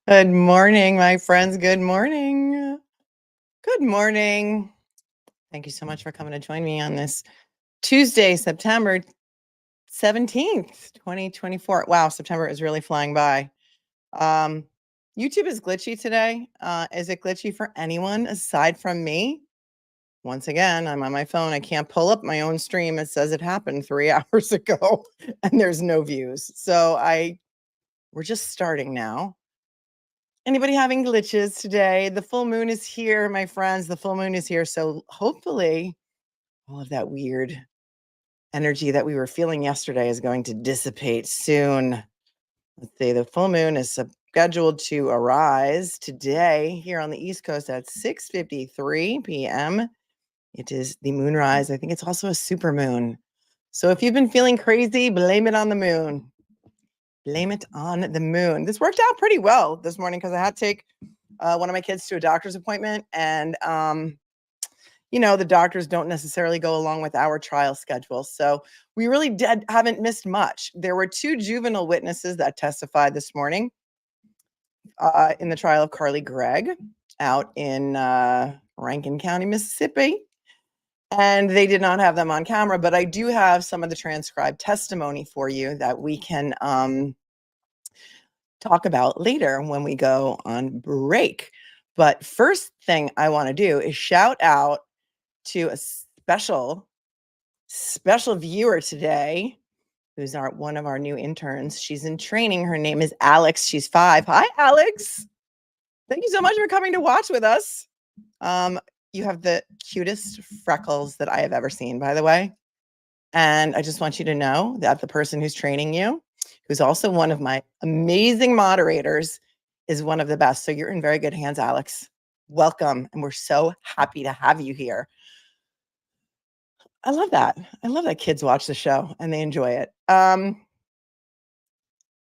Good morning, my friends. Good morning. Good morning. Thank you so much for coming to join me on this Tuesday, September 17th, 2024. Wow, September is really flying by. Um, YouTube is glitchy today. Is it glitchy for anyone aside from me? Once again, I'm on my phone. I can't pull up my own stream. It says it happened 3 hours ago and there's no views. So we're just starting now. Anybody having glitches today? The full moon is here, my friends. The full moon is here. So hopefully all of that weird energy that we were feeling yesterday is going to dissipate soon. Let's see, the full moon is scheduled to arise today here on the East Coast at 6:53 p.m. It is the moonrise. I think it's also a super moon. So if you've been feeling crazy, blame it on the moon. Blame it on the moon. This worked out pretty well this morning because I had to take one of my kids to a doctor's appointment, and the doctors don't necessarily go along with our trial schedule, so we really haven't missed much. There were 2 juvenile witnesses that testified this morning in the trial of Gregg out in Rankin County, Mississippi, and they did not have them on camera, but I do have some of the transcribed testimony for you that we can talk about later when we go on break. But first thing I want to do is shout out to a special viewer today who's one of our new interns. She's in training. Her name is Alex. She's 5. Hi, Alex. Thank you so much for coming to watch with us. You have the cutest freckles that I have ever seen, by the way. And I just want you to know that the person who's training you, who's also one of my amazing moderators, is one of the best. So you're in very good hands, Alex. Welcome. And we're so happy to have you here. I love that. I love that kids watch the show and they enjoy it.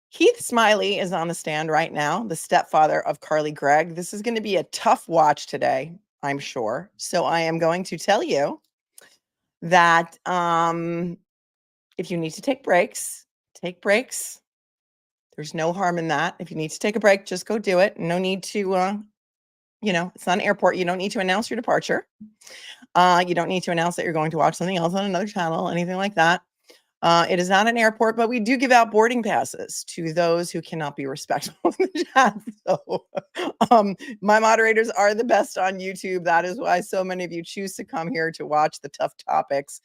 Heath Smiley is on the stand right now, the stepfather of Gregg. This is going to be a tough watch today, I'm sure. So I am going to tell you that if you need to take breaks, take breaks. There's no harm in that. If you need to take a break, just go do it. No need to, it's not an airport. You don't need to announce your departure. You don't need to announce that you're going to watch something else on another channel, anything like that. It is not an airport, but we do give out boarding passes to those who cannot be respectful in the chat. So my moderators are the best on YouTube. That is why so many of you choose to come here to watch the tough topics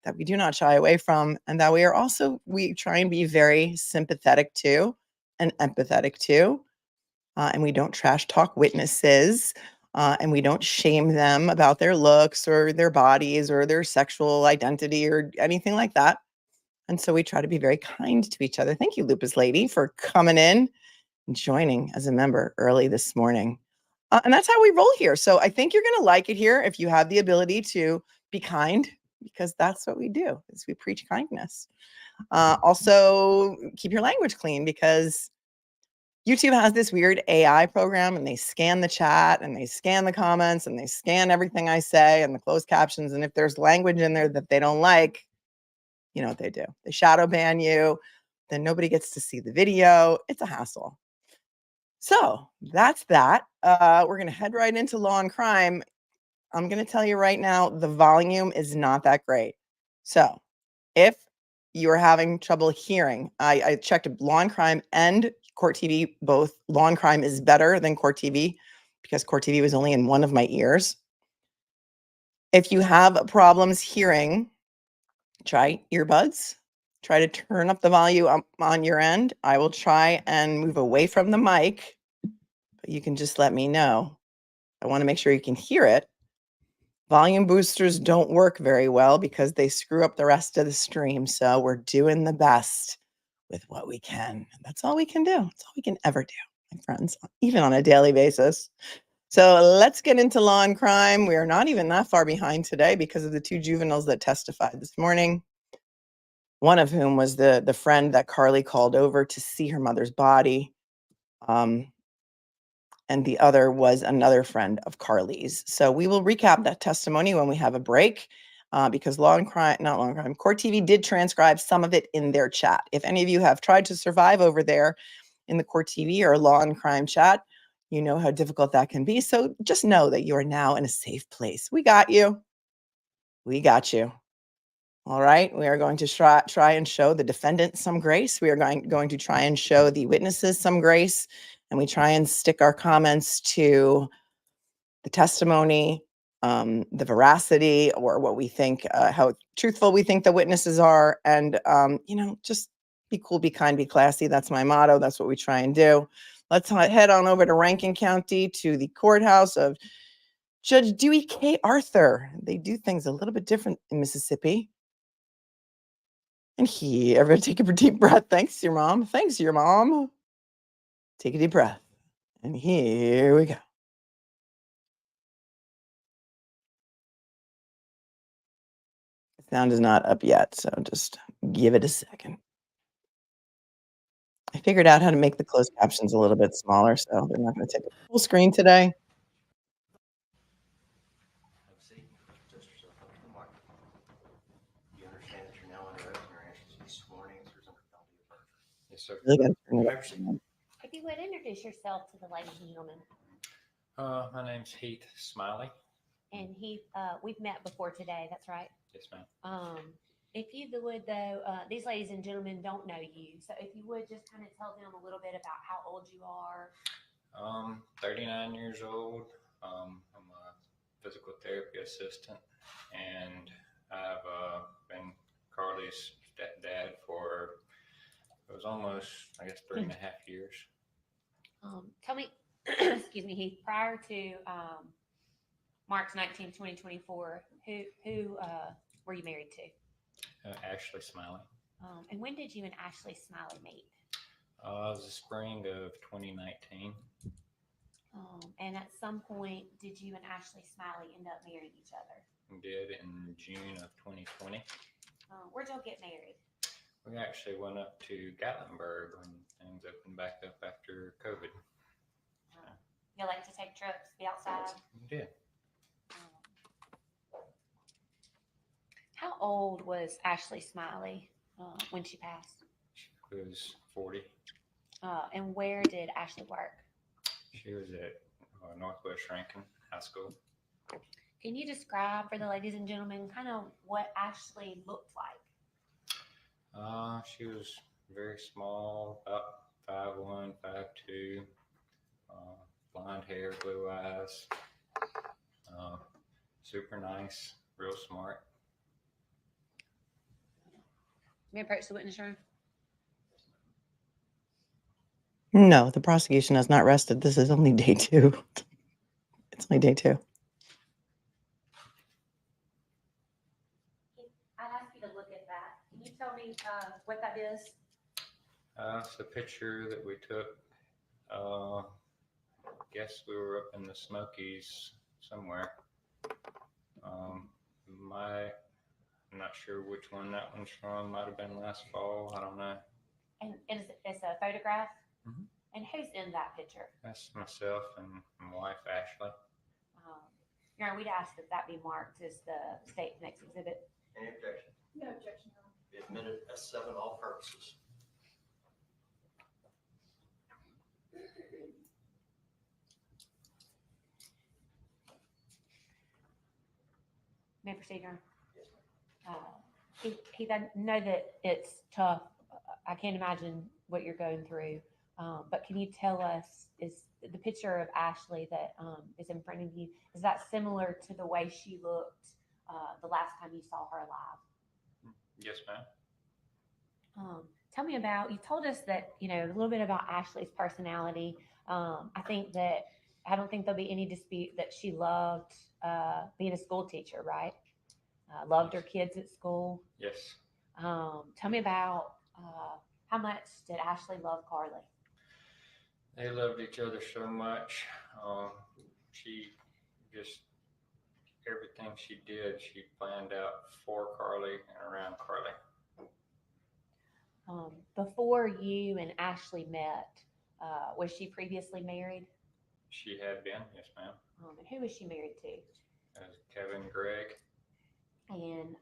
that we do not shy away from, and that we try and be very sympathetic to and empathetic to, and we don't trash talk witnesses, and we don't shame them about their looks or their bodies or their sexual identity or anything like that. And so we try to be very kind to each other. Thank you, Lupus Lady, for coming in and joining as a member early this morning. And that's how we roll here. So I think you're going to like it here if you have the ability to be kind, because that's what we do, is we preach kindness. Also, keep your language clean, because YouTube has this weird AI program, and they scan the chat and they scan the comments and they scan everything I say and the closed captions. And if there's language in there that they don't like, you know what they do? They shadow ban you. Then nobody gets to see the video. It's a hassle. So that's that. We're going to head right into law and crime. I'm going to tell you right now, the volume is not that great. So if you're having trouble hearing, I checked Law and Crime and Court TV. Both Law and Crime is better than Court TV, because Court TV was only in one of my ears. If you have problems hearing, try earbuds. Try to turn up the volume on your end. I will try and move away from the mic, but you can just let me know. I want to make sure you can hear it. Volume boosters don't work very well because they screw up the rest of the stream. So we're doing the best with what we can. That's all we can do. That's all we can ever do, my friends, even on a daily basis. So let's get into law and crime. We are not even that far behind today because of the 2 juveniles that testified this morning. One of whom was the friend that Carly called over to see her mother's body. And the other was another friend of Carly's. So we will recap that testimony when we have a break, because Court TV did transcribe some of it in their chat. If any of you have tried to survive over there in the court TV or law and crime chat, you know how difficult that can be. So just know that you are now in a safe place. We got you. We got you. All right. We are going to try and show the defendant some grace. We are going to try and show the witnesses some grace. And we try and stick our comments to the testimony, the veracity, or what we think, how truthful we think the witnesses are. And, just be cool, be kind, be classy. That's my motto. That's what we try and do. Let's head on over to Rankin County to the courthouse of Judge Dewey K. Arthur. They do things a little bit different in Mississippi. And here, everybody take a deep breath. Thanks, your mom. Thanks, your mom. Take a deep breath. And here we go. The sound is not up yet, so just give it a second. I figured out how to make the closed captions a little bit smaller, so they're not going to take a full screen today. You understand that you're now under oath and you're anxious to be sworn answers under penalty of perjury. Yes, sir. Really gotta turn it up. If you would introduce yourself to the ladies and gentlemen. My name's Heath Smiley. And Heath, we've met before today. That's right. Yes, ma'am. If you would, though, these ladies and gentlemen don't know you. So if you would just kind of tell them a little bit about how old you are. 39 years old. I'm a physical therapy assistant, and I've been Carly's stepdad for, it was almost, I guess, 3.5 years. Tell me, excuse me, Heath, prior to March 19, 2024, who were you married to? Ashley Smiley. And when did you and Ashley Smiley meet? It was the spring of 2019. And at some point, did you and Ashley Smiley end up marrying each other? We did in June of 2020. Where'd y'all get married? We actually went up to Gatlinburg when things opened back up after COVID. You like to take trips, be outside? We did. How old was Ashley Smiley when she passed? She was 40. And where did Ashley work? She was at Northwest Rankin High School. Can you describe for the ladies and gentlemen kind of what Ashley looked like? She was very small, about 5'1", 5'2", blonde hair, blue eyes, super nice, real smart. May I approach the witness room? No, the prosecution has not rested. This is only day 2. It's only day 2. I'd ask you to look at that. Can you tell me what that is? It's a picture that we took. Guess we were up in the Smokies somewhere. I'm not sure which one that one's from. Might have been last fall. I don't know. And it's a photograph? Mm-hmm. And who's in that picture? That's myself and my wife, Ashley. Your Honor, we'd ask that be marked as the state's next exhibit. Any objection? No objection, Your Honor. Be admitted as 7 all purposes. May I proceed, Your Honor? Yes, ma'am. Heath, I know that it's tough. I can't imagine what you're going through. But can you tell us, is the picture of Ashley that is in front of you, is that similar to the way she looked the last time you saw her alive? Yes, ma'am. Tell me about, you told us that, a little bit about Ashley's personality. I don't think there'll be any dispute that she loved being a school teacher, right? Loved her kids at school. Yes. Tell me about how much did Ashley love Carly? They loved each other so much. She just, everything she did, she planned out for Carly and around Carly. Before you and Ashley met, was she previously married? She had been, yes, ma'am. And who was she married to? Kevin Gregg. And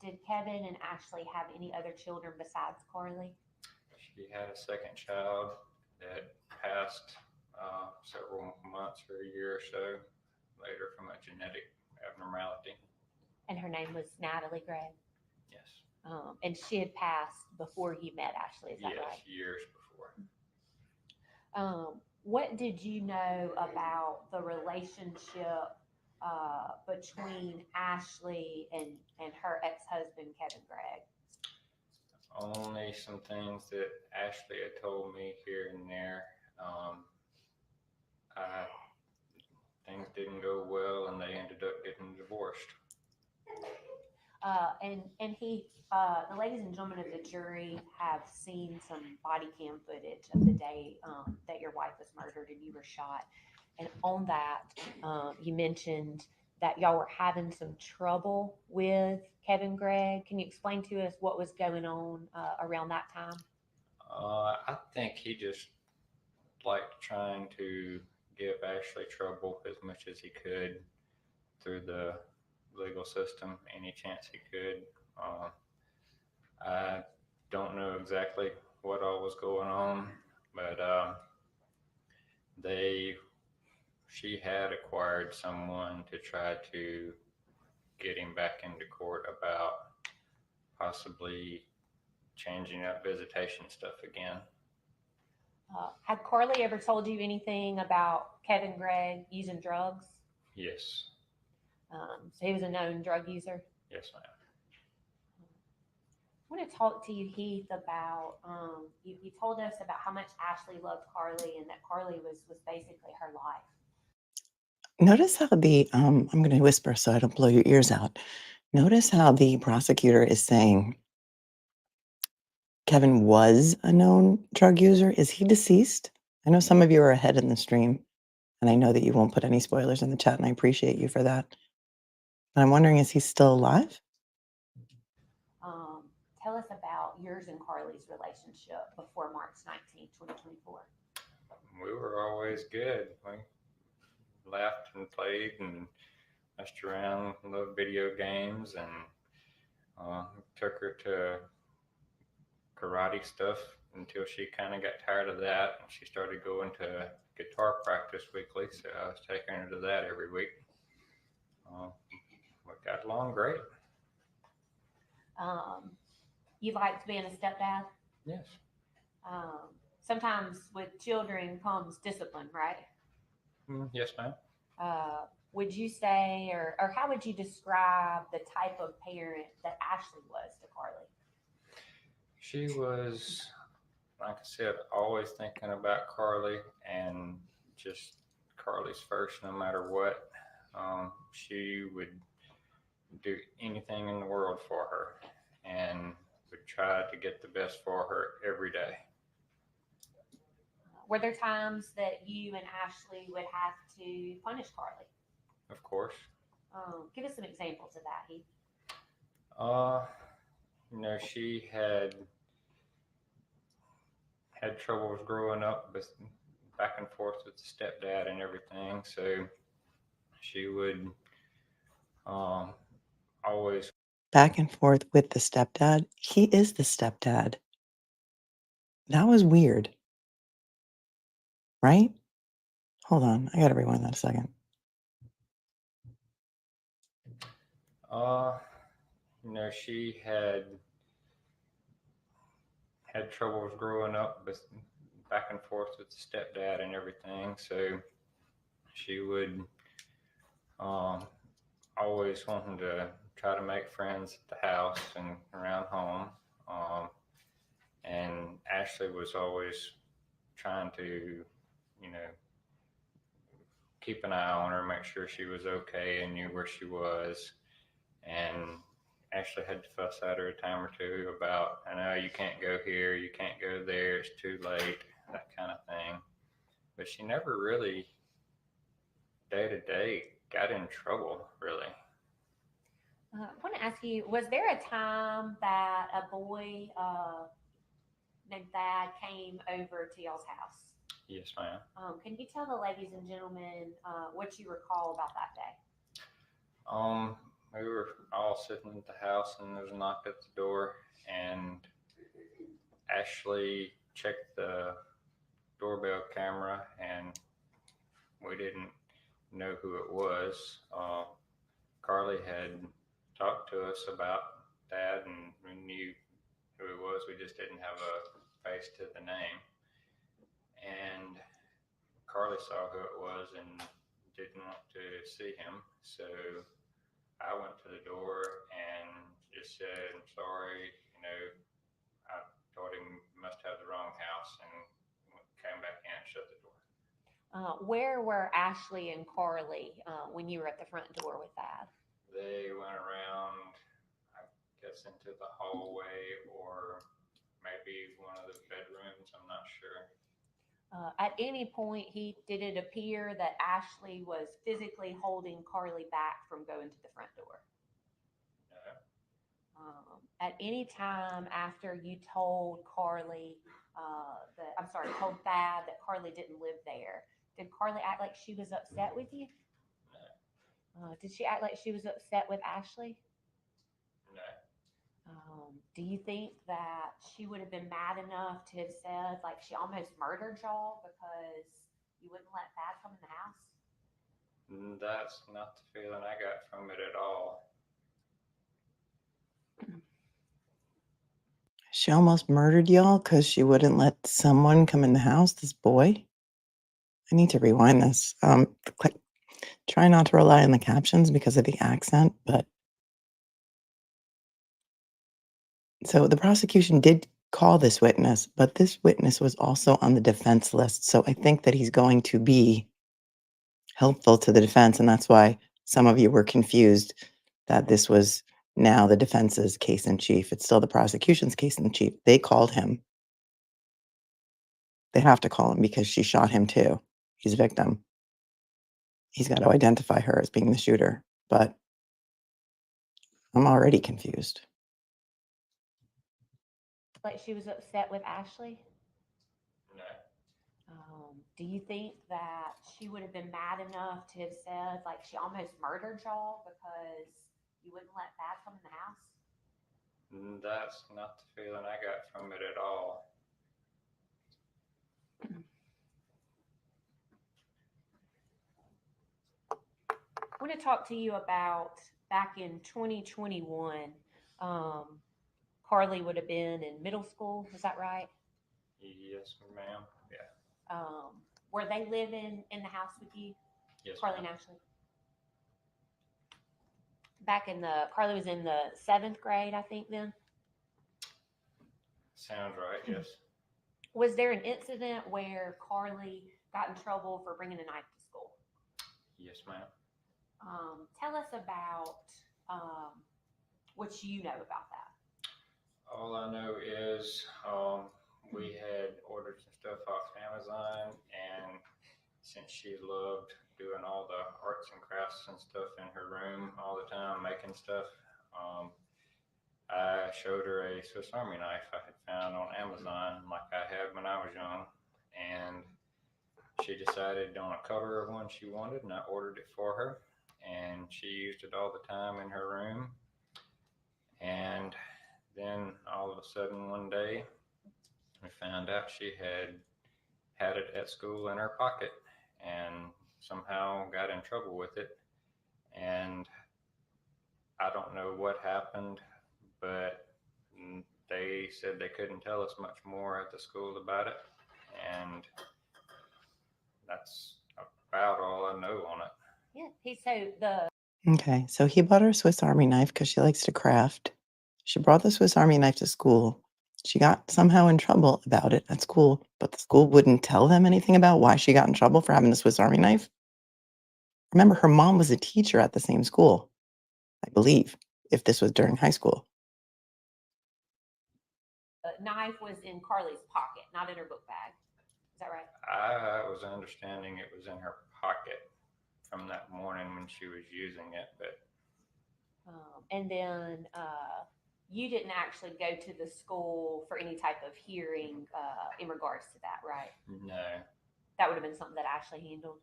did Kevin and Ashley have any other children besides Carly? She had a second child that passed several months or a year or so later from a genetic abnormality. And her name was Natalie Gregg. Yes. And she had passed before you met Ashley, is that Yes, right? years before. What did you know about the relationship between Ashley and her ex-husband, Kevin Gregg? Only some things that Ashley had told me here and there. Things didn't go well, and they ended up getting divorced. And he, the ladies and gentlemen of the jury have seen some body cam footage of the day that your wife was murdered and you were shot. And on that, you mentioned that y'all were having some trouble with Kevin Gregg. Can you explain to us what was going on around that time? I think he just liked trying to give Ashley trouble as much as he could through the legal system, any chance he could. I don't know exactly what all was going on, but she had acquired someone to try to get him back into court about possibly changing up visitation stuff again. Had Carly ever told you anything about Kevin Gregg using drugs? Yes. So he was a known drug user? Yes, ma'am. I want to talk to you, Heath, about you told us about how much Ashley loved Carly and that Carly was basically her life. Notice how I'm going to whisper so I don't blow your ears out. Notice how the prosecutor is saying Kevin was a known drug user. Is he deceased? I know some of you are ahead in the stream, and I know that you won't put any spoilers in the chat, and I appreciate you for that. But I'm wondering, is he still alive? Tell us about yours and Carly's relationship before March 19, 2024. We were always good. We laughed and played and messed around, loved video games, and took her to karate stuff until she kind of got tired of that, and she started going to guitar practice weekly. So I was taking her to that every week. We got along great. You liked being a stepdad? Yes. Sometimes with children comes discipline, right? Yes, ma'am. Would you say, or how would you describe the type of parent that Ashley was to Carly? She was, like I said, always thinking about Carly and just Carly's first no matter what. She would do anything in the world for her and would try to get the best for her every day. Were there times that you and Ashley would have to punish Carly? Of course. Give us some examples of that, Heath. She had troubles growing up, but back and forth with the stepdad and everything. So she would always Back and forth with the stepdad. He is the stepdad. That was weird. Right? Hold on. I got to rewind that a second. She had troubles growing up, but back and forth with the stepdad and everything. So she would always wanting to try to make friends at the house and around home. And Ashley was always trying to, keep an eye on her, make sure she was okay and knew where she was. And Ashley had to fuss at her a time or two about, I know you can't go here, you can't go there, it's too late, that kind of thing. But she never really, day to day, got in trouble, really. I want to ask you, was there a time that a boy named Thad came over to y'all's house? Yes, ma'am. Can you tell the ladies and gentlemen what you recall about that day? We were all sitting at the house and there was a knock at the door, and Ashley checked the doorbell camera, and we didn't know who it was. Carly had talked to us about that, and we knew who it was. We just didn't have a face to the name. And Carly saw who it was and didn't want to see him, so I went to the door and just said, "I'm sorry, I told him you must have the wrong house," and came back in and shut the door. Where were Ashley and Carly when you were at the front door with Dad? They went around, I guess, into the hallway or maybe one of the bedrooms. I'm not sure. At any point, did it appear that Ashley was physically holding Carly back from going to the front door? No. At any time after you told told Thad that Carly didn't live there, did Carly act like she was upset with you? No. Did she act like she was upset with Ashley? No. Do you think that she would have been mad enough to have said, like, she almost murdered y'all because you wouldn't let Thad come in the house? That's not the feeling I got from it at all. She almost murdered y'all because she wouldn't let someone come in the house, this boy. I need to rewind this. Try not to rely on the captions because of the accent, but so the prosecution did call this witness, but this witness was also on the defense list. So I think that he's going to be helpful to the defense, and that's why some of you were confused that this was now the defense's case in chief. It's still the prosecution's case in chief. They called him. They have to call him because she shot him too. He's a victim. He's got to identify her as being the shooter, but I'm already confused. Like she was upset with Ashley? No. Do you think that she would have been mad enough to have said, like, she almost murdered y'all because you wouldn't let Thad come in the house? That's not the feeling I got from it at all. I want to talk to you about back in 2021. Carly would have been in middle school. Is that right? Yes, ma'am. Yeah. Were they living in the house with you, Yes, Carly and ma'am. Ashley? Carly was in the 7th grade, I think, then. Sounds right, yes. Was there an incident where Carly got in trouble for bringing a knife to school? Yes, ma'am. Tell us about what you know about that. All I know is we had ordered some stuff off Amazon, and since she loved doing all the arts and crafts and stuff in her room all the time, making stuff, I showed her a Swiss Army knife I had found on Amazon, like I had when I was young, and she decided on a color of one she wanted, and I ordered it for her, and she used it all the time in her room. And then all of a sudden one day, we found out she had it at school in her pocket and somehow got in trouble with it. And I don't know what happened, but they said they couldn't tell us much more at the school about it. And that's about all I know on it. Okay, so he bought her a Swiss Army knife because she likes to craft. She brought the Swiss Army knife to school. She got somehow in trouble about it at school, but the school wouldn't tell them anything about why she got in trouble for having the Swiss Army knife. Remember, her mom was a teacher at the same school, I believe, if this was during high school. The knife was in Carly's pocket, not in her book bag. Is that right? I was understanding it was in her pocket from that morning when she was using it, but and then you didn't actually go to the school for any type of hearing in regards to that, right? no. That would have been something that Ashley handled.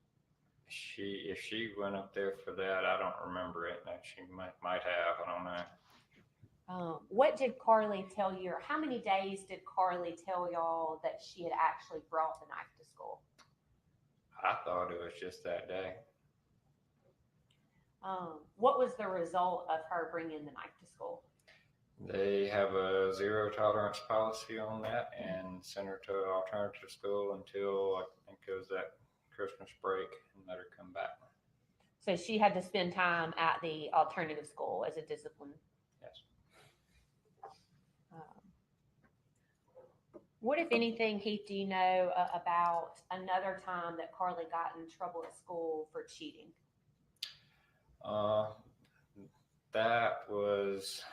If she went up there for that, I don't remember it. She might have. I don't know. What did Carly tell you, or how many days did Carly tell y'all that she had actually brought the knife to school? I thought it was just that day. What was the result of her bringing the knife to school? They have a zero tolerance policy on that and sent her to an alternative school until I think it was that Christmas break and let her come back. So she had to spend time at the alternative school as a discipline. Yes. What, if anything, Heath, do you know about another time that Carly got in trouble at school for cheating? That was,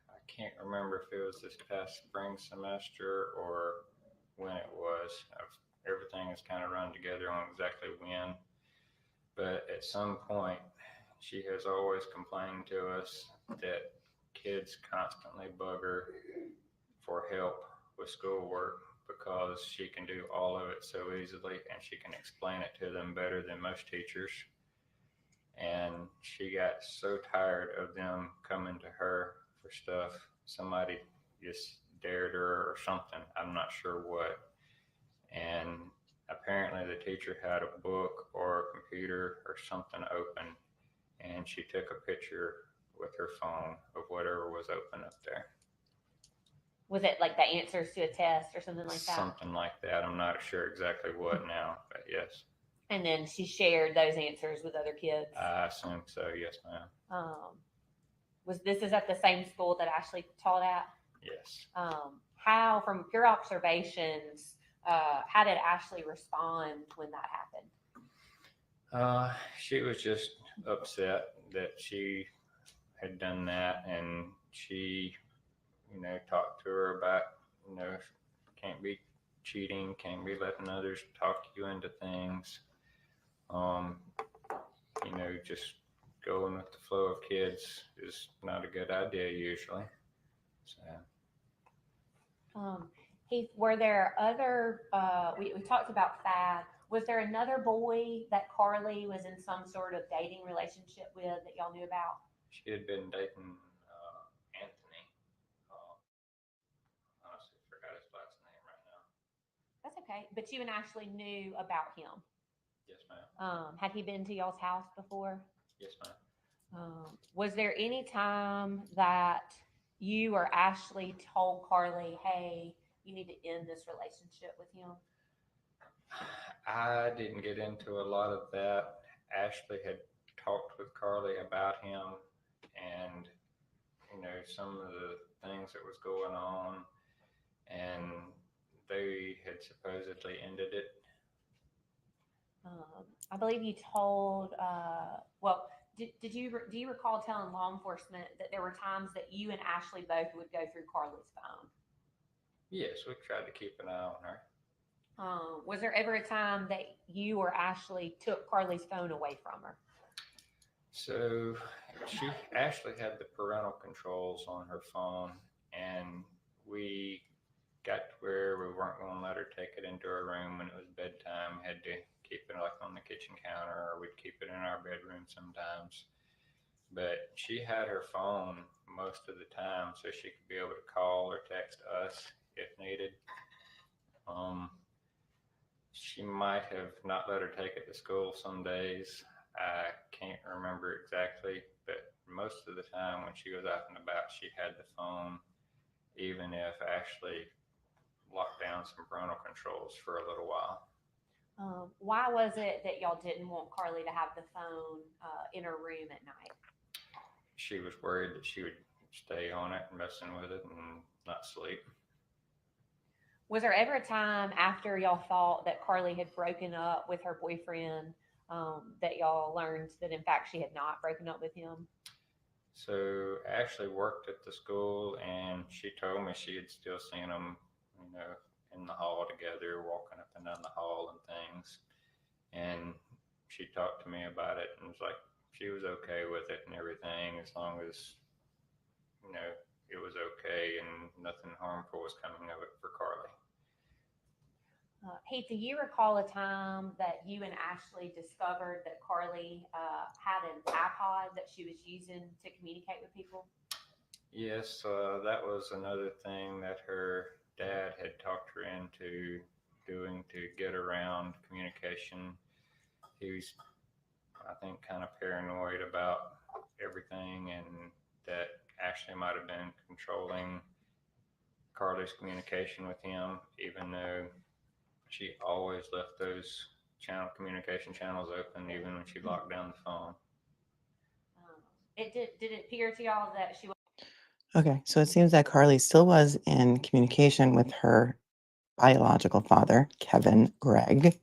I can't remember if it was this past spring semester or when it was. Everything is kind of run together on exactly when. But at some point, she has always complained to us that kids constantly bug her for help with schoolwork because she can do all of it so easily and she can explain it to them better than most teachers. And she got so tired of them coming to her for stuff. Somebody just dared her or something. I'm not sure what. And apparently the teacher had a book or a computer or something open, and she took a picture with her phone of whatever was open up there. Was it like the answers to a test or something like that? Something like that. I'm not sure exactly what now, but yes. And then she shared those answers with other kids? I assume so, yes, ma'am. This is at the same school that Ashley taught at? Yes. How, from your observations, how did Ashley respond when that happened? She was just upset that she had done that, and she, talked to her about, can't be cheating, can't be letting others talk you into things. Just going with the flow of kids is not a good idea usually. So. Heath, were there other, we talked about Thad, was there another boy that Carly was in some sort of dating relationship with that y'all knew about? She had been dating Anthony. Honestly, forgot his last name right now. That's okay, but you and Ashley knew about him? Yes, ma'am. Had he been to y'all's house before? Yes, ma'am. Was there any time that you or Ashley told Carly, hey, you need to end this relationship with him? I didn't get into a lot of that. Ashley had talked with Carly about him and, some of the things that was going on, and they had supposedly ended it. I believe you told, do you recall telling law enforcement that there were times that you and Ashley both would go through Carly's phone? Yes, we tried to keep an eye on her. Was there ever a time that you or Ashley took Carly's phone away from her? So Ashley had the parental controls on her phone, and we got to where we weren't going to let her take it into her room when it was bedtime. We had to keep it like on the kitchen counter, or we'd keep it in our bedroom sometimes. But she had her phone most of the time so she could be able to call or text us if needed. She might have not let her take it to school some days. I can't remember exactly, but most of the time when she was out and about, she had the phone, even if Ashley locked down some parental controls for a little while. Why was it that y'all didn't want Carly to have the phone in her room at night? She was worried that she would stay on it and messing with it and not sleep. Was there ever a time after y'all thought that Carly had broken up with her boyfriend that y'all learned that in fact she had not broken up with him? So Ashley worked at the school, and she told me she had still seen them, in the hall together, walking up and down the hall and things. And she talked to me about it and was like, she was okay with it and everything, as long as, it was okay and nothing harmful was coming of it for Carly. Heath, do you recall a time that you and Ashley discovered that Carly had an iPod that she was using to communicate with people? Yes, that was another thing that her dad had talked her into doing to get around communication. He was, I think, kind of paranoid about everything, and that Ashley might have been controlling Carly's communication with him, even though she always left those communication channels open, even when she locked down the phone. Did it appear to y'all that she was Okay, so it seems that Carly still was in communication with her biological father, Kevin Gregg,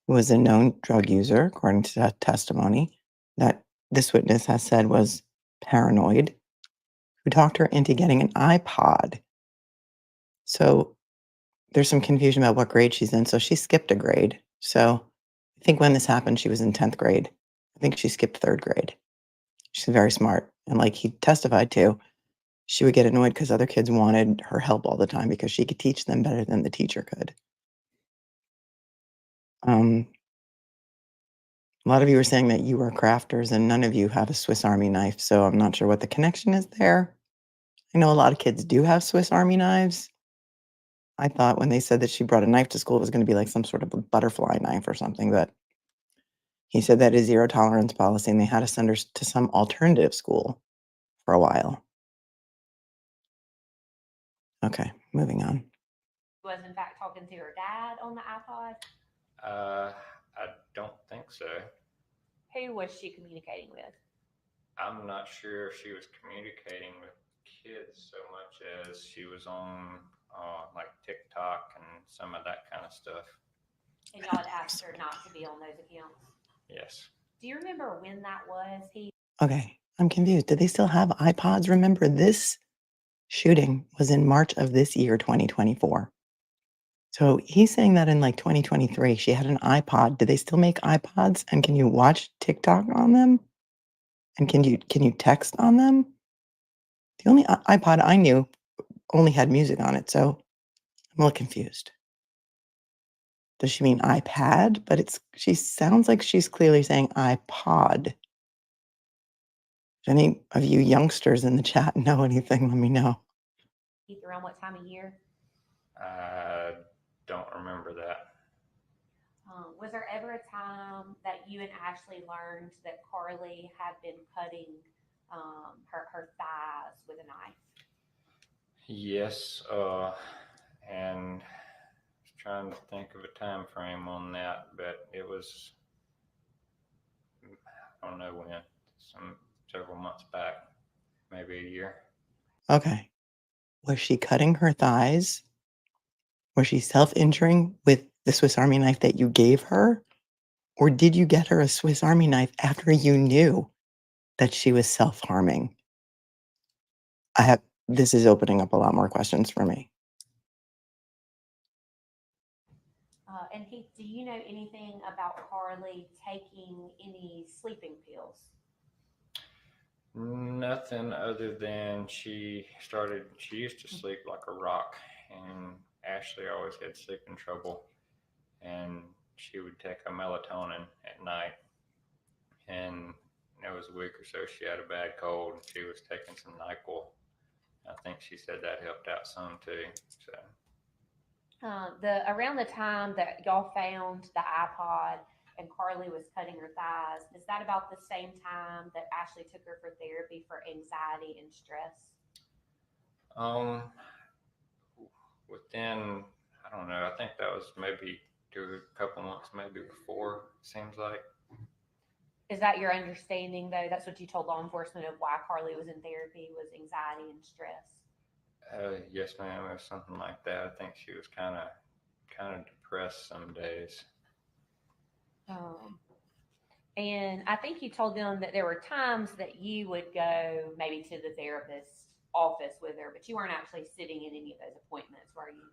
who was a known drug user, according to that testimony that this witness has said was paranoid, who talked her into getting an iPod. So there's some confusion about what grade she's in. So she skipped a grade. So I think when this happened, she was in 10th grade. I think she skipped 3rd grade. She's very smart. And like he testified to, she would get annoyed because other kids wanted her help all the time because she could teach them better than the teacher could. A lot of you are saying that you are crafters and none of you have a Swiss Army knife. So I'm not sure what the connection is there. I know a lot of kids do have Swiss Army knives. I thought when they said that she brought a knife to school, it was going to be like some sort of a butterfly knife or something. But he said that is zero tolerance policy and they had to send her to some alternative school for a while. Okay, moving on. in fact talking to her dad on the iPod? I don't think so. Who was she communicating with? I'm not sure if she was communicating with kids so much as she was on like TikTok and some of that kind of stuff. And y'all had asked her not to be on those accounts. Yes. Do you remember when that was? Okay, I'm confused. Do they still have iPods? Remember, this shooting was in March of this year, 2024. So he's saying that in like 2023, she had an iPod. Do they still make iPods? And can you watch TikTok on them? And can you text on them? The only iPod I knew only had music on it, so I'm a little confused. Does she mean iPad? But she sounds like she's clearly saying iPod. If any of you youngsters in the chat know anything, let me know. Around what time of year? I don't remember that. Was there ever a time that you and Ashley learned that Carly had been cutting her thighs with a knife? Yes, and trying to think of a time frame on that, but it was, I don't know when, several months back, maybe a year. Okay. Was she cutting her thighs? Was she self-injuring with the Swiss Army knife that you gave her? Or did you get her a Swiss Army knife after you knew that she was self-harming? This is opening up a lot more questions for me. And Heath, do you know anything about Carly taking any sleeping pills? Nothing other than she used to sleep like a rock, and Ashley always had sleeping trouble, and she would take a melatonin at night, and it was a week or so she had a bad cold, and she was taking some NyQuil. I think she said that helped out some too. So Around the time that y'all found the iPod and Carly was cutting her thighs, is that about the same time that Ashley took her for therapy for anxiety and stress? Within, I don't know, I think that was maybe a couple months maybe before, seems like. Is that your understanding, though? That's what you told law enforcement of why Carly was in therapy, was anxiety and stress? Yes, ma'am, or something like that. I think she was kind of depressed some days. And I think you told them that there were times that you would go maybe to the therapist's office with her, but you weren't actually sitting in any of those appointments, were you?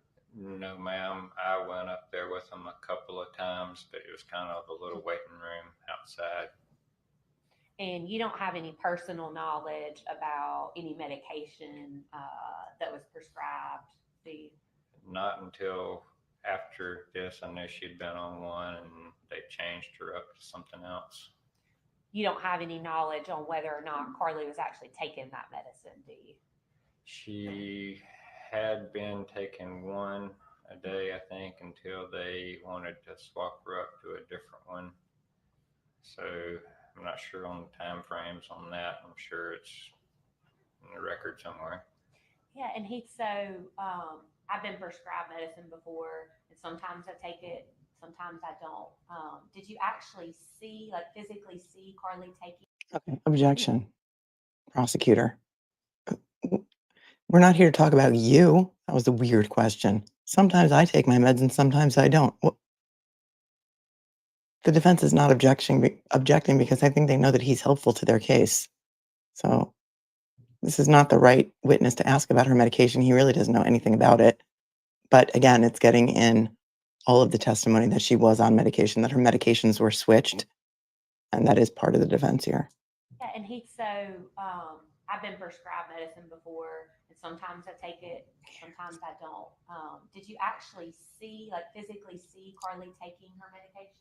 No, ma'am. I went up there with them a couple of times, but it was kind of a little waiting room outside. And you don't have any personal knowledge about any medication that was prescribed, do you? Not until after this. I knew she'd been on one and they changed her up to something else. you don't have any knowledge on whether or not Carly was actually taking that medicine, do you? She had been taking one a day, I think, until they wanted to swap her up to a different one. So I'm not sure on the time frames on that. I'm sure it's in the record somewhere. Yeah, and I've been prescribed medicine before, and sometimes I take it, sometimes I don't. Did you actually physically see Carly taking? Okay, objection, prosecutor. We're not here to talk about you. That was a weird question. Sometimes I take my meds and sometimes I don't. The defense is not objecting because I think they know that he's helpful to their case. So this is not the right witness to ask about her medication. He really doesn't know anything about it. But again, it's getting in all of the testimony that she was on medication, that her medications were switched. And that is part of the defense here. Yeah, and I've been prescribed medicine before, and sometimes I take it, sometimes I don't. Did you actually physically see Carly taking her medication?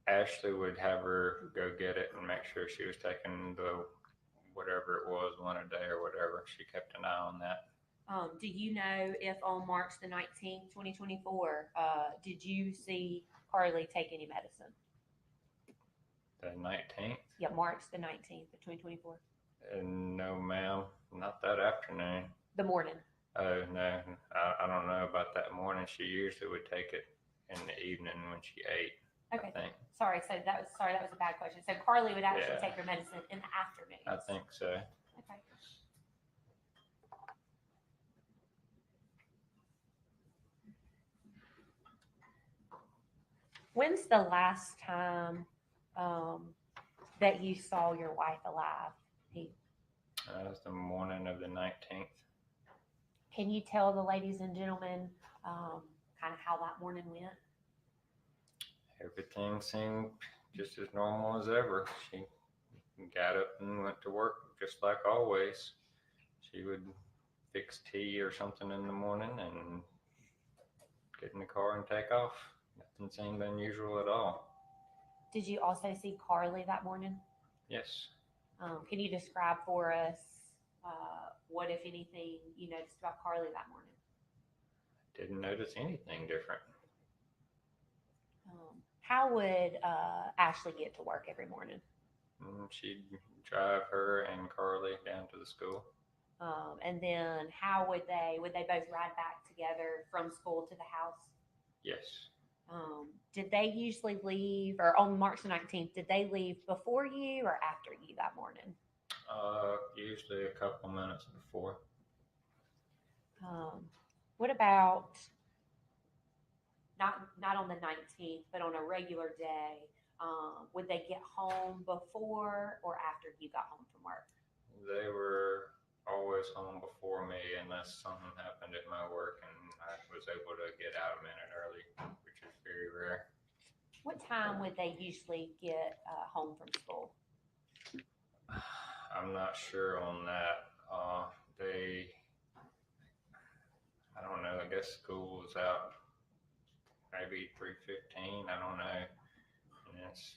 Ashley would have her go get it and make sure she was taking the whatever it was, one a day or whatever. She kept an eye on that. Do you know if on March the 19th, 2024, did you see Carly take any medicine? The 19th? Yeah, March the 19th of 2024. No, ma'am, not that afternoon. The morning. Oh, no, I don't know about that morning. She usually would take it in the evening when she ate. Okay. I think. Sorry, that was a bad question. So Carly would actually Yeah. take her medicine in the afternoon. I think so. Okay. When's the last time that you saw your wife alive? That was the morning of the 19th. Can you tell the ladies and gentlemen kind of how that morning went? Everything seemed just as normal as ever. She got up and went to work just like always. She would fix tea or something in the morning and get in the car and take off. Nothing seemed unusual at all. Did you also see Carly that morning? Yes. Can you describe for us what, if anything, you noticed about Carly that morning? Didn't notice anything different. How would Ashley get to work every morning? She'd drive her and Carly down to the school. And then how would they both ride back together from school to the house? Yes. Did they usually leave, or on March the 19th, did they leave before you or after you that morning? Usually a couple minutes before. What about not on the 19th, but on a regular day? Would they get home before or after you got home from work? They were always home before me unless something happened at my work and I was able to get out a minute early, which is very rare. What time would they usually get home from school? I'm not sure on that. I don't know, I guess school was out maybe 3:15, I don't know. And it's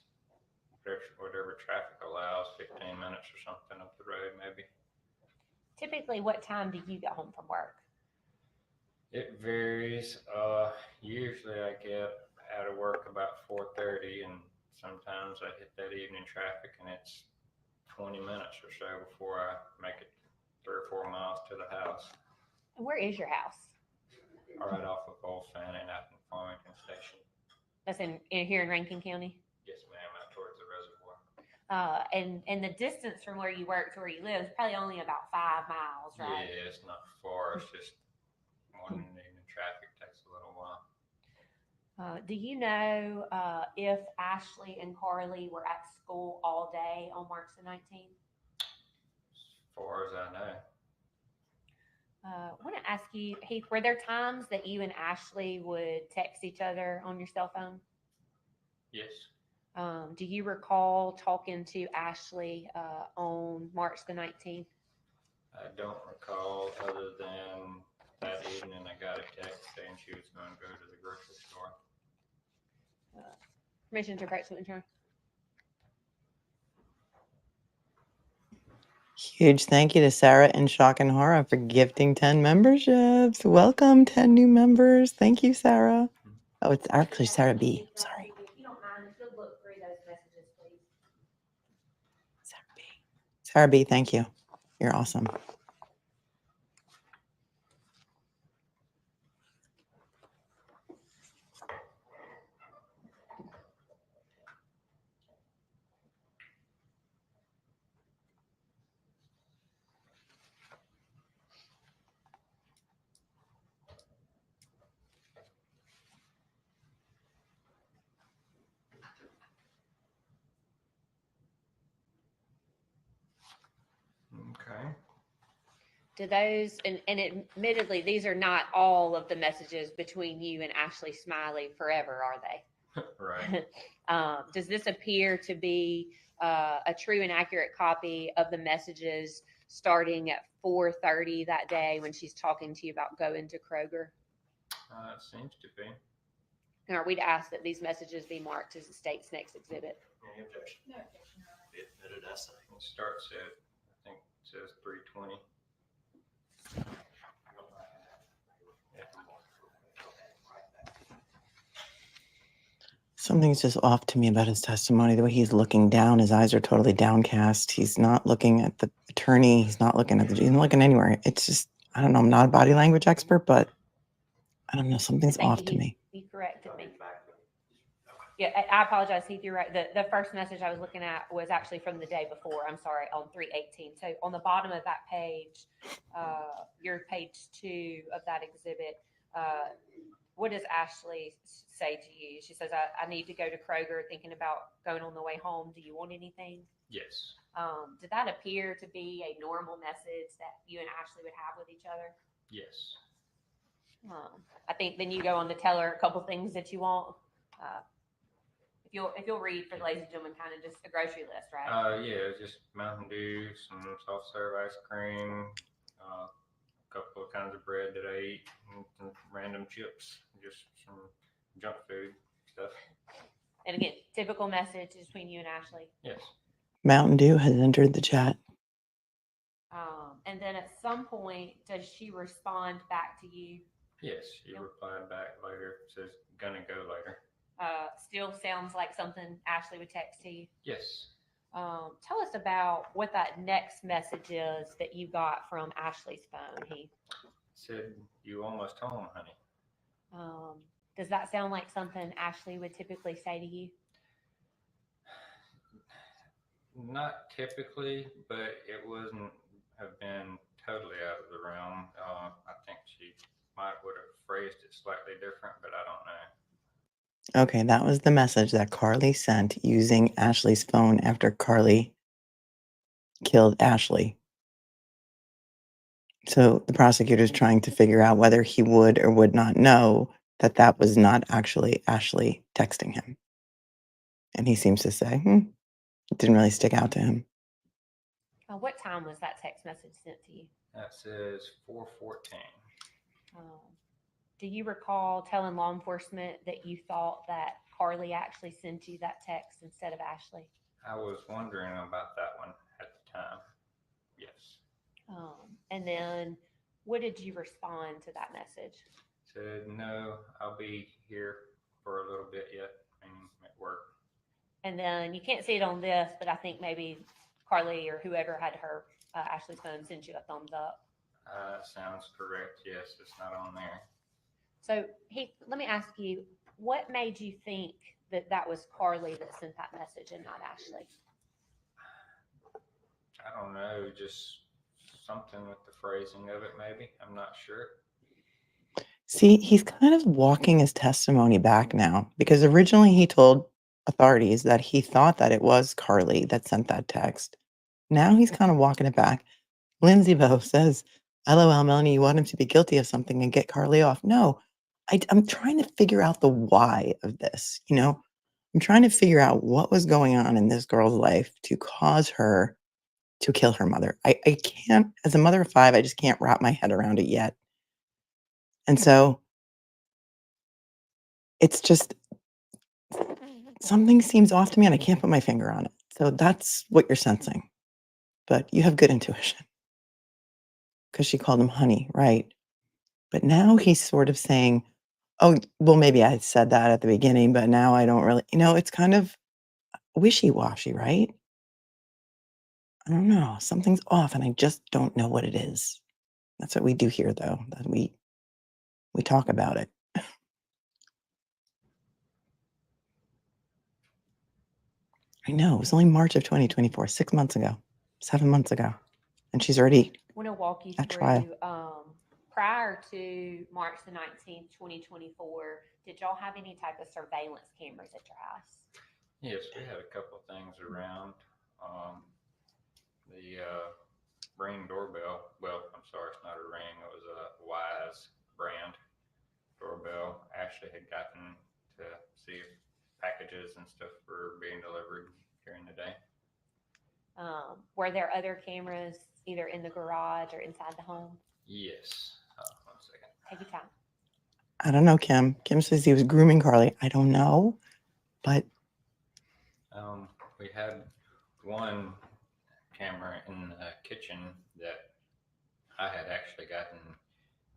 whatever traffic allows, 15 minutes or something up the road maybe. Typically, what time do you get home from work? It varies. Usually I get out of work about 4:30 and sometimes I hit that evening traffic and it's 20 minutes or so before I make it 3 or 4 miles to the house. Where is your house? Right off of Bullfanning out in Farmington Station. That's here in Rankin County? Yes, ma'am, out towards the reservoir. And the distance from where you work to where you live is probably only about 5 miles, right? Yeah, it's not far. It's just morning and evening traffic takes a little while. Do you know if Ashley and Carly were at school all day on March the 19th? As far as I know. I want to ask you, Heath, were there times that you and Ashley would text each other on your cell phone? Yes. Do you recall talking to Ashley on March the 19th? I don't recall, other than that evening I got a text saying she was going to go to the grocery store. Permission to approach the intern. Huge thank you to Sarah in Shock and Horror for gifting 10 memberships. Welcome, 10 new members. Thank you, Sarah. Oh, it's actually Sarah B. Sorry. If you don't mind, if you'll look through those messages, please. Sarah B. Sarah B, thank you. You're awesome. Okay. Do those, and admittedly, these are not all of the messages between you and Ashley Smiley forever, are they? Right. Does this appear to be a true and accurate copy of the messages starting at 4:30 that day when she's talking to you about going to Kroger? It seems to be. And are we to ask that these messages be marked as the state's next exhibit? Any objection? No objection, Your Honor. Be admitted as such. It starts at, I think it says 3:20. Something's just off to me about his testimony. The way he's looking down, his eyes are totally downcast. He's not looking at the attorney. He's not looking at he's not looking anywhere. It's just, I don't know. I'm not a body language expert, but I don't know. Something's Thank off you, to Heath. me. You corrected me. Yeah, I apologize, Heath. You're right. The first message I was looking at was actually from the day before. I'm sorry, on 3/18. So on the bottom of that page, your page 2 of that exhibit, what does Ashley say to you? She says, I need to go to Kroger, thinking about going on the way home. Do you want anything? Yes. Did that appear to be a normal message that you and Ashley would have with each other? Yes. I think then you go on to tell her a couple things that you want. If you'll read for the ladies and gentlemen, kind of just a grocery list, right? Yeah, just Mountain Dew, some soft serve ice cream, a couple of kinds of bread that I eat, and some random chips, just some junk food stuff. And again, typical message between you and Ashley. Yes. Mountain Dew has entered the chat. And then at some point, does she respond back to you? Yes, she replied back later. Says gonna go later. Still sounds like something Ashley would text to you. Yes. Tell us about what that next message is that you got from Ashley's phone, Heath. Said you almost home, honey. Does that sound like something Ashley would typically say to you? Not typically, but it wouldn't have been totally out of the realm. I think she would have phrased it slightly different, but I don't know. Okay, that was the message that Carly sent using Ashley's phone after Carly killed Ashley. So the prosecutor's trying to figure out whether he would or would not know that that was not actually Ashley texting him. And he seems to say, it didn't really stick out to him. What time was that text message sent to you? That says 4:14. Do you recall telling law enforcement that you thought that Carly actually sent you that text instead of Ashley? I was wondering about that one at the time. Yes. And then what did you respond to that message? Said, no, I'll be here for a little bit yet. I'm at work. And then you can't see it on this, but I think maybe Carly or whoever had her Ashley's phone sent you a thumbs up. Sounds correct. Yes, it's not on there. So Heath, let me ask you, what made you think that that was Carly that sent that message and not Ashley? I don't know, just something with the phrasing of it, maybe. I'm not sure. See, he's kind of walking his testimony back now because originally he told authorities that he thought that it was Carly that sent that text. Now he's kind of walking it back. Lindsay Bo says, LOL, Melanie, you want him to be guilty of something and get Carly off. No, I'm trying to figure out the why of this. I'm trying to figure out what was going on in this girl's life to cause her to kill her mother. I can't, as a mother of 5, I just can't wrap my head around it yet. And so it's just something seems off to me and I can't put my finger on it. So that's what you're sensing. but you have good intuition. Because she called him honey, right? But now he's sort of saying, oh, well, maybe I said that at the beginning, but now I don't really, it's kind of wishy-washy, right? I don't know. Something's off and I just don't know what it is. That's what we do here, though, that we talk about it. I know, it was only March of 2024, 6 months ago, 7 months ago, and she's already I want to walk you at trial. through, prior to March the 19th, 2024, did y'all have any type of surveillance cameras at your house? Yes, we had a couple of things around. The Ring doorbell. Well, I'm sorry, it's not a Ring. It was a Wise brand doorbell. Ashley had gotten to see if packages and stuff were being delivered during the day. Were there other cameras either in the garage or inside the home? Yes. 1 second. Take your time. I don't know, Kim. Kim says he was grooming Carly. I don't know, but We had one camera in the kitchen that I had actually gotten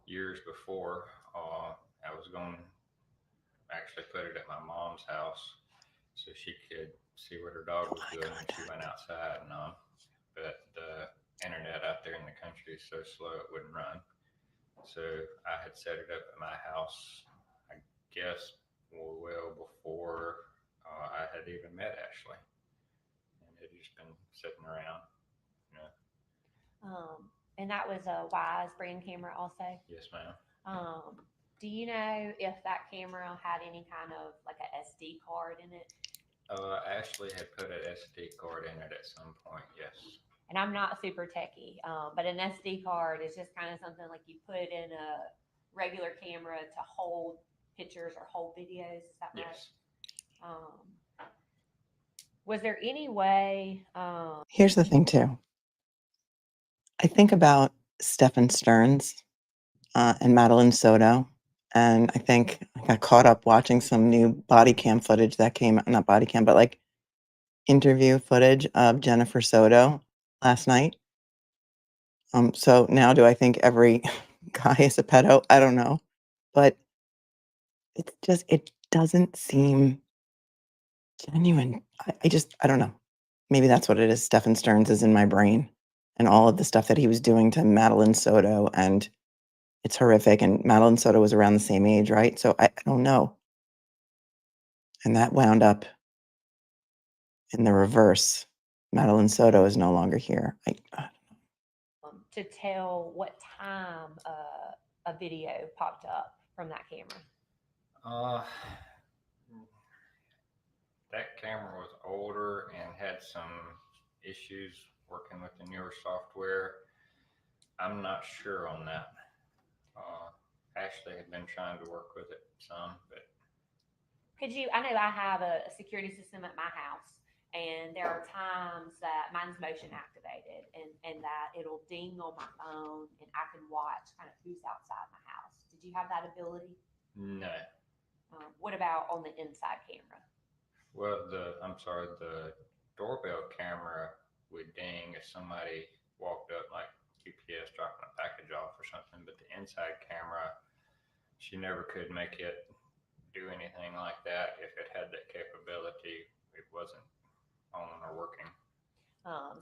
years before. I was going to actually put it at my mom's house so she could see what her dog was doing when she went outside and on. But the internet out there in the country is so slow it wouldn't run. So I had set it up at my house, I guess, well before I had even met Ashley. And it had just been sitting around. And that was a Wise brand camera also? Yes, ma'am. Do you know if that camera had any kind of like a SD card in it? Ashley had put an SD card in it at some point, yes. And I'm not super techie, but an SD card is just kind of something like you put in a regular camera to hold pictures or hold videos. Is that right? Yes. Was there any way? here's the thing, too. I think about Stephen Stearns and Madeline Soto, and I think I got caught up watching some new body cam footage that came, not body cam, but like interview footage of Jennifer Soto last night. So now do I think every guy is a pedo? I don't know. But it doesn't seem genuine. I don't know. Maybe that's what it is. Stephen Stearns is in my brain and all of the stuff that he was doing to Madeline Soto, and it's horrific. And Madeline Soto was around the same age, right? So I don't know. And that wound up in the reverse. Madeline Soto is no longer here. To tell what time a video popped up from that camera? That camera was older and had some issues working with the newer software. I'm not sure on that. Ashley had been trying to work with it some, but I know I have a security system at my house, and there are times that mine's motion activated and that it'll ding on my phone and I can watch kind of who's outside my house. Did you have that ability? no. What about on the inside camera? Well, the doorbell camera would ding if somebody walked up, like UPS dropping a package off or something, but the inside camera, she never could make it do anything like that. If it had that capability, it wasn't on or working.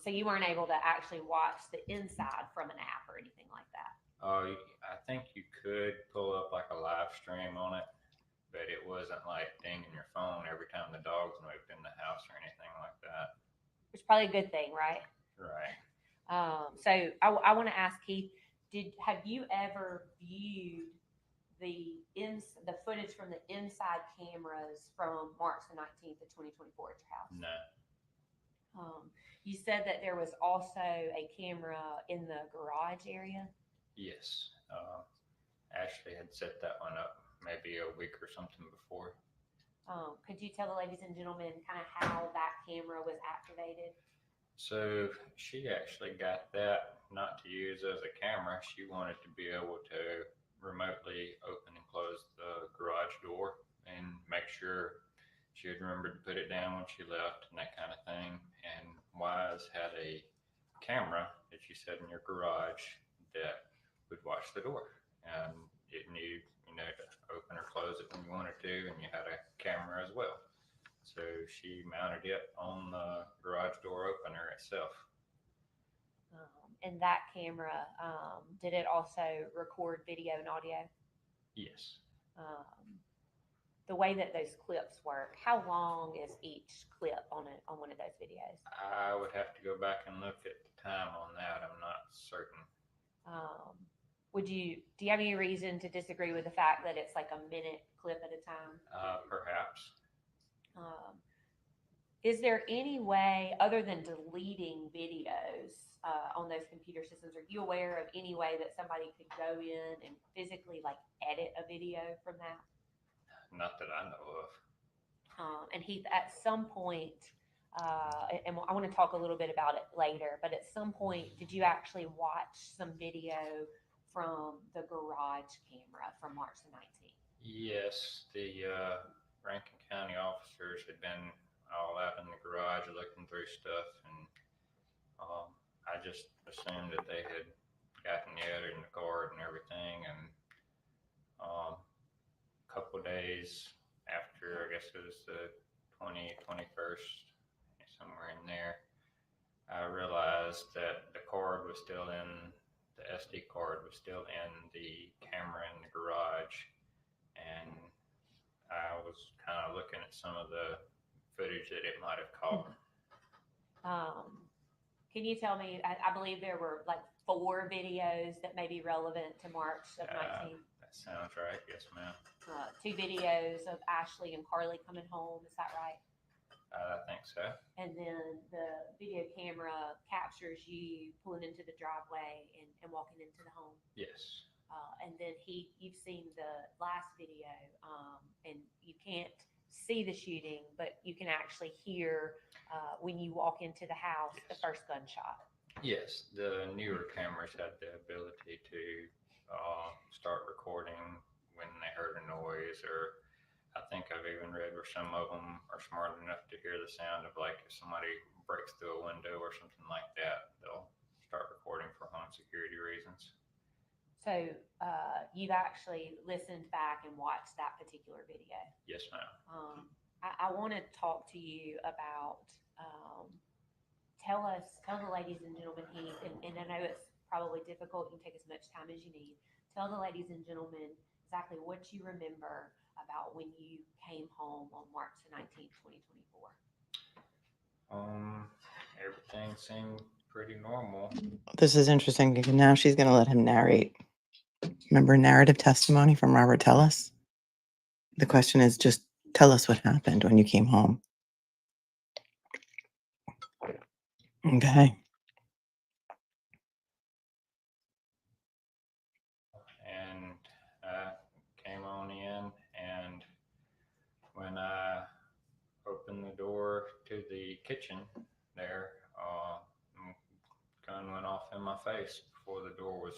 So you weren't able to actually watch the inside from an app or anything like that? I think you could pull up like a live stream on it, but it wasn't like dinging your phone every time the dogs moved in the house or anything like that. Which is probably a good thing, right? Right. So I want to ask Heath, have you ever viewed the footage from the inside cameras from March the 19th of 2024 at your house? No. You said that there was also a camera in the garage area? Yes. Ashley had set that one up maybe a week or something before. Could you tell the ladies and gentlemen kind of how that camera was activated? So she actually got that not to use as a camera. She wanted to be able to remotely open and close the garage door and make sure she had remembered to put it down when she left and that kind of thing. And Wise had a camera that you set in your garage that would watch the door, and it knew, to open or close it when you wanted to, and you had a camera as well. So she mounted it on the garage door opener itself. And that camera, did it also record video and audio? Yes. The way that those clips work, how long is each clip on one of those videos? I would have to go back and look at the time on that. I'm not certain. Do you have any reason to disagree with the fact that it's like a minute clip at a time? Perhaps. Is there any way, other than deleting videos on those computer systems, are you aware of any way that somebody could go in and physically like edit a video from that? Not that I know of. And Heath, at some point, and I want to talk a little bit about it later, but at some point, did you actually watch some video from the garage camera from March the 19th? Yes, the Rankin County officers had been all out in the garage looking through stuff, and I just assumed that they had gotten the other in the card and everything, and a couple days after, I guess it was the 21st, somewhere in there, I realized that the card was still in, the SD card was still in the camera in the garage, and I was kind of looking at some of the footage that it might have caught. Can you tell me, I believe there were like 4 videos that may be relevant to March of 19. That sounds right. Yes, ma'am. 2 videos of Ashley and Carly coming home. Is that right? I think so. And then the video camera captures you pulling into the driveway and walking into the home. Yes. And then you've seen the last video, and you can't see the shooting, but you can actually hear when you walk into the house, the first gunshot. Yes, the newer cameras had the ability to start recording when they heard a noise, or I think I've even read where some of them are smart enough to hear the sound of, like, if somebody breaks through a window or something like that, they'll start recording for home security reasons. So you've actually listened back and watched that particular video? Yes, ma'am. I want to talk to you about, tell the ladies and gentlemen, Heath, and I know it's probably difficult, you can take as much time as you need. Tell the ladies and gentlemen exactly what you remember about when you came home on March the 19th, 2024. Everything seemed pretty normal. This is interesting because now she's going to let him narrate. Remember narrative testimony from Robert Tellis? The question is just tell us what happened when you came home. Okay. And I came on in, and when I opened the door to the kitchen there, gun went off in my face before the door was,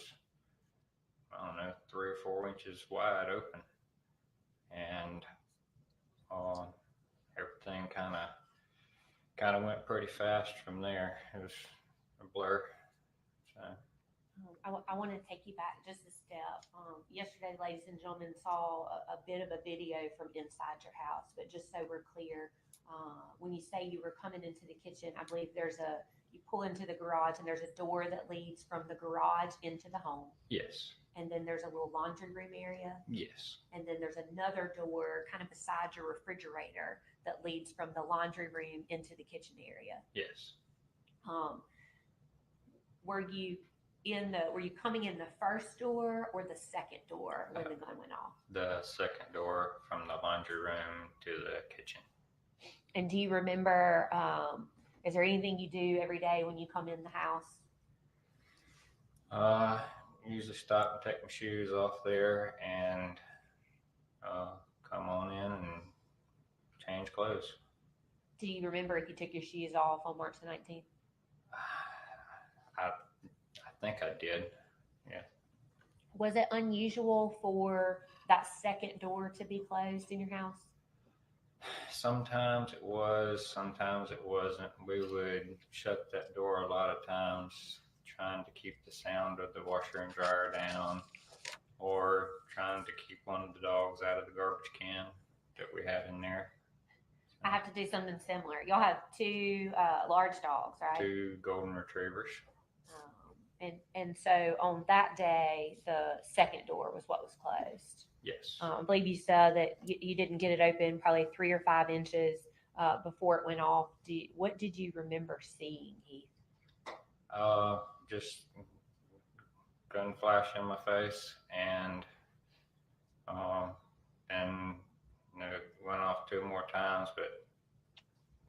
I don't know, 3 or 4 inches wide open, and everything kind of went pretty fast from there. It was a blur. So. I want to take you back just a step. Yesterday, ladies and gentlemen, saw a bit of a video from inside your house, but just so we're clear, when you say you were coming into the kitchen, I believe you pull into the garage and there's a door that leads from the garage into the home. Yes. And then there's a little laundry room area. Yes. And then there's another door kind of beside your refrigerator that leads from the laundry room into the kitchen area. Yes. Were you coming in the first door or the second door when the gun went off? The second door from the laundry room to the kitchen. And do you remember, is there anything you do every day when you come in the house? Usually stop and take my shoes off there and come on in and change clothes. Do you remember if you took your shoes off on March the 19th? I think I did. Yeah. Was it unusual for that second door to be closed in your house? Sometimes it was, sometimes it wasn't. We would shut that door a lot of times, trying to keep the sound of the washer and dryer down, or trying to keep one of the dogs out of the garbage can that we had in there. I have to do something similar. Y'all have two large dogs, right? 2 golden retrievers. And so on that day, the second door was what was closed. Yes. I believe you said that you didn't get it open probably 3 or 5 inches before it went off. What did you remember seeing, Heath? Just gun flash in my face, and it went off 2 more times, but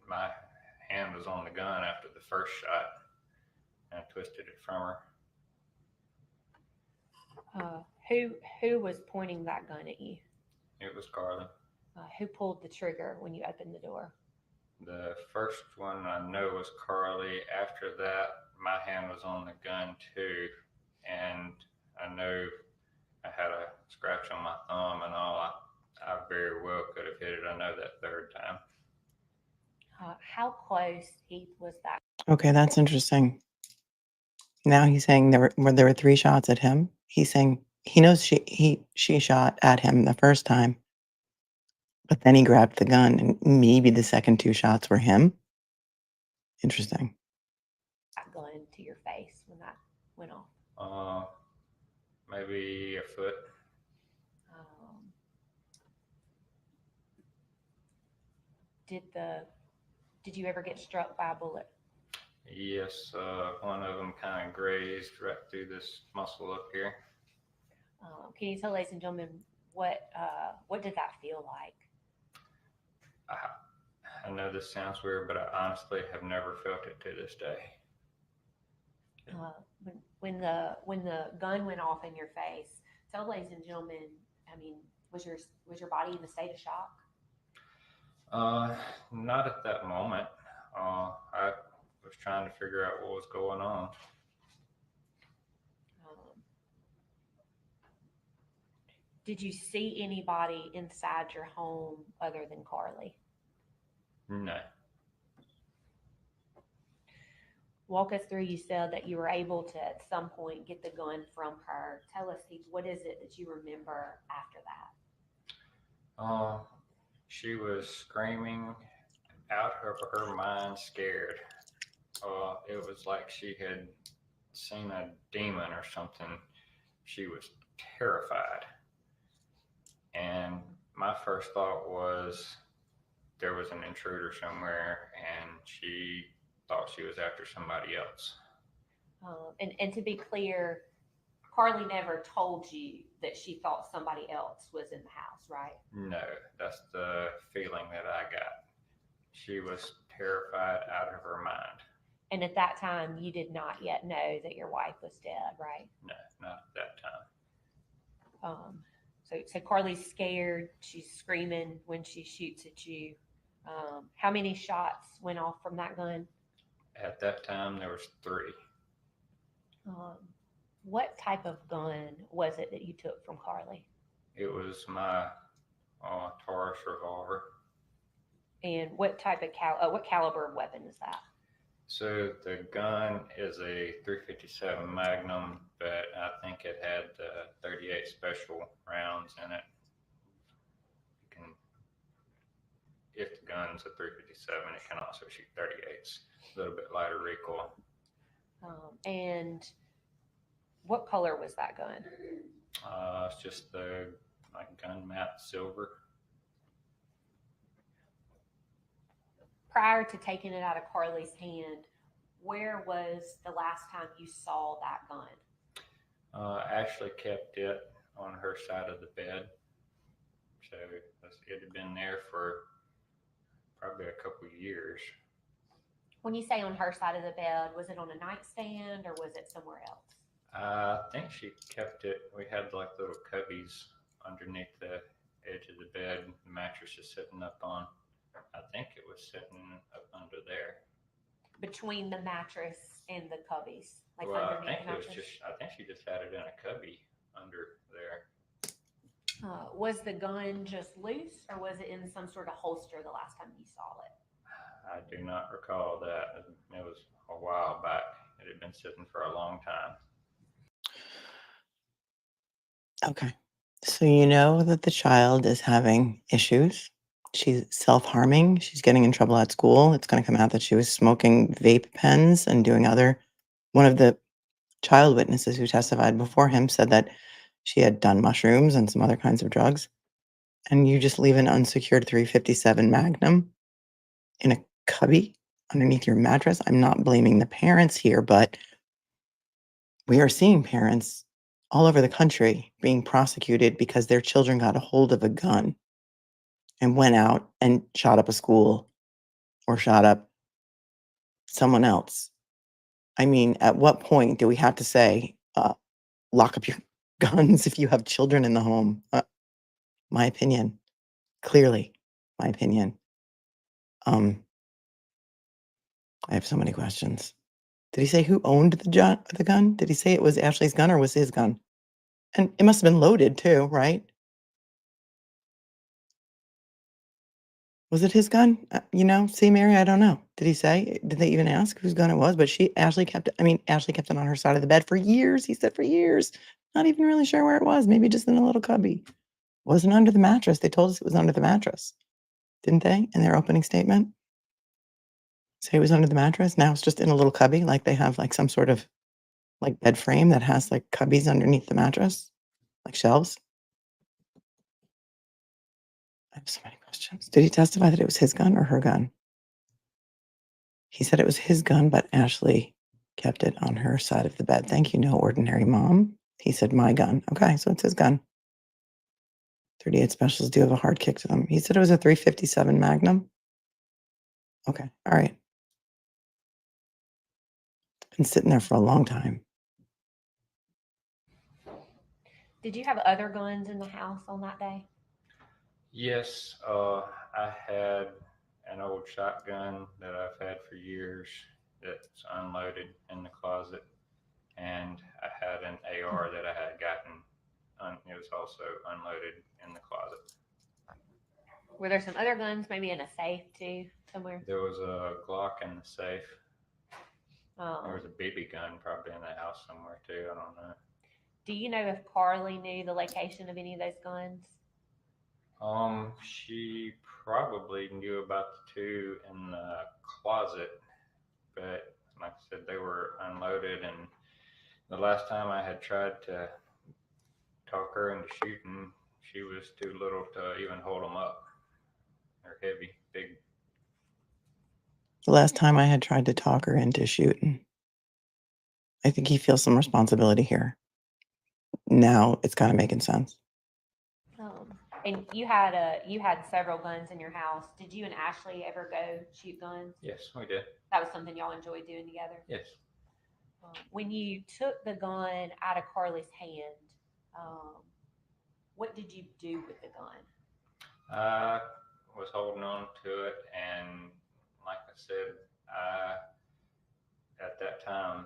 my hand was on the gun after the first shot, and I twisted it from her. Who was pointing that gun at you? It was Carly. Who pulled the trigger when you opened the door? The first one I know was Carly. After that, my hand was on the gun too, and I know I had a scratch on my thumb and all. I very well could have hit it. I know that third time. How close, Heath, was that? Okay, that's interesting. Now he's saying there were 3 shots at him. He's saying he knows she shot at him the first time, but then he grabbed the gun, and maybe the second 2 shots were him. Interesting. That gun to your face when that went off? Maybe a foot. Did you ever get struck by a bullet? Yes, one of them kind of grazed right through this muscle up here. Can you tell, ladies and gentlemen, what did that feel like? I know this sounds weird, but I honestly have never felt it to this day. When the gun went off in your face, tell ladies and gentlemen, I mean, was your body in a state of shock? Not at that moment. I was trying to figure out what was going on. Did you see anybody inside your home other than Carly? No. Walk us through. You said that you were able to at some point get the gun from her. Tell us, Heath, what is it that you remember after that? She was screaming out of her mind, scared. It was like she had seen a demon or something. She was terrified. And my first thought was there was an intruder somewhere, and she thought she was after somebody else. And to be clear, Carly never told you that she thought somebody else was in the house, right? No, that's the feeling that I got. She was terrified out of her mind. And at that time, you did not yet know that your wife was dead, right? No, not at that time. So Carly's scared. She's screaming when she shoots at you. How many shots went off from that gun? At that time, there was 3. What type of gun was it that you took from Carly? It was my Taurus revolver. And what type of what caliber of weapon is that? So the gun is a .357 Magnum, but I think it had 38 special rounds in it. If the gun's a .357, it can also shoot 38s. A little bit lighter recoil. And what color was that gun? It's just the gun matte silver. Prior to taking it out of Carly's hand, where was the last time you saw that gun? Ashley kept it on her side of the bed. So it had been there for probably a couple of years. When you say on her side of the bed, was it on a nightstand or was it somewhere else? I think she kept it. We had like little cubbies underneath the edge of the bed. The mattress is sitting up on. I think it was sitting up under there. Between the mattress and the cubbies, like Well, underneath the mattress? I think she just had it in a cubby under there. Was the gun just loose or was it in some sort of holster the last time you saw it? I do not recall that. It was a while back. It had been sitting for a long time. Okay. So you know that the child is having issues. She's self-harming. She's getting in trouble at school. It's going to come out that she was smoking vape pens and doing other. One of the child witnesses who testified before him said that she had done mushrooms and some other kinds of drugs. And you just leave an unsecured 357 Magnum in a cubby underneath your mattress. I'm not blaming the parents here, but we are seeing parents all over the country being prosecuted because their children got a hold of a gun and went out and shot up a school or shot up someone else. I mean, at what point do we have to say, lock up your guns if you have children in the home? My opinion, clearly, my opinion. I have so many questions. Did he say who owned the gun? Did he say it was Ashley's gun or was his gun? And it must have been loaded too, right? Was it his gun? See, Mary, I don't know. Did he say? Did they even ask whose gun it was? But Ashley kept it on her side of the bed for years. He said for years. Not even really sure where it was. Maybe just in a little cubby. Wasn't under the mattress. They told us it was under the mattress. Didn't they? In their opening statement? Say it was under the mattress. Now it's just in a little cubby, like they have like some sort of like bed frame that has like cubbies underneath the mattress, like shelves. I have so many questions. Did he testify that it was his gun or her gun? He said it was his gun, but Ashley kept it on her side of the bed. Thank you, no ordinary mom. He said, my gun. Okay, so it's his gun. 38 specials do have a hard kick to them. He said it was a 357 Magnum. Okay, all right. Been sitting there for a long time. Did you have other guns in the house on that day? Yes, I had an old shotgun that I've had for years that's unloaded in the closet, and I had an AR that I had gotten. It was also unloaded in the closet. Were there some other guns maybe in a safe too somewhere? There was a Glock in the safe. There Um, was a BB gun probably in the house somewhere too. I don't know. do you know if Carly knew the location of any of those guns? She probably knew about the two in the closet, but like I said, they were unloaded. And the last time I had tried to talk her into shooting, she was too little to even hold them up. They're heavy, big. The last time I had tried to talk her into shooting, I think he feels some responsibility here. Now it's kind of making sense. And you had several guns in your house. Did you and Ashley ever go shoot guns? Yes, we did. That was something y'all enjoyed doing together. Yes. When you took the gun out of Carly's hand, what did you do with the gun? I was holding on to it, and like I said, I at that time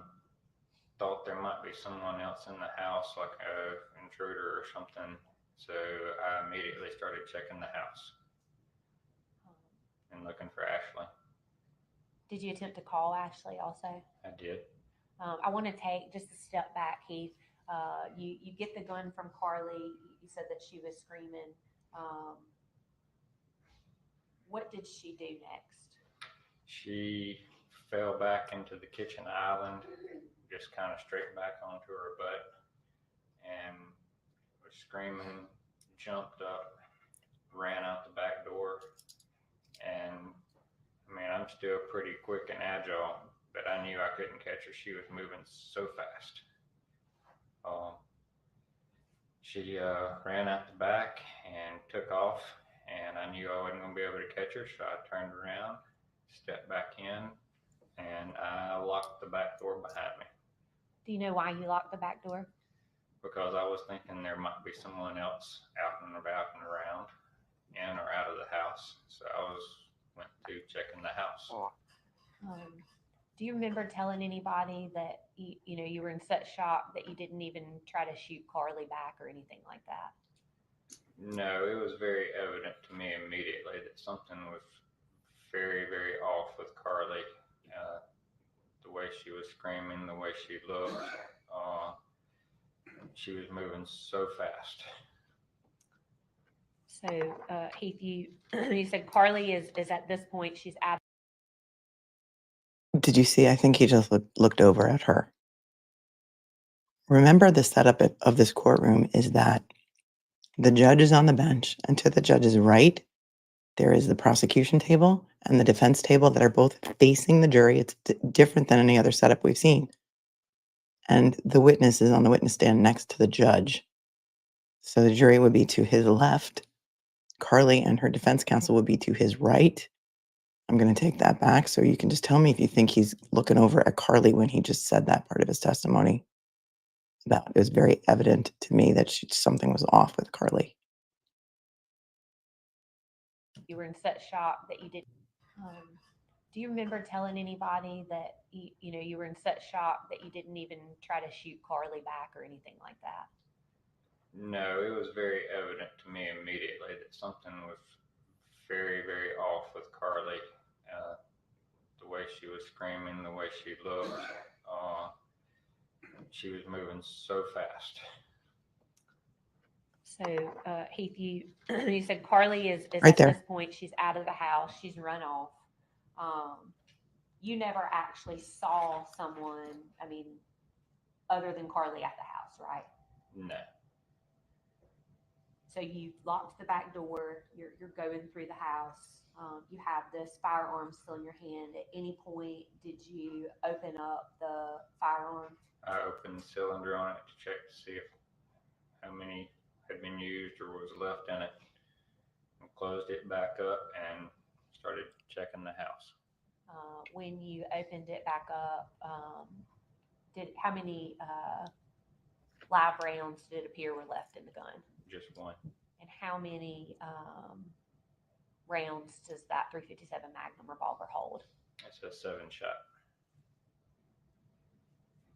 thought there might be someone else in the house, like an intruder or something. So I immediately started checking the house and looking for Ashley. Did you attempt to call Ashley also? I did. I want to take just a step back, Heath. You get the gun from Carly. You said that she was screaming. What did she do next? She fell back into the kitchen island, just kind of straight back onto her butt, and was screaming, jumped up, ran out the back door. And I mean, I'm still pretty quick and agile, but I knew I couldn't catch her. She was moving so fast. She ran out the back and took off, and I knew I wasn't going to be able to catch her, so I turned around, stepped back in, and I locked the back door behind me. Do you know why you locked the back door? Because I was thinking there might be someone else out and about and around, in or out of the house. So I went to checking the house. Do you remember telling anybody that you were in such shock that you didn't even try to shoot Carly back or anything like that? No, it was very evident to me immediately that something was very, very off with Carly. The way she was screaming, the way she looked, she was moving so fast. So, Heath, you you said Carly is at this point she's out. Did you see? I think he just looked over at her. Remember, the setup of this courtroom is that the judge is on the bench, and to the judge's right, there is the prosecution table and the defense table that are both facing the jury. It's different than any other setup we've seen. And the witness is on the witness stand next to the judge. So the jury would be to his left. Carly and her defense counsel would be to his right. I'm going to take that back. So you can just tell me if you think he's looking over at Carly when he just said that part of his testimony. That it was very evident to me that something was off with Carly. You were in such shock that you didn't. Do you remember telling anybody that you were in such shock that you didn't even try to shoot Carly back or anything like that? No, it was very evident to me immediately that something was very, very off with Carly. The way she was screaming, the way she looked, she was moving so fast. So, Heath, you you said Carly is Right at there. this point she's out of the house, she's run off. You never actually saw someone, I mean, other than Carly at the house, right? No. So you locked the back door, you're going through the house, you have this firearm still in your hand. At any point, did you open up the firearm? I opened the cylinder on it to check to see if how many had been used or was left in it, and closed it back up and started checking the house. When you opened it back up, how many live rounds did it appear were left in the gun? Just one. And how many rounds does that .357 Magnum revolver hold? It's a 7-shot.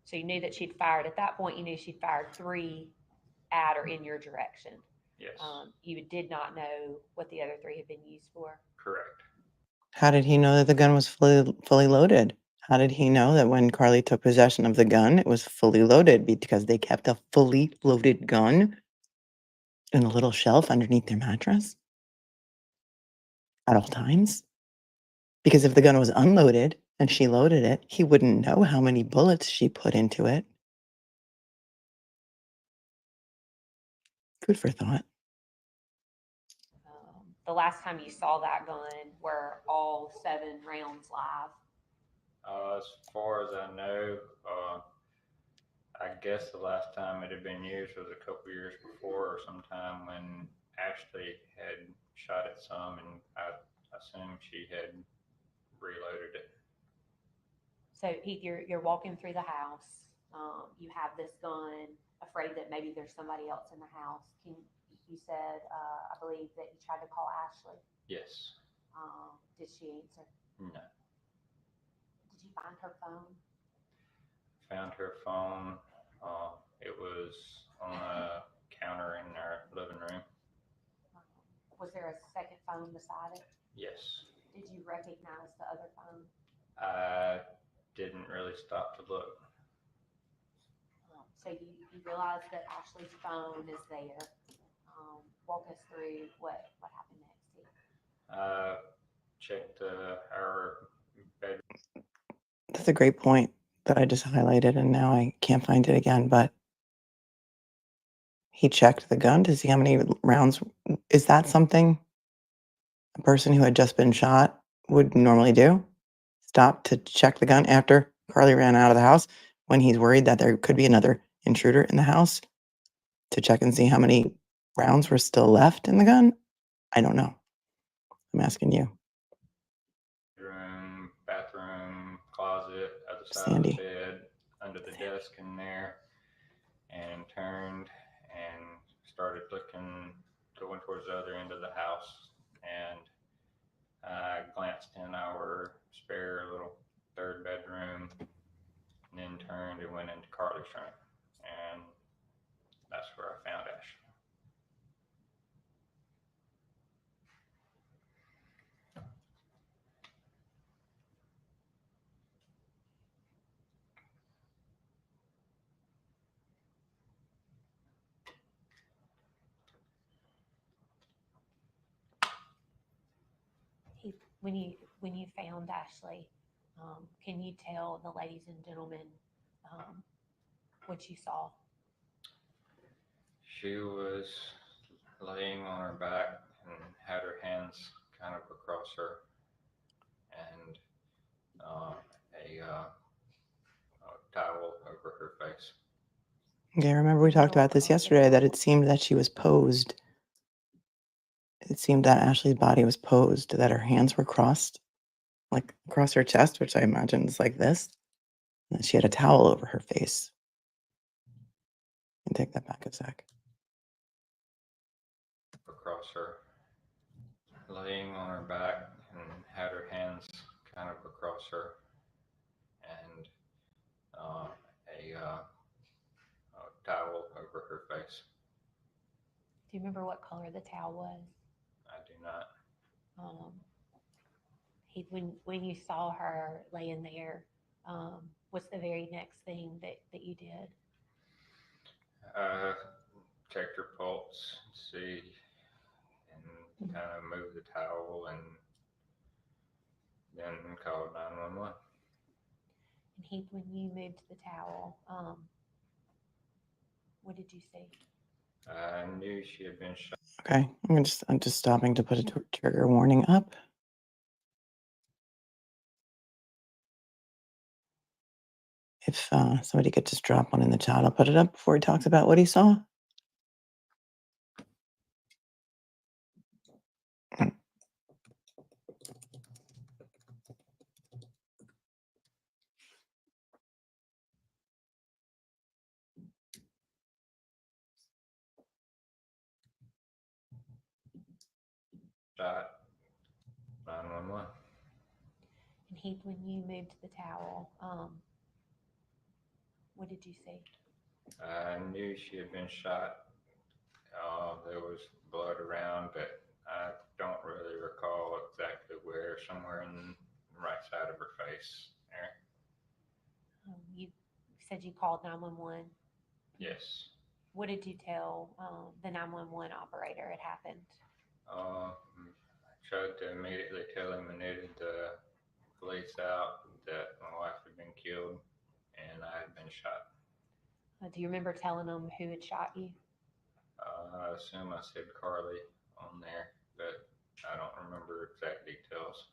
So you knew that she'd fired, at that point you knew she'd fired 3 at or in your direction. Yes. You did not know what the other 3 had been used for. Correct. How did he know that the gun was fully loaded? How did he know that when Carly took possession of the gun, it was fully loaded? Because they kept a fully loaded gun in a little shelf underneath their mattress at all times? Because if the gun was unloaded and she loaded it, he wouldn't know how many bullets she put into it. Food for thought. The last time you saw that gun, were all 7 rounds live? As far as I know, I guess the last time it had been used was a couple years before, or sometime when Ashley had shot it some, and I assume she had reloaded it. So Heath, you're walking through the house. You have this gun, afraid that maybe there's somebody else in the house. You said, I believe that you tried to call Ashley. Yes. Did she answer? No. Did you find her phone? Found her phone. It was on a counter in our living room. Was there a second phone beside it? Yes. Did you recognize the other phone? I didn't really stop to look. So you realize that Ashley's phone is there. Walk us through what happened next, Steve. I checked our bedroom. That's a great point that I just highlighted, and now I can't find it again. But he checked the gun to see how many rounds. Is that something a person who had just been shot would normally do? Stop to check the gun after Carly ran out of the house when he's worried that there could be another intruder in the house to check and see how many rounds were still left in the gun? I don't know. I'm asking you. Room, bathroom, closet, other side Sandy. of the bed, under the desk in there, and turned and started looking, going towards the other end of the house, and I glanced in our spare little 3rd bedroom, and then turned and went into Carly's room, and that's where I found Ashley. When you found Ashley, can you tell the ladies and gentlemen what you saw? She was laying on her back and had her hands kind of across her, and a towel over her face. Okay, remember we talked about this yesterday, that it seemed that she was posed. It seemed that Ashley's body was posed, that her hands were crossed, like across her chest, which I imagine is like this. And that she had a towel over her face. And take that back a sec. Across her, laying on her back and had her hands kind of across her, and a towel over her face. Do you remember what color the towel was? I do not. When you saw her laying there, what's the very next thing that you did? Checked her pulse, see, and kind of moved the towel, and then called 911. And Heath, when you moved the towel, what did you see? I knew she had been shot. Okay, I'm just stopping to put a trigger warning up. If somebody could just drop one in the chat, I'll put it up before he talks about what he saw. Shot 911. And Heath, when you moved the towel, what did you see? I knew she had been shot. There was blood around, but I don't really recall exactly where. Somewhere in the right side of her face. There. You said you called 911. Yes. What did you tell the 911 operator had happened? I tried to immediately tell him I needed the police out, that my wife had been killed and I had been shot. Do you remember telling them who had shot you? I assume I said Carly on there, but I don't remember exact details.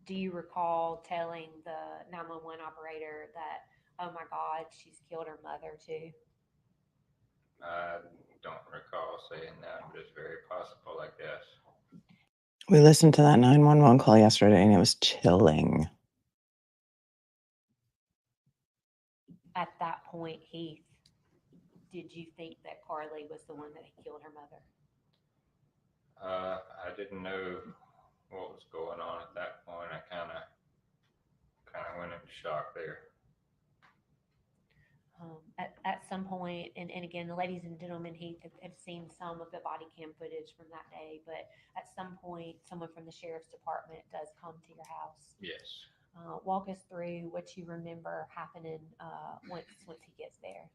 Do you recall telling the 911 operator that, oh my God, she's killed her mother too? I don't recall saying that, but it's very possible, I guess. We listened to that 911 call yesterday, and it was chilling. At that point, Heath, did you think that Carly was the one that had killed her mother? I didn't know what was going on at that point. I kind of went into shock there. At some point, and again, the ladies and gentlemen, Heath, have seen some of the body cam footage from that day, but at some point, someone from the sheriff's department does come to your house. Yes. Walk us through what you remember happening once he gets there.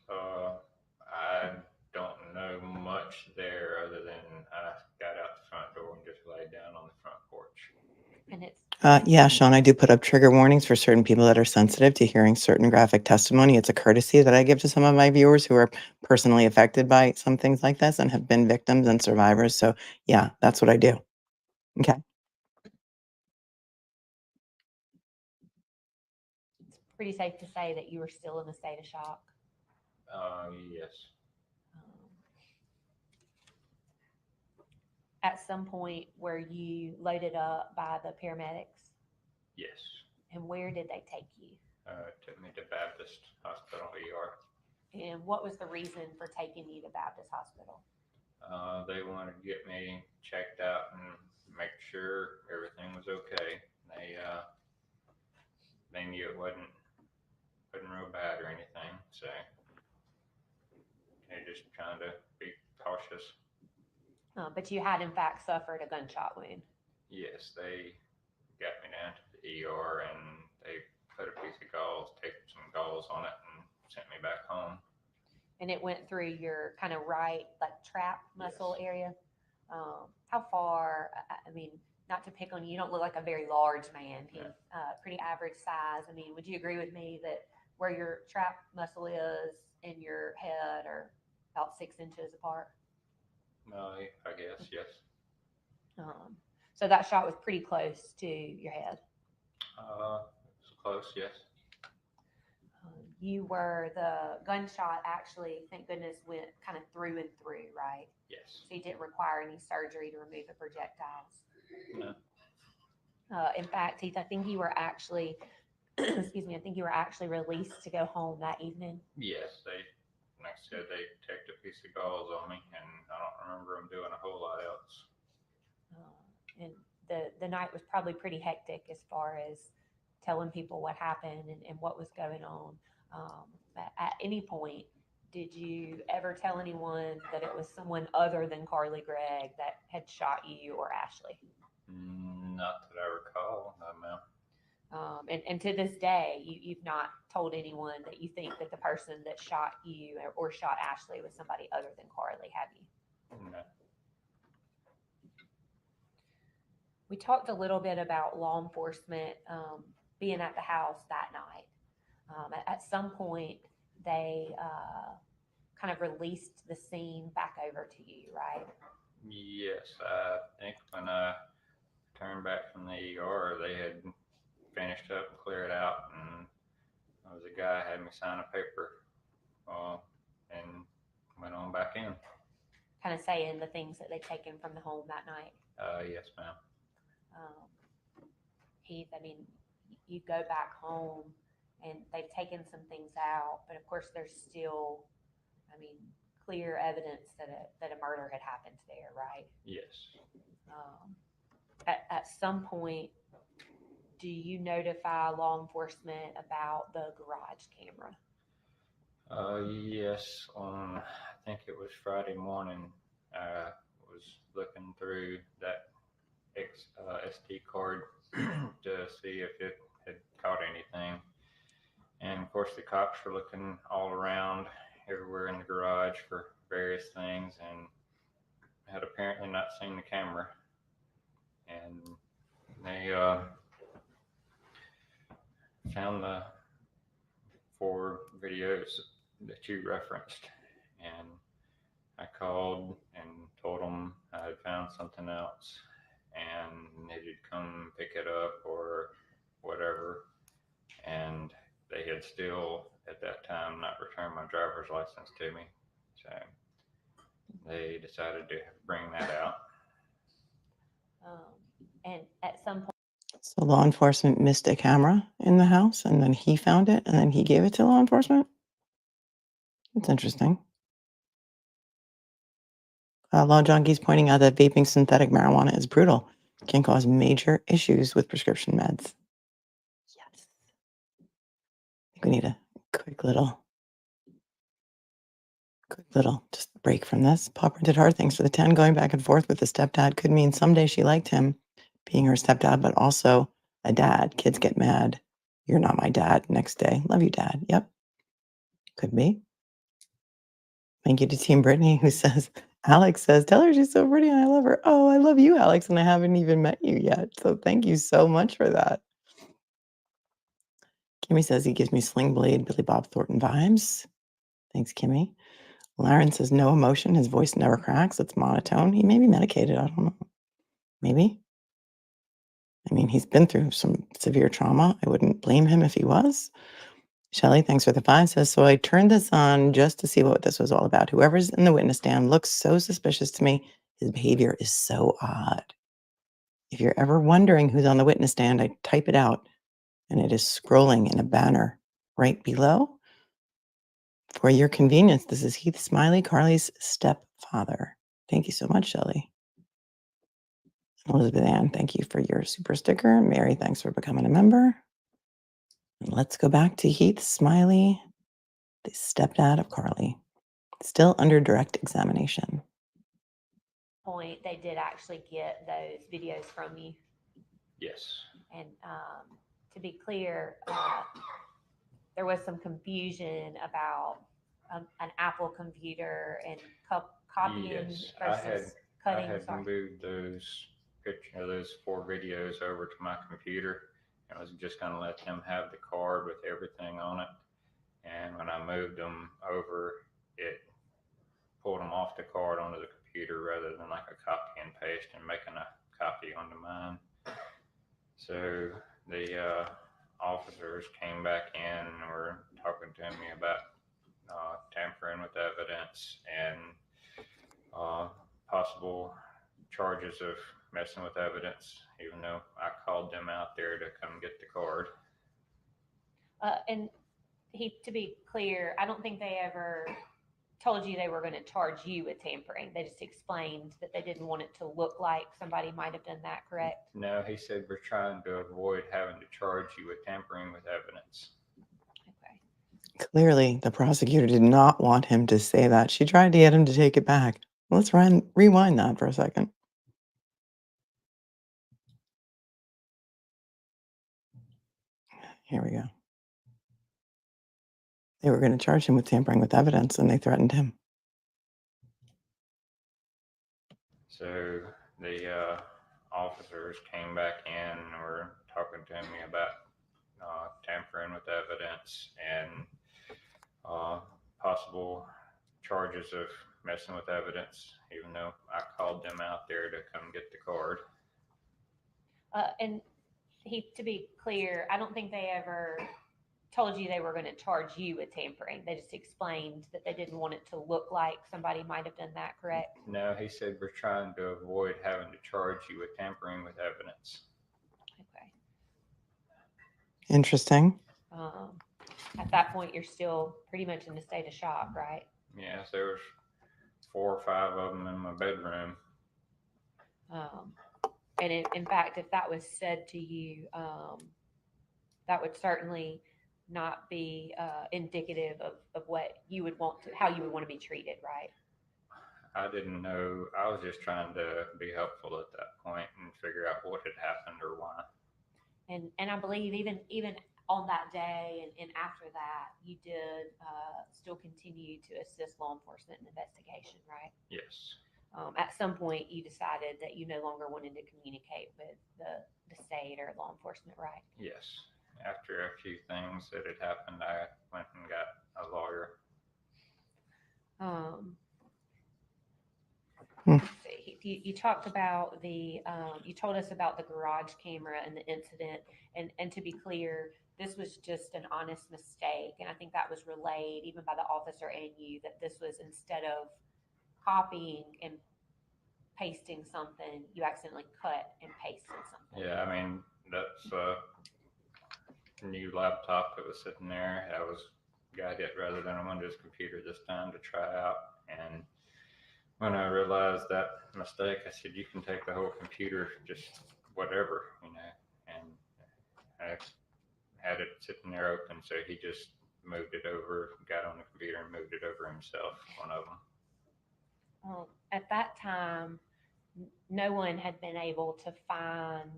I don't know much there other than I got out the front door and just laid down on the front porch. And it's Yeah, Sean, I do put up trigger warnings for certain people that are sensitive to hearing certain graphic testimony. It's a courtesy that I give to some of my viewers who are personally affected by some things like this and have been victims and survivors. So yeah, that's what I do. Okay. it's pretty safe to say that you were still in a state of shock. Yes. At some point, were you loaded up by the paramedics? Yes. And where did they take you? Took me to Baptist Hospital ER. And what was the reason for taking you to Baptist Hospital? They wanted to get me checked out and make sure everything was okay. They knew it wasn't real bad or anything, so they're just trying to be cautious. But you had in fact suffered a gunshot wound. Yes, they got me down to the ER and they put a piece of gauze, taped some gauze on it, and sent me back home. And it went through your kind of right, like trap muscle Yes. area. How far, I mean, not to pick on you, you don't look like a very large man. He's pretty average size. I mean, would you agree with me that where your trap muscle is and your head are about 6 inches apart? I guess, yes. So that shot was pretty close to your head. It's close, yes. You were the gunshot actually, thank goodness, went kind of through and through, right? Yes. So you didn't require any surgery to remove the projectiles. No. In fact, Heath, I think you were actually, excuse me, I think you were actually released to go home that evening. Yes, like I said, they tacked a piece of gauze on me, and I don't remember them doing a whole lot else. And the night was probably pretty hectic as far as telling people what happened and what was going on. At any point, did you ever tell anyone that it was someone other than Carly Gregg that had shot you or Ashley? Not that I recall, no, ma'am. And to this day, you've not told anyone that you think that the person that shot you or shot Ashley was somebody other than Carly, have you? No. We talked a little bit about law enforcement being at the house that night. At some point, they kind of released the scene back over to you, right? Yes, I think when I turned back from the ER, they had finished up and cleared out, and there was a guy had me sign a paper and went on back in. Kind of saying the things that they'd taken from the home that night. Yes, ma'am. Heath, I mean, you go back home and they've taken some things out, but of course there's still, I mean, clear evidence that a murder had happened there, right? Yes. At some point, do you notify law enforcement about the garage camera? Yes, on, I think it was Friday morning, I was looking through that SD card to see if it had caught anything. And of course, the cops were looking all around, everywhere in the garage for various things, and had apparently not seen the camera. And they found the 4 videos that you referenced, and I called and told them I had found something else and needed to come pick it up or whatever. And they had still at that time not returned my driver's license to me, so they decided to bring that out. And at some point, So law enforcement missed a camera in the house, and then he found it, and then he gave it to law enforcement. That's interesting. Law junkies pointing out that vaping synthetic marijuana is brutal, can cause major issues with prescription meds. Yes. I think we need a quick little just break from this. Papa did hard things for the 10. Going back and forth with the stepdad could mean someday she liked him being her stepdad, but also a dad. Kids get mad. You're not my dad. Next day, love you, dad. Yep. Could be. Thank you to Team Brittany, who says, Alex says, tell her she's so pretty and I love her. Oh, I love you, Alex, and I haven't even met you yet. So thank you so much for that. Kimmy says he gives me Sling Blade, Billy Bob Thornton vibes. Thanks, Kimmy. Laren says no emotion. His voice never cracks. It's monotone. He may be medicated. I don't know. Maybe. I mean, he's been through some severe trauma. I wouldn't blame him if he was. Shelly, thanks for the 5, says, so I turned this on just to see what this was all about. Whoever's in the witness stand looks so suspicious to me. His behavior is so odd. If you're ever wondering who's on the witness stand, I type it out, and it is scrolling in a banner right below. For your convenience, this is Heath Smiley, Carly's stepfather. Thank you so much, Shelly. Elizabeth Ann, thank you for your super sticker. Mary, thanks for becoming a member. And let's go back to Heath Smiley, the stepdad of Carly, still under direct examination. Point, they did actually get those videos from you. Yes. And to be clear, there was some confusion about an Apple computer and copying Yes, I had versus cutting? had Sorry. moved those 4 videos over to my computer. I was just going to let them have the card with everything on it. And when I moved them over, it pulled them off the card onto the computer rather than like a copy and paste and making a copy onto mine. So the officers came back in and were talking to me about tampering with evidence and possible charges of messing with evidence, even though I called them out there to come get the card. And to be clear, I don't think they ever told you they were going to charge you with tampering. They just explained that they didn't want it to look like somebody might have done that, correct? No, he said we're trying to avoid having to charge you with tampering with evidence. Okay. Clearly, the prosecutor did not want him to say that. She tried to get him to take it back. Let's rewind that for a second. Here we go. They were going to charge him with tampering with evidence, and they threatened him. So the officers came back in and were talking to me about tampering with evidence and possible charges of messing with evidence, even though I called them out there to come get the card. And to be clear, I don't think they ever told you they were going to charge you with tampering. They just explained that they didn't want it to look like somebody might have done that, correct? No, he said we're trying to avoid having to charge you with tampering with evidence. Okay. Interesting. At that point, you're still pretty much in a state of shock, right? Yes, there was 4 or 5 of them in my bedroom. And in fact, if that was said to you, that would certainly not be indicative of what you would want to, how you would want to be treated, right? I didn't know. I was just trying to be helpful at that point and figure out what had happened or why. And I believe even on that day and after that, you did still continue to assist law enforcement in investigation, right? Yes. At some point, you decided that you no longer wanted to communicate with the state or law enforcement, right? Yes. After a few things that had happened, I went and got a lawyer. Let's see. You talked about you told us about the garage camera and the incident. And to be clear, this was just an honest mistake. And I think that was relayed even by the officer and you, that this was, instead of copying and pasting something, you accidentally cut and pasted something. Yeah, I mean, that's a new laptop that was sitting there. I was got it rather than a Windows computer this time to try out. And when I realized that mistake, I said, you can take the whole computer, just whatever, and I had it sitting there open. So he just moved it over, got on the computer and moved it over himself, one of them. At that time, no one had been able to find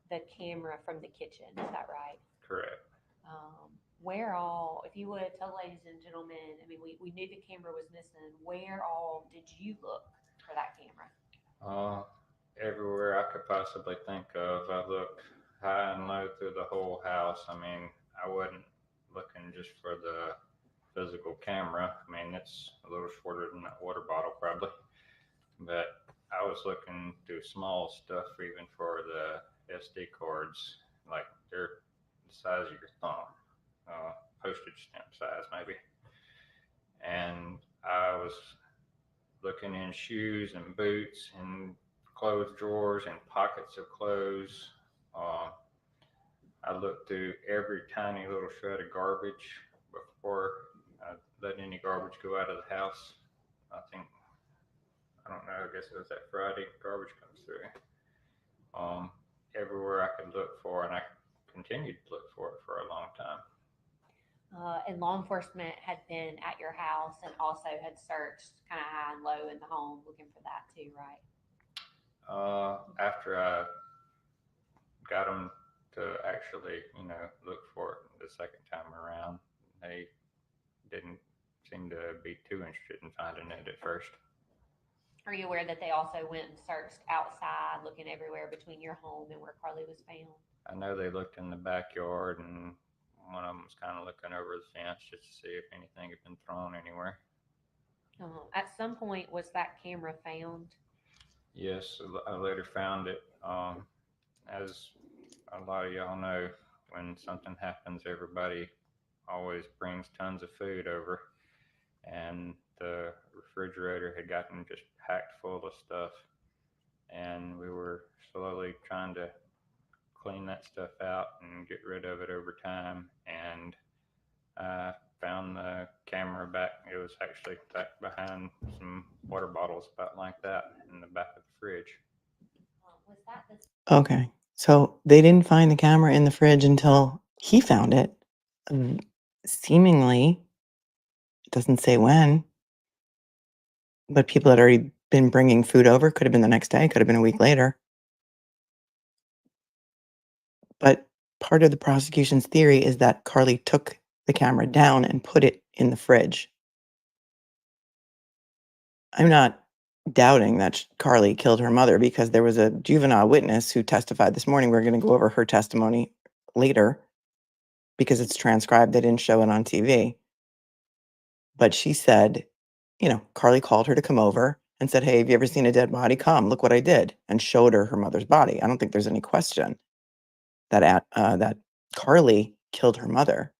the camera from the kitchen. Is that right? Correct. Where all, if you would tell ladies and gentlemen, I mean, we knew the camera was missing. Where all did you look for that camera? Everywhere I could possibly think of. I looked high and low through the whole house. I mean, I wasn't looking just for the physical camera. I mean, it's a little shorter than that water bottle probably, but I was looking through small stuff even for the SD cards, like they're the size of your thumb, postage stamp size maybe. And I was looking in shoes and boots and clothes drawers and pockets of clothes. I looked through every tiny little shred of garbage before I let any garbage go out of the house. I don't know, I guess it was that Friday garbage comes through. Everywhere I could look for, and I continued to look for it for a long time. And law enforcement had been at your house and also had searched kind of high and low in the home looking for that too, right? After I got them to actually, look for it the second time around, they didn't seem to be too interested in finding it at first. Are you aware that they also went and searched outside, looking everywhere between your home and where Carly was found? I know they looked in the backyard, and one of them was kind of looking over the fence just to see if anything had been thrown anywhere. At some point, was that camera found? Yes, I later found it. As a lot of y'all know, when something happens, everybody always brings tons of food over, and the refrigerator had gotten just packed full of stuff, and we were slowly trying to clean that stuff out and get rid of it over time. And I found the camera back. It was actually back behind some water bottles, about like that, in the back of the fridge. Was that the Okay. So they didn't find the camera in the fridge until he found it. Seemingly, it doesn't say when, but people had already been bringing food over. Could have been the next day, could have been a week later. But part of the prosecution's theory is that Carly took the camera down and put it in the fridge. I'm not doubting that Carly killed her mother, because there was a juvenile witness who testified this morning. We're going to go over her testimony later because it's transcribed. They didn't show it on TV. But she said, Carly called her to come over and said, "Hey, have you ever seen a dead body? Come, look what I did," and showed her mother's body. I don't think there's any question that that Carly killed her mother.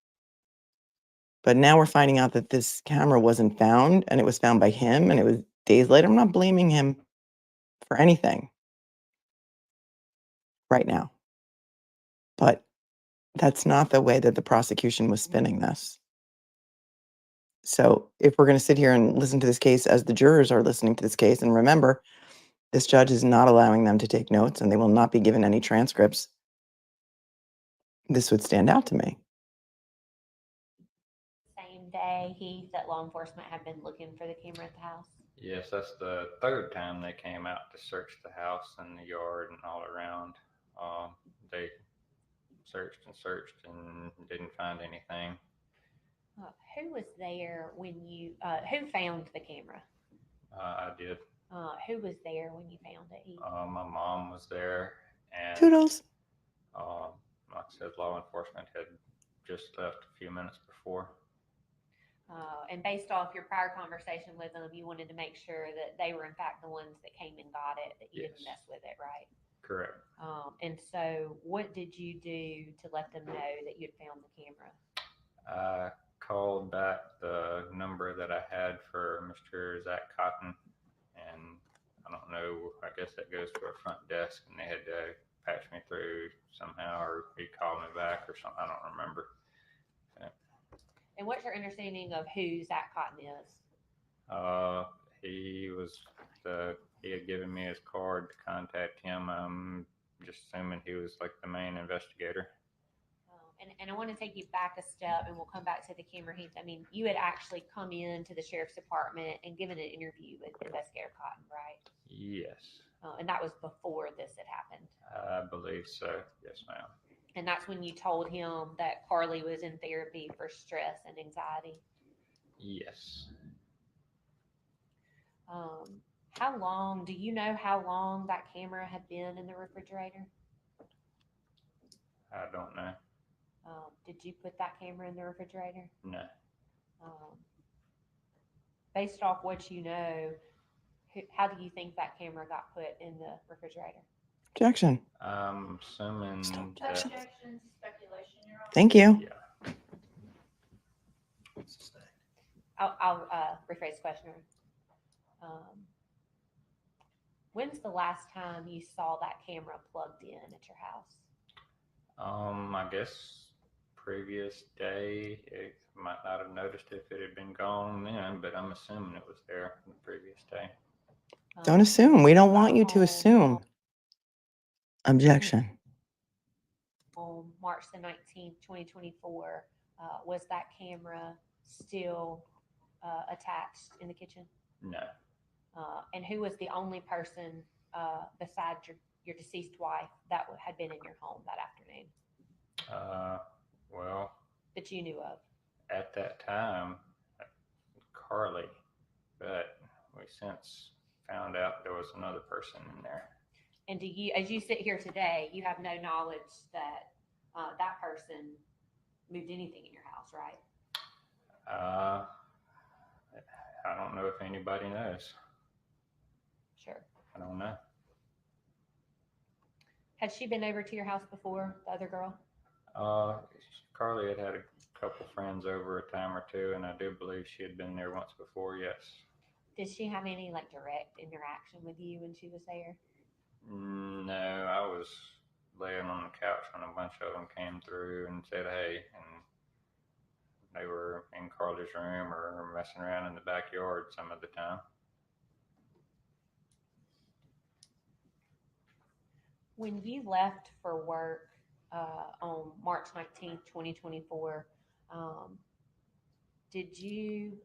But now we're finding out that this camera wasn't found, and it was found by him, and it was days later. I'm not blaming him for anything right now. But that's not the way that the prosecution was spinning this. So if we're going to sit here and listen to this case as the jurors are listening to this case, and remember, this judge is not allowing them to take notes, and they will not be given any transcripts, this would stand out to me. same day, Heath, that law enforcement had been looking for the camera at the house? Yes, that's the third time they came out to search the house and the yard and all around. They searched and didn't find anything. Who was there when you, who found the camera? I did. Who was there when you found it, Heath? My mom was there, and Toodles. like I said, law enforcement had just left a few minutes before. And based off your prior conversation with them, you wanted to make sure that they were in fact the ones that came and got it, that you didn't mess with it, right? Correct. And so what did you do to let them know that you'd found the camera? I called back the number that I had for Mr. Zach Cotton, and I don't know, I guess that goes to a front desk, and they had to patch me through somehow, or he called me back or something. I don't remember. And what's your understanding of who Zach Cotton is? He had given me his card to contact him. I'm just assuming he was like the main investigator. And I want to take you back a step, and we'll come back to the camera, Heath. I mean, you had actually come in to the sheriff's department and given an interview with Investigator Cotton, right? Yes. And that was before this had happened. I believe so. Yes, ma'am. And that's when you told him that Carly was in therapy for stress and anxiety. Yes. Do you know how long that camera had been in the refrigerator? I don't know. Did you put that camera in the refrigerator? No. Based off what you know, how do you think that camera got put in the refrigerator? Objection. I'm assuming that. Objection, speculation, Your Honor. Thank you. Yeah. I'll rephrase the question. When's the last time you saw that camera plugged in at your house? I guess previous day. It might not have noticed if it had been gone then, but I'm assuming it was there the previous day. Don't assume. We don't want you to home assume. Objection. On March the 19th, 2024, was that camera still attached in the kitchen? No. And who was the only person besides your deceased wife that had been in your home that afternoon? Well, that you knew of? At that time, Carly, but we since found out there was another person in there. And do you, as you sit here today, you have no knowledge that that person moved anything in your house, right? I don't know if anybody knows. Sure. I don't know. Had she been over to your house before, the other girl? Carly had a couple friends over a time or two, and I do believe she had been there once before, yes. Did she have any like direct interaction with you when she was there? No, I was laying on the couch when a bunch of them came through and said, hey, and they were in Carly's room or messing around in the backyard some of the time. When you left for work on March 19th, 2024, did you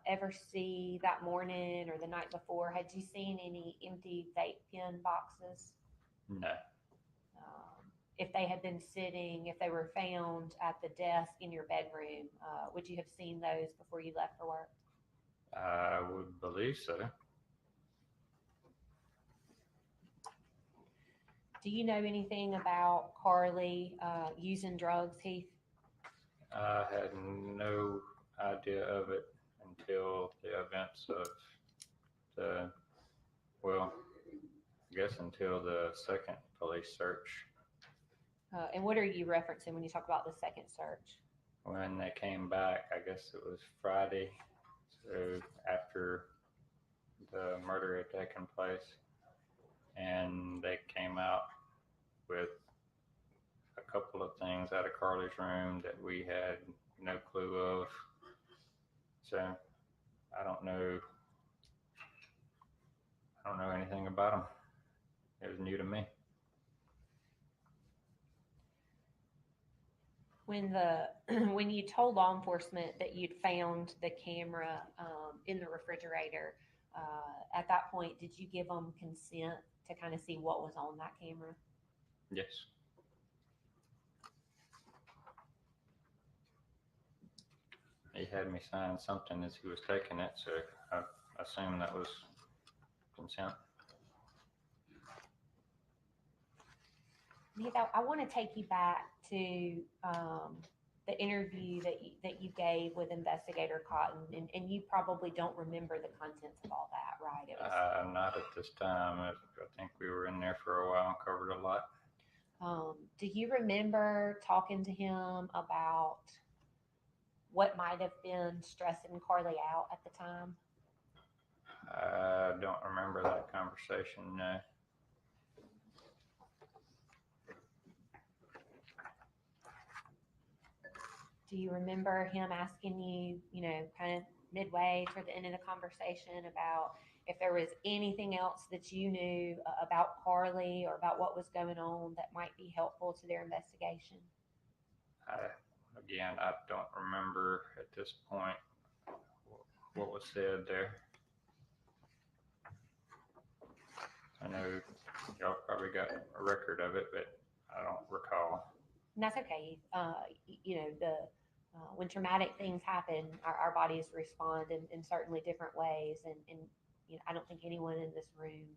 ever see that morning or the night before, had you seen any empty vape pen boxes? No. If they had been sitting, if they were found at the desk in your bedroom, would you have seen those before you left for work? I would believe so. Do you know anything about Carly using drugs, Heath? I had no idea of it until the events of until the second police search. And what are you referencing when you talk about the second search? When they came back, I guess it was Friday, so after the murder had taken place, and they came out with a couple of things out of Carly's room that we had no clue of. So I don't know anything about them. It was new to me. When you told law enforcement that you'd found the camera in the refrigerator, at that point, did you give them consent to kind of see what was on that camera? Yes. He had me sign something as he was taking it, so I assumed that was consent. I want to take you back to the interview that you gave with Investigator Cotton, and you probably don't remember the contents of all that, right? It was, Not at this time. I think we were in there for a while and covered a lot. do you remember talking to him about what might have been stressing Carly out at the time? I don't remember that conversation, no. Do you remember him asking you, kind of midway toward the end of the conversation about if there was anything else that you knew about Carly or about what was going on that might be helpful to their investigation? Again, I don't remember at this point what was said there. I know y'all probably got a record of it, but I don't recall. And that's okay. When traumatic things happen, our bodies respond in certainly different ways. And I don't think anyone in this room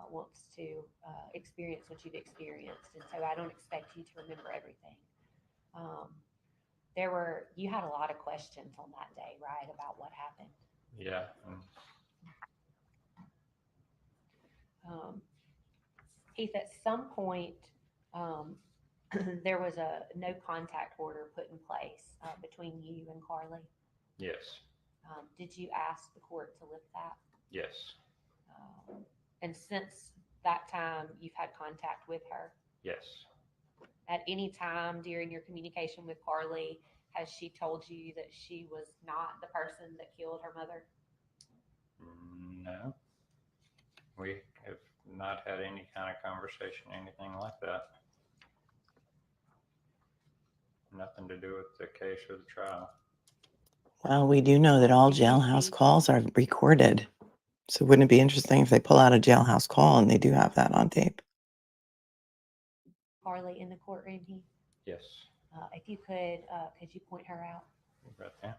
wants to experience what you've experienced. And so I don't expect you to remember everything. You had a lot of questions on that day, right, about what happened? Yeah. Heath, at some point, there was a no contact order put in place between you and Carly. Yes. Did you ask the court to lift that? Yes. And since that time, you've had contact with her? Yes. At any time during your communication with Carly, has she told you that she was not the person that killed her mother? No. We have not had any kind of conversation, anything like that. Nothing to do with the case or the trial. Well, we do know that all jailhouse calls are recorded. So wouldn't it be interesting if they pull out a jailhouse call and they do have that on tape? Carly in the courtroom, Heath? Yes. If you could you point her out? Right there.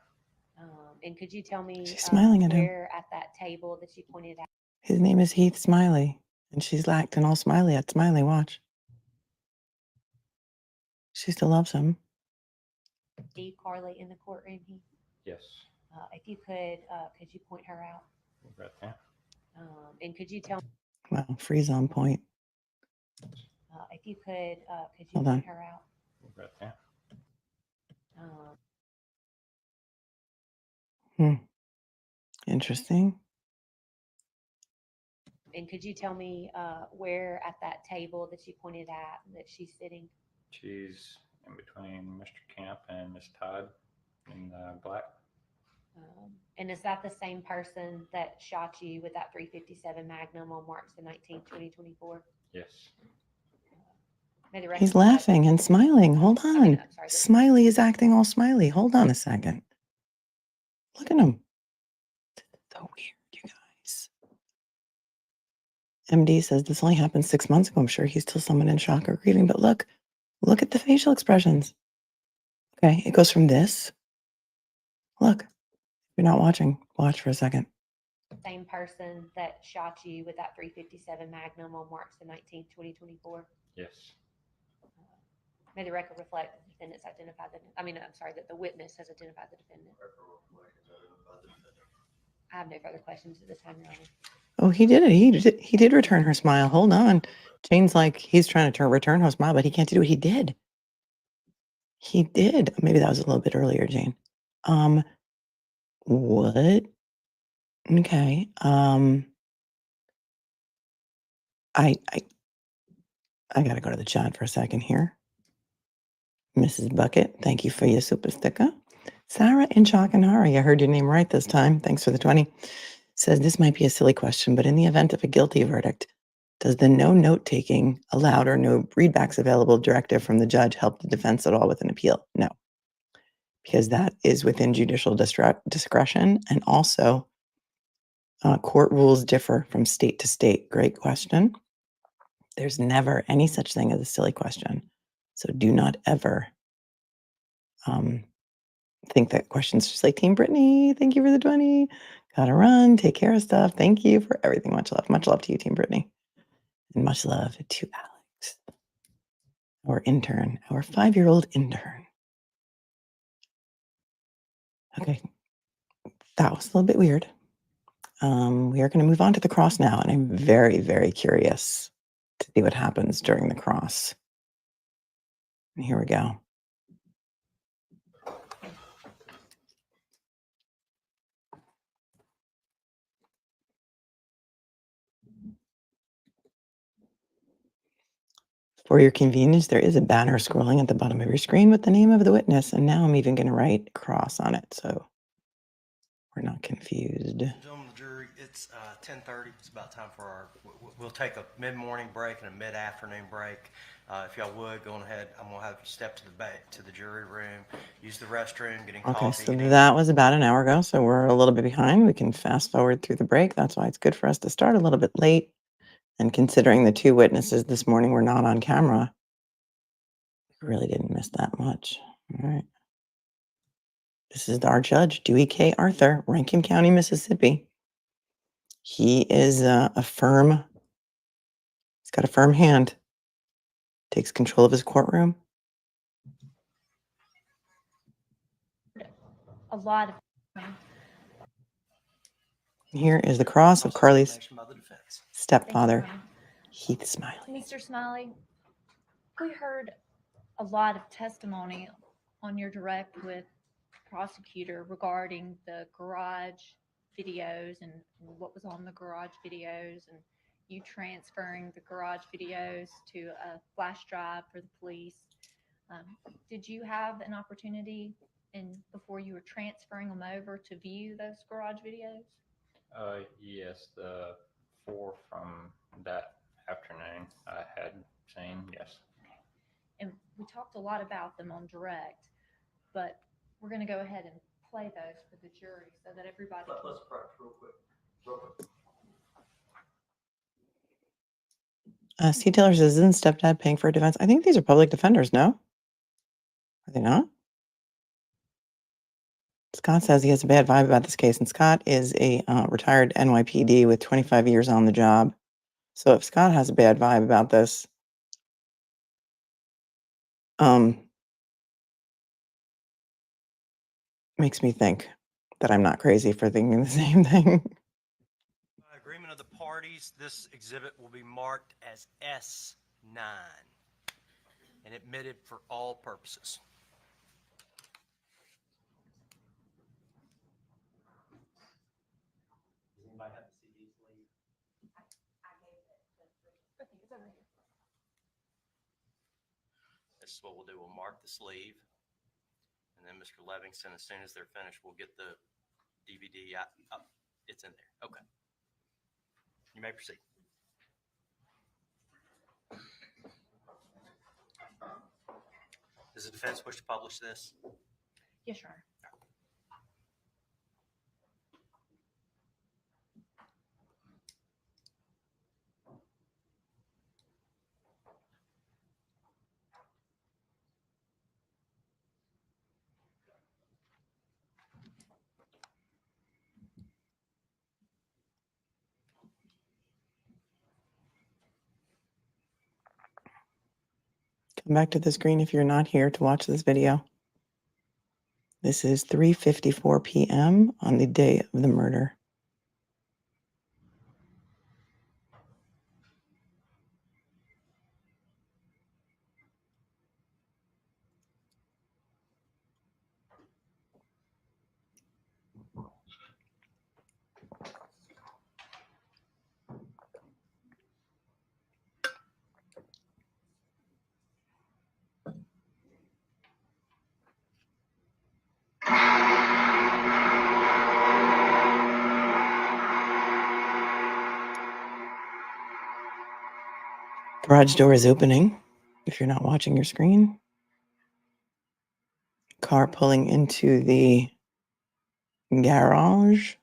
And could you tell me She's smiling at him. where at that table that you pointed out His name is Heath Smiley, and she's acting all smiley at Smiley. Watch. She still loves him. See Carly in the courtroom. Yes. If you could you point her out? Right there. And could you tell Wow, freeze on point. if you could you Hold point on. her out? Right there. Interesting. And could you tell me where at that table that you pointed at that she's sitting? She's in between Mr. Camp and Miss Todd in black. And is that the same person that shot you with that 357 Magnum on March the 19th, 2024? Yes. May the record He's reflect- laughing and smiling. Hold I on. mean, I'm sorry, Smiley is acting all smiley. Hold on a second. Look at him. So weird, you guys. MD says this only happened 6 months ago. I'm sure he's still someone in shock or grieving, but look at the facial expressions. Okay, it goes from this. Look, if you're not watching, watch for a second. same person that shot you with that 357 Magnum on March the 19th, 2024? Yes. May the record reflect that the defendant's identified that the witness has identified the defendant. I have no further questions at this time, Your Honor. Oh, he did it. He did return her smile. Hold on. Jane's like, he's trying to return her smile, but he can't do it. He did. He did. Maybe that was a little bit earlier, Jane. What? Okay. I gotta go to the chat for a second here. Mrs. Bucket, thank you for your super sticker. Sarah in Chakanari, I heard your name right this time. Thanks for the 20. Says this might be a silly question, but in the event of a guilty verdict, does the no note taking allowed or no readbacks available directive from the judge help the defense at all with an appeal? No, because that is within judicial discretion, and also court rules differ from state to state. Great question. There's never any such thing as a silly question. So do not ever think that questions just like Team Brittany. Thank you for the 20. Gotta run. Take care of stuff. Thank you for everything. Much love. Much love to you, Team Brittany. And much love to Alex, our intern, our 5-year-old intern. Okay. That was a little bit weird. We are going to move on to the cross now. And I'm very, very curious to see what happens during the cross. And here we go. For your convenience, there is a banner scrolling at the bottom of your screen with the name of the witness. And now I'm even going to write cross on it, so we're not confused. Gentlemen of the jury, it's 10:30. It's about time for our, we'll take a mid-morning break and a mid-afternoon break. If y'all would, go on ahead. I'm going to have you step to the back, to the jury room, use the restroom, getting Okay, coffee. so that was about an hour ago, so we're a little bit behind. We can fast forward through the break. That's why it's good for us to start a little bit late. And considering the 2 witnesses this morning were not on camera, we really didn't miss that much. All right. This is our judge, Dewey K. Arthur, Rankin County, Mississippi. He is he's got a firm hand, takes control of his courtroom. A lot of Here is the cross of Carly's By the defense. stepfather, Heath Smiley. Mr. Smiley, we heard a lot of testimony on your direct with prosecutor regarding the garage videos and what was on the garage videos and you transferring the garage videos to a flash drive for the police. Did you have an opportunity before you were transferring them over to view those garage videos? Yes, the 4 from that afternoon I had seen, yes. And we talked a lot about them on direct, but we're going to go ahead and play those for the jury so that everybody Let's practice real quick. C. Taylor says, isn't stepdad paying for a defense? I think these are public defenders, no? Are they not? Scott says he has a bad vibe about this case, and Scott is a retired NYPD with 25 years on the job. So if Scott has a bad vibe about this, makes me think that I'm not crazy for thinking the same thing. Agreement of the parties, this exhibit will be marked as S9 and admitted for all purposes. Does anybody have the CDs, Lee? This is what we'll do. We'll mark the sleeve, and then Mr. Livingston, as soon as they're finished, we'll get the DVD out. It's in there. Okay. You may proceed. Does the defense wish to publish this? Yes, Your Honor. Come back to the screen if you're not here to watch this video. This is 3:54 p.m. on the day of the murder. Garage door is opening if you're not watching your screen. Car pulling into the garage.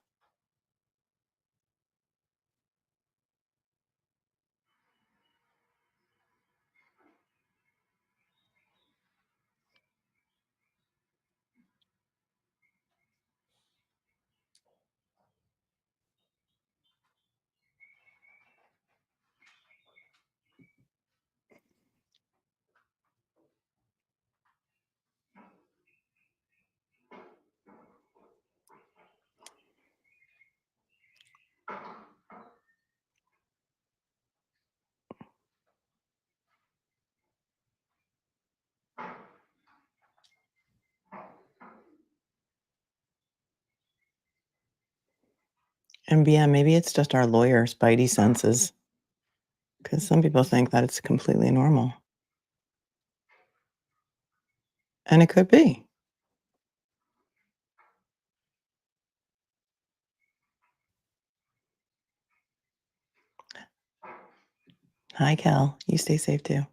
And yeah, maybe it's just our lawyer spidey senses, because some people think that it's completely normal. And it could be. Hi, Cal. You stay safe too.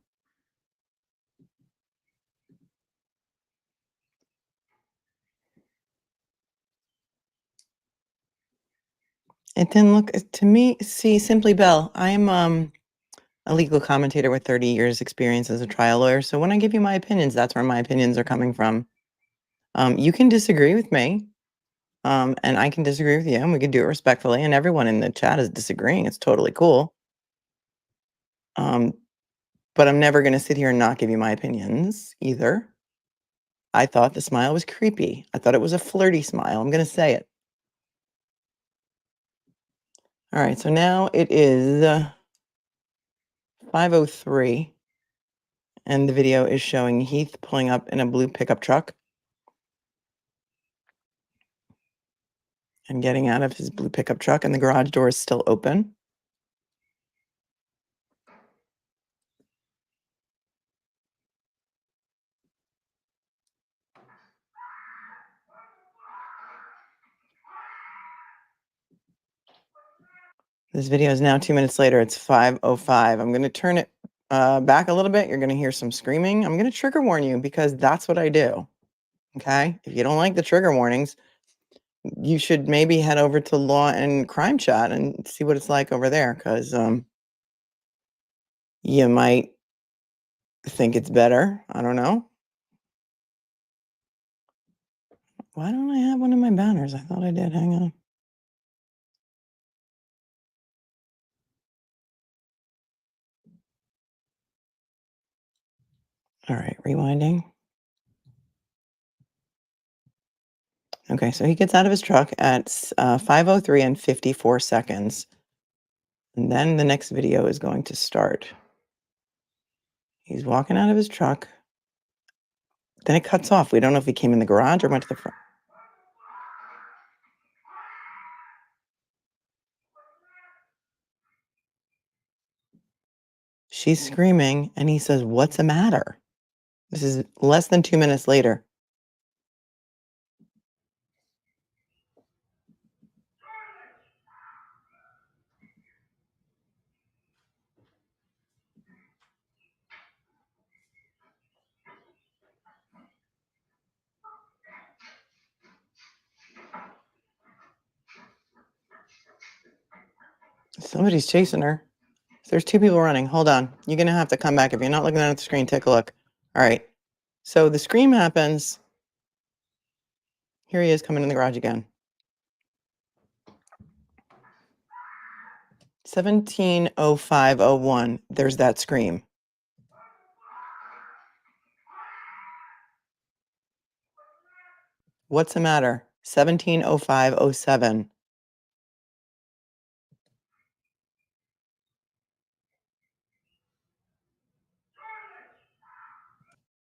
It didn't look to me. See, Simply Bell, I'm a legal commentator with 30 years experience as a trial lawyer. So when I give you my opinions, that's where my opinions are coming from. You can disagree with me, and I can disagree with you, and we can do it respectfully. And everyone in the chat is disagreeing. It's totally cool. But I'm never going to sit here and not give you my opinions either. I thought the smile was creepy. I thought it was a flirty smile. I'm going to say it. All right, so now it is 5:03, and the video is showing Heath pulling up in a blue pickup truck and getting out of his blue pickup truck, and the garage door is still open. This video is now 2 minutes later. It's 5:05. I'm going to turn it back a little bit. You're going to hear some screaming. I'm going to trigger warn you because that's what I do. Okay? If you don't like the trigger warnings, you should maybe head over to Law and Crime Chat and see what it's like over there, because you might think it's better. I don't know. Why don't I have one of my banners? I thought I did. Hang on. All right, rewinding. Okay, so he gets out of his truck at 5:03 and 54 seconds. And then the next video is going to start. He's walking out of his truck. Then it cuts off. We don't know if he came in the garage or went to the front. She's screaming, and he says, "What's the matter?" This is less than 2 minutes later. Somebody's chasing her. There's 2 people running. Hold on. You're going to have to come back. If you're not looking at the screen, take a look. All right. So the scream happens. Here he is coming in the garage again. 17:05:01. There's that scream. What's the matter? 17:05:07.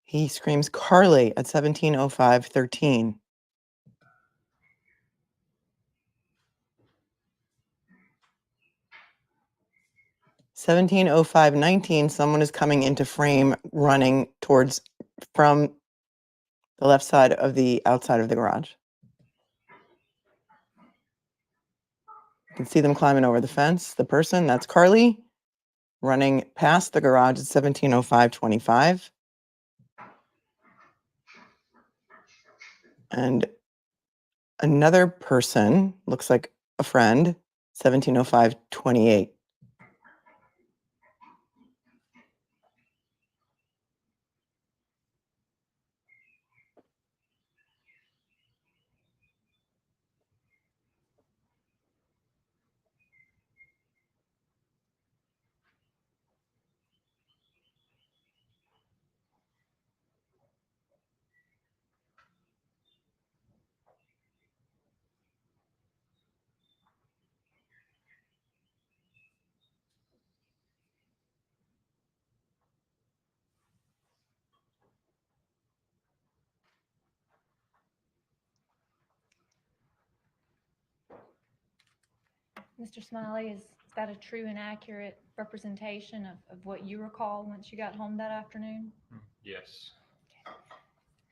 He screams Carly at 17:05:13. 17:05:19. Someone is coming into frame, running towards from the left side of the outside of the garage. You can see them climbing over the fence. The person, that's Carly, running past the garage at 17:05:25. And another person, looks like a friend, 17:05:28. Mr. Smiley, is that a true and accurate representation of what you recall once you got home that afternoon? Yes.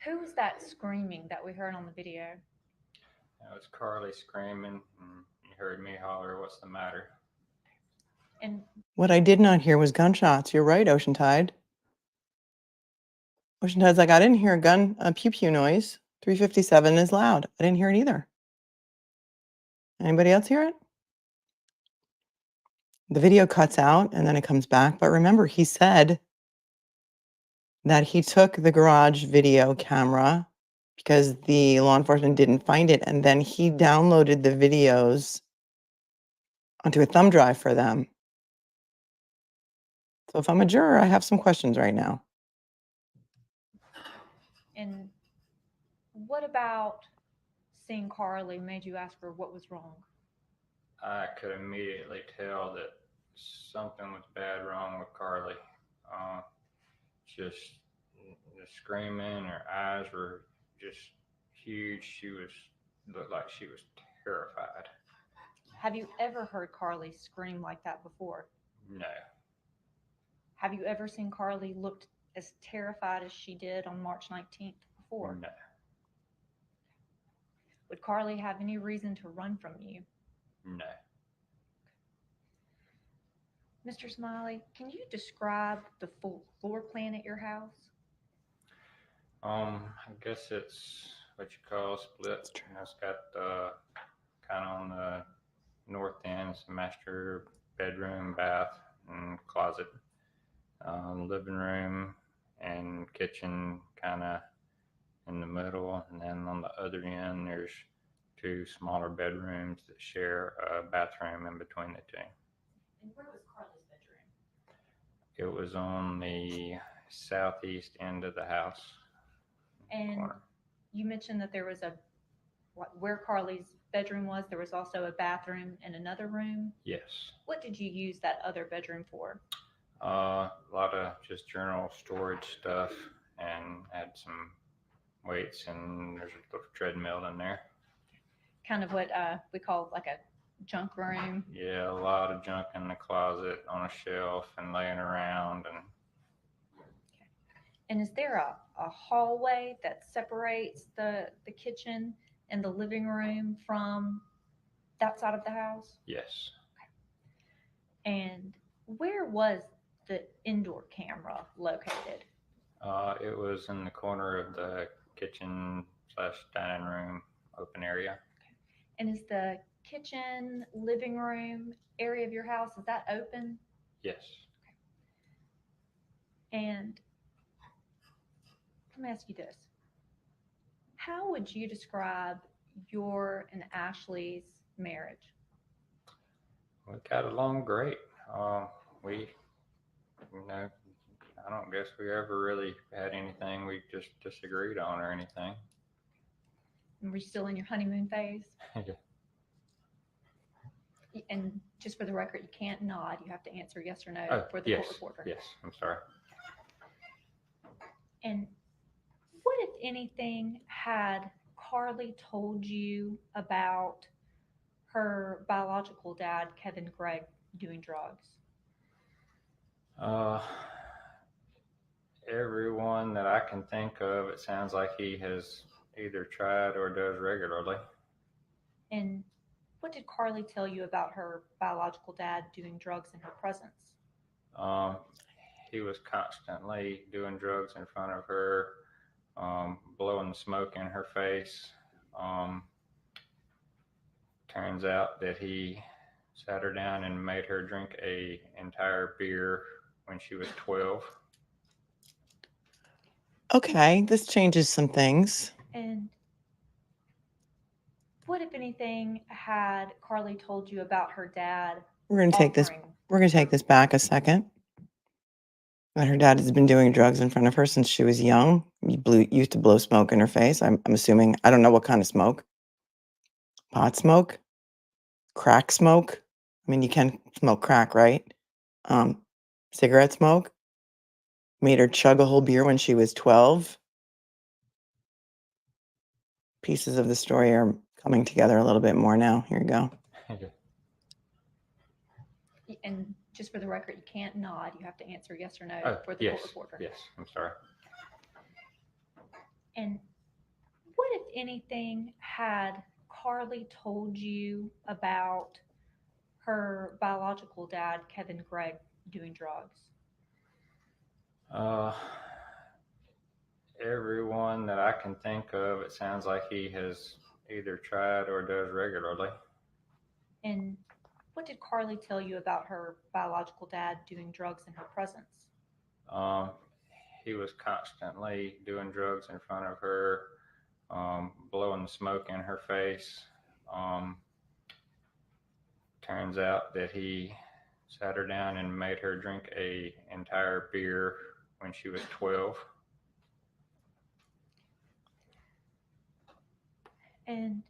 Who was that screaming that we heard on the video? That was Carly screaming, and you heard me holler, "What's the matter?" And What I did not hear was gunshots. You're right, Oceantide. Oceantide's like, I didn't hear a pew pew noise. 357 is loud. I didn't hear it either. Anybody else hear it? The video cuts out and then it comes back. But remember, he said that he took the garage video camera because the law enforcement didn't find it. And then he downloaded the videos onto a thumb drive for them. So if I'm a juror, I have some questions right now. and what about seeing Carly made you ask her what was wrong? I could immediately tell that something was bad wrong with Carly. Just the screaming, her eyes were just huge. She looked like she was terrified. Have you ever heard Carly scream like that before? No, Have you ever seen Carly looked as terrified as she did on March 19th before? no, Would Carly have any reason to run from you? no. Mr. Smiley, can you describe the full floor plan at your house? I guess it's what you call a split. And it's got kind of on the north end, it's a master bedroom, bath, and closet. Living room and kitchen kind of in the middle, and then on the other end, there's two smaller bedrooms that share a bathroom in between the two. And where was Carly's bedroom? It was on the southeast end of the house. And corner. you mentioned that there was where Carly's bedroom was, there was also a bathroom and another room. Yes. What did you use that other bedroom for? A lot of just general storage stuff, and had some weights, and there's a little treadmill in there. Kind of what we call like a junk room. Yeah, a lot of junk in the closet on a shelf and laying around. And is there a hallway that separates the kitchen and the living room from that side of the house? Yes. And where was the indoor camera located? It was in the corner of the kitchen / dining room open area. And is the kitchen, living room area of your house, is that open? Yes. And let me ask you this. How would you describe your and Ashley's marriage? We got along great. We, I don't guess we ever really had anything we just disagreed on or anything. And were you still in your honeymoon phase? And just for the record, you can't nod. You have to answer yes or no Oh, for the yes, court reporter. yes, I'm sorry. And what, if anything, had Carly told you about her biological dad, Kevin Gregg, doing drugs? Everyone that I can think of, it sounds like he has either tried or does regularly. And what did Carly tell you about her biological dad doing drugs in her presence? He was constantly doing drugs in front of her, blowing smoke in her face. Turns out that he sat her down and made her drink an entire beer when she was 12. Okay, this changes some things. And what, if anything, had Carly told you about her dad? We're gonna take this. offering- We're gonna take this back a second. That her dad has been doing drugs in front of her since she was young. Used to blow smoke in her face. I'm assuming. I don't know what kind of smoke. Pot smoke, crack smoke. I mean, you can smoke crack, right? Cigarette smoke. Made her chug a whole beer when she was 12. Pieces of the story are coming together a little bit more now. Here you go. And just for the record, you can't nod. You have to answer yes or no Oh, for the yes, court reporter. yes, I'm sorry. And what, if anything, had Carly told you about her biological dad, Kevin Gregg, doing drugs? Everyone that I can think of, it sounds like he has either tried or does regularly. And what did Carly tell you about her biological dad doing drugs in her presence? He was constantly doing drugs in front of her, blowing smoke in her face. Turns out that he sat her down and made her drink an entire beer when she was 12. And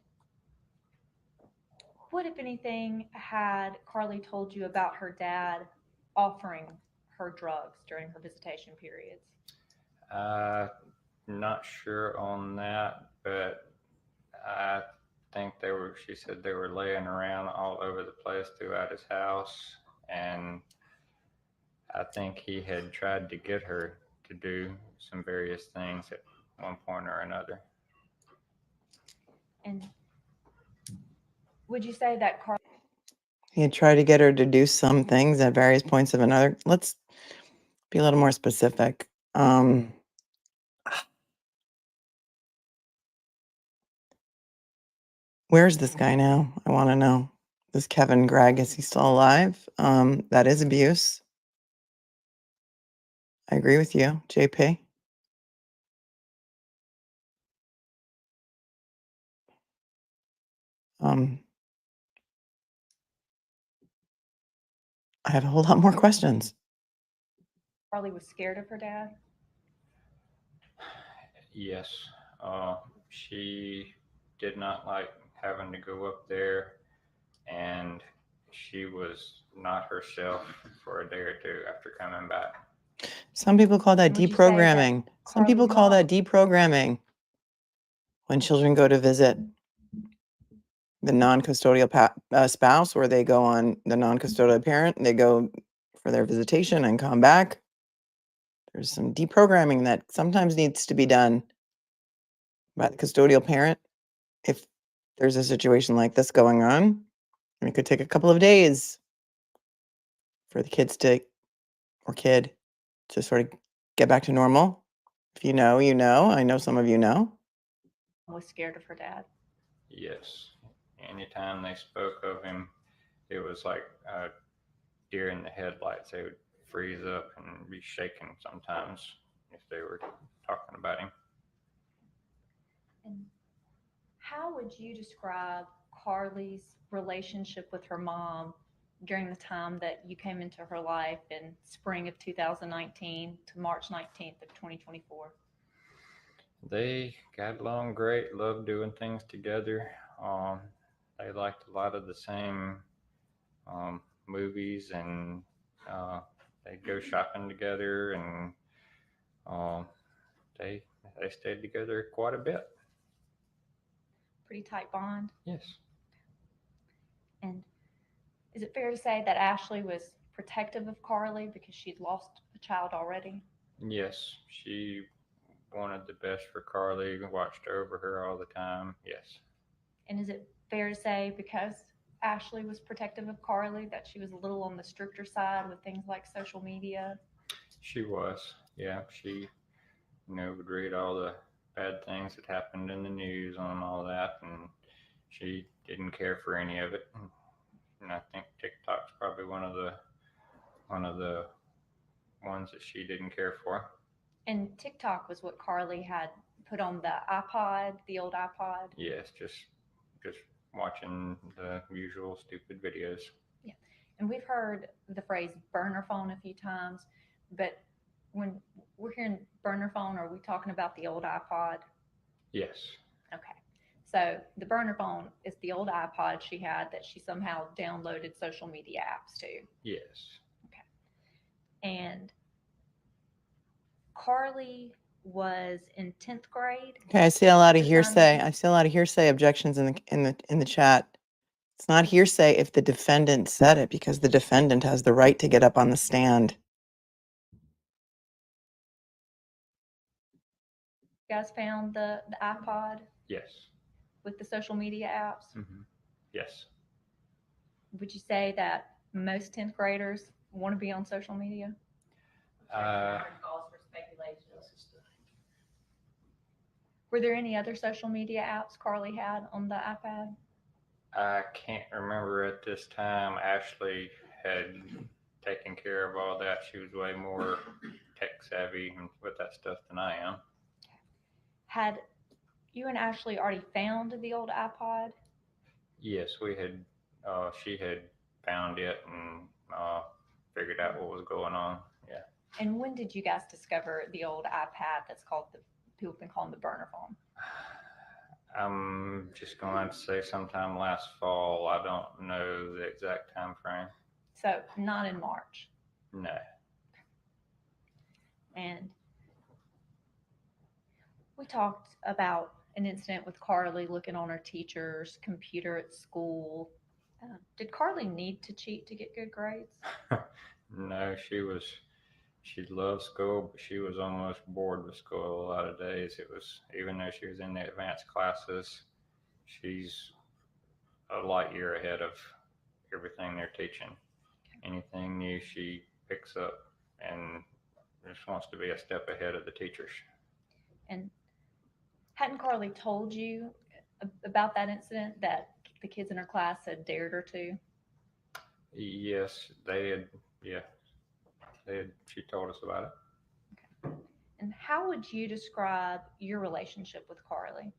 what, if anything, had Carly told you about her dad offering her drugs during her visitation periods? Not sure on that, but I think she said they were laying around all over the place throughout his house, and I think he had tried to get her to do some various things at one point or another. And would you say that Carly? He had tried to get her to do some things at various points of another. Let's be a little more specific. Where's this guy now? I want to know. This Kevin Gregg, is he still alive? That is abuse. I agree with you, JP. I have a whole lot more questions. Carly was scared of her dad. Yes, she did not like having to go up there, and she was not herself for a day or two after coming back. Some people call that Would you say that deprogramming. Some people Carly's call mom- that deprogramming. When children go to visit the non-custodial spouse, or they go on the non-custodial parent, they go for their visitation and come back. There's some deprogramming that sometimes needs to be done by the custodial parent if there's a situation like this going on. And it could take a couple of days for the kids to, or kid, to sort of get back to normal. If you know, you know. I know some of you know. Was scared of her dad. Yes, anytime they spoke of him, it was like deer in the headlights. They would freeze up and be shaking sometimes if they were talking about him. And how would you describe Carly's relationship with her mom during the time that you came into her life in spring of 2019 to March 19th of 2024? They got along great, loved doing things together. They liked a lot of the same movies, and they'd go shopping together, and they stayed together quite a bit. Pretty tight bond. Yes. And is it fair to say that Ashley was protective of Carly because she'd lost a child already? Yes, she wanted the best for Carly, watched over her all the time. Yes. And is it fair to say because Ashley was protective of Carly that she was a little on the stricter side with things like social media? She was. Yeah, she, would read all the bad things that happened in the news on all that, and she didn't care for any of it. And I think TikTok's probably one of the ones that she didn't care for. And TikTok was what Carly had put on the iPod, the old iPod. Yes, just watching the usual stupid videos. Yeah. And we've heard the phrase burner phone a few times, but when we're hearing burner phone, are we talking about the old iPod? Yes. Okay. So the burner phone is the old iPod she had that she somehow downloaded social media apps to. Yes. Okay. And Carly was in 10th grade. Okay, I see a lot of The hearsay. time- I see a lot of hearsay objections in the chat. It's not hearsay if the defendant said it, because the defendant has the right to get up on the stand. You guys found the iPod Yes. with the social media apps. Mm-hmm. Yes. Would you say that most 10th graders want to be on social media? Were there any other social media apps Carly had on the iPad? I can't remember at this time. Ashley had taken care of all that. She was way more tech savvy with that stuff than I am. Had you and Ashley already found the old iPod? Yes, we had. She had found it and figured out what was going on. Yeah. And when did you guys discover the old iPad that's called people can call them the burner phone? I'm just going to say sometime last fall. I don't know the exact time frame. So not in March. No. And we talked about an incident with Carly looking on her teacher's computer at school. Did Carly need to cheat to get good grades? No, she loved school, but she was almost bored with school a lot of days. It was, even though she was in the advanced classes, she's a light year ahead of everything they're teaching. Anything new she picks up and just wants to be a step ahead of the teachers. And hadn't Carly told you about that incident that the kids in her class had dared her to? Yes, they had. Yeah, they had. She told us about it. Okay. And how would you describe your relationship with Carly?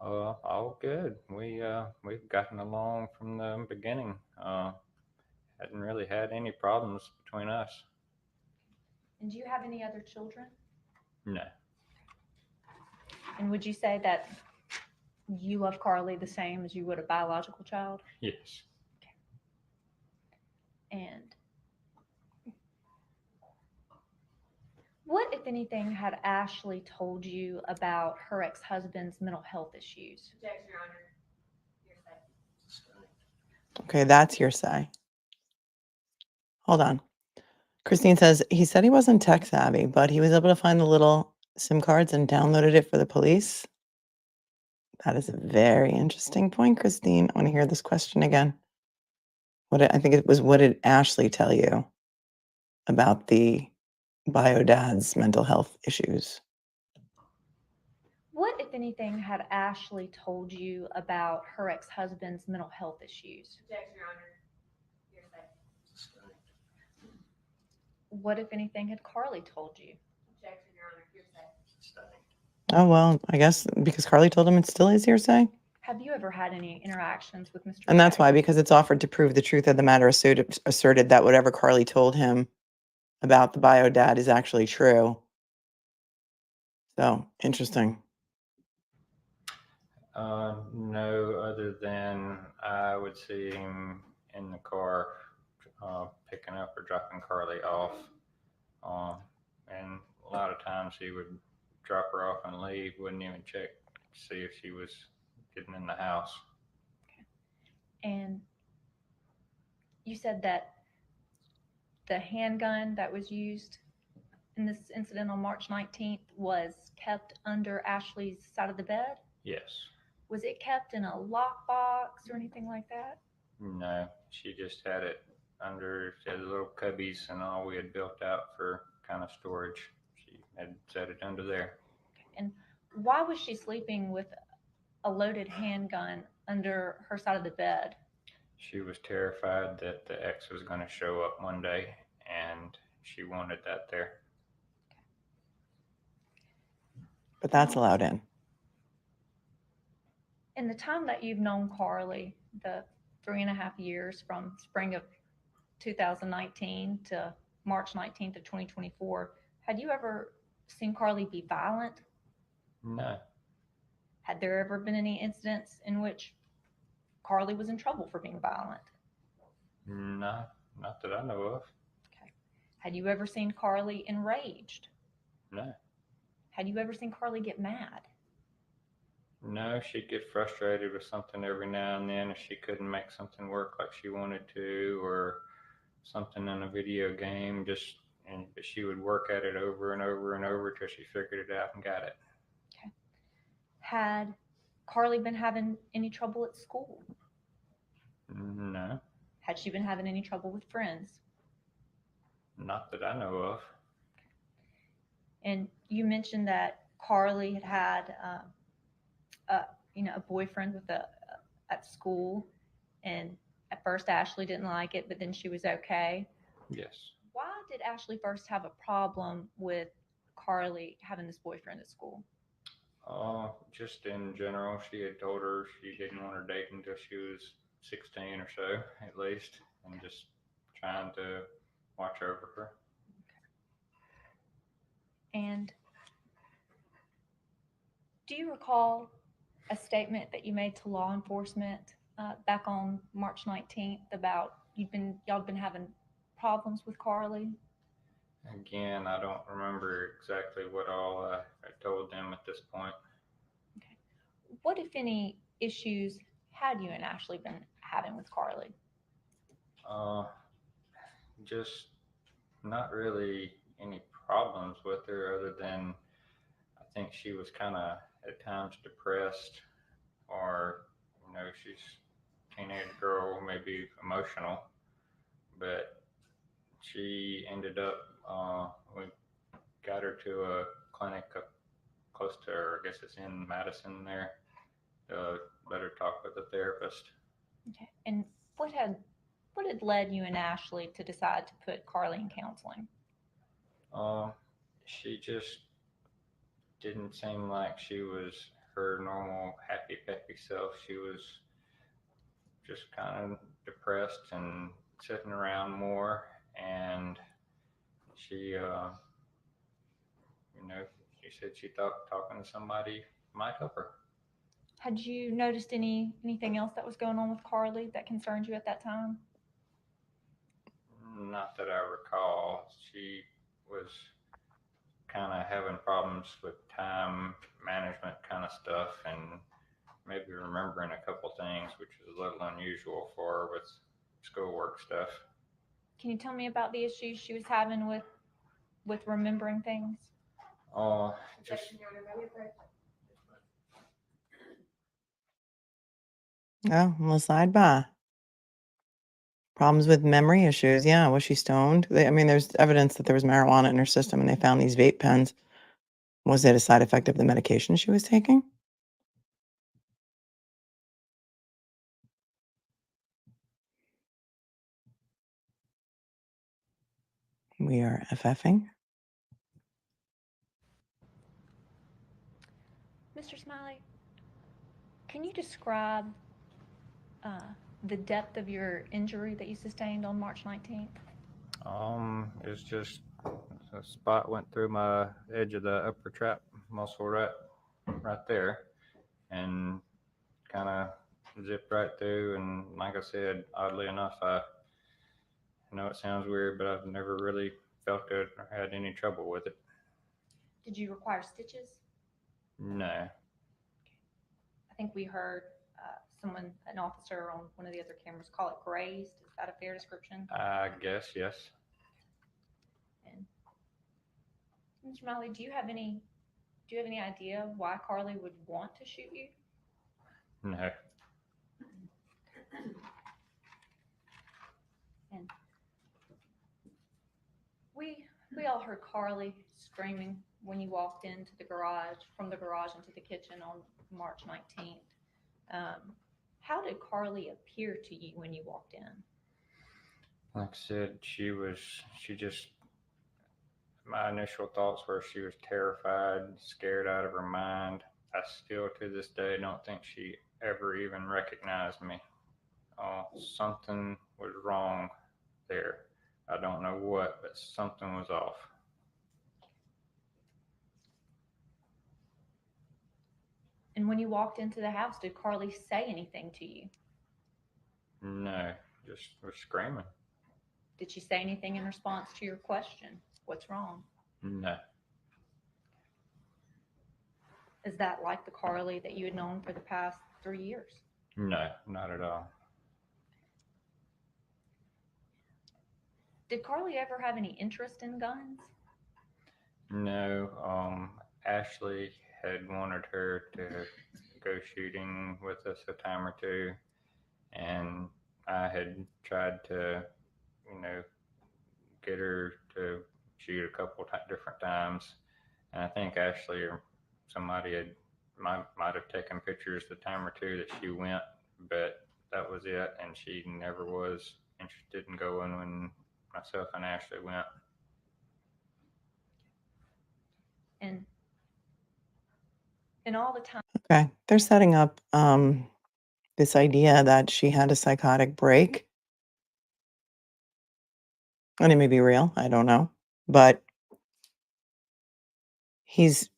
All good. We've gotten along from the beginning. Hadn't really had any problems between us. And do you have any other children? No. And would you say that you love Carly the same as you would a biological child? Yes. And what, if anything, had Ashley told you about her ex-husband's mental health issues? Objection, Your Honor. Okay, that's hearsay. Hold on. Christine says he said he wasn't tech savvy, but he was able to find the little SIM cards and downloaded it for the police. That is a very interesting point, Christine. I want to hear this question again. I think it was, what did Ashley tell you about the bio dad's mental health issues? What, if anything, had Ashley told you about her ex-husband's mental health issues? Objection, Your Honor. Hearsay. What, if anything, had Carly told you? Objection, Your Honor. Hearsay. Oh, well, I guess because Carly told him it still is hearsay. Have you ever had any interactions with Mr. And that's Gregg? why, because it's offered to prove the truth of the matter asserted that whatever Carly told him about the bio dad is actually true. So interesting. No, other than I would see him in the car picking up or dropping Carly off. And a lot of times he would drop her off and leave, wouldn't even check to see if she was getting in the house. And you said that the handgun that was used in this incident on March 19th was kept under Ashley's side of the bed? Yes. Was it kept in a lockbox or anything like that? No, she just had it under, she had little cubbies and all we had built out for kind of storage. She had set it under there. And why was she sleeping with a loaded handgun under her side of the bed? She was terrified that the ex was going to show up one day and she wanted that there. But that's allowed in. In the time that you've known Carly, the 3.5 years from spring of 2019 to March 19th of 2024, had you ever seen Carly be violent? No. Had there ever been any incidents in which Carly was in trouble for being violent? No, not that I know of. Okay. Had you ever seen Carly enraged? No. Had you ever seen Carly get mad? No, she'd get frustrated with something every now and then if she couldn't make something work like she wanted to, or something in a video game, but she would work at it over and over and over till she figured it out and got it. Okay. Had Carly been having any trouble at school? No, Had she been having any trouble with friends? not that I know of. And you mentioned that Carly had a boyfriend at school, and at first Ashley didn't like it, but then she was okay. Yes. Why did Ashley first have a problem with Carly having this boyfriend at school? Just in general, she had told her she didn't want her date until she was 16 or so, at least, and just trying to watch over her. And do you recall a statement that you made to law enforcement back on March 19th about y'all been having problems with Carly? Again, I don't remember exactly what all I told them at this point. Okay. What, if any, issues had you and Ashley been having with Carly? Just not really any problems with her other than I think she was kind of at times depressed, or she's a teenage girl, maybe emotional, but she ended up we got her to a clinic up close to her, I guess it's in Madison there, let her talk with a therapist. Okay. And what had led you and Ashley to decide to put Carly in counseling? She just didn't seem like she was her normal happy, peppy self. She was just kind of depressed and sitting around more. And she, she said she thought talking to somebody might help her. Had you noticed anything else that was going on with Carly that concerned you at that time? Not that I recall. She was kind of having problems with time management kind of stuff, and maybe remembering a couple things, which is a little unusual for her with schoolwork stuff. Can you tell me about the issues she was having with remembering things? Oh, just Oh, on the side by. Problems with memory issues. Yeah, was she stoned? I mean, there's evidence that there was marijuana in her system, and they found these vape pens. Was it a side effect of the medication she was taking? We are FFing. Mr. Smiley, can you describe the depth of your injury that you sustained on March 19th? it's just a spot went through my edge of the upper trap muscle right there, and kind of zipped right through. And like I said, oddly enough, I know it sounds weird, but I've never really felt it or had any trouble with it. Did you require stitches? No. I think we heard an officer on one of the other cameras call it grazed. Is that a fair description? I guess, yes. And Mr. Smiley, do you have any idea why Carly would want to shoot you? No. And we all heard Carly screaming when you walked into the garage, from the garage into the kitchen on March 19th. How did Carly appear to you when you walked in? Like I said, my initial thoughts were she was terrified, scared out of her mind. I still to this day don't think she ever even recognized me. Something was wrong there. I don't know what, but something was off. And when you walked into the house, did Carly say anything to you? No, just was screaming. Did she say anything in response to your question? What's wrong? No. Is that like the Carly that you had known for the past 3 years? No, not at all. Did Carly ever have any interest in guns? No. Ashley had wanted her to go shooting with us a time or two, and I had tried to, get her to shoot a couple different times. And I think Ashley or somebody might have taken pictures the time or two that she went, but that was it. And she never was interested in going when myself and Ashley went. And all the time. Okay, they're setting up this idea that she had a psychotic break. And it may be real, I don't know. But he's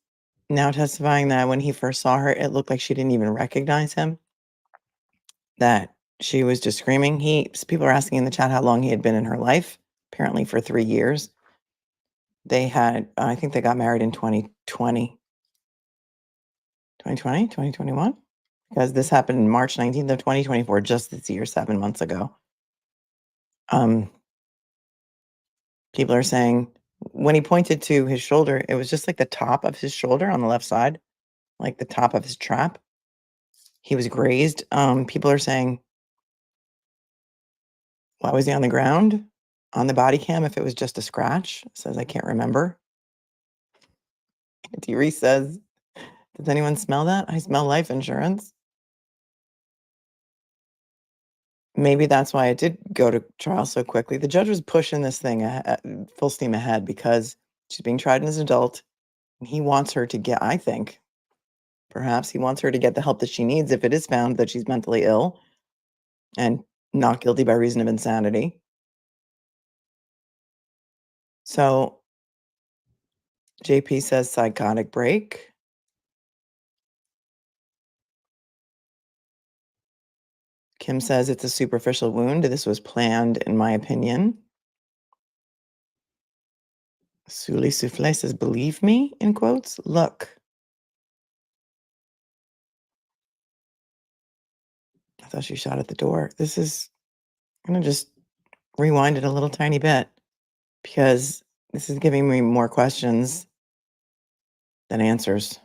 now testifying that when he first saw her, it looked like she didn't even recognize him, that she was just screaming. People are asking in the chat how long he had been in her life, apparently for 3 years. I think they got married in 2020. 2020, 2021? Because this happened March 19th of 2024, just this year, 7 months ago. People are saying when he pointed to his shoulder, it was just like the top of his shoulder on the left side, like the top of his trap. He was grazed. People are saying, why was he on the ground? On the body cam, if it was just a scratch, says I can't remember. T. Reese says, does anyone smell that? I smell life insurance. Maybe that's why it did go to trial so quickly. The judge was pushing this thing full steam ahead because she's being tried as an adult. And he wants her to get, I think, Perhaps he wants her to get the help that she needs if it is found that she's mentally ill and not guilty by reason of insanity. So JP says psychotic break. Kim says it's a superficial wound. This was planned, in my opinion. Sully Souffle says, believe me, in quotes. Look. I thought she shot at the door. I'm going to just rewind it a little tiny bit because this is giving me more questions than answers.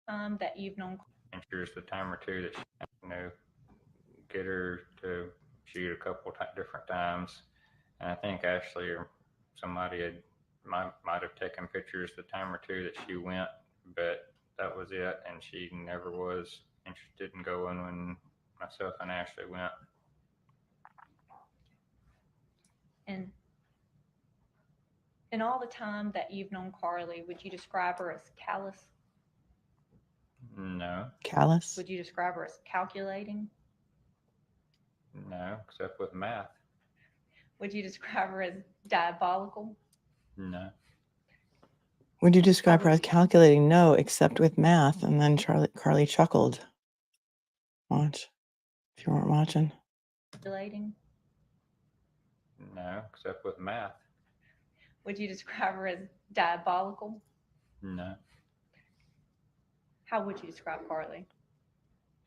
That you've known. And here's the time or two that she, get her to shoot a couple different times. And I think Ashley or somebody might have taken pictures the time or two that she went, but that was it. And she never was interested in going when myself and Ashley went. And in all the time that you've known Carly, would you describe her as callous? No. Callous? Would you describe her as calculating? No, except with math. Would you describe her as diabolical? No. Would you describe her as calculating? No, except with math. And then Carly chuckled. Watch. If you weren't watching. Calculating? No, except with math. Would you describe her as diabolical? No. How would you describe Carly?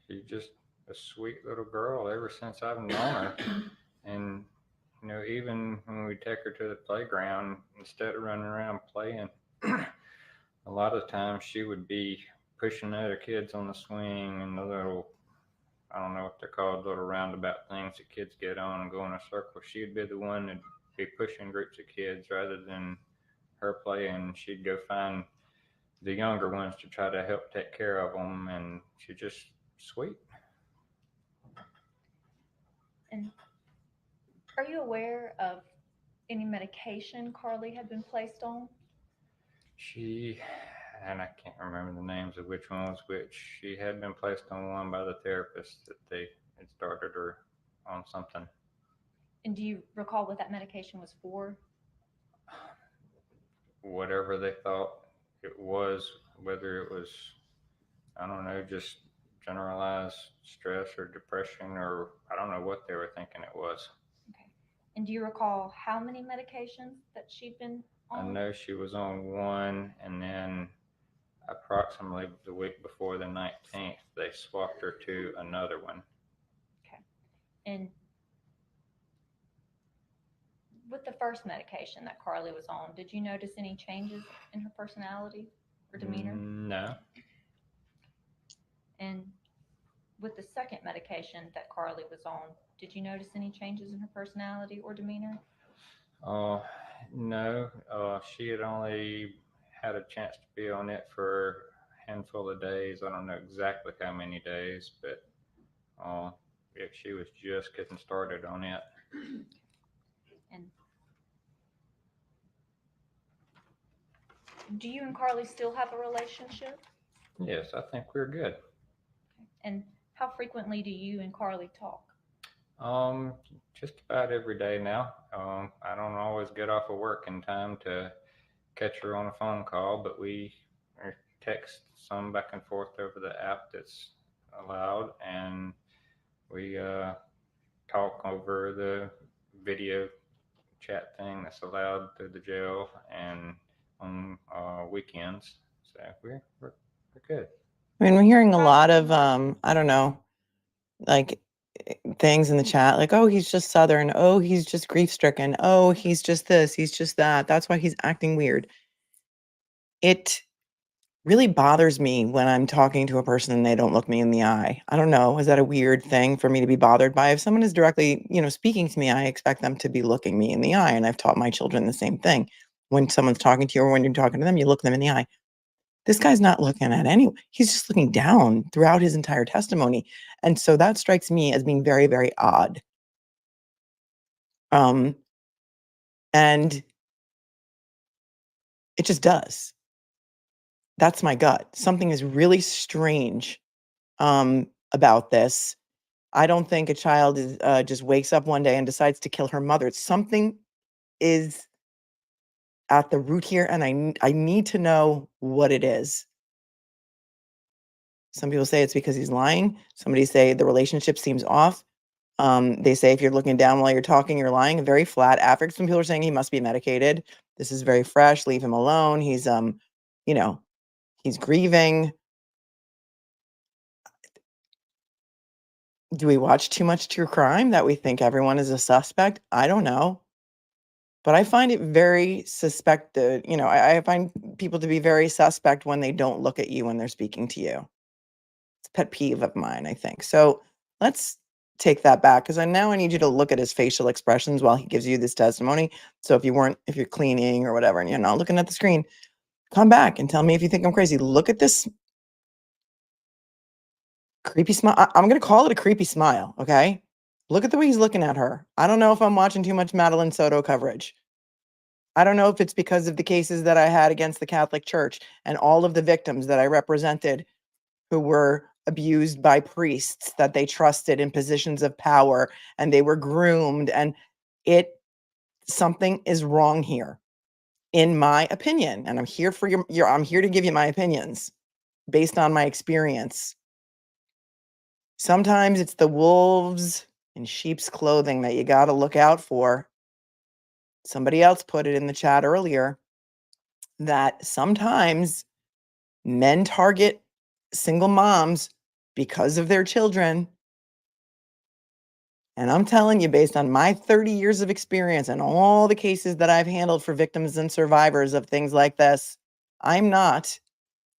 She's just a sweet little girl ever since I've known her. And, even when we take her to the playground, instead of running around playing, a lot of times she would be pushing other kids on the swing and the little, I don't know what they're called, little roundabout things that kids get on and go in a circle. She'd be the one that'd be pushing groups of kids rather than her playing. She'd go find the younger ones to try to help take care of them, and she's just sweet. And are you aware of any medication Carly had been placed on? She, and I can't remember the names of which one was which, she had been placed on one by the therapist that they had started her on something. And do you recall what that medication was for? Whatever they thought it was, whether it was, I don't know, just generalized stress or depression, or I don't know what they were thinking it was. Okay. And do you recall how many medications that she'd been on? I know she was on one, and then approximately the week before the 19th, they swapped her to another one. Okay. And with the first medication that Carly was on, did you notice any changes in her personality or demeanor? No. And with the second medication that Carly was on, did you notice any changes in her personality or demeanor? No. She had only had a chance to be on it for a handful of days. I don't know exactly how many days, but she was just getting started on it. And do you and Carly still have a relationship? Yes, I think we're good. And how frequently do you and Carly talk? Just about every day now. I don't always get off of work in time to catch her on a phone call, but we text some back and forth over the app that's allowed, and we talk over the video chat thing that's allowed through the jail and on weekends. So we're good. I mean, we're hearing a lot of, I don't know, like things in the chat, like, oh, he's just Southern. Oh, he's just grief stricken. Oh, he's just this. He's just that. That's why he's acting weird. It really bothers me when I'm talking to a person and they don't look me in the eye. I don't know. Is that a weird thing for me to be bothered by? If someone is directly, speaking to me, I expect them to be looking me in the eye. And I've taught my children the same thing. When someone's talking to you or when you're talking to them, you look them in the eye. This guy's not looking at anyone. He's just looking down throughout his entire testimony. And so that strikes me as being very, very odd. And it just does. That's my gut. Something is really strange about this. I don't think a child is, just wakes up one day and decides to kill her mother. Something is at the root here, and I need to know what it is. Some people say it's because he's lying. Somebody say the relationship seems off. They say if you're looking down while you're talking, you're lying. Very flat affect. Some people are saying he must be medicated. This is very fresh. Leave him alone. He's you know, he's grieving. Do we watch too much true crime that we think everyone is a suspect? I don't know. But I find it very suspected. I find people to be very suspect when they don't look at you when they're speaking to you. It's a pet peeve of mine, I think. So let's take that back because now I need you to look at his facial expressions while he gives you this testimony. So if you're cleaning or whatever and you're not looking at the screen, come back and tell me if you think I'm crazy. Look at this creepy smile. I'm going to call it a creepy smile, okay? Look at the way he's looking at her. I don't know if I'm watching too much Madeline Soto coverage. I don't know if it's because of the cases that I had against the Catholic Church and all of the victims that I represented who were abused by priests that they trusted in positions of power, and they were groomed, and something is wrong here, in my opinion. And I'm here for I'm here to give you my opinions based on my experience. Sometimes it's the wolves in sheep's clothing that you got to look out for. Somebody else put it in the chat earlier that sometimes men target single moms because of their children. And I'm telling you, based on my 30 years of experience and all the cases that I've handled for victims and survivors of things like this, I'm not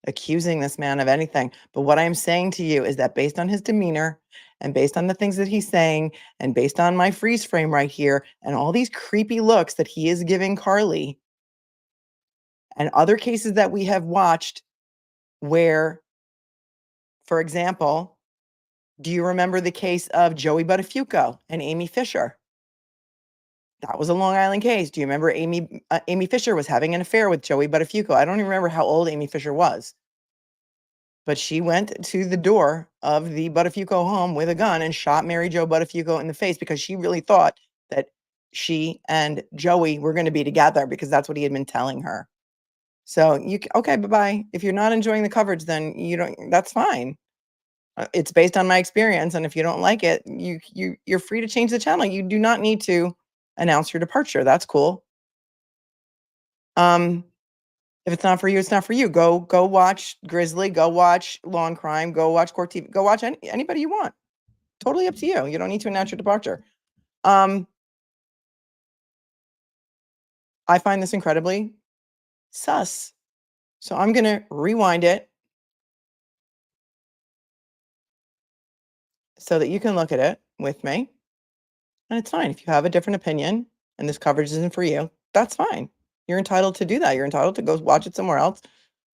accusing this man of anything. But what I'm saying to you is that based on his demeanor and based on the things that he's saying and based on my freeze frame right here and all these creepy looks that he is giving Carly and other cases that we have watched where, for example, do you remember the case of Joey Buttafuoco and Amy Fisher? That was a Long Island case. Do you remember Amy Fisher was having an affair with Joey Buttafuoco? I don't even remember how old Amy Fisher was. But she went to the door of the Buttafuoco home with a gun and shot Mary Jo Buttafuoco in the face because she really thought that she and Joey were going to be together because that's what he had been telling her. So okay, bye-bye. If you're not enjoying the coverage, then that's fine. It's based on my experience, and if you don't like it, you're free to change the channel. You do not need to announce your departure. That's cool. If it's not for you, it's not for you. Go watch Grizzly. Go watch Law and Crime. Go watch Court TV. Go watch anybody you want. Totally up to you. You don't need to announce your departure. I find this incredibly sus. So I'm gonna rewind it so that you can look at it with me. And it's fine. If you have a different opinion and this coverage isn't for you, that's fine. You're entitled to do that. You're entitled to go watch it somewhere else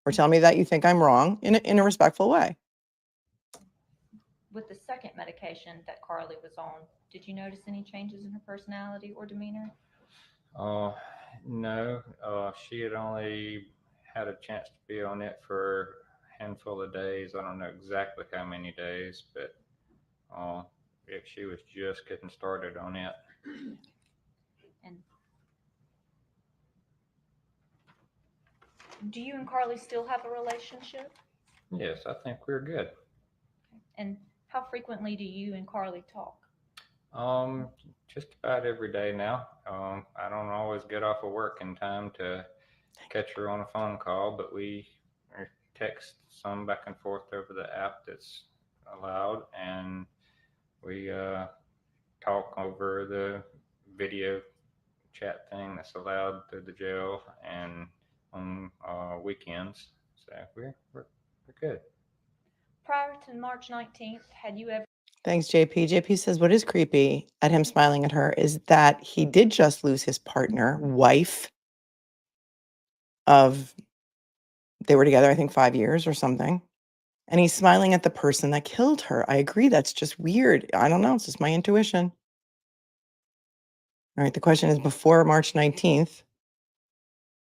or tell me that you think I'm wrong in a respectful way. With the second medication that Carly was on, did you notice any changes in her personality or demeanor? No. She had only had a chance to be on it for a handful of days. I don't know exactly how many days, but if she was just getting started on it. And do you and Carly still have a relationship? Yes, I think we're good. And how frequently do you and Carly talk? Just about every day now. I don't always get off of work in time to catch her on a phone call, but we text some back and forth over the app that's allowed, and we talk over the video chat thing that's allowed through the jail and on weekends. So we're good. Prior to March 19th, had you ever? Thanks, JP. JP says what is creepy at him smiling at her is that he did just lose his partner, wife they were together, I think 5 years or something. And he's smiling at the person that killed her. I agree. That's just weird. I don't know. It's just my intuition. All right. The question is before March 19th.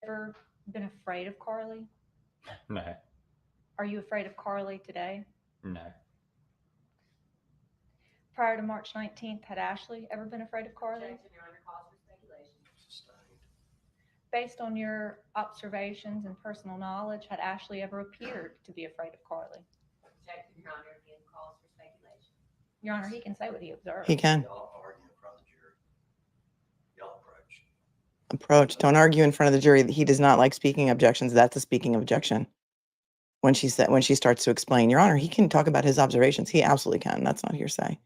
Ever been afraid of Carly? No, Are you afraid of Carly today? no, Prior to March 19th, had Ashley ever been afraid of Carly? Sustained. Based on your observations and personal knowledge, had Ashley ever appeared to be afraid of Carly? Your Honor, he can say what he observed. He can. Y'all argue in front of the jury. Y'all approach. Approach. Don't argue in front of the jury. He does not like speaking objections. That's a speaking objection. When she starts to explain, Your Honor, he can talk about his observations. He absolutely can. That's not hearsay.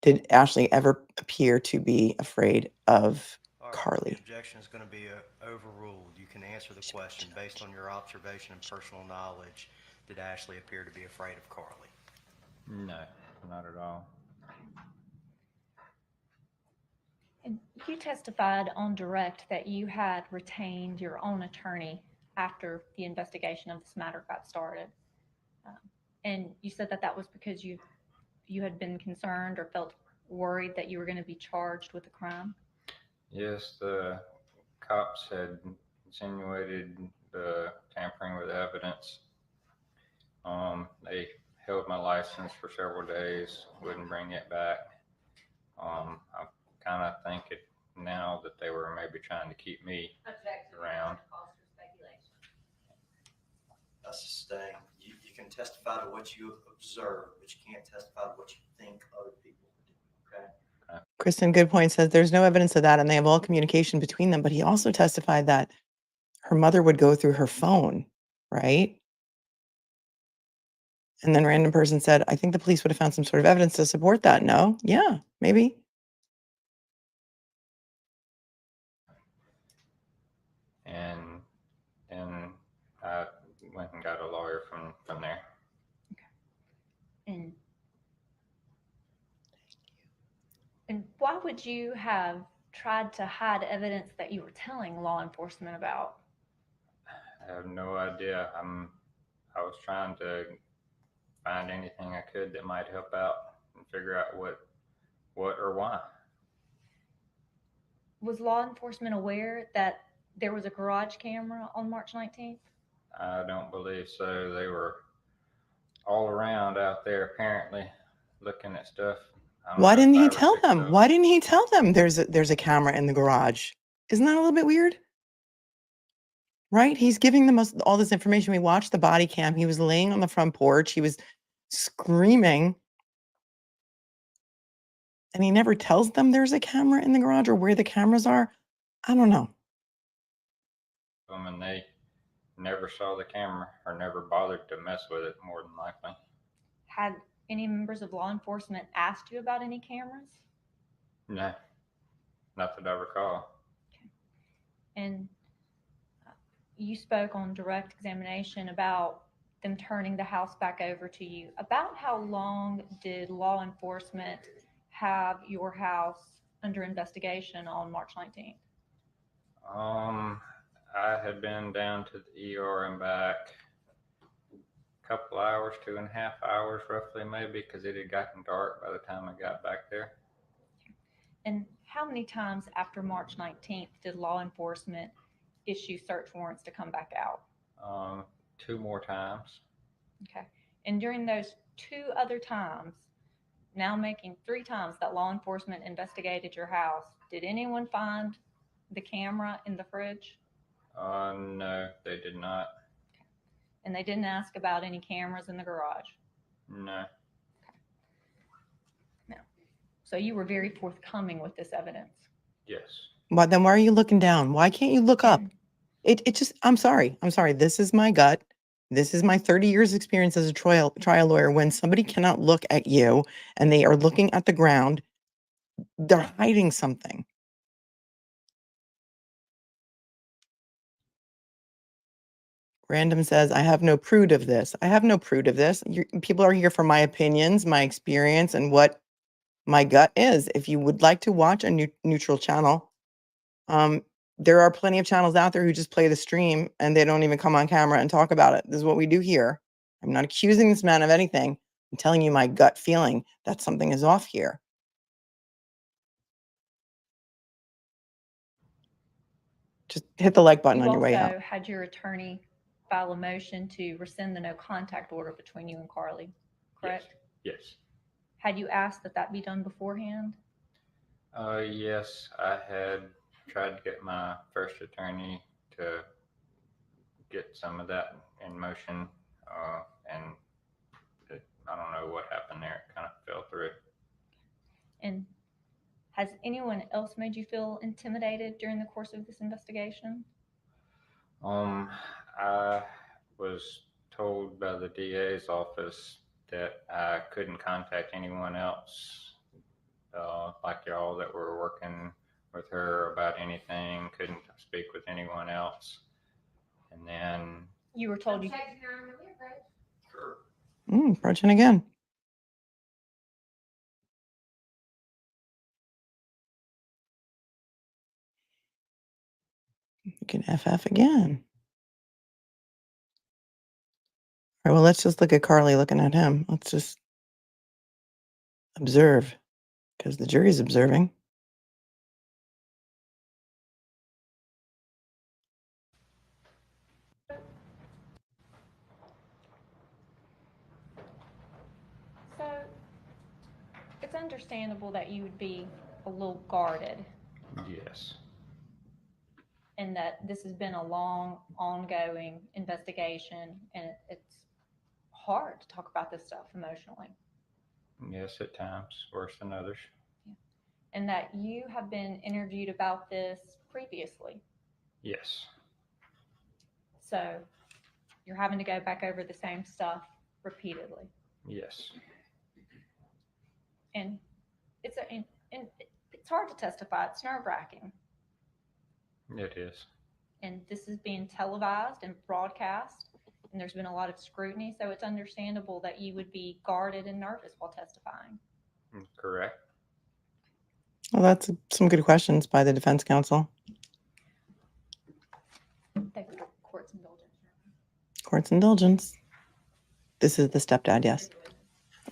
Did Ashley ever appear to be afraid of All right, Carly? The objection is going to be overruled. You can answer the question based on your observation and personal knowledge. Did Ashley appear to be afraid of Carly? no, not at all. And you testified on direct that you had retained your own attorney after the investigation of this matter got started. And you said that that was because you had been concerned or felt worried that you were going to be charged with a crime. Yes, the cops had insinuated the tampering with evidence. They held my license for several days, wouldn't bring it back. I kind of think it now that they were maybe trying to keep me around. That's sustained. You can testify to what you observe, but you can't testify to what you think other people would do, okay? Kristen, good point, says there's no evidence of that, and they have all communication between them. But he also testified that her mother would go through her phone, right? And then random person said, I think the police would have found some sort of evidence to support that. No? Yeah, maybe. And then I went and got a lawyer from there. And why would you have tried to hide evidence that you were telling law enforcement about? I have no idea. I was trying to find anything I could that might help out and figure out what or why. Was law enforcement aware that there was a garage camera on March 19th? I don't believe so. They were all around out there apparently looking at stuff. I don't Why know, didn't he 5 or tell 6 them? of Why didn't he tell them there's a camera in the garage? Isn't that a little bit weird? Right? He's giving them all this information. We watched the body cam. He was laying on the front porch. He was screaming. And he never tells them there's a camera in the garage or where the cameras are. I don't know. them, and they never saw the camera or never bothered to mess with it, more than likely. Had any members of law enforcement asked you about any cameras? No, not that I recall. And you spoke on direct examination about them turning the house back over to you. About how long did law enforcement have your house under investigation on March 19th? I had been down to the ER and back a couple hours, 2.5 hours roughly, maybe, because it had gotten dark by the time I got back there. And how many times after March 19th did law enforcement issue search warrants to come back out? 2 more times. Okay. And during those 2 other times, now making 3 times that law enforcement investigated your house, did anyone find the camera in the fridge? No, they did not. And they didn't ask about any cameras in the garage? No. No. So you were very forthcoming with this evidence? Yes. Well, then why are you looking down? Why can't you look up? It just, I'm sorry. This is my gut. This is my 30 years experience as a trial lawyer. When somebody cannot look at you and they are looking at the ground, they're hiding something. Random says, I have no proof of this. I have no proof of this. People are here for my opinions, my experience, and what my gut is. If you would like to watch a neutral channel, there are plenty of channels out there who just play the stream and they don't even come on camera and talk about it. This is what we do here. I'm not accusing this man of anything. I'm telling you my gut feeling that something is off here. Just hit the like button You on your way out. also had your attorney file a motion to rescind the no contact order between you and Carly, correct? Yes. Had you asked that that be done beforehand? Yes, I had tried to get my first attorney to get some of that in motion, and I don't know what happened there. It kind of fell through. And has anyone else made you feel intimidated during the course of this investigation? I was told by the DA's office that I couldn't contact anyone else, like y'all that were working with her about anything, couldn't speak with anyone else. And then You were told you, Approaching again. You can FF again. All right, well, let's just look at Carly looking at him. Let's just observe, because the jury's observing. so it's understandable that you would be a little guarded yes, and that this has been a long, ongoing investigation, and it's hard to talk about this stuff emotionally, yes, at times worse than others. and that you have been interviewed about this previously. Yes, So you're having to go back over the same stuff repeatedly. yes, And it's it's hard to testify. It's nerve-wracking. it is. And this is being televised and broadcast, and there's been a lot of scrutiny, so it's understandable that you would be guarded and nervous while testifying. Correct. Well, that's some good questions by the defense counsel. Thank you for court's indulgence. Court's indulgence. This is the stepdad, yes.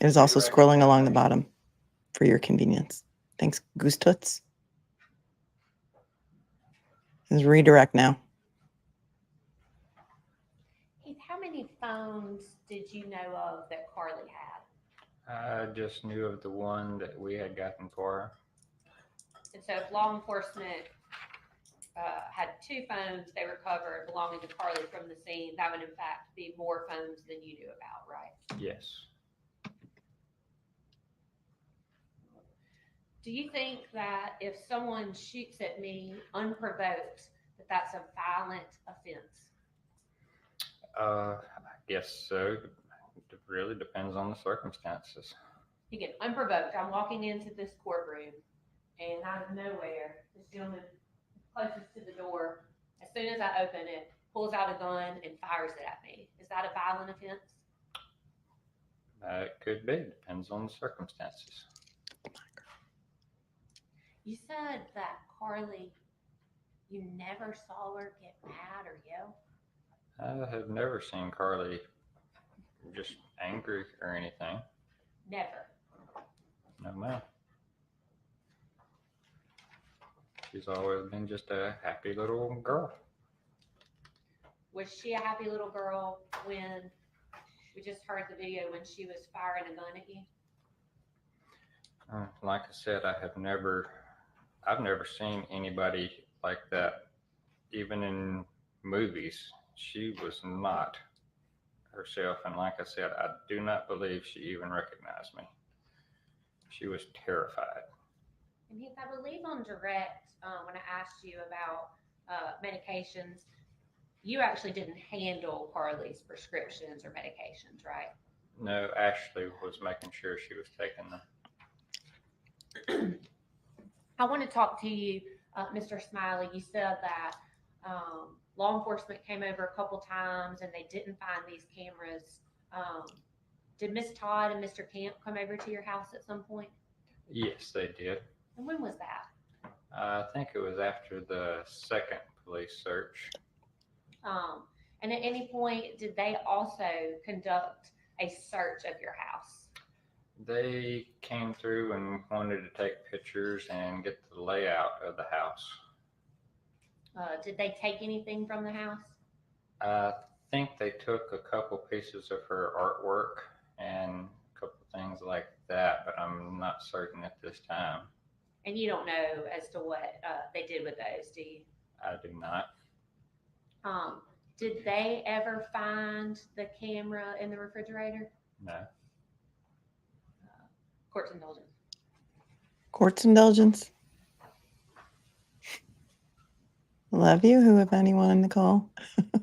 It is also scrolling along the bottom for your convenience. Thanks, Goose Toots. This is redirect now. Heath, how many phones did you know of that Carly had? I just knew of the one that we had gotten for her. And so if law enforcement had 2 phones they recovered belonging to Carly from the scene, that would in fact be more phones than you knew about, right? Yes. Do you think that if someone shoots at me unprovoked, that that's a violent offense? I guess so. It really depends on the circumstances. Again, unprovoked. I'm walking into this courtroom, and out of nowhere, this gentleman closest to the door, as soon as I open it, pulls out a gun and fires it at me. Is that a violent offense? It could be. Depends on the circumstances. You said that Carly, you never saw her get mad or yell. I have never seen Carly just angry or anything. Never. No, ma'am. She's always been just a happy little girl. Was she a happy little girl when we just heard the video when she was firing a gun at you? Like I said, I've never seen anybody like that, even in movies. She was not herself, and like I said, I do not believe she even recognized me. She was terrified. And Heath, I believe on direct, when I asked you about medications, you actually didn't handle Carly's prescriptions or medications, right? No, Ashley was making sure she was taking them. I want to talk to you, Mr. Smiley. You said that law enforcement came over a couple times and they didn't find these cameras. Did Miss Todd and Mr. Camp come over to your house at some point? Yes, they did. And when was that? I think it was after the second police search. And at any point, did they also conduct a search of your house? They came through and wanted to take pictures and get the layout of the house. Did they take anything from the house? I think they took a couple pieces of her artwork and a couple things like that, but I'm not certain at this time. And you don't know as to what they did with those, do you? I do not. Did they ever find the camera in the refrigerator? No. Court's indulgence. Court's indulgence. Love you. Who, if anyone, in the call? There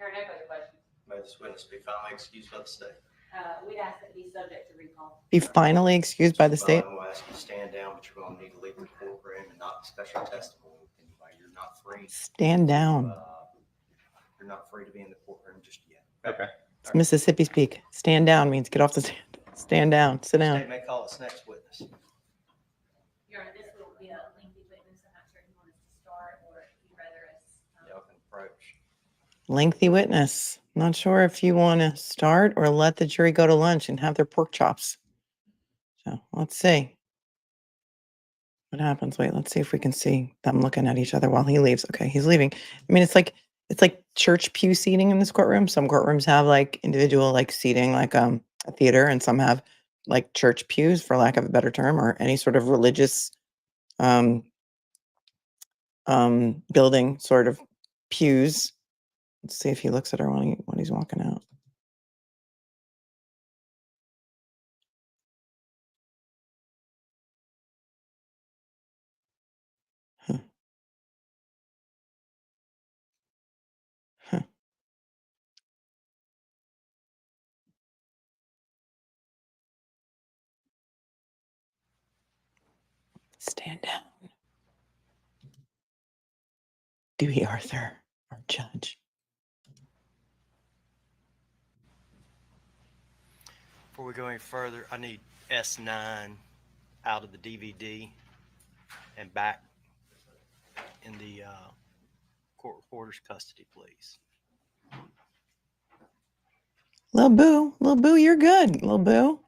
are no further questions. May this witness be finally excused by the state. We'd ask that be subject to recall. Be finally excused by the state. I will ask you to stand down, but you're going to need to leave the courtroom and not special testimony with anybody. You're not free. Stand down. You're not free to be in the courtroom just yet. Okay. It's Mississippi speak. Stand down means get off the stand. Stand down. Sit down. State may call its next witness. Your Honor, this will be a lengthy witness. I'm not sure if you want us to start or if you'd rather us. Y'all can approach. Lengthy witness. Not sure if you want to start or let the jury go to lunch and have their pork chops. So let's see what happens. Wait, let's see if we can see them looking at each other while he leaves. Okay, he's leaving. I mean, it's like church pew seating in this courtroom. Some courtrooms have like individual like seating, like a theater, and some have like church pews, for lack of a better term, or any sort of religious building sort of pews. Let's see if he looks at her when he's walking out. Huh. Huh. Stand down. Dewey Arthur, our judge. Before we go any further, I need S9 out of the DVD and back in the court reporter's custody, please. Lil Boo, you're good. Lil Boo,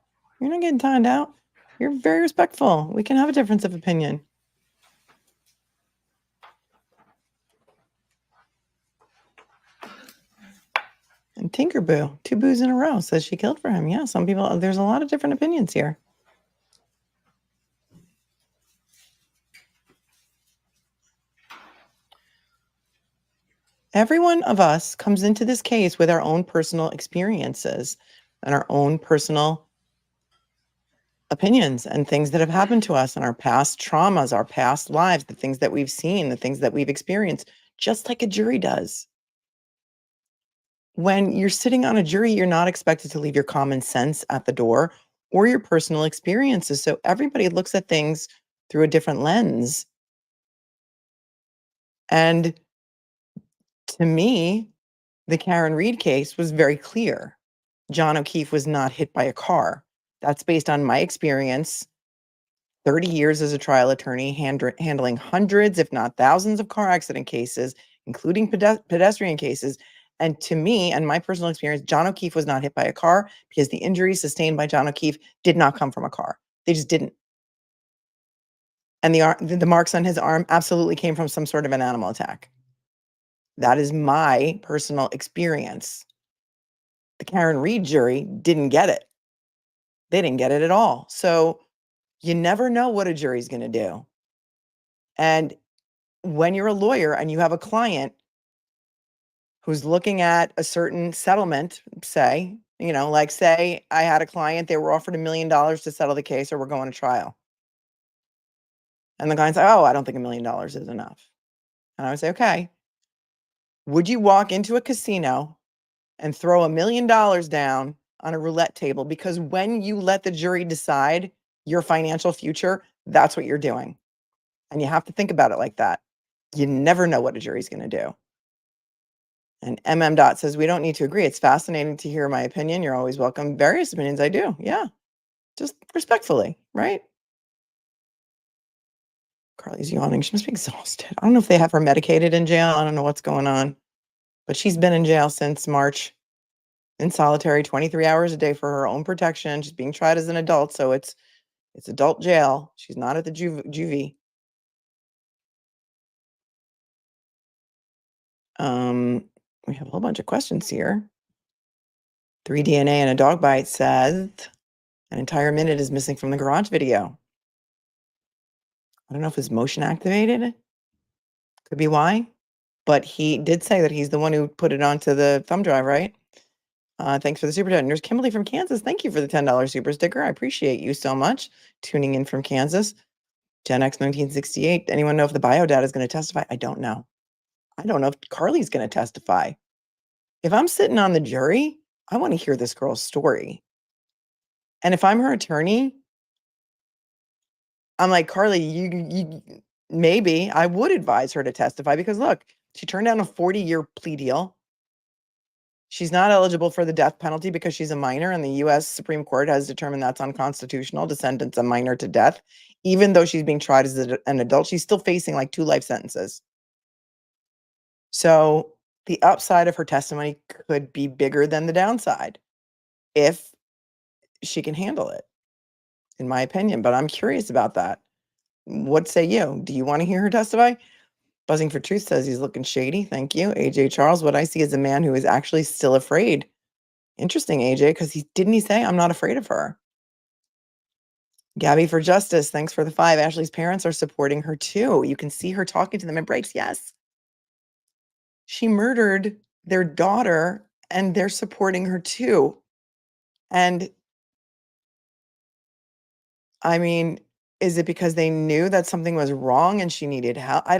you're not getting timed out. You're very respectful. We can have a difference of opinion. And Tinkerboo, 2 boos in a row, says she killed for him. Yeah, some people, there's a lot of different opinions here. Every one of us comes into this case with our own personal experiences and our own personal opinions and things that have happened to us and our past traumas, our past lives, the things that we've seen, the things that we've experienced, just like a jury does. When you're sitting on a jury, you're not expected to leave your common sense at the door or your personal experiences. So everybody looks at things through a different lens. And to me, the Karen Reed case was very clear. John O'Keefe was not hit by a car. That's based on my experience, 30 years as a trial attorney, handling hundreds, if not thousands of car accident cases, including pedestrian cases. And to me and my personal experience, John O'Keefe was not hit by a car because the injuries sustained by John O'Keefe did not come from a car. They just didn't. And the marks on his arm absolutely came from some sort of an animal attack. That is my personal experience. The Karen Reed jury didn't get it. They didn't get it at all. So you never know what a jury's going to do. And when you're a lawyer and you have a client who's looking at a certain settlement, say, like say I had a client, they were offered $1 million to settle the case or we're going to trial. And the client's like, oh, I don't think $1 million is enough. And I would say, okay, would you walk into a casino and throw $1 million down on a roulette table? Because when you let the jury decide your financial future, that's what you're doing. And you have to think about it like that. You never know what a jury's going to do. And MM. Says, we don't need to agree. It's fascinating to hear my opinion. You're always welcome. Various opinions, I do. Yeah. Just respectfully, right? Carly's yawning. She must be exhausted. I don't know if they have her medicated in jail. I don't know what's going on. But she's been in jail since March in solitary 23 hours a day for her own protection. She's being tried as an adult. So it's adult jail. She's not at the juvie. We have a whole bunch of questions here. 3 DNA and a dog bite says an entire minute is missing from the garage video. I don't know if it's motion activated. Could be why. But he did say that he's the one who put it onto the thumb drive, right? Thanks for the super chat. And there's Kimberly from Kansas. Thank you for the $10 super sticker. I appreciate you so much tuning in from Kansas. Gen X 1968. Anyone know if the bio dad is going to testify? I don't know. I don't know if Carly's going to testify. If I'm sitting on the jury, I want to hear this girl's story. And if I'm her attorney, I'm like, Carly, you maybe I would advise her to testify because look, she turned down a 40-year plea deal. She's not eligible for the death penalty because she's a minor, and the U.S. Supreme Court has determined that's unconstitutional to sentence a minor to death. Even though she's being tried as an adult, she's still facing like 2 life sentences. So the upside of her testimony could be bigger than the downside if she can handle it, in my opinion. But I'm curious about that. What say you? Do you want to hear her testify? Buzzing for Truth says he's looking shady. Thank you. AJ Charles, what I see is a man who is actually still afraid. Interesting, AJ, because didn't he say, I'm not afraid of her? Gabby for Justice, thanks for the 5. Ashley's parents are supporting her too. You can see her talking to them in breaks. Yes. She murdered their daughter and they're supporting her too. And I mean, is it because they knew that something was wrong and she needed help? I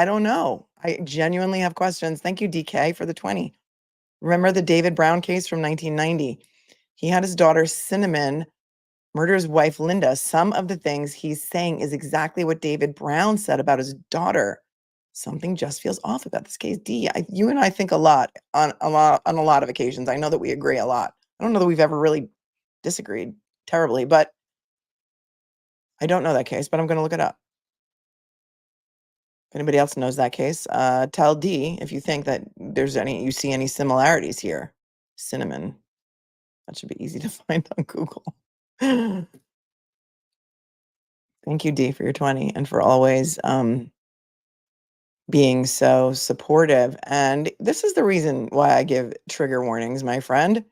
don't know. I genuinely have questions. Thank you, DK, for the 20. Remember the David Brown case from 1990? He had his daughter Cinnamon murder his wife Linda. Some of the things he's saying is exactly what David Brown said about his daughter. Something just feels off about this case. You and I think a lot on a lot of occasions. I know that we agree a lot. I don't know that we've ever really disagreed terribly, but I don't know that case, but I'm going to look it up. If anybody else knows that case, tell D if you think that you see any similarities here. Cinnamon. That should be easy to find on Google. Thank you, D, for your 20 and for always being so supportive. And this is the reason why I give trigger warnings, my friend.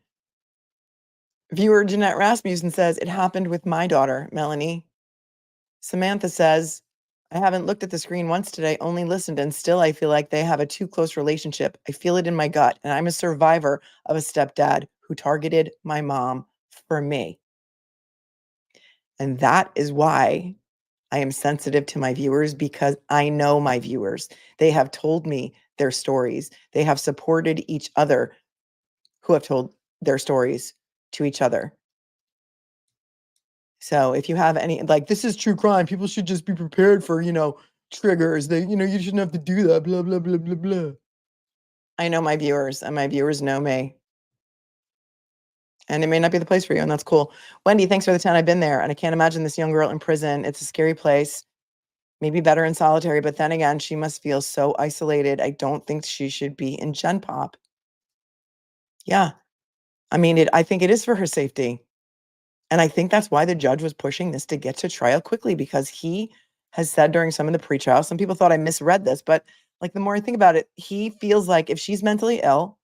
Viewer Jeanette Rasmussen says, it happened with my daughter, Melanie. Samantha says, I haven't looked at the screen once today, only listened, and still I feel like they have a too close relationship. I feel it in my gut, and I'm a survivor of a stepdad who targeted my mom for me. And that is why I am sensitive to my viewers, because I know my viewers. They have told me their stories. They have supported each other who have told their stories to each other. So if you have any, like, this is true crime, people should just be prepared for, triggers. You shouldn't have to do that, blah, blah, blah, blah, blah. I know my viewers, and my viewers know me. And it may not be the place for you, and that's cool. Wendy, thanks for the 10. I've been there, and I can't imagine this young girl in prison. It's a scary place. Maybe better in solitary, but then again, she must feel so isolated. I don't think she should be in Gen Pop. Yeah. I mean, I think it is for her safety. And I think that's why the judge was pushing this to get to trial quickly, because he has said during some of the pretrial, some people thought I misread this, but like the more I think about it, he feels like if she's mentally ill,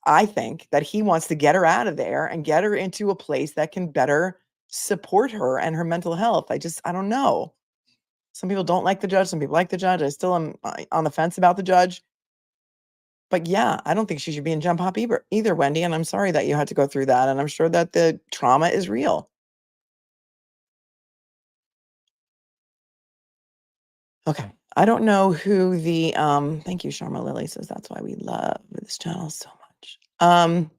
I think that he wants to get her out of there and get her into a place that can better support her and her mental health. I don't know. Some people don't like the judge. Some people like the judge. I still am on the fence about the judge. But yeah, I don't think she should be in Gen Pop either, Wendy. And I'm sorry that you had to go through that. And I'm sure that the trauma is real. Okay. I don't know who the thank you, Sharma Lily says that's why we love this channel so much. I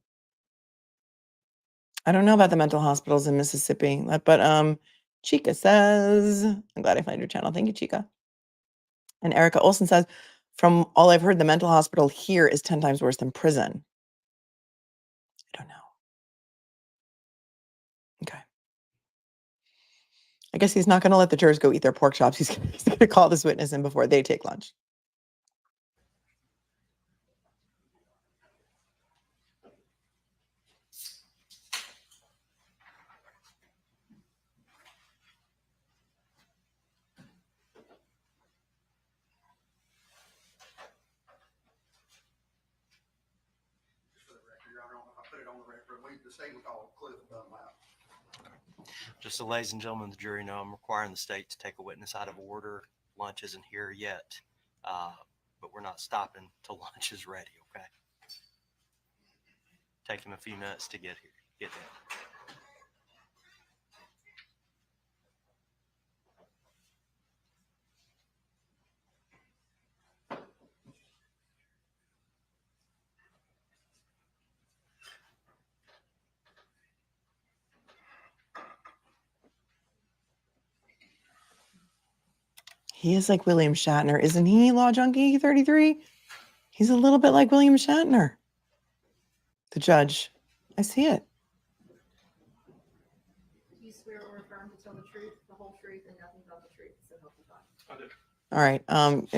don't know about the mental hospitals in Mississippi, but Chica says, I'm glad I found your channel. Thank you, Chica. And Erica Olson says, from all I've heard, the mental hospital here is 10 times worse than prison. I don't know. Okay. I guess he's not going to let the jurors go eat their pork chops. He's going to call this witness in before they take lunch. on the record. The state we call Cliff Dunlap. Just so ladies and gentlemen of the jury know, I'm requiring the state to take a witness out of order. Lunch isn't here yet, but we're not stopping till lunch is ready, okay? Take him a few minutes to get here, get there. He is like William Shatner, isn't he, Law Junkie 33? He's a little bit like William Shatner. The judge. I see it. Do you swear or affirm to tell the truth, the whole truth, and nothing but the truth, so help you God? I do. All right.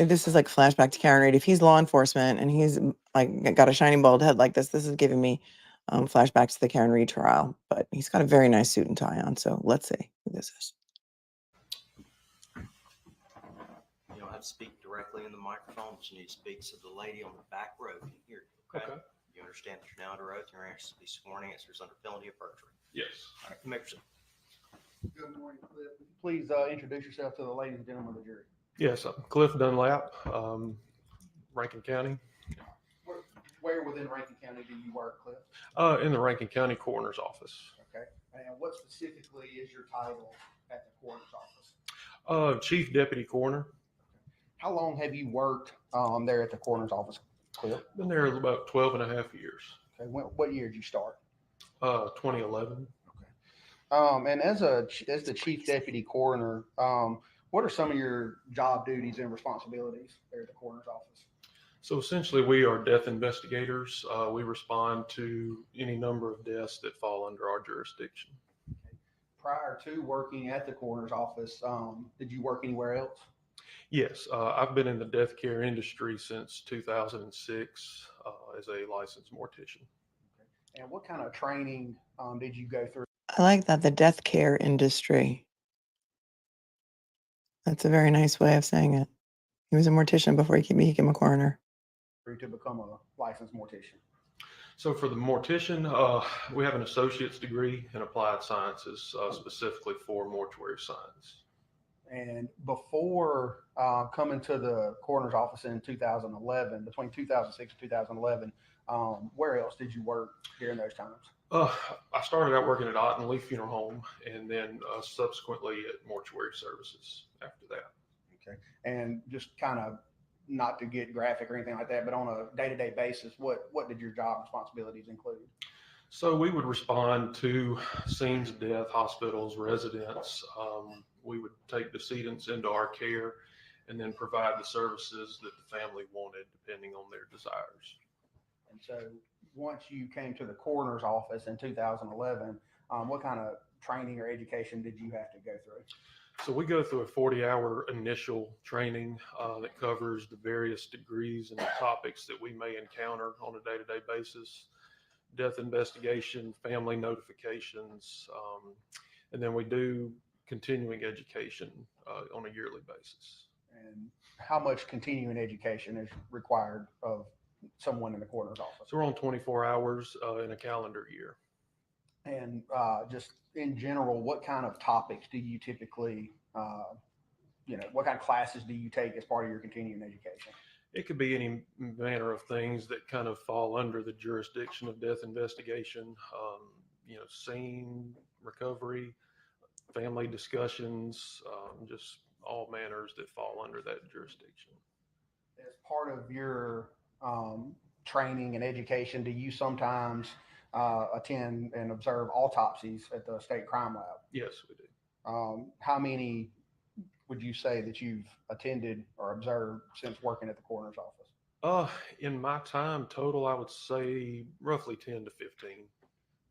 This is like flashback to Karen Reed. If he's law enforcement and he's like got a shining bald head like this is giving me flashbacks to the Karen Reed trial. But he's got a very nice suit and tie on. So let's see who this is. You don't have to speak directly in the microphone, but you need to speak so the lady on the back row can hear you, okay? You understand that you're now under oath, you're anxious to be sworn in, answers under penalty of perjury. Yes. All right, you may proceed. Good morning, Cliff. Please introduce yourself to the ladies and gentlemen of the jury. Yes, I'm Cliff Dunlap, Rankin County, Where within Rankin County do you work, Cliff? in the Rankin County Coroner's Office. Okay. And what specifically is your title at the coroner's office? Chief Deputy Coroner. How long have you worked there at the coroner's office, Cliff? Been there about 12 and a half years. Okay. What year did you start? 2011. And as the chief deputy coroner, what are some of your job duties and responsibilities there at the coroner's office? So essentially we are death investigators. We respond to any number of deaths that fall under our jurisdiction. Prior to working at the coroner's office, did you work anywhere else? Yes, I've been in the death care industry since 2006 as a licensed mortician. And what kind of training did you go through? I like that, the death care industry. That's a very nice way of saying it. He was a mortician before he became a coroner. To become a licensed mortician? So for the mortician, we have an associate's degree in applied sciences, specifically for mortuary science. And before coming to the coroner's office in 2011, between 2006 and 2011, where else did you work during those times? I started out working at Atty Funeral Home and then subsequently at mortuary services after that. Okay. And just kind of, not to get graphic or anything like that, but on a day-to-day basis, what did your job responsibilities include? So we would respond to scenes of death, hospitals, residents. We would take decedents into our care and then provide the services that the family wanted depending on their desires. And so once you came to the coroner's office in 2011, what kind of training or education did you have to go through? So we go through a 40-hour initial training that covers the various degrees and topics that we may encounter on a day-to-day basis. Death investigation, family notifications, and then we do continuing education on a yearly basis. And how much continuing education is required of someone in the coroner's office? So we're on 24 hours in a calendar year. And just in general, what kind of topics do you typically, what kind of classes do you take as part of your continuing education? It could be any manner of things that kind of fall under the jurisdiction of death investigation, scene recovery, family discussions, just all manners that fall under that jurisdiction. As part of your training and education, do you sometimes attend and observe autopsies at the state crime lab? Yes, we do. How many would you say that you've attended or observed since working at the coroner's office? In my time total, I would say roughly 10 to 15.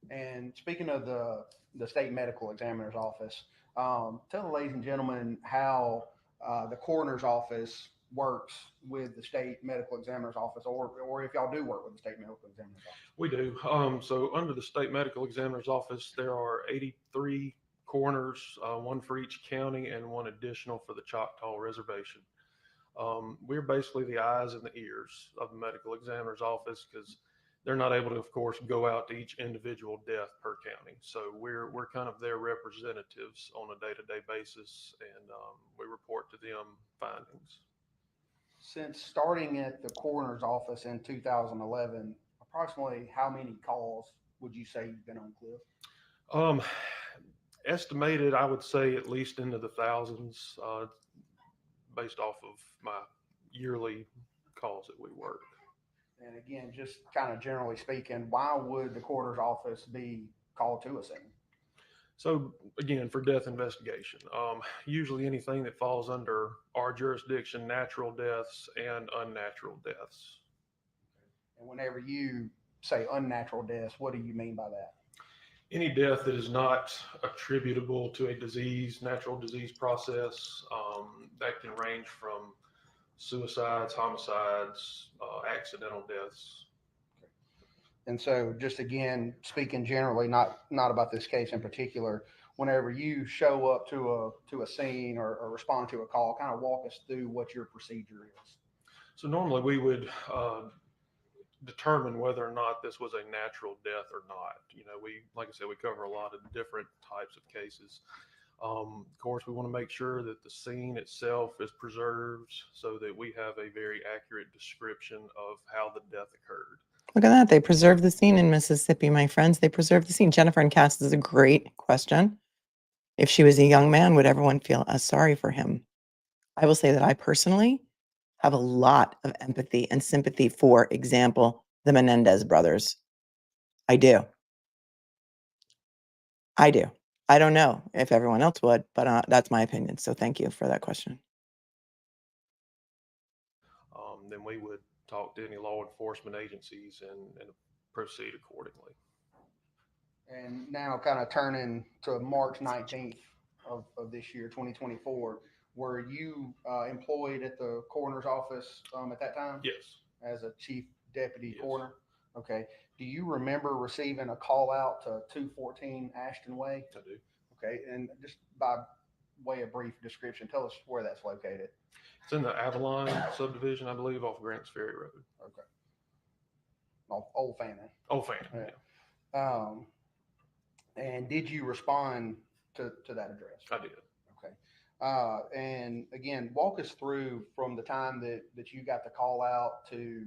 And speaking of the state medical examiner's office, tell the ladies and gentlemen how the coroner's office works with the state medical examiner's office, or if y'all do work with the state medical examiner's office. We do. So under the state medical examiner's office, there are 83 coroners, one for each county and one additional for the Choctaw Reservation. We're basically the eyes and the ears of the medical examiner's office because they're not able to, of course, go out to each individual death per county. So we're kind of their representatives on a day-to-day basis, and we report to them findings. Since starting at the coroner's office in 2011, approximately how many calls would you say you've been on, Cliff? Estimated, I would say at least into the thousands, based off of my yearly calls that we work. And again, just kind of generally speaking, why would the coroner's office be called to a scene? So again, for death investigation, usually anything that falls under our jurisdiction, natural deaths and unnatural deaths. And whenever you say unnatural deaths, what do you mean by that? Any death that is not attributable to a disease, natural disease process, that can range from suicides, homicides, accidental deaths. And so just again, speaking generally, not about this case in particular, whenever you show up to a scene or respond to a call, kind of walk us through what your procedure is. So normally we would determine whether or not this was a natural death or not. Like I said, we cover a lot of different types of cases. Of course, we want to make sure that the scene itself is preserved so that we have a very accurate description of how the death occurred. Look at that. They preserved the scene in Mississippi, my friends. They preserved the scene. Jennifer and Cass, is a great question. If she was a young man, would everyone feel as sorry for him? I will say that I personally have a lot of empathy and sympathy for example, the Menendez brothers. I do. I do. I don't know if everyone else would, but that's my opinion. So thank you for that question. Then we would talk to any law enforcement agencies and proceed accordingly. And now kind of turning to March 19th of this year, 2024, were you employed at the coroner's office at that time? Yes. As a chief deputy Yes. coroner? Okay. Do you remember receiving a call out to 214 Ashton Way? I do. Okay. And just by way of brief description, tell us where that's located. It's in the Avalon subdivision, I believe, off Grants Ferry Road. Okay. Old Fannin. Old Fannin. Yeah. And did you respond to that address? I did. Okay. And again, walk us through from the time that you got the call out to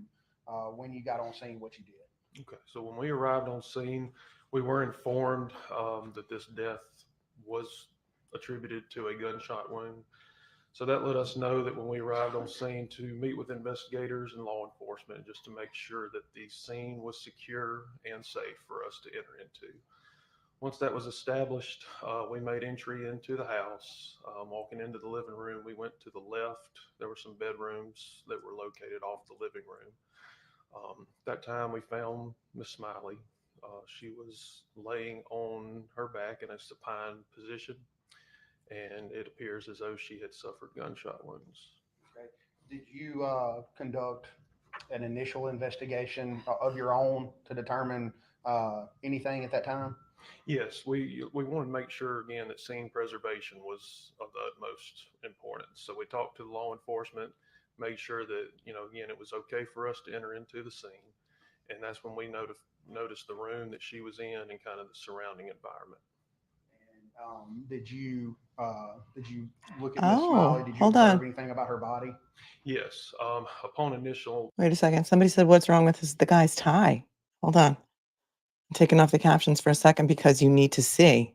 when you got on scene, what you did. Okay. So when we arrived on scene, we were informed that this death was attributed to a gunshot wound. So that let us know that when we arrived on scene to meet with investigators and law enforcement, just to make sure that the scene was secure and safe for us to enter into. Once that was established, we made entry into the house. Walking into the living room, we went to the left. There were some bedrooms that were located off the living room. That time we found Miss Smiley. She was laying on her back in a supine position, and it appears as though she had suffered gunshot wounds. Okay. Did you conduct an initial investigation of your own to determine anything at that time? Yes, we wanted to make sure again that scene preservation was of the utmost importance. So we talked to the law enforcement, made sure that, again, it was okay for us to enter into the scene. And that's when we noticed the room that she was in and kind of the surrounding environment. And did you look at Miss Smiley? Did you hold observe on. anything about her body? Yes. Upon initial. Wait a second. Somebody said, what's wrong with the guy's tie? Hold on. I'm taking off the captions for a second because you need to see.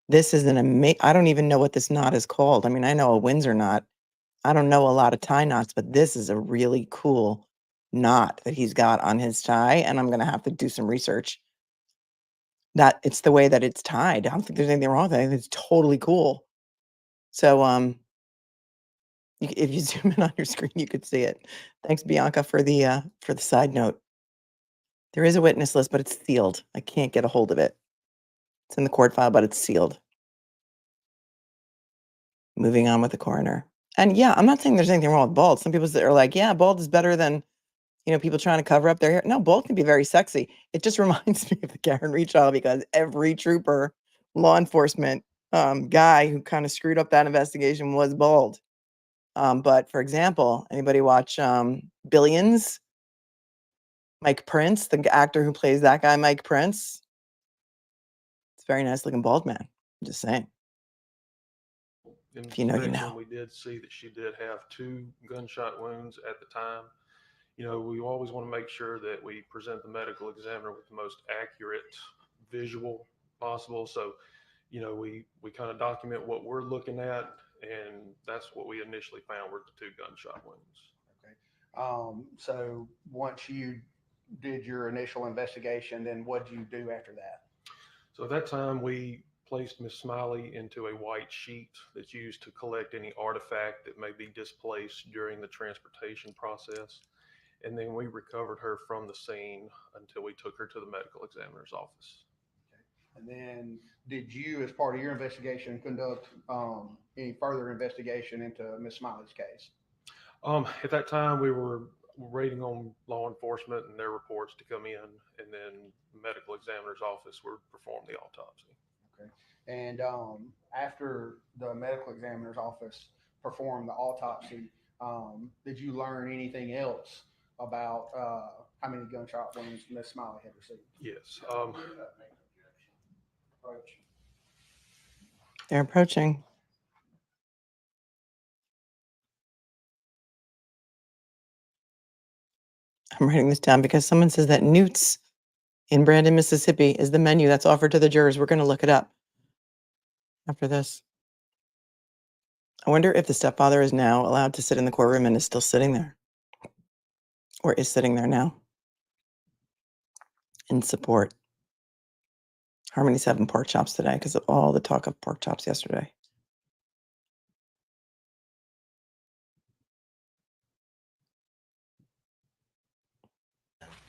This is an amazing, I don't even know what this knot is called. I mean, I know a Windsor knot. I don't know a lot of tie knots, but this is a really cool knot that he's got on his tie. And I'm going to have to do some research. That it's the way that it's tied. I don't think there's anything wrong with it. I think it's totally cool. So, if you zoom in on your screen, you could see it. Thanks, Bianca, for the side note. There is a witness list, but it's sealed. I can't get a hold of it. It's in the court file, but it's sealed. Moving on with the coroner. And yeah, I'm not saying there's anything wrong with bald. Some people are like, yeah, bald is better than, people trying to cover up their hair. No, bald can be very sexy. It just reminds me of the Karen Reed trial because every trooper, law enforcement guy who kind of screwed up that investigation was bald. But for example, anybody watch Billions? Mike Prince, the actor who plays that guy, Mike Prince. It's a very nice looking bald man. I'm just saying. In If you know, you inspection, know. we did see that she did have 2 gunshot wounds at the time. You know, we always want to make sure that we present the medical examiner with the most accurate visual possible. So, you know, we kind of document what we're looking at, and that's what we initially found were the 2 gunshot wounds. Okay. So once you did your initial investigation, then what did you do after that? So at that time, we placed Miss Smiley into a white sheet that's used to collect any artifact that may be displaced during the transportation process. And then we recovered her from the scene until we took her to the medical examiner's office. And then did you, as part of your investigation, conduct any further investigation into Miss Smiley's case? At that time, we were waiting on law enforcement and their reports to come in, and then the medical examiner's office would perform the autopsy. Okay. And after the medical examiner's office performed the autopsy, did you learn anything else about how many gunshot wounds Miss Smiley had received? Yes. They're approaching. I'm writing this down because someone says that Newt's in Brandon, Mississippi is the menu that's offered to the jurors. We're going to look it up after this. I wonder if the stepfather is now allowed to sit in the courtroom and is still sitting there, or is sitting there now in support. Harmony's having pork chops today because of all the talk of pork chops yesterday.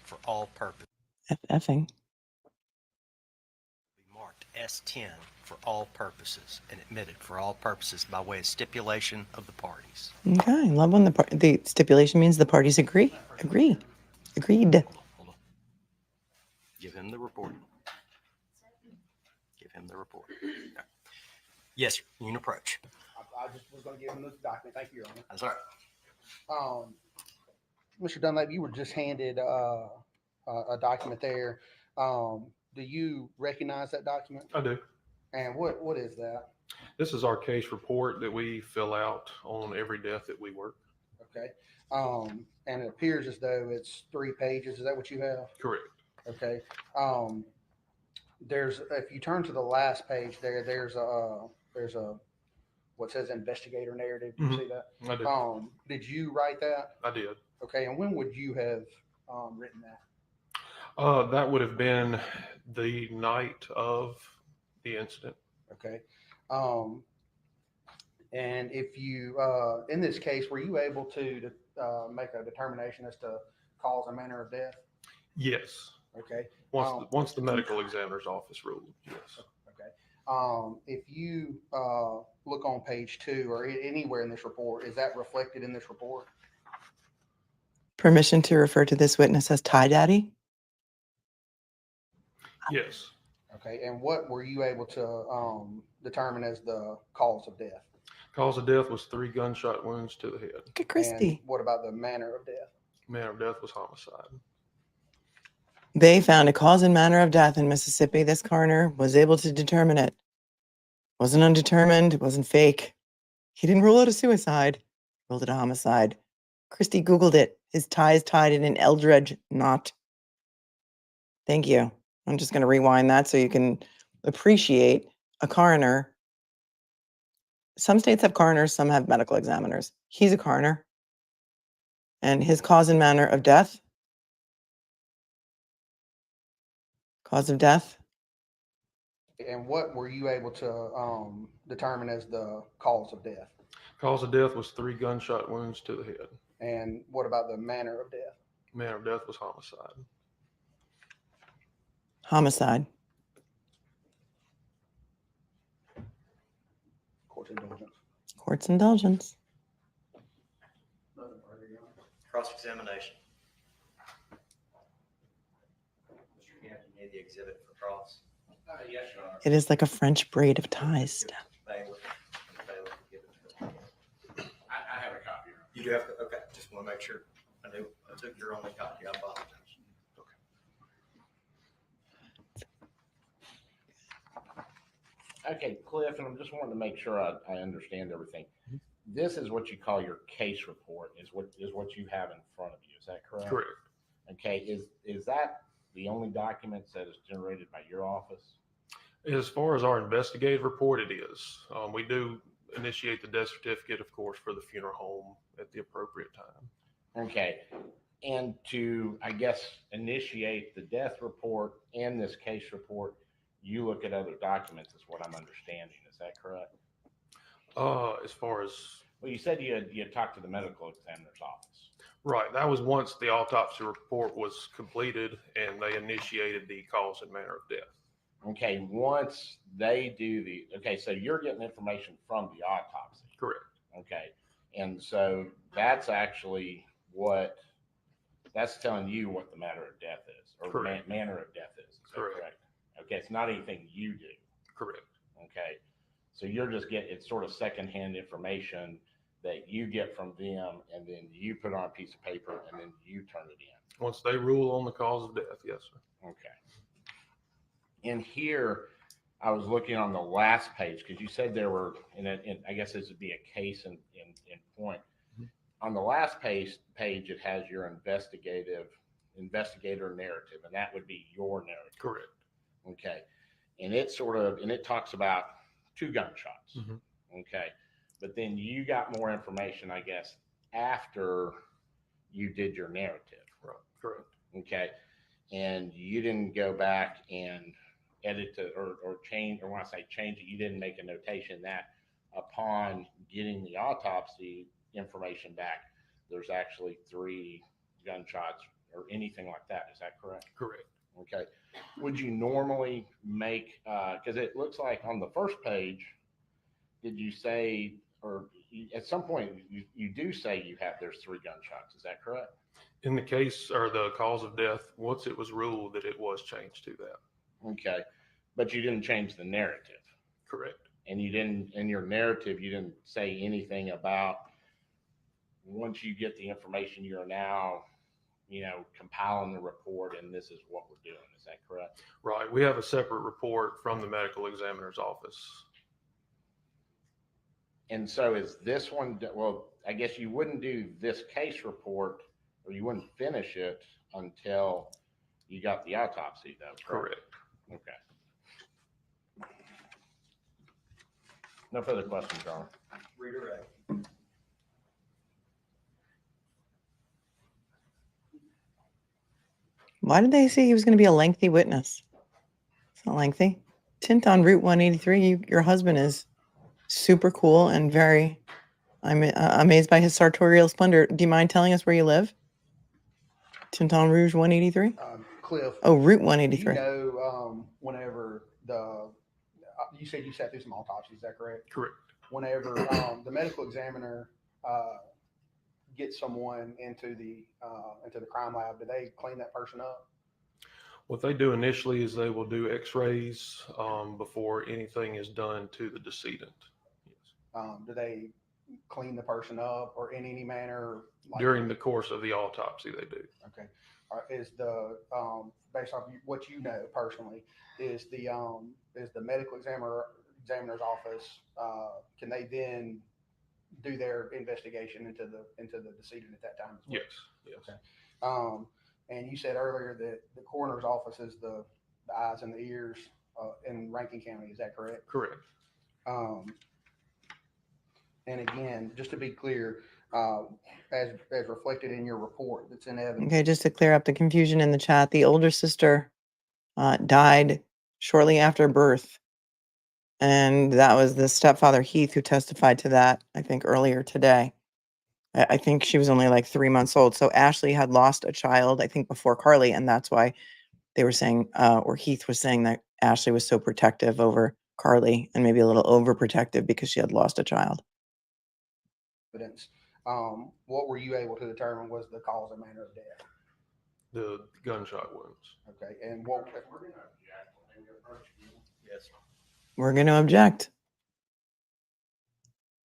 For all purposes. Effing. Marked S10 for all purposes and admitted for all purposes by way of stipulation of the parties. Okay, love when the stipulation means the parties agree. Agreed. Hold on. Give him the report. Give him the report. No. Yes, sir. You can approach. I just was going to give him the document. Thank you, Your Honor. That's all right. Mr. Dunlap, you were just handed a document there. Do you recognize that document? I do. And what is that? This is our case report that we fill out on every death that we work. Okay. And it appears as though it's 3 pages. Is that what you have? Correct. Okay. If you turn to the last page there's a what says investigator narrative. Do you see that? I do. Did you write that? I did. Okay. And when would you have written that? That would have been the night of the incident. Okay. And if you, in this case, were you able to make a determination as to cause and manner of death? Yes. Okay. Once the medical examiner's office ruled, yes. Okay. If you look on page 2 or anywhere in this report, is that reflected in this report? Permission to refer to this witness as Ty Daddy? Yes. Okay. And what were you able to determine as the cause of death? Cause of death was 3 gunshot wounds to the head. Look at Christy. And what about the manner of death? Manner of death was homicide. They found a cause and manner of death in Mississippi. This coroner was able to determine it. Wasn't undetermined. It wasn't fake. He didn't rule it a suicide. Ruled it a homicide. Christy Googled it. His tie is tied in an Eldredge knot. Thank you. I'm just going to rewind that so you can appreciate a coroner. Some states have coroners, some have medical examiners. He's a coroner. And his cause and manner of death. Cause of death. And what were you able to determine as the cause of death? Cause of death was 3 gunshot wounds to the head. And what about the manner of death? Manner of death was homicide. Homicide. Court's indulgence. Court's indulgence. Cross-examination. Mr. Camp, you need the exhibit for cross. Yes, Your Honor. It is like a French braid of ties. Steph. Bailiff, and the bailiff will give it to him. I have a copy, Your Honor. You do have to, okay, just want to make sure. I took your only copy. I apologize. Okay, Cliff, and I'm just wanting to make sure I understand everything. Mhm. This is what you call your case report, is what you have in front of you. Is that correct? Correct. Okay, is that the only documents that is generated by your office? As far as our investigative report, it is. We do initiate the death certificate, of course, for the funeral home at the appropriate time. Okay, and to, I guess, initiate the death report and this case report, you look at other documents, is what I'm understanding. Is that correct? As far as, Well, you said you had talked to the medical examiner's office. right, that was once the autopsy report was completed and they initiated the cause and manner of death. Okay, once they do okay, so you're getting information from the autopsy. Correct. Okay, and so that's actually that's telling you what the matter of death is, or Correct. manner of death is. Is that Correct. correct? Okay, it's not anything you do. Correct. Okay, so you're just it's sort of secondhand information that you get from them, and then you put on a piece of paper, and then you turn it in. Once they rule on the cause of death, yes, sir. Okay. In here, I was looking on the last page because you said there were, and I guess this would be a case in point. Mhm. On the last page, it has your investigator narrative, and that would be your narrative. Correct. Okay, and it talks about 2 gunshots. Mhm. Okay, but then you got more information, I guess, after you did your narrative. Right. Correct. Okay, and you didn't go back and edit it or change, or when I say change it, you didn't make a notation that upon getting the autopsy information back, there's actually 3 gunshots or anything like that. Is that correct? Correct. Okay. Would you normally make, because it looks like on the first page, did you say, or at some point you do say there's 3 gunshots. Is that correct? In the case or the cause of death, once it was ruled that it was changed to that. Okay. But you didn't change the narrative. Correct. And you didn't, in your narrative, you didn't say anything about once you get the information, you're now, compiling the report, and this is what we're doing. Is that correct? Right. We have a separate report from the medical examiner's office. And so is this one, well, I guess you wouldn't do this case report, or you wouldn't finish it until you got the autopsy, though. Correct. Okay. No further questions, John. Redirect. Why did they say he was going to be a lengthy witness? It's not lengthy. Tint on Route 183. Your husband is super cool and I'm amazed by his sartorial splendor. Do you mind telling us where you live? Tinton Rouge 183? Cliff. Oh, Route You 183. know, whenever you said you sat through some autopsies, is that correct? Correct. Whenever the medical examiner gets someone into the crime lab, do they clean that person up? What they do initially is they will do x-rays before anything is done to the decedent. Yes. Do they clean the person up or in any manner? During the course of the autopsy, they do. Okay. Is the based off what you know personally, is the medical examiner's office, can they then do their investigation into the decedent at that time as well? Yes. Yes. Okay. And you said earlier that the coroner's office is the eyes and the ears in Rankin County. Is that correct? Correct. And again, just to be clear, as reflected in your report that's in evidence. Okay, just to clear up the confusion in the chat, the older sister died shortly after birth. And that was the stepfather, Heath, who testified to that, I think, earlier today. I think she was only like 3 months old. So Ashley had lost a child, I think, before Carly. And that's why they were saying, or Heath was saying that Ashley was so protective over Carly and maybe a little overprotective because she had lost a child. Evidence. What were you able to determine was the cause and manner of death? The gunshot wounds. Okay. And what? Yes. We're going to object.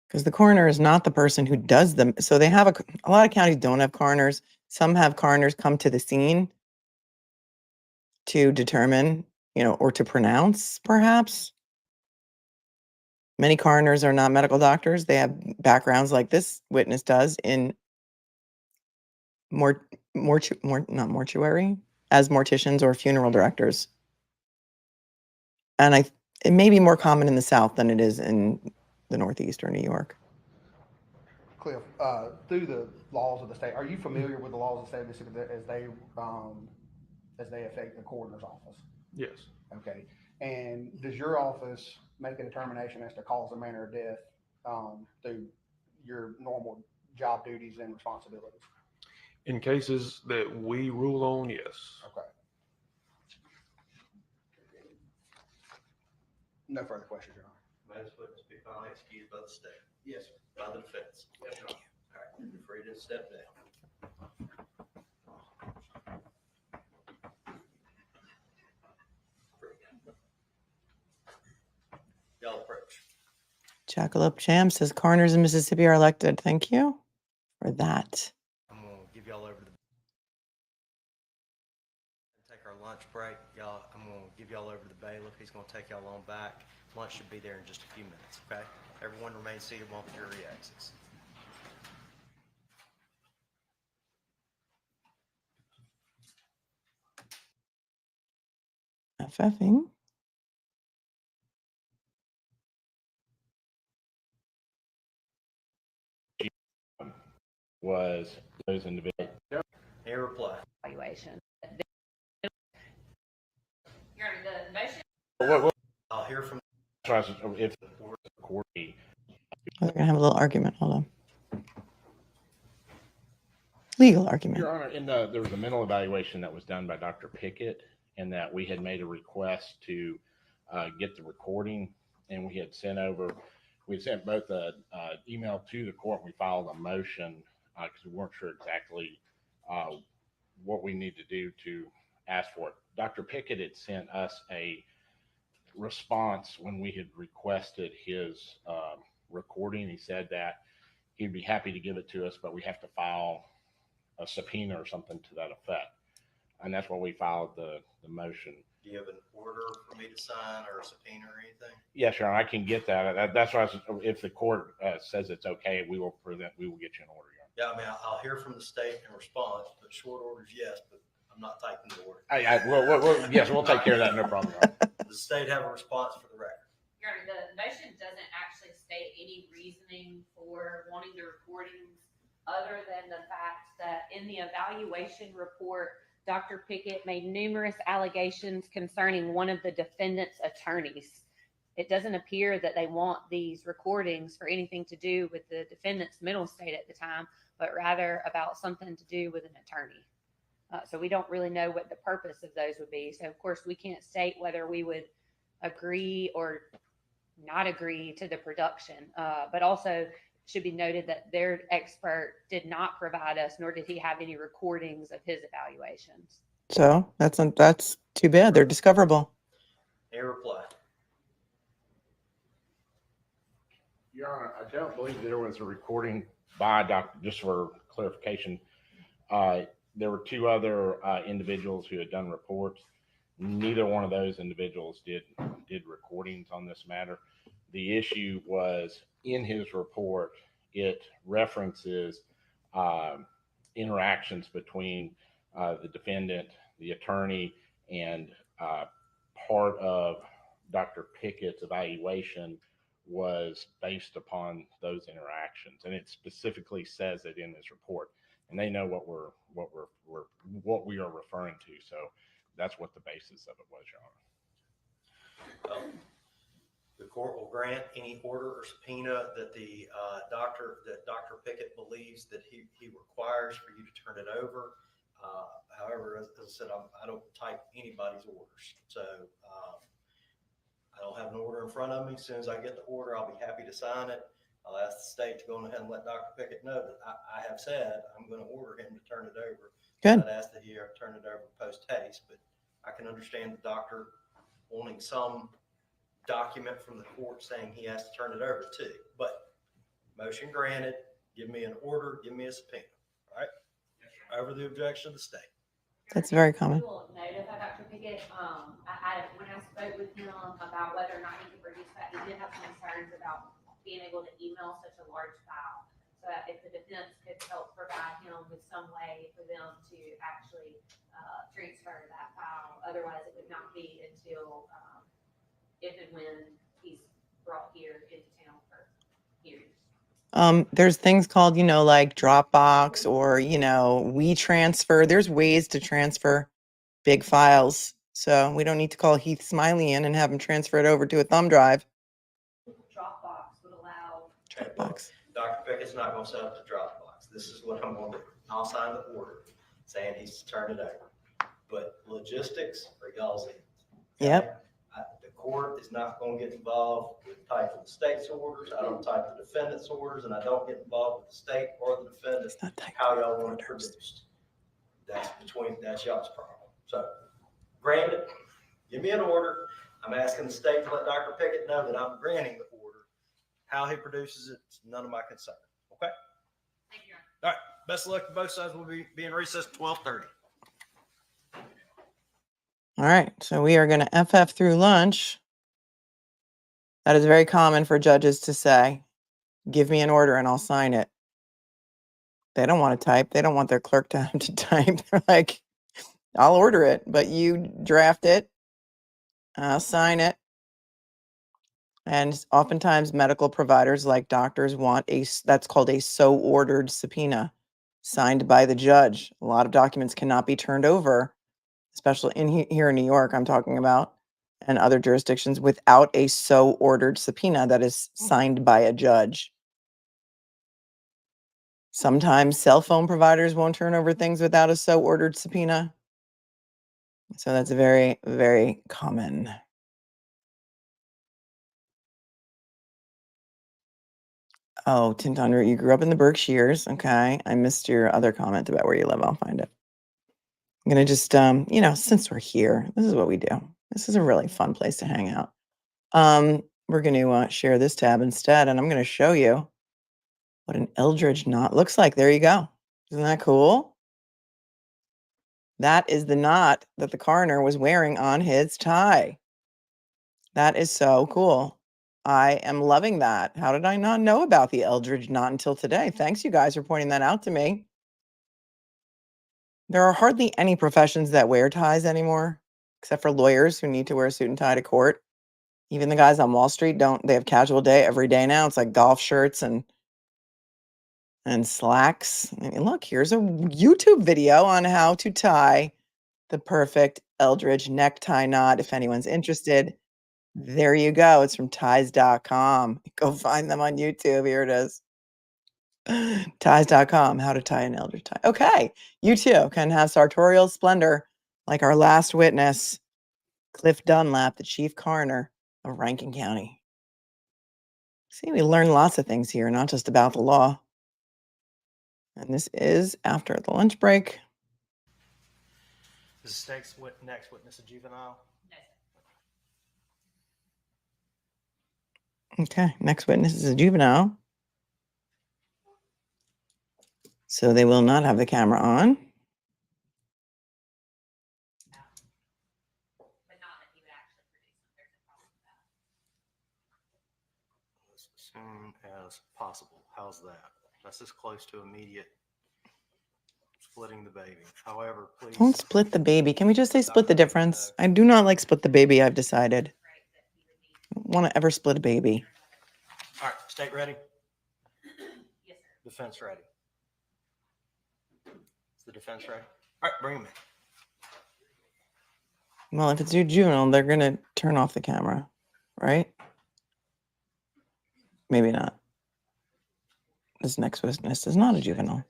Because the coroner is not the person who does them. So they have a lot of counties don't have coroners. Some have coroners come to the scene to determine, or to pronounce perhaps. Many coroners are not medical doctors. They have backgrounds like this witness does in not mortuary, as morticians or funeral directors. And it may be more common in the South than it is in the Northeast or New York. Cliff, through the laws of the state, are you familiar with the laws of the state of Mississippi as they affect the coroner's office? Yes. Okay. And does your office make a determination as to cause and manner of death through your normal job duties and responsibilities? In cases that we rule on, yes. Okay. No further questions, Your Honor. May this witness be finally excused by the state? Yes, sir. By the defense? Yes, sir. All right, you're free to step down. Y'all approach. Jackalope Jam says coroners in Mississippi are elected. Thank you for that. I'm gonna give y'all over to the take our lunch break. I'm gonna give y'all over to the bailiff. He's gonna take y'all on back. Lunch should be there in just a few minutes, okay? Everyone remain seated while the jury exits. FFing. Was those individuals. Here reply. Evaluation. Your Honor, the motion. I'll hear from. If the court recording. They're going to have a little argument. Hold on. Legal argument. Your Honor, there was a mental evaluation that was done by Dr. Pickett, and that we had made a request to get the recording, and we had sent both an email to the court. We filed a motion because we weren't sure exactly what we need to do to ask for it. Dr. Pickett had sent us a response when we had requested his recording. He said that he'd be happy to give it to us, but we have to file a subpoena or something to that effect. And that's why we filed the motion. Do you have an order for me to sign or a subpoena or anything? Yes, Your Honor, I can get that. That's why if the court says it's okay, we will get you an order. Yeah, I mean, I'll hear from the state in response, but short orders, yes, but I'm not typing the order. Yes, we'll take care of that. No problem. Your Honor. Does the state have a response for the record? Your Honor, the motion doesn't actually state any reasoning for wanting the recordings other than the fact that in the evaluation report, Dr. Pickett made numerous allegations concerning one of the defendant's attorneys. It doesn't appear that they want these recordings for anything to do with the defendant's mental state at the time, but rather about something to do with an attorney. So we don't really know what the purpose of those would be. So of course we can't state whether we would agree or not agree to the production, but also should be noted that their expert did not provide us, nor did he have any recordings of his evaluations. So that's too bad. They're discoverable. Here reply. Your Honor, I don't believe there was a recording by Dr. Just for clarification, there were two other individuals who had done reports. Neither one of those individuals did recordings on this matter. The issue was in his report, it references interactions between the defendant, the attorney, and part of Dr. Pickett's evaluation was based upon those interactions, and it specifically says it in his report. And they know what we are referring to, so that's what the basis of it was, Your Honor. The court will grant any order or subpoena that the Dr. Pickett believes that he requires for you to turn it over. However, as I said, I don't type anybody's orders, so I don't have an order in front of me. As soon as I get the order, I'll be happy to sign it. I'll ask the state to go ahead and let Dr. Pickett know that I have said I'm going to order him to turn it over. Good. I'd ask that he turn it over post haste, but I can understand the doctor wanting some document from the court saying he has to turn it over too. But motion granted, give me an order, give me a subpoena. All right? Yes, over the objection of the state. That's very common. We will notify Dr. Pickett. When I spoke with him about whether or not he could produce that, he did have some concerns about being able to email such a large file. So if the defense could help provide him with some way for them to actually transfer that file, otherwise it would not be until if and when he's brought here into town for hearings. There's things called, like Dropbox or, WeTransfer. There's ways to transfer big files. So we don't need to call Heath Smiley in and have him transfer it over to a thumb drive. Dropbox would allow. Dropbox. Dr. Pickett's not gonna set up the Dropbox. This is what I'm gonna do. I'll sign the order saying he's to turn it over. But logistics are y'all's end. Yep. The court is not gonna get involved with typing the state's orders. I don't type the defendant's orders, and I don't get involved with the state or the defendant, It's not typed. how y'all want it produced. That's y'all's problem. So, granted, give me an order. I'm asking the state to let Dr. Pickett know that I'm granting the order. How he produces it, it's none of my concern. Okay? Thank you. All right. Best of luck to both sides. We'll be in recess at 12:30. All right. So we are going to FF through lunch. That is very common for judges to say, give me an order and I'll sign it. They don't want to type. They don't want their clerk to have to type. They're like, I'll order it, but you draft it, I'll sign it. And oftentimes medical providers like doctors want that's called a so ordered subpoena signed by the judge. A lot of documents cannot be turned over, especially here in New York, I'm talking about, and other jurisdictions without a so ordered subpoena that is signed by a judge. Sometimes cell phone providers won't turn over things without a so ordered subpoena. So that's very, very common. Oh, Tintandra, you grew up in the Berkshires. Okay. I missed your other comment about where you live. I'll find it. I'm going to just, since we're here, this is what we do. This is a really fun place to hang out. We're going to share this tab instead, and I'm going to show you what an Eldridge knot looks like. There you go. Isn't that cool? That is the knot that the coroner was wearing on his tie. That is so cool. I am loving that. How did I not know about the Eldridge knot until today? Thanks, you guys, for pointing that out to me. There are hardly any professions that wear ties anymore, except for lawyers who need to wear a suit and tie to court. Even the guys on Wall Street don't. They have casual day every day now. It's like golf shirts and slacks. And look, here's a YouTube video on how to tie the perfect Eldridge necktie knot. If anyone's interested, there you go. It's from ties.com. Go find them on YouTube. Here it is. Ties.com, how to tie an Eldridge tie. Okay, you too can have sartorial splendor like our last witness, Cliff Dunlap, the chief coroner of Rankin County. See, we learn lots of things here, not just about the law. And this is after the lunch break. Is the state's next witness a juvenile? Okay, next witness is a juvenile. So they will not have the camera on. As soon as possible. How's that? That's as close to immediate splitting the baby. However, please. Don't split the baby. Can we just say split the difference? I do not like split the baby, I've decided. I don't want to ever split a baby. All right, state ready? Yes, sir. Defense ready? Is the defense ready? All right, bring him in. Well, if it's a juvenile, they're going to turn off the camera, right? Maybe not. This next witness is not a juvenile.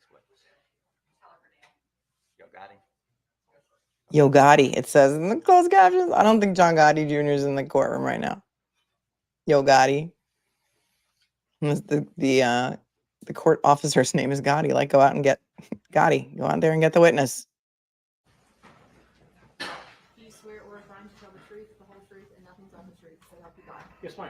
Yo Gotti, it says in the closed captions. I don't think John Gotti Jr. is in the courtroom right now. Yo Gotti. The court officer's name is Gotti. Like, go out and get Gotti. Go out there and get the witness. Do you swear or affirm to tell the truth, the whole truth, and nothing but the truth, so help you God? Yes, ma'am.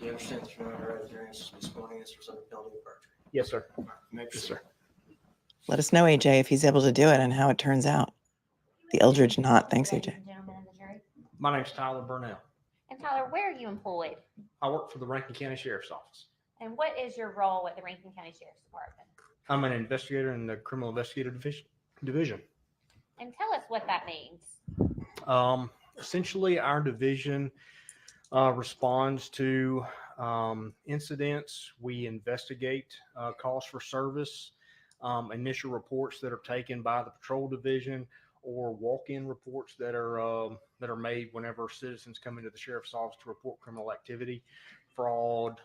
You understand that you're not right during this morning is for some penalty of perjury? Yes, sir. Make Yes, sure. sir. Let us know, AJ, if he's able to do it and how it turns out. The Eldridge knot. Thanks, Ladies AJ. and gentlemen of the jury. My name's Tyler Burnell. And Tyler, where are you employed? I work for the Rankin County Sheriff's Office. And what is your role at the Rankin County Sheriff's Department? I'm an investigator in the Criminal Investigator Division. And tell us what that means. Essentially, our division responds to incidents. We investigate calls for service, initial reports that are taken by the patrol division, or walk-in reports that are made whenever citizens come into the sheriff's office to report criminal activity, fraud,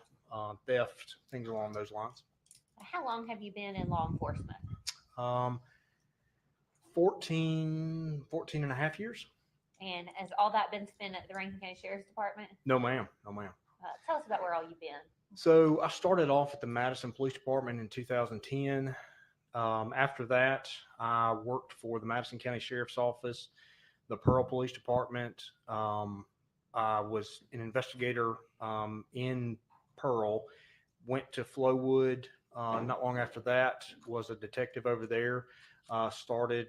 theft, things along those lines. How long have you been in law enforcement? 14 and a half years. And has all that been spent at the Rankin County Sheriff's Department? No, ma'am. No, ma'am. Tell us about where all you've been. So I started off at the Madison Police Department in 2010. After that, I worked for the Madison County Sheriff's Office, the Pearl Police Department. I was an investigator in Pearl, went to Flowood. Not long after that, was a detective over there, started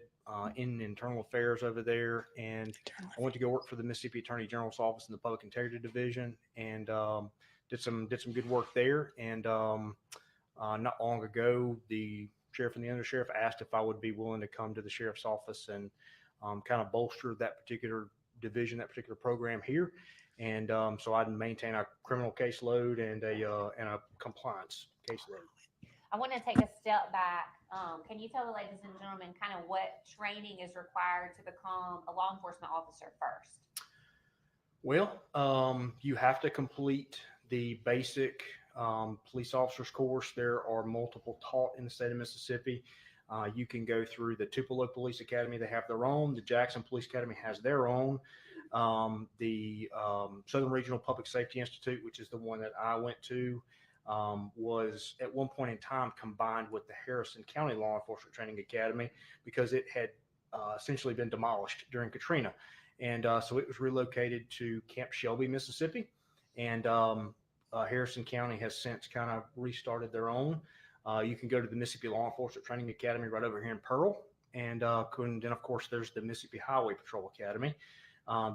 in internal affairs over there, and I went to go work for the Mississippi Attorney General's Office in the Public Integrity Division, and did some good work there. And not long ago, the sheriff and the undersheriff asked if I would be willing to come to the sheriff's office and kind of bolster that particular division, that particular program here. And so I'd maintain a criminal caseload and a compliance caseload. I want to take a step back. Can you tell the ladies and gentlemen kind of what training is required to become a law enforcement officer first? Well, you have to complete the basic police officers course. There are multiple taught in the state of Mississippi. You can go through the Tupelo Police Academy. They have their own. The Jackson Police Academy has their own. The Southern Regional Public Safety Institute, which is the one that I went to, was at one point in time combined with the Harrison County Law Enforcement Training Academy because it had essentially been demolished during Katrina. And so it was relocated to Camp Shelby, Mississippi. And Harrison County has since kind of restarted their own. You can go to the Mississippi Law Enforcement Training Academy right over here in Pearl. And then, of course, there's the Mississippi Highway Patrol Academy.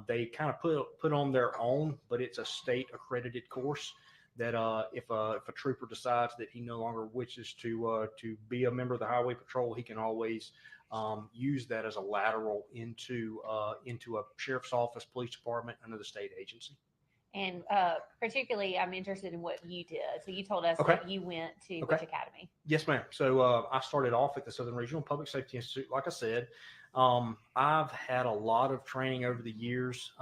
They kind of put on their own, but it's a state accredited course that if a trooper decides that he no longer wishes to be a member of the Highway Patrol, he can always use that as a lateral into a sheriff's office, police department, under the state agency. And particularly, I'm interested in what you did. So you told us Okay. that you went to Okay. which academy? Yes, ma'am. So I started off at the Southern Regional Public Safety Institute. Like I said, I've had a lot of training over the years.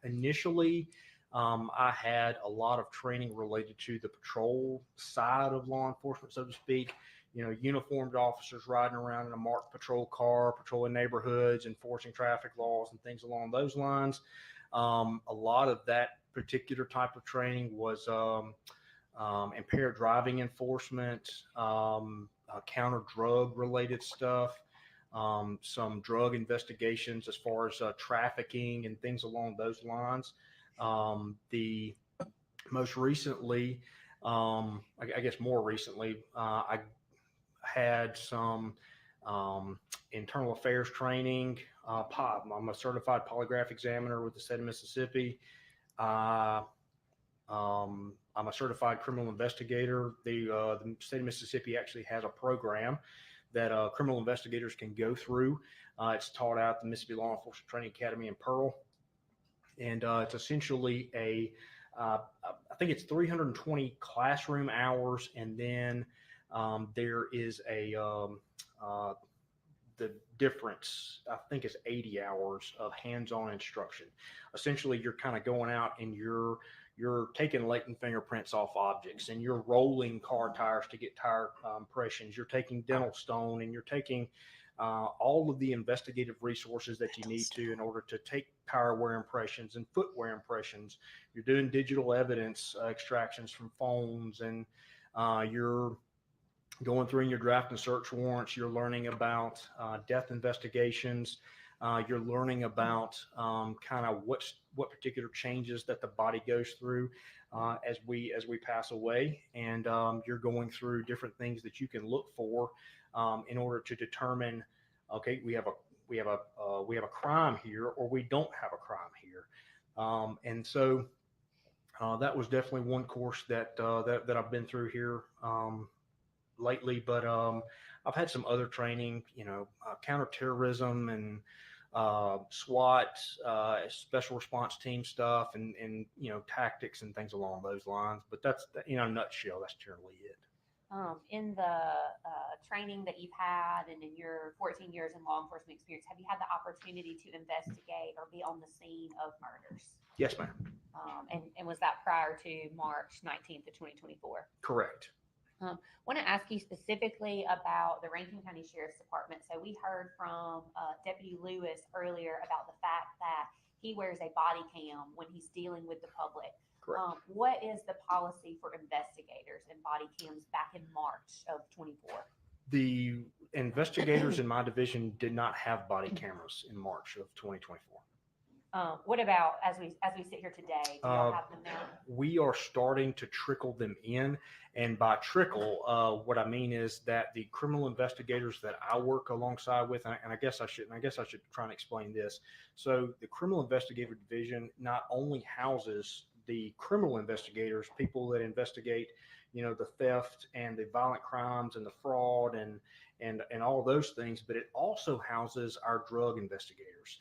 Initially, I had a lot of training related to the patrol side of law enforcement, so to speak. You know, uniformed officers riding around in a marked patrol car, patrolling neighborhoods, enforcing traffic laws and things along those lines. A lot of that particular type of training was impaired driving enforcement, counter drug related stuff, some drug investigations as far as trafficking and things along those lines. The most recently, I guess more recently, I had some internal affairs training. I'm a certified polygraph examiner with the state of Mississippi. I'm a certified criminal investigator. The state of Mississippi actually has a program that criminal investigators can go through. It's taught out at the Mississippi Law Enforcement Training Academy in Pearl. And it's essentially I think it's 320 classroom hours. And then there is the difference, I think, is 80 hours of hands-on instruction. Essentially, you're kind of going out and you're taking latent fingerprints off objects, and you're rolling car tires to get tire impressions. You're taking dental stone, and you're taking all of the investigative resources that you need to in order to take tire wear impressions and footwear impressions. You're doing digital evidence extractions from phones, and you're going through in your draft and search warrants. You're learning about death investigations. You're learning about kind of what particular changes that the body goes through as we pass away, and you're going through different things that you can look for in order to determine, okay, we have a crime here, or we don't have a crime here, and so that was definitely one course that I've been through here lately. But I've had some other training, counterterrorism and SWAT, special response team stuff, and tactics and things along those lines. But that's, in a nutshell, that's generally it. In the training that you've had and in your 14 years in law enforcement experience, have you had the opportunity to investigate or be on the scene of murders? Yes, ma'am. And was that prior to March 19th of 2024? Correct. I want to ask you specifically about the Rankin County Sheriff's Department. So we heard from Deputy Lewis earlier about the fact that he wears a body cam when he's dealing with the public. Correct. What is the policy for investigators and body cams back in March of 24? The investigators in my division did not have body cameras in March of 2024. What about as we sit here today? Do y'all have them now? We are starting to trickle them in, and by trickle, what I mean is that the criminal investigators that I work alongside with, and I guess I should try and explain this. So the criminal investigator division not only houses the criminal investigators, people that investigate, the theft and the violent crimes and the fraud and all those things, but it also houses our drug investigators.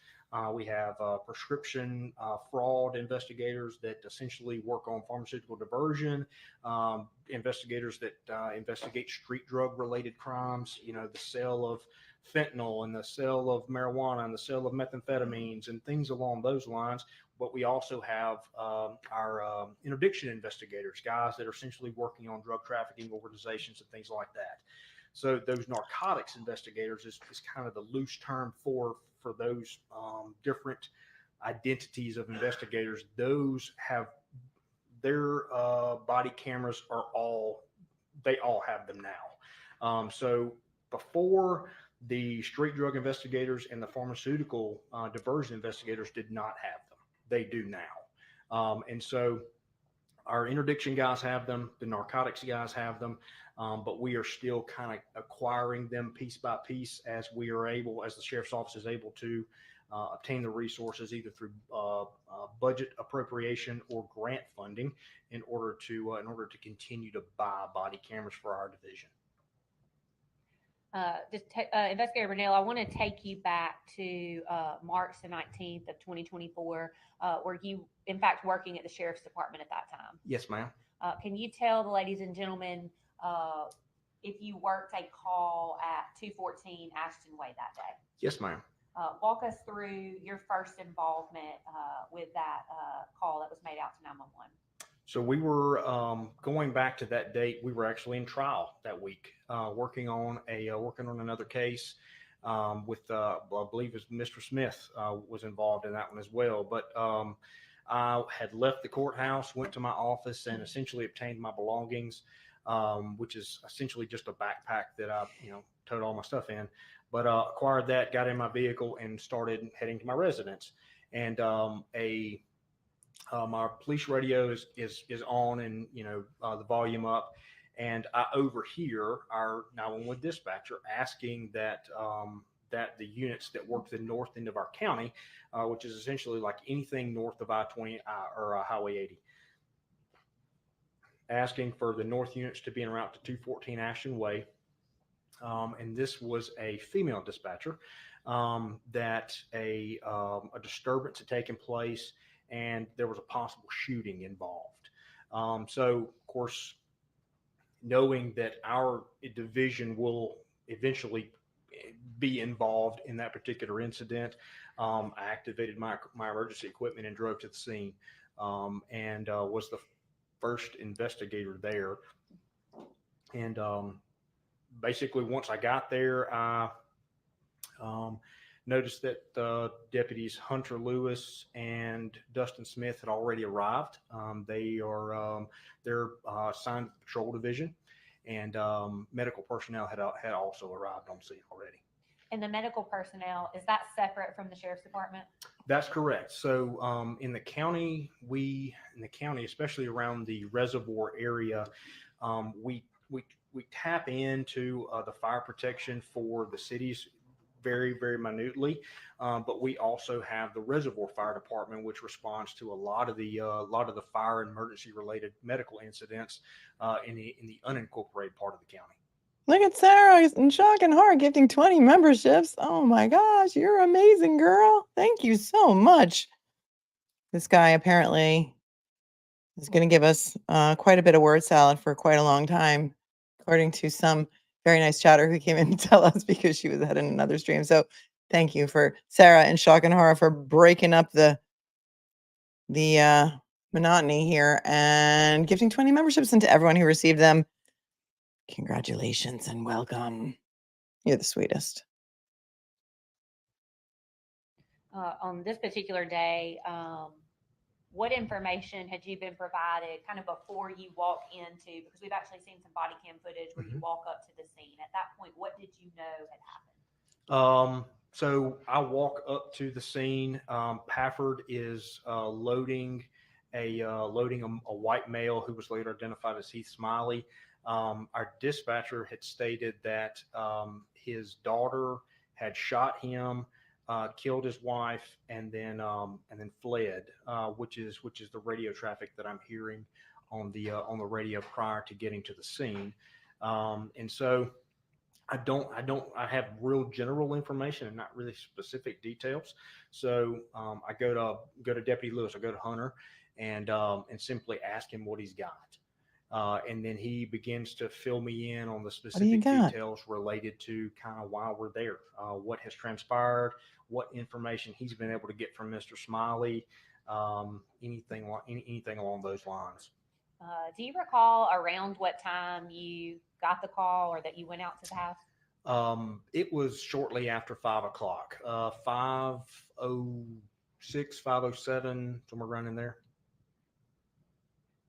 We have prescription fraud investigators that essentially work on pharmaceutical diversion, investigators that investigate street drug related crimes, the sale of fentanyl and the sale of marijuana and the sale of methamphetamines and things along those lines. But we also have our interdiction investigators, guys that are essentially working on drug trafficking organizations and things like that. So those narcotics investigators is kind of the loose term for those different identities of investigators. Those have their body cameras they all have them now. So before, the street drug investigators and the pharmaceutical diversion investigators did not have them. They do now. And so our interdiction guys have them, the narcotics guys have them, but we are still kind of acquiring them piece by piece as we are able, as the sheriff's office is able to obtain the resources either through budget appropriation or grant funding in order to continue to buy body cameras for our division. Investigator Burnell, I want to take you back to March the 19th of 2024. Were you, in fact, working at the Sheriff's Department at that time? Yes, ma'am. Can you tell the ladies and gentlemen if you worked a call at 214 Ashton Way that day? Yes, ma'am. Walk us through your first involvement with that call that was made out to 911. So we were going back to that date. We were actually in trial that week, working on another case with I believe it was Mr. Smith was involved in that one as well. But I had left the courthouse, went to my office, and essentially obtained my belongings, which is essentially just a backpack that I towed all my stuff in. But acquired that, got in my vehicle, and started heading to my residence. And my police radio is on, and the volume up, and I overhear our 911 dispatcher asking that the units that work the north end of our county, which is essentially like anything north of I-20 or Highway 80, asking for the north units to be en route to 214 Ashton Way. And this was a female dispatcher, that a disturbance had taken place and there was a possible shooting involved. So, of course, knowing that our division will eventually be involved in that particular incident, I activated my emergency equipment and drove to the scene, and was the first investigator there. And basically, once I got there, I noticed that deputies Hunter Lewis and Dustin Smith had already arrived. They're assigned to the patrol division, and medical personnel had also arrived on scene already. And the medical personnel, is that separate from the sheriff's department? That's correct. So in the county, especially around the reservoir area, we tap into the fire protection for the cities very, very minutely. But we also have the reservoir fire department, which responds to a lot of the fire and emergency related medical incidents in the unincorporated part of the county. Look at Sarah in shock and horror gifting 20 memberships. Oh my gosh, you're amazing, girl. Thank you so much. This guy apparently is going to give us quite a bit of word salad for quite a long time, according to some very nice chatter who came in to tell us because she was ahead in another stream. So thank you for Sarah in shock and horror for breaking up the monotony here and gifting 20 memberships, and to everyone who received them. Congratulations and welcome. You're the sweetest. On this particular day, what information had you been provided kind of before you walk into, because we've actually seen some body cam footage where you walk up to the scene. At that point, what did you know had happened? So I walk up to the scene. Pafford is loading a white male who was later identified as Heath Smiley. Our dispatcher had stated that his daughter had shot him, killed his wife, and then fled, which is the radio traffic that I'm hearing on the radio prior to getting to the scene. And so I have real general information and not really specific details. So I go to Deputy Lewis, I go to Hunter, and simply ask him what he's got. And then he begins to fill me in on the specific details related to kind of why we're there, what has transpired, what information he's been able to get from Mr. Smiley, anything along those lines. Do you recall around what time you got the call or that you went out to the house? It was shortly after 5 o'clock, 5:06, 5:07, somewhere around in there.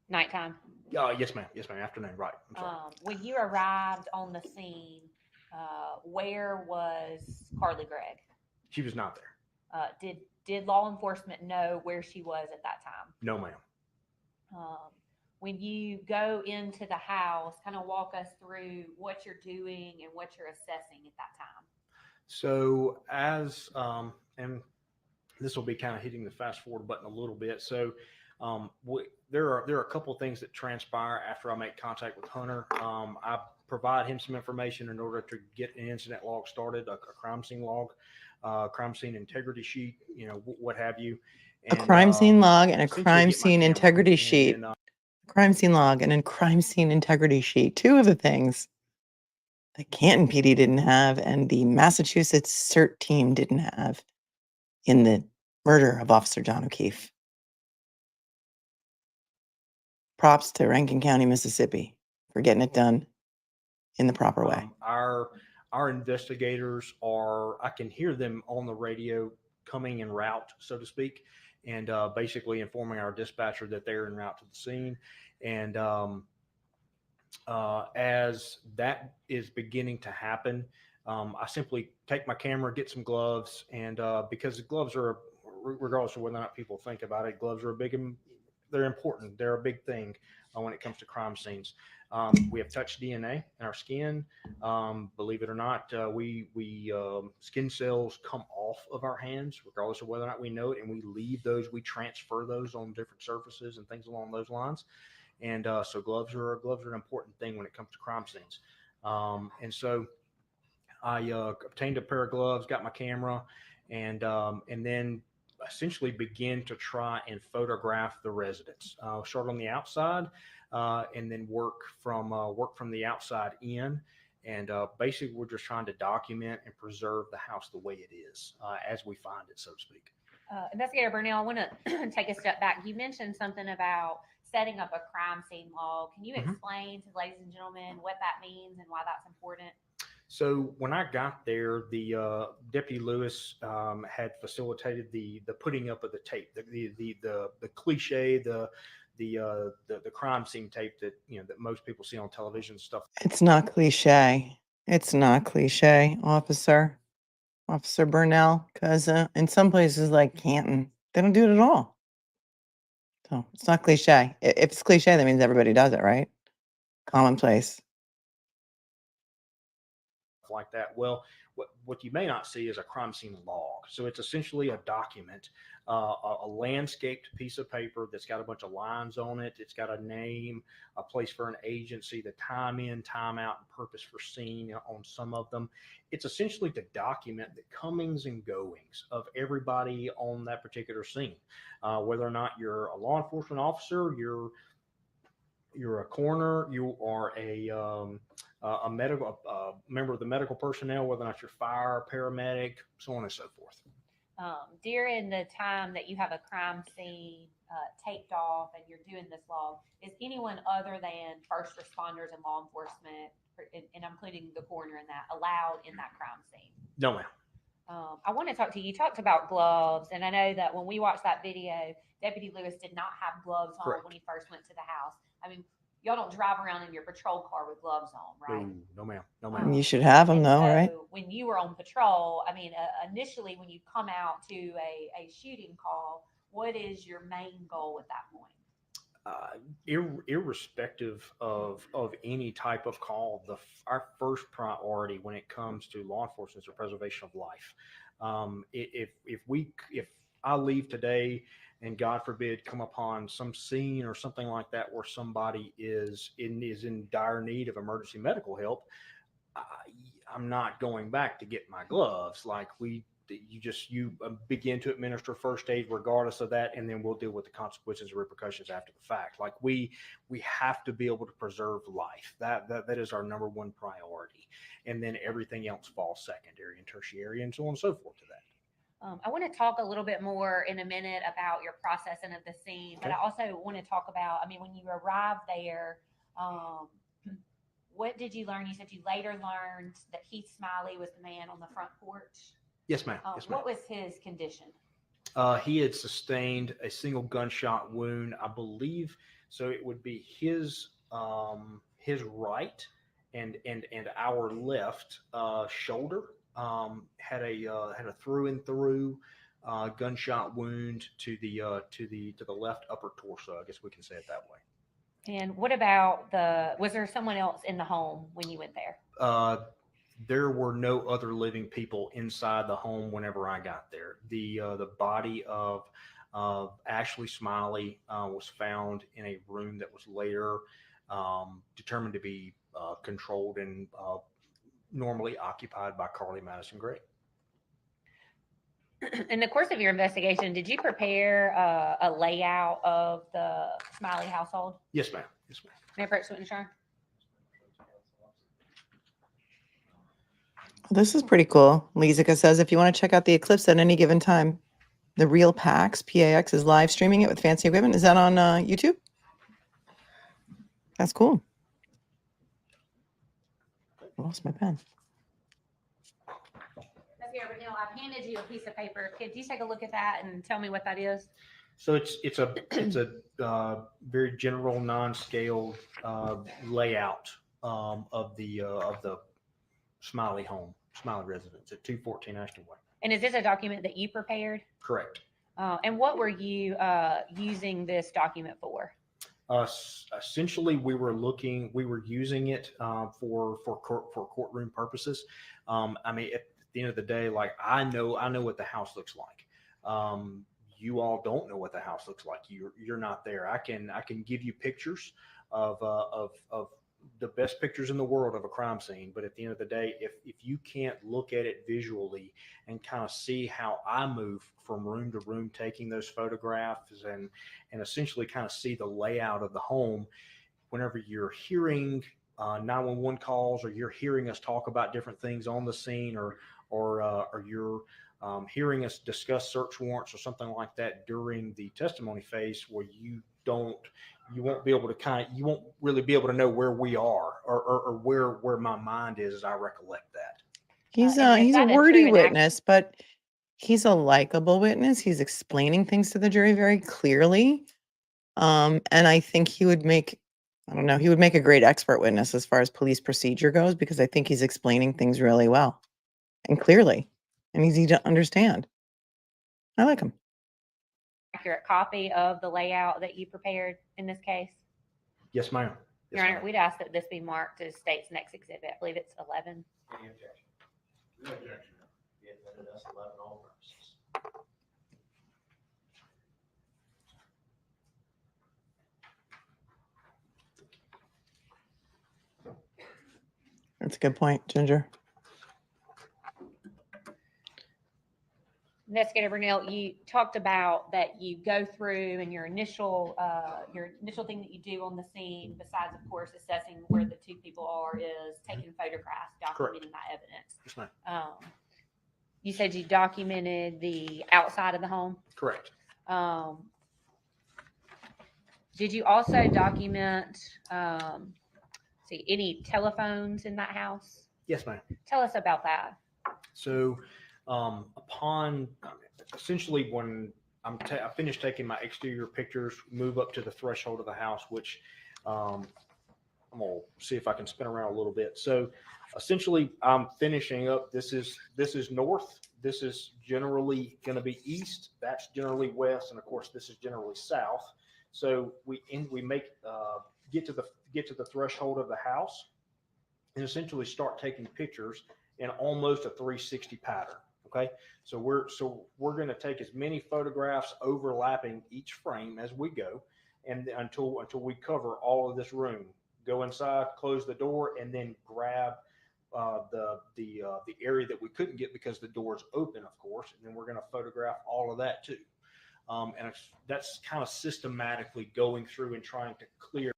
Nighttime? Yes, ma'am. Afternoon, right. I'm sorry. When you arrived on the scene, where was Carly Gregg? She was not there. Did law enforcement know where she was at that time? No, ma'am. When you go into the house, kind of walk us through what you're doing and what you're assessing at that time. So and this will be kind of hitting the fast forward button a little bit. So there are a couple of things that transpire after I make contact with Hunter. I provide him some information in order to get an incident log started, a crime scene log, crime scene integrity sheet, what have you. And, a crime scene log and a crime scene integrity sheet. Crime scene log and a crime scene integrity sheet. Two of the things the Canton PD didn't have and the Massachusetts assert team didn't have in the murder of Officer John O'Keefe. Props to Rankin County, Mississippi for getting it done in the proper way. Our investigators I can hear them on the radio coming en route, so to speak, and basically informing our dispatcher that they're en route to the scene. And as that is beginning to happen, I simply take my camera, get some gloves, and because the gloves are, regardless of whether or not people think about it, gloves are they're important. They're a big thing when it comes to crime scenes. We have touch DNA in our skin. Believe it or not, we skin cells come off of our hands, regardless of whether or not we know it, and we leave those. We transfer those on different surfaces and things along those lines. And so gloves are an important thing when it comes to crime scenes. And so I obtained a pair of gloves, got my camera, and then essentially begin to try and photograph the residents. Start on the outside, and then work from the outside in. And basically, we're just trying to document and preserve the house the way it is, as we find it, so to speak. Investigator Burnell, I want to take a step back. You mentioned something about setting up a crime scene log. Can you explain to the ladies and gentlemen what that means and why that's important? So when I got there, the Deputy Lewis had facilitated the putting up of the tape, the cliche, the crime scene tape that that most people see on television stuff. It's not cliche. It's not cliche, officer. Officer Burnell, because in some places like Canton, they don't do it at all. So it's not cliche. If it's cliche, that means everybody does it, right? Commonplace. Like that. Well, what you may not see is a crime scene log. So it's essentially a document, a landscaped piece of paper that's got a bunch of lines on it. It's got a name, a place for an agency, the time in, time out, and purpose for scene on some of them. It's essentially to document the comings and goings of everybody on that particular scene, whether or not you're a law enforcement officer, you're a coroner, you are a medical member of the medical personnel, whether or not you're fire, paramedic, so on and so forth. During the time that you have a crime scene taped off and you're doing this log, is anyone other than first responders and law enforcement, and I'm including the coroner in that, allowed in that crime scene? No, ma'am. I want to talk to you. You talked about gloves, and I know that when we watched that video, Deputy Lewis did not have gloves on Correct. when he first went to the house. I mean, y'all don't drive around in your patrol car with gloves on, right? No, ma'am. No, ma'am. You should have them And though, so right? when you were on patrol, I mean, initially when you come out to a shooting call, what is your main goal at that point? Irrespective of any type of call, our first priority when it comes to law enforcement is the preservation of life. If I leave today and God forbid come upon some scene or something like that where somebody is in dire need of emergency medical help, I'm not going back to get my gloves. Like you begin to administer first aid regardless of that, and then we'll deal with the consequences and repercussions after the fact. Like we have to be able to preserve life. That is our number one priority, and then everything else falls secondary and tertiary and so on and so forth to that. I want to talk a little bit more in a minute about your processing of the scene, but Okay. I also want to talk about, I mean, when you arrived there, what did you learn? You said you later learned that Heath Smiley was the man on the front porch. Yes, ma'am. Yes, ma'am. What was his condition? He had sustained a single gunshot wound, I believe. So it would be his right and our left shoulder had a through and through gunshot wound to the left upper torso. I guess we can say it that way. And what about was there someone else in the home when you went there? There were no other living people inside the home whenever I got there. The body of Ashley Smiley was found in a room that was later determined to be controlled and normally occupied by Carly Madison Gregg. In the course of your investigation, did you prepare a layout of the Smiley household? Yes, ma'am. Yes, ma'am. Mayor Pro Tem Swinton. This is pretty cool. Lizica says, if you want to check out the eclipse at any given time, the Real PAX is live streaming it with fancy equipment. Is that on YouTube? That's cool. I lost my pen. I've handed you a piece of paper. Could you take a look at that and tell me what that is? So it's a very general non-scale layout of the Smiley home, Smiley residence at 214 Ashton Way. And is this a document that you prepared? Correct. And what were you using this document for? Essentially, we were using it for courtroom purposes. I mean, at the end of the day, like I know what the house looks like. You all don't know what the house looks like. You're not there. I can give you pictures of the best pictures in the world of a crime scene, but at the end of the day, if you can't look at it visually and kind of see how I move from room to room taking those photographs and essentially kind of see the layout of the home, whenever you're hearing 911 calls or you're hearing us talk about different things on the scene or you're hearing us discuss search warrants or something like that during the testimony phase, where you won't really be able to know where we are or where my mind is as I recollect that. He's a wordy witness, but he's a likable witness. He's explaining things to the jury very clearly. And I think he would make a great expert witness as far as police procedure goes, because I think he's explaining things really well and clearly. and easy to understand. I like him. Accurate copy of the layout that you prepared in this case? Yes, ma'am. Yes, Your Honor, ma'am. we'd ask that this be marked as state's next exhibit. I believe it's 11. Any objection? No objection. Yeah, that's 11 all purposes. That's a good point, Ginger. Investigator Brunel, you talked about that you go through and your initial thing that you do on the scene, besides of course assessing where the two people are, is taking photographs, Correct. documenting that evidence. Yes, ma'am. You said you documented the outside of the home. Correct. Did you also document any telephones in that house? Yes, ma'am. Tell us about that. So, upon essentially when I finished taking my exterior pictures, move up to the threshold of the house, which I'm gonna see if I can spin around a little bit. So, essentially, I'm finishing up. This is north. This is generally going to be east. That's generally west, and of course, this is generally south. So we make get to the threshold of the house, and essentially start taking pictures in almost a 360 pattern. Okay, so we're going to take as many photographs overlapping each frame as we go, and until we cover all of this room. Go inside, close the door, and then grab the area that we couldn't get because the door is open, of course, and then we're going to photograph all of that too. And that's kind of systematically going through and trying to clear.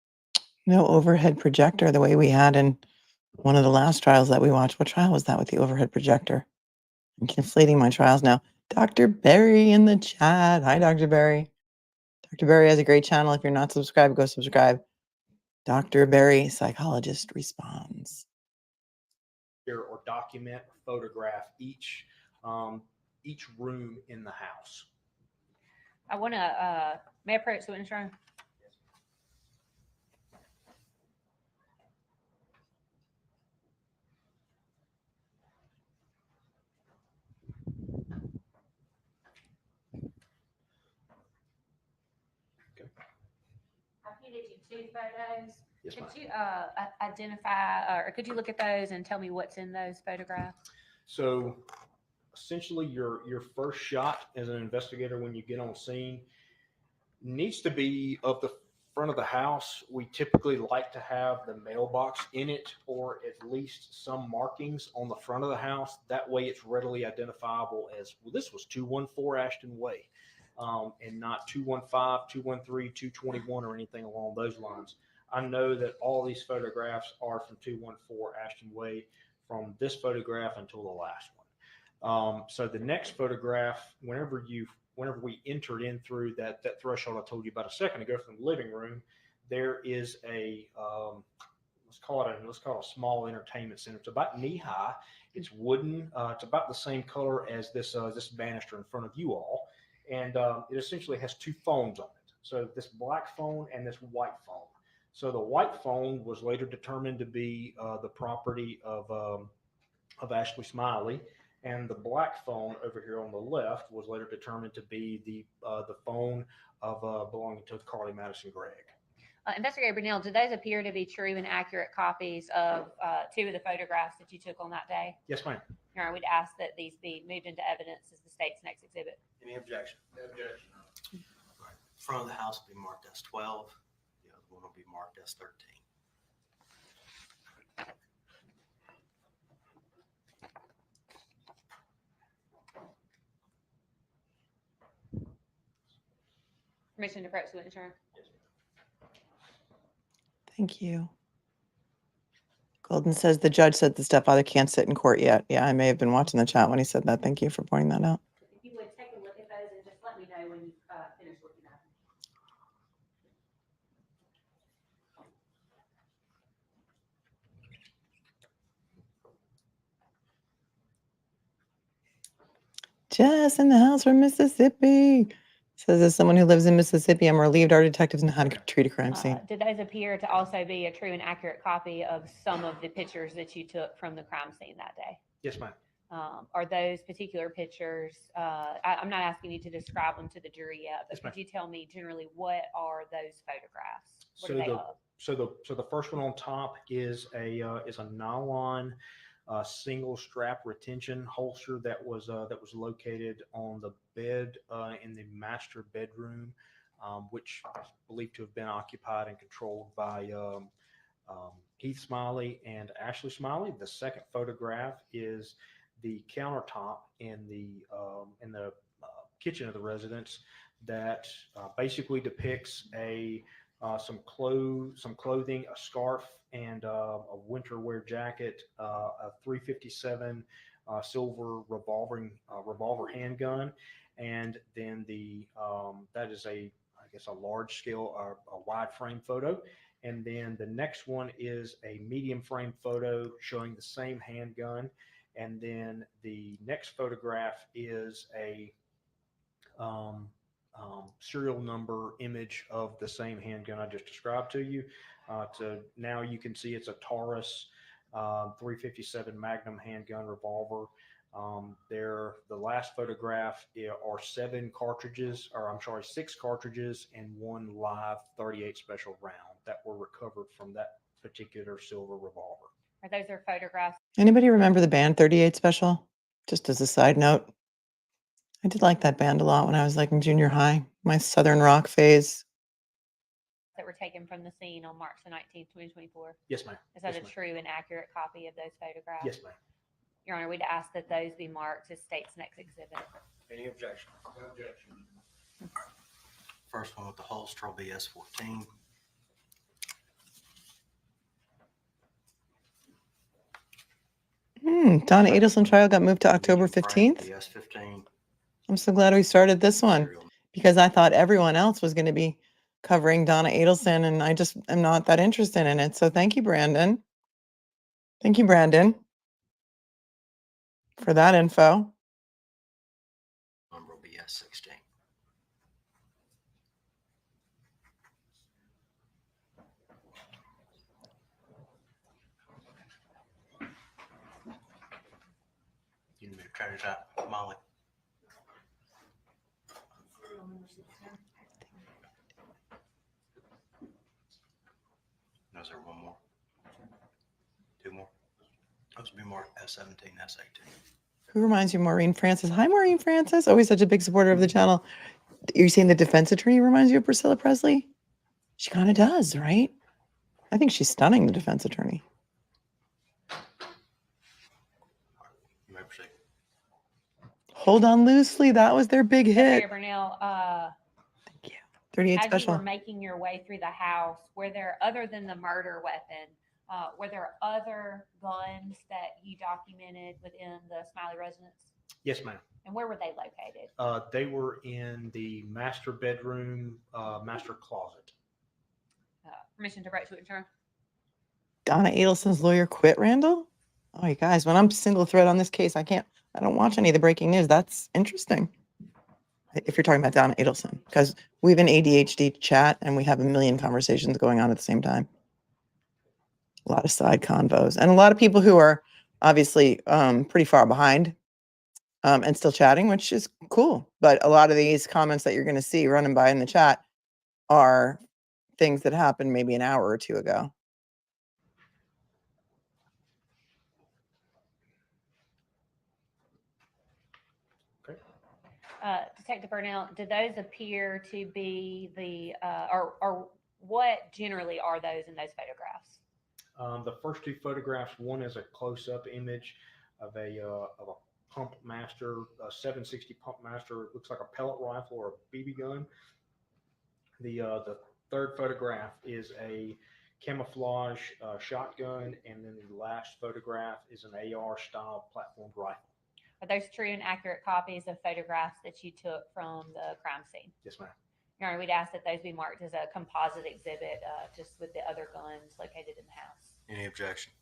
No overhead projector the way we had in one of the last trials that we watched. What trial was that with the overhead projector? I'm conflating my trials now. Dr. Barry in the chat. Hi, Dr. Barry. Dr. Barry has a great channel. If you're not subscribed, go subscribe. Dr. Barry, psychologist, responds. Or document, photograph each room in the house. I want to, may I approach the witness room? I painted you 2 photos. Yes, ma'am. Could you identify, or could you look at those and tell me what's in those photographs? So essentially your first shot as an investigator when you get on scene needs to be of the front of the house. We typically like to have the mailbox in it, or at least some markings on the front of the house. That way it's readily identifiable as, well, this was 214 Ashton Way, and not 215, 213, 221, or anything along those lines. I know that all these photographs are from 214 Ashton Way, from this photograph until the last one. So the next photograph, whenever we entered in through that threshold I told you about a second ago from the living room, there is a let's call it a small entertainment center. It's about knee high. It's wooden. It's about the same color as this banister in front of you all, and it essentially has 2 phones on it. So this black phone and this white phone. So the white phone was later determined to be the property of Ashley Smiley, and the black phone over here on the left was later determined to be the phone of belonging to Carly Madison Gregg. Investigator Brunel, do those appear to be true and accurate copies of 2 of the photographs that you took on that day? Yes, ma'am. Your Honor, we'd ask that these be moved into evidence as the state's next exhibit. Any objection? No objection. Right. Front of the house will be marked as 12. The other one will be marked as 13. Permission to approach the witness room. Thank you. Golden says the judge said the stepfather can't sit in court yet. Yeah, I may have been watching the chat when he said that. Thank you for pointing that out. If you would take a look at those and just let me know when you finish looking at them. Jess in the house from Mississippi. Says as someone who lives in Mississippi, I'm relieved our detectives know how to treat a crime scene. Did those appear to also be a true and accurate copy of some of the pictures that you took from the crime scene that day? Yes, ma'am. Are those particular pictures, I'm not asking you to describe them to the jury yet, but Yes, ma'am. could you tell me generally what are those photographs? What So are they the of? so the first one on top is a nylon single strap retention holster that was located on the bed in the master bedroom, which is believed to have been occupied and controlled by Heath Smiley and Ashley Smiley. The second photograph is the countertop in the kitchen of the residence that basically depicts some clothing, a scarf, and a winter wear jacket, a 357 silver revolver handgun, and then that is I guess a large scale, a wide frame photo. And then the next one is a medium frame photo showing the same handgun. And then the next photograph is a serial number image of the same handgun I just described to you. Now you can see it's a Taurus 357 Magnum handgun revolver. The last photograph are 6 cartridges and 1 live 38 special round that were recovered from that particular silver revolver. Those are photographs Anybody remember the band 38 Special? Just as a side note, I did like that band a lot when I was like in junior high, my Southern rock phase. that were taken from the scene on March the 19th, 2024. Yes, ma'am. Is that Yes, a ma'am. true and accurate copy of those photographs? Yes, ma'am. Your Honor, we'd ask that those be marked as state's next exhibit. Any objection? No objection. First one with the holster will be S14. Donna Adelson trial got moved to October Medium frame will 15th. be S15. I'm so glad we started this one Serial because I thought everyone else was going to be covering Donna Adelson, and I just am not that interested in it. So thank you, Brandon. Thank you, Brandon, for that info. number will be S16. You need me to try this out, Molly? No, is there one more? 2 more? Those will be more S17, S18. Who reminds you of Maureen Francis? Hi, Maureen Francis. Always such a big supporter of the channel. You're saying the defense attorney reminds you of Priscilla Presley? She kind of does, right? I think she's stunning, the defense attorney. You may proceed. Hold on loosely. That was their big hit. Mayor Burnell, Thank you. 38 as you special. were making your way through the house, were there, other than the murder weapon, were there other guns that you documented within the Smiley residence? Yes, ma'am. And where were they located? They were in the master bedroom, master closet. Permission to break to return? Donna Adelson's lawyer quit, Randall? Oh, you guys, when I'm single thread on this case, I don't watch any of the breaking news. That's interesting. If you're talking about Donna Adelson, because we have an ADHD chat and we have a million conversations going on at the same time. A lot of side convos and a lot of people who are obviously pretty far behind and still chatting, which is cool. But a lot of these comments that you're going to see running by in the chat are things that happened maybe an hour or 2 ago. Detective Burnell, do those appear to be or what generally are those in those photographs? The first 2 photographs, one is a close-up image of a pump master, a 760 pump master. It looks like a pellet rifle or a BB gun. The third photograph is a camouflage shotgun, and then the last photograph is an AR style platform rifle. Are those true and accurate copies of photographs that you took from the crime scene? Yes, ma'am. Your Honor, we'd ask that those be marked as a composite exhibit, just with the other guns located in the house. Any objection?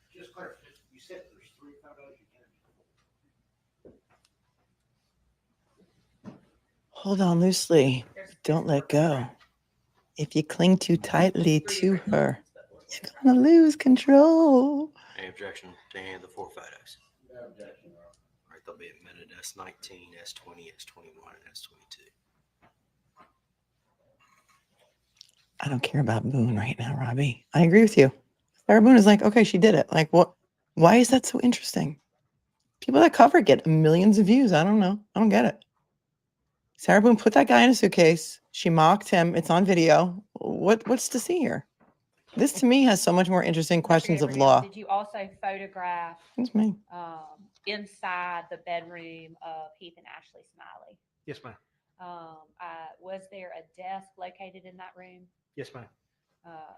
Just clarification, you said there's 3 photos you Hold on loosely. Don't let go. If you cling too tightly to her, you're going to lose control. Any objection to any of the 4 photos? No objection, Your Honor. All right, they'll be admitted S19, S20, S21, and S22. I don't care about Boone right now, Robbie. I agree with you. Sarah Boone is like, okay, she did it. Like, what? Why is that so interesting? People that cover get millions of views. I don't know. I don't get it. Sarah Boone put that guy in a suitcase. She mocked him. It's on video. What's to see here? This to me has so much more interesting questions of Investigator Brunel, law. did you also photograph It's me. inside the bedroom of Heath and Ashley Smiley? Yes, ma'am. Was there a desk located in that room? Yes, ma'am.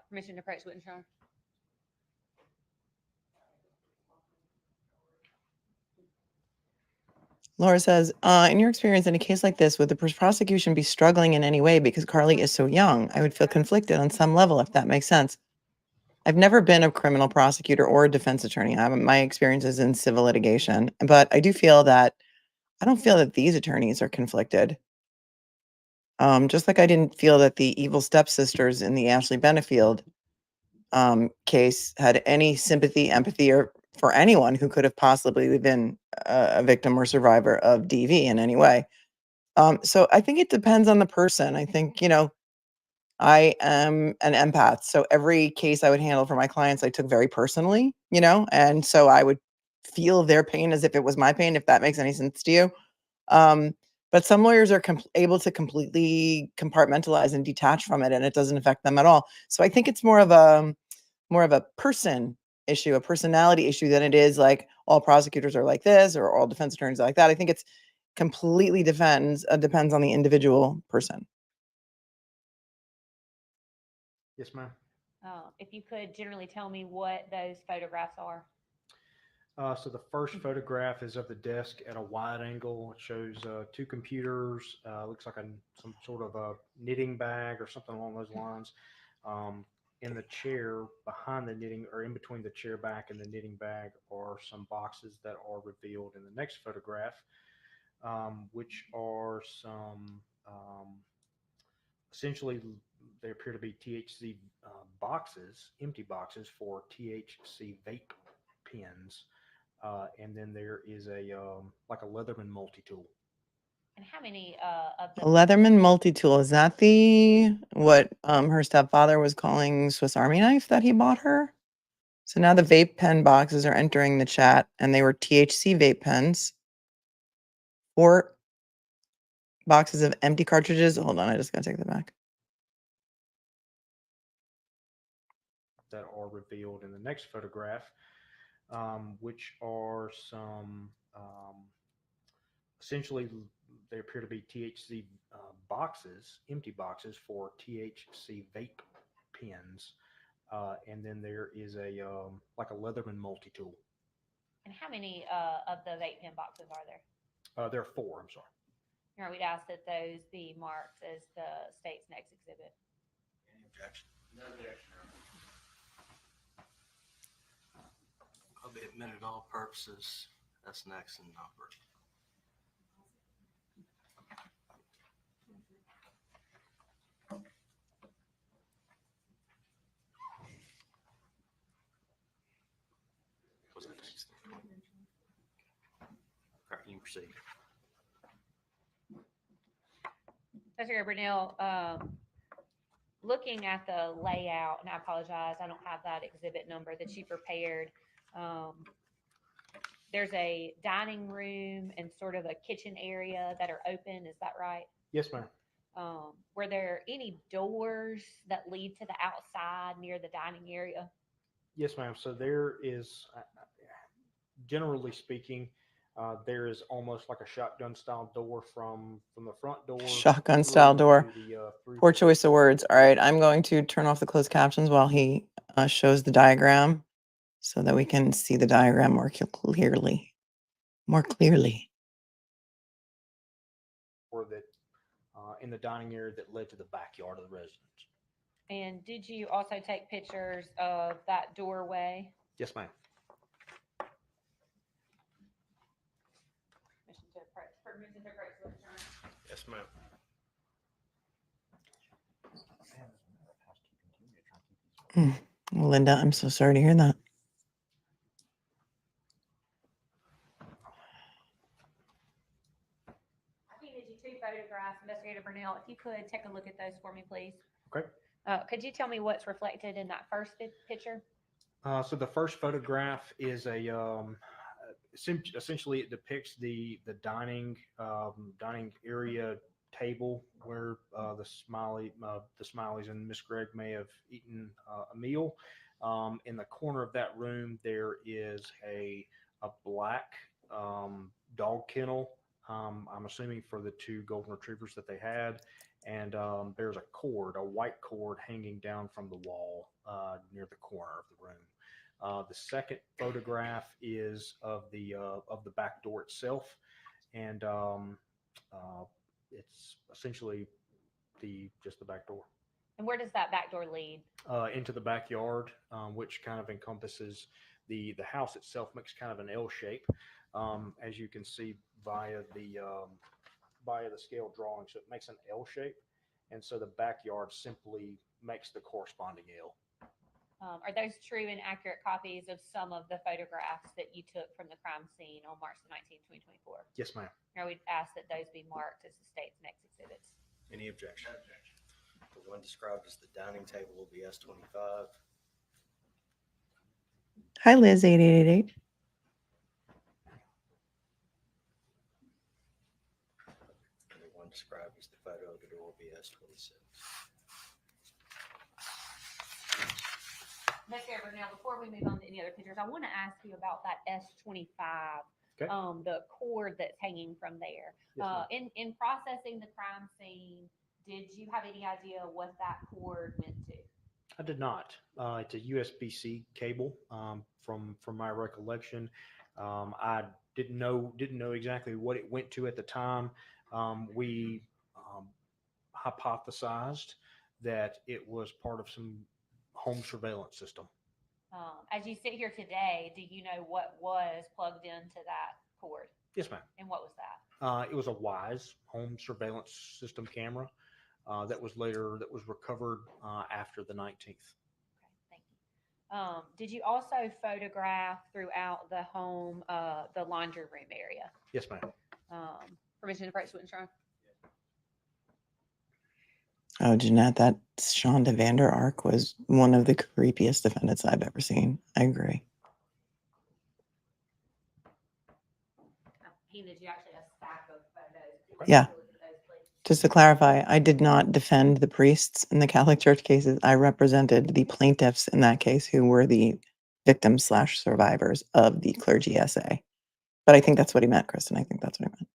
Permission to approach witness, Your Honor? Laura says, in your experience in a case like this, would the prosecution be struggling in any way because Carly is so young? I would feel conflicted on some level, if that makes sense. I've never been a criminal prosecutor or a defense attorney. My experience is in civil litigation, but I don't feel that these attorneys are conflicted. Just like I didn't feel that the evil stepsisters in the Ashley Benefield case had any sympathy, empathy, or for anyone who could have possibly been a victim or survivor of DV in any way. So I think it depends on the person. I think, I am an empath. So every case I would handle for my clients, I took very personally, and so I would feel their pain as if it was my pain, if that makes any sense to you. But some lawyers are able to completely compartmentalize and detach from it, and it doesn't affect them at all. So I think it's more of a person issue, a personality issue than it is like all prosecutors are like this or all defense attorneys are like that. I think it's completely depends on the individual person. Yes, ma'am. If you could generally tell me what those photographs are. So the first photograph is of the desk at a wide angle. It shows two computers. Looks like some sort of a knitting bag or something along those lines. In the chair behind the knitting, or in between the chair back and the knitting bag, are some boxes that are revealed in the next photograph, which are some essentially they appear to be THC boxes, empty boxes for THC vape pens. And then there is like a Leatherman multi-tool. And how many of the Leatherman multi-tool, is that what her stepfather was calling Swiss Army knife that he bought her? So now the vape pen boxes are entering the chat, and they were THC vape pens. 4 boxes of empty cartridges. Hold on, I just gotta take that back. That are revealed in the next photograph, which are some essentially they appear to be THC boxes, empty boxes for THC vape pens. And then there is like a Leatherman multi-tool. And how many of the vape pen boxes are there? There are 4. I'm sorry. All right, we'd ask that those be marked as the state's next exhibit. Any objection? No objection, Your Honor. I'll be admitted all purposes. That's next in number. Was that next thing? Okay, you can proceed. Secretary Brunel, looking at the layout, and I apologize, I don't have that exhibit number that you prepared. There's a dining room and sort of a kitchen area that are open. Is that right? Yes, ma'am. Were there any doors that lead to the outside near the dining area? Yes, ma'am. So there is, generally speaking, there is almost like a shotgun style door from the front door. Shotgun style door. Poor choice of words. All right, I'm going to turn off the closed captions while he shows the diagram so that we can see the diagram more clearly. Or that in the dining area that led to the backyard of the residence. And did you also take pictures of that doorway? Yes, ma'am. Permission to approach witness, Your Honor. Yes, ma'am. Well, Linda, I'm so sorry to hear that. two photographs, Investigator Burnell. If you could take a look at those for me, please. Okay. Could you tell me what's reflected in that first picture? So the first photograph is essentially it depicts the dining area table where the Smileys and Miss Gregg may have eaten a meal. In the corner of that room, there is a black dog kennel. I'm assuming for the two golden retrievers that they had. And there's a white cord hanging down from the wall near the corner of the room. The second photograph is of the back door itself, and it's essentially just the back door. And where does that back door lead? Into the backyard, which kind of encompasses the house itself, makes kind of an L shape, as you can see via the scale drawing. So it makes an L shape, and so the backyard simply makes the corresponding L. Are those true and accurate copies of some of the photographs that you took from the crime scene on March the 19th, 2024? Yes, ma'am. Now we'd ask that those be marked as the state's next exhibits. Any objection? The one described as the dining table will be S25. Hi, Liz, 8888. And the one described as the photo of the door will be S26. Investigator, now before we move on to any other pictures, I want to ask you about that S25, Okay. the cord that's hanging from there. Yes, In processing the crime scene, did you have any idea what that cord meant to? I did not. It's a USB-C cable. From my recollection, I didn't know exactly what it went to at the time. We hypothesized that it was part of some home surveillance system. As you sit here today, do you know what was plugged into that cord? Yes, ma'am. And what was that? It was a WISE home surveillance system camera that was recovered after the 19th. Okay, thank you. Did you also photograph throughout the home the laundry room area? Yes, ma'am. Permission to approach the witness room? Oh, Jeanette, that Shonda Vander Ark was one of the creepiest defendants I've ever seen. I agree. He did you actually a stack of photos? Yeah. Look at those, please. Just to clarify, I did not defend the priests in the Catholic Church cases. I represented the plaintiffs in that case who were the victims/survivors of the clergy essay. But I think that's what he meant, Kristen. I think that's what he meant.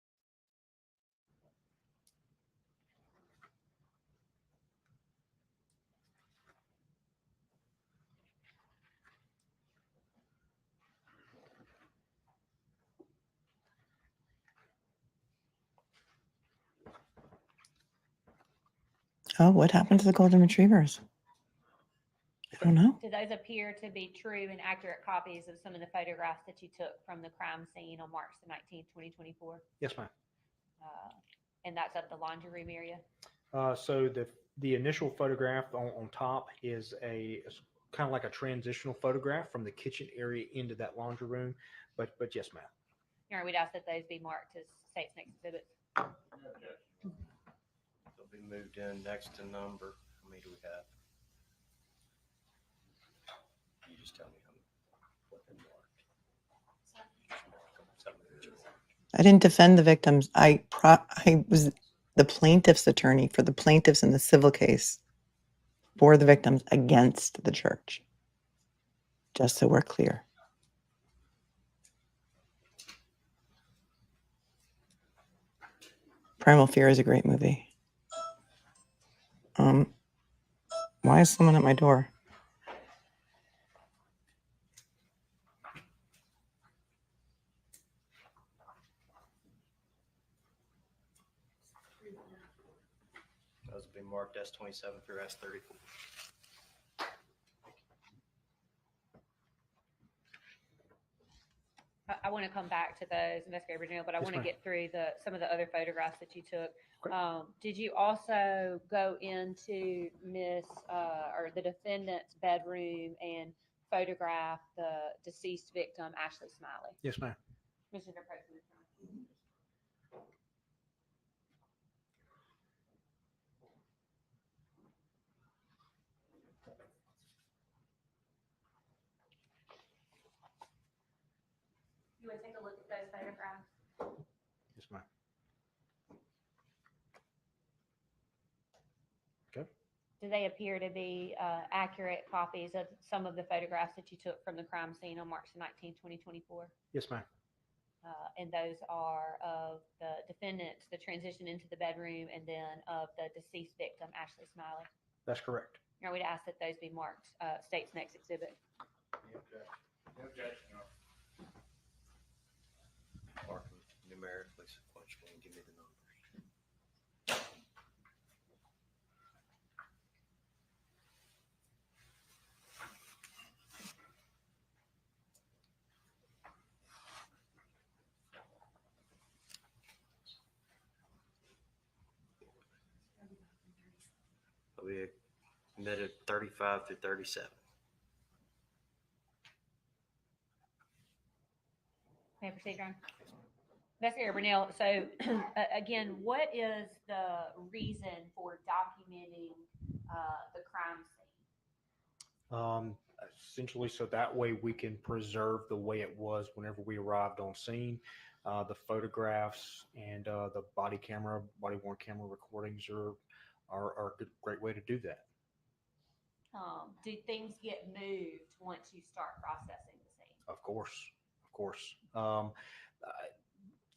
Oh, what happened to the golden retrievers? I don't know. Do those appear to be true and accurate copies of some of the photographs that you took from the crime scene on March the 19th, 2024? Yes, ma'am. And that's of the laundry room area? So the initial photograph on top is kind of like a transitional photograph from the kitchen area into that laundry room. But yes, ma'am. All right, we'd ask that those be marked as state's next exhibit. They'll be moved in next to number. How many do we have? You just tell me what they marked. I didn't defend the victims. I was the plaintiff's attorney for the plaintiffs in the civil case for the victims against the church. Just so we're clear. Primal Fear is a great movie. Why is someone at my door? Those will be marked S27 through S34. I want to come back to those, Investigator Burnell, but I Yes, want to ma'am. get through some of the other photographs that you took. Okay. Did you also go into or the defendant's bedroom and photograph the deceased victim, Ashley Smiley? Yes, ma'am. Commissioner President. You would take a look at those photographs? Yes, ma'am. Do they appear to be accurate copies of some of the photographs that you took from the crime scene on March 19, 2024? Yes, ma'am. And those are of the defendant, the transition into the bedroom, and then of the deceased victim, Ashley Smiley. That's correct. Are we to ask that those be marked state's next exhibit? No objection. Mark them numerically, sequentially, and give me the numbers. We admitted 35 through 37. May I proceed, Ron? Investigator Brunel, so again, what is the reason for documenting the crime scene? Essentially, so that way we can preserve the way it was whenever we arrived on scene. The photographs and the body worn camera recordings are a great way to do that. Do things get moved once you start processing the scene? Of course.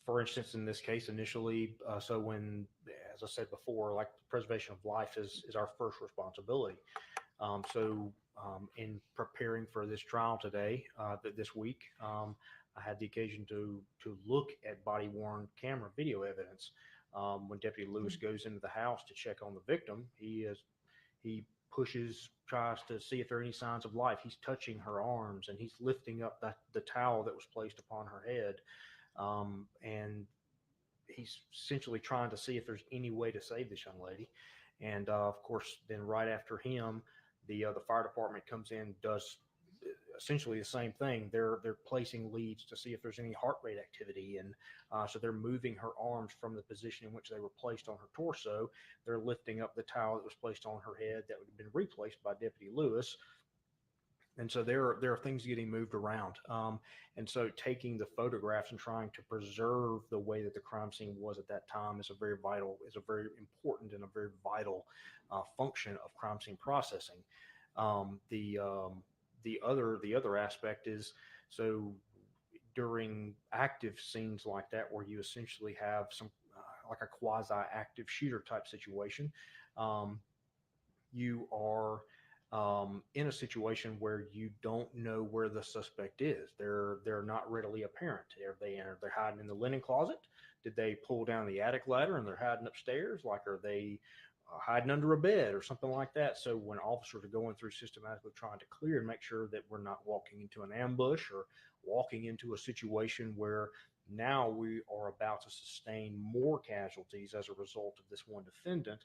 For instance, in this case, initially, so when, as I said before, like the preservation of life is our first responsibility. In preparing for this trial today, this week, I had the occasion to look at body worn camera video evidence. When Deputy Lewis goes into the house to check on the victim, he tries to see if there are any signs of life. He's touching her arms and he's lifting up the towel that was placed upon her head. And he's essentially trying to see if there's any way to save this young lady. And of course, then right after him, the fire department comes in, does essentially the same thing. They're placing leads to see if there's any heart rate activity, and so they're moving her arms from the position in which they were placed on her torso. They're lifting up the towel that was placed on her head that would have been replaced by Deputy Lewis. And so there are things getting moved around. And so taking the photographs and trying to preserve the way that the crime scene was at that time is a very important and a very vital function of crime scene processing. The other aspect is, so during active scenes like that, where you essentially have some like a quasi-active shooter type situation, you are in a situation where you don't know where the suspect is. They're not readily apparent. They're hiding in the linen closet. Did they pull down the attic ladder and they're hiding upstairs? Like, are they hiding under a bed or something like that? So when officers are going through systematically trying to clear and make sure that we're not walking into an ambush or walking into a situation where now we are about to sustain more casualties as a result of this one defendant,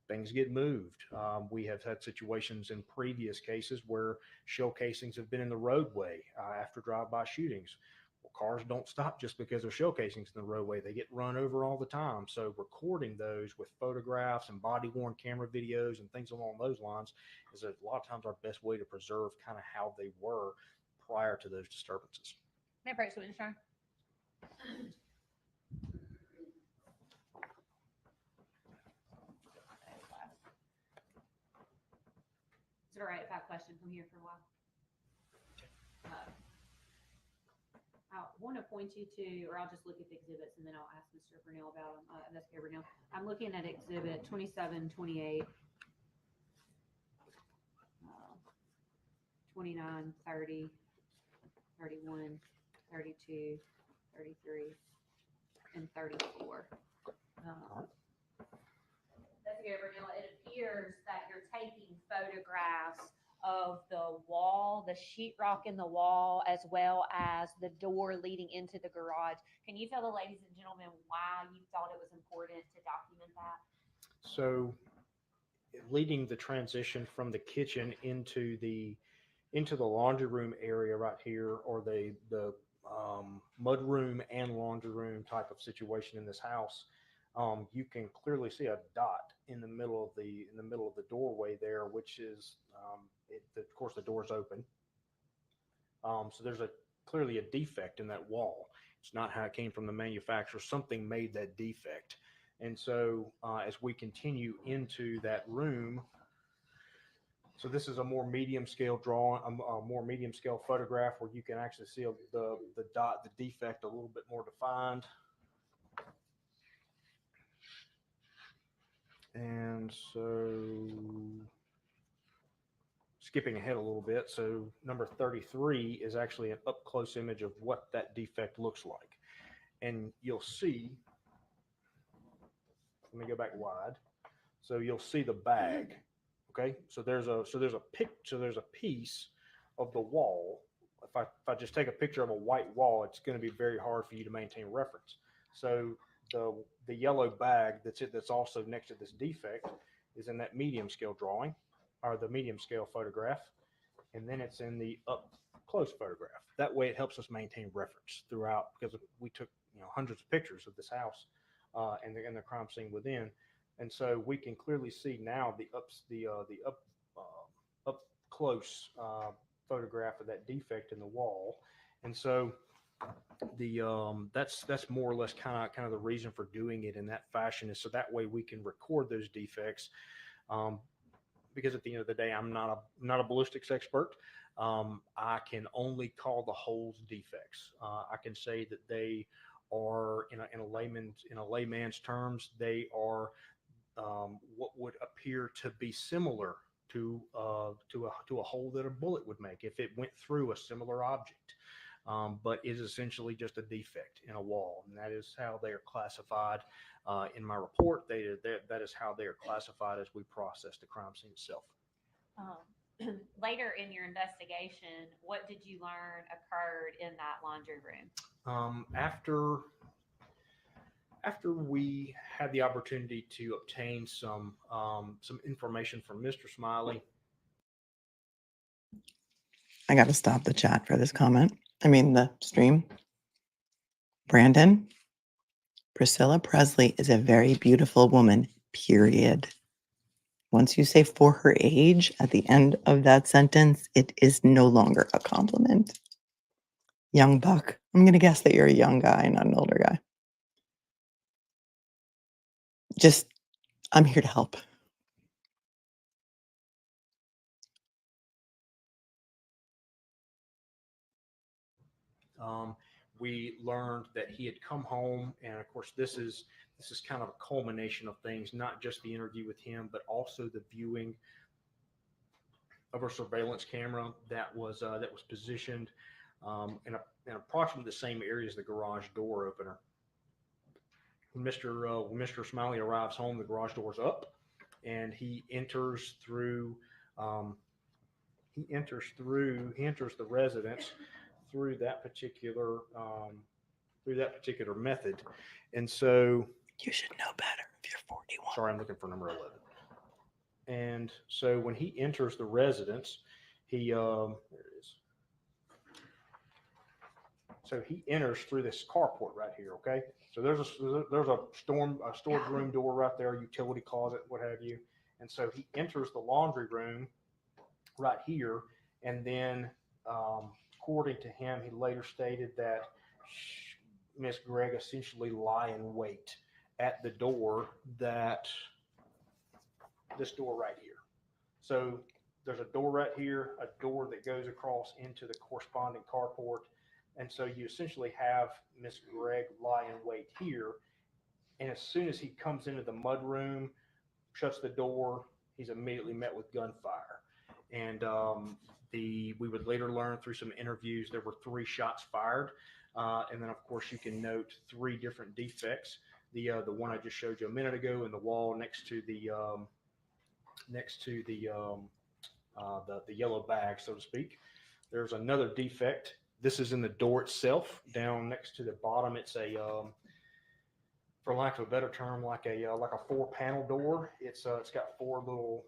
things get moved. We have had situations in previous cases where shell casings have been in the roadway after drive-by shootings. Well, cars don't stop just because there's shell casings in the roadway. They get run over all the time. So recording those with photographs and body-worn camera videos and things along those lines is a lot of times our best way to preserve kind of how they were prior to those disturbances. May I approach the witness stand? Is it all right if I question from here for a while? I want to point you to, or I'll just look at the exhibits and then I'll ask Mr. Brunel about them. Investigator Brunel. I'm looking at exhibit 27, 28, 29, 30, 31, 32, 33, and 34. Investigator Brunel, it appears that you're taking photographs of the wall, the sheetrock in the wall, as well as the door leading into the garage. Can you tell the ladies and gentlemen why you thought it was important to document that? So leading the transition from the kitchen into the laundry room area right here, or the mud room and laundry room type of situation in this house, you can clearly see a dot in the middle of the doorway there, which is of course the door's open. So there's clearly a defect in that wall. It's not how it came from the manufacturer. Something made that defect. And so as we continue into that room, so this is a more medium scale drawing, a more medium scale photograph where you can actually see the defect a little bit more defined. And so skipping ahead a little bit, so number 33 is actually an up close image of what that defect looks like. And you'll see, let me go back wide. So you'll see the bag. Okay, so there's a piece of the wall. If I just take a picture of a white wall, it's going to be very hard for you to maintain reference. So the yellow bag that's also next to this defect is in that medium scale drawing, or the medium scale photograph, and then it's in the up close photograph. That way it helps us maintain reference throughout, because we took hundreds of pictures of this house and the crime scene within. And so we can clearly see now the up close photograph of that defect in the wall. And so that's more or less kind of the reason for doing it in that fashion, is so that way we can record those defects. Because at the end of the day, I'm not a ballistics expert. I can only call the holes defects. I can say that they are, in a layman's terms, they are what would appear to be similar to a hole that a bullet would make if it went through a similar object, but is essentially just a defect in a wall, and that is how they are classified in my report. That is how they are classified as we process the crime scene itself. Later in your investigation, what did you learn occurred in that laundry room? After we had the opportunity to obtain some information from Mr. Smiley. I got to stop the chat for this comment. I mean, the stream. Brandon, Priscilla Presley is a very beautiful woman, period. Once you say for her age at the end of that sentence, it is no longer a compliment. Young buck. I'm going to guess that you're a young guy, not an older guy. I'm here to help. We learned that he had come home, and of course, this is kind of a culmination of things, not just the interview with him, but also the viewing of a surveillance camera that was positioned in approximately the same area as the garage door opener. When Mr. Smiley arrives home, the garage door's up, and he enters through the residence through that particular method. And so you should know better if you're 41. Sorry, I'm looking for number 11. And so when he enters the residence, there it is. So he enters through this carport right here. Okay, so there's a storage room door right there, utility closet, what have you. And so he enters the laundry room right here, and then according to him, he later stated that Miss Gregg essentially lie in wait at the door, this door right here. So there's a door right here, a door that goes across into the corresponding carport. And so you essentially have Miss Gregg lie in wait here. And as soon as he comes into the mud room, shuts the door, he's immediately met with gunfire. And we would later learn through some interviews there were 3 shots fired, and then of course you can note 3 different defects. The one I just showed you a minute ago in the wall next to the yellow bag, so to speak. There's another defect. This is in the door itself, down next to the bottom. It's a for lack of a better term, like a 4-panel door. It's got four little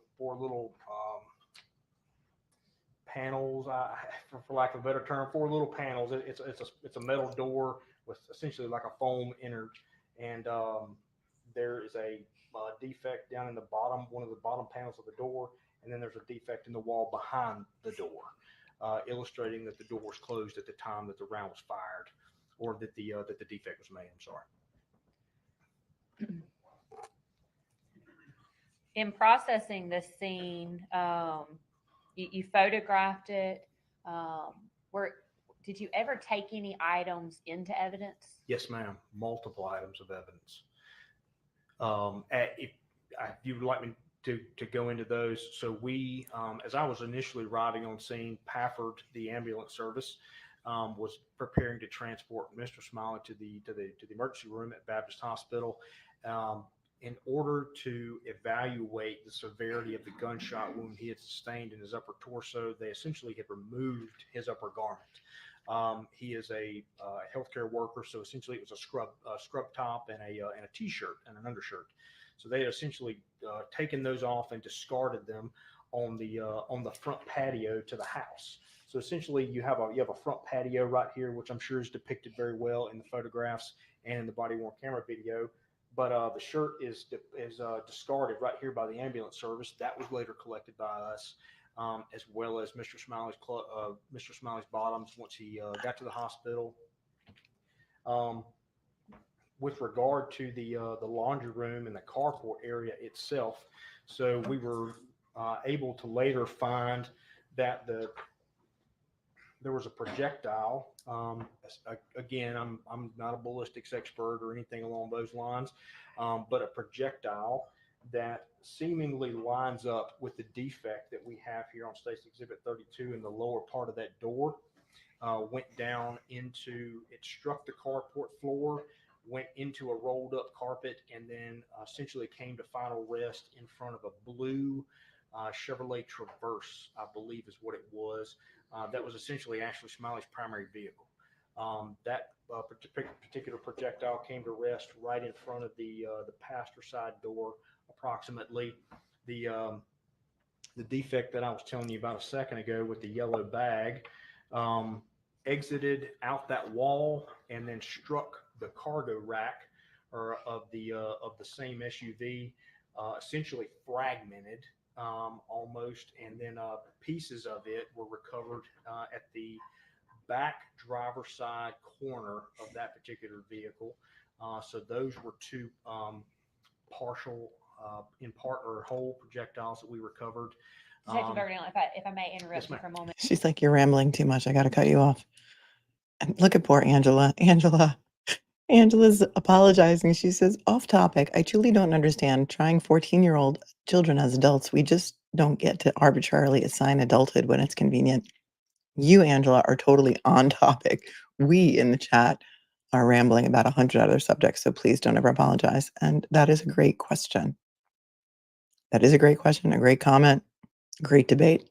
panels, for lack of a better term, 4 little panels. It's a metal door with essentially like a foam innard, and there is a defect down in the bottom, one of the bottom panels of the door, and then there's a defect in the wall behind the door. illustrating that the door was closed at the time that the round was fired, or that the defect was made. I'm sorry. In processing this scene, you photographed it. Did you ever take any items into evidence? Yes, ma'am. Multiple items of evidence. If you would like me to go into those, so we, as I was initially arriving on scene, Pafford, the ambulance service, was preparing to transport Mr. Smiley to the emergency room at Baptist Hospital. In order to evaluate the severity of the gunshot wound he had sustained in his upper torso, they essentially had removed his upper garment. He is a healthcare worker, so essentially it was a scrub top and a t-shirt and an undershirt. So they had essentially taken those off and discarded them on the front patio to the house. So essentially you have a front patio right here, which I'm sure is depicted very well in the photographs and in the body-worn camera video. But the shirt is discarded right here by the ambulance service. That was later collected by us, as well as Mr. Smiley's bottoms once he got to the hospital. With regard to the laundry room and the carport area itself, so we were able to later find that there was a projectile. Again, I'm not a ballistics expert or anything along those lines, but a projectile that seemingly lines up with the defect that we have here on State's Exhibit 32 in the lower part of that door. Went down into, it struck the carport floor, went into a rolled up carpet, and then essentially came to final rest in front of a blue Chevrolet Traverse, I believe is what it was. That was essentially Ashley Smiley's primary vehicle. That particular projectile came to rest right in front of the passenger side door, approximately. The defect that I was telling you about a second ago with the yellow bag exited out that wall and then struck the cargo rack of the same SUV, essentially fragmented almost, and then pieces of it were recovered at the back driver's side corner of that particular vehicle. So those were two partial, in part or whole projectiles that we recovered. Detective Vernon, if I may interrupt you for a moment. She's like, you're rambling too much. I got to cut you off. And look at poor Angela. Angela's apologizing. She says, off topic, I truly don't understand trying 14-year-old children as adults. We just don't get to arbitrarily assign adulthood when it's convenient. You, Angela, are totally on topic. We in the chat are rambling about 100 other subjects, so please don't ever apologize. And that is a great question. That is a great question, a great comment, great debate.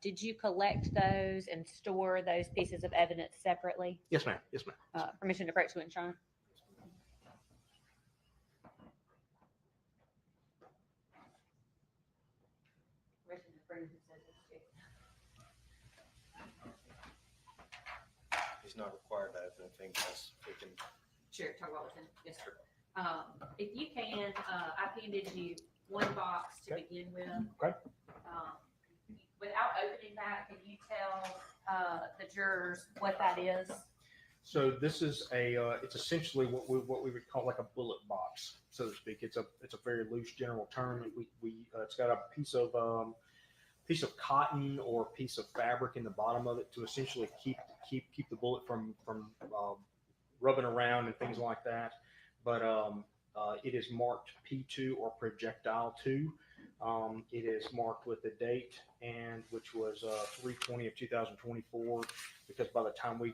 Did you collect those and store those pieces of evidence separately? Yes, ma'am. Yes, ma'am. Permission to approach to and Sean. He's not required to have anything else. We can. Sure, talk about what's in. Yes, sir. If you can, I handed you one box to begin with. Okay. Without opening that, can you tell the jurors what that is? So this is it's essentially what we would call like a bullet box, so to speak. It's a very loose general term. It's got a piece of cotton or a piece of fabric in the bottom of it to essentially keep the bullet from rubbing around and things like that. But it is marked P2 or projectile 2. It is marked with the date, and which was 3/20 of 2024, because by the time we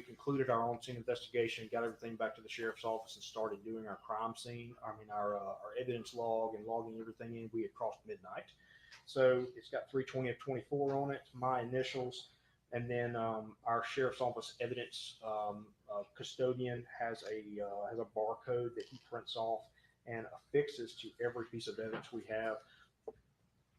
concluded our on-scene investigation, got everything back to the sheriff's office and started doing our crime scene, our evidence log and logging everything in, we had crossed midnight. So it's got 3/20 of 24 on it, my initials, and then our sheriff's office evidence custodian has a barcode that he prints off and affixes to every piece of evidence we have.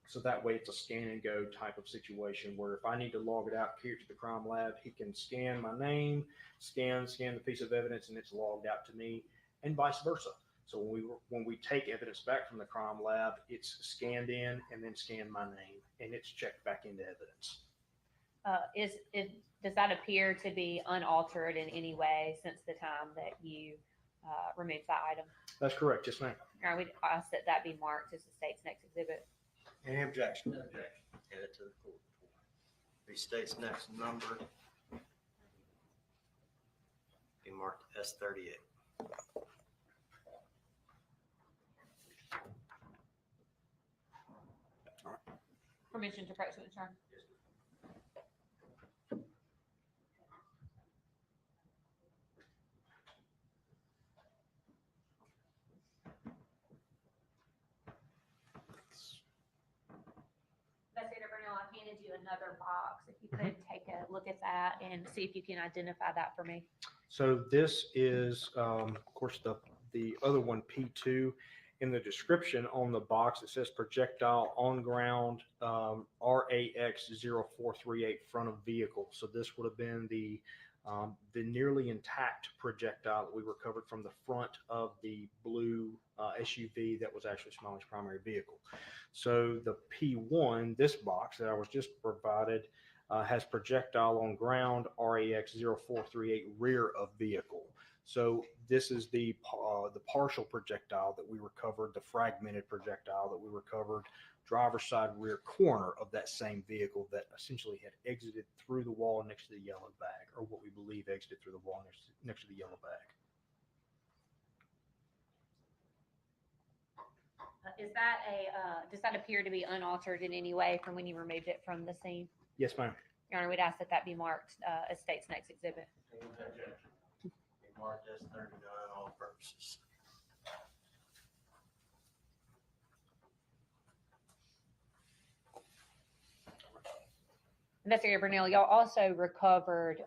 So that way it's a scan and go type of situation where if I need to log it out here to the crime lab, he can scan my name, scan the piece of evidence, and it's logged out to me, and vice versa. So when we take evidence back from the crime lab, it's scanned in and then scanned my name, and it's checked back into evidence. Does that appear to be unaltered in any way since the time that you removed that item? That's correct. Yes, ma'am. All right, we ask that that be marked as the state's next exhibit. Any objection? Add it to the court. The state's next number be marked S38. Permission to approach the witness. Investigator Burnell, I handed you another box. If you could take a look at that and see if you can identify that for me. So this is, of course, the other one, P2. In the description on the box, it says projectile on ground, RAX 0438 front of vehicle. So this would have been the nearly intact projectile that we recovered from the front of the blue SUV that was actually Smiley's primary vehicle. So the P1, this box that I was just provided, has projectile on ground, RAX 0438 rear of vehicle. So this is the partial projectile that we recovered, the fragmented projectile that we recovered, driver's side rear corner of that same vehicle that essentially had exited through the wall next to the yellow bag, or what we believe exited through the wall next to the yellow bag. Does that appear to be unaltered in any way from when you removed it from the scene? Yes, ma'am. Your Honor, we'd ask that that be marked as state's next exhibit. Marked S39 all purposes. Investigator Burnell, y'all also recovered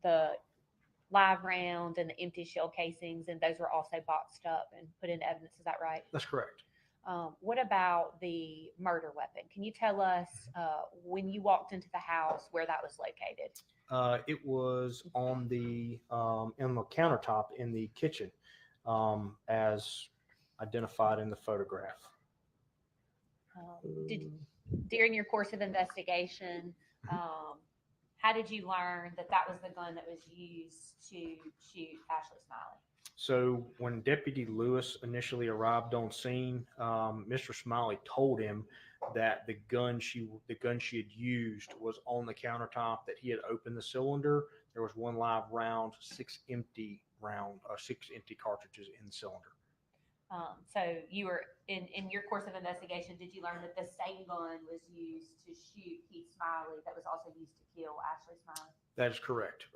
the live round and the empty shell casings, and those were also boxed up and put into evidence. Is that right? That's correct. What about the murder weapon? Can you tell us when you walked into the house where that was located? It was on the countertop in the kitchen, as identified in the photograph. During your course of investigation, how did you learn that that was the gun that was used to shoot Ashley Smiley? So when Deputy Lewis initially arrived on scene, Mr. Smiley told him that the gun she had used was on the countertop, that he had opened the cylinder. There was one live round, six empty cartridges in the cylinder. So you were in your course of investigation, did you learn that the same gun was used to shoot Heath Smiley that was also used to kill Ashley Smiley? That is correct.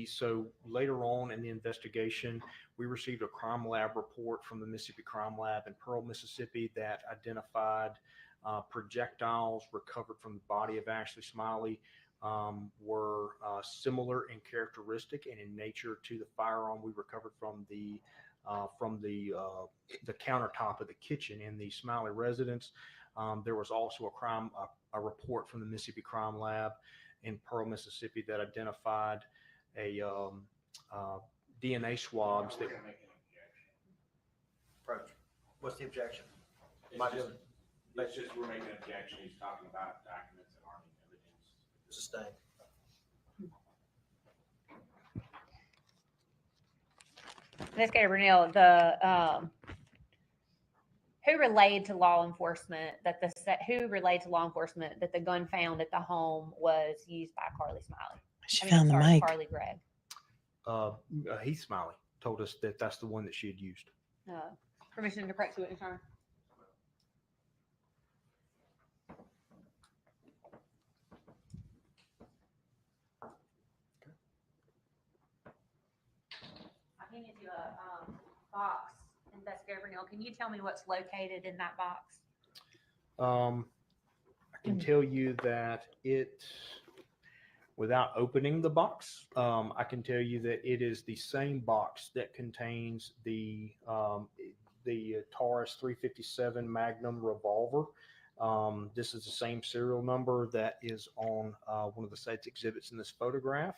So later on in the investigation, we received a crime lab report from the Mississippi Crime Lab in Pearl, Mississippi, that identified projectiles recovered from the body of Ashley Smiley were similar in characteristic and in nature to the firearm we recovered from the countertop of the kitchen in the Smiley residence. There was also a report from the Mississippi Crime Lab in Pearl, Mississippi, that identified a DNA swabs that. Approach. What's the objection? It's just we're making an objection. He's talking about documents that aren't in evidence. Sustained. Investigator Burnell, who relayed to law enforcement that the gun found at the home was used by Carly Smiley? Carly Gregg. Heath Smiley told us that that's the one that she had used. Permission to approach the witness, Your Honor. I handed you a box, Investigator Burnell. Can you tell me what's located in that box? I can tell you that without opening the box, I can tell you that it is the same box that contains the Taurus 357 Magnum revolver. This is the same serial number that is on one of the state's exhibits in this photograph.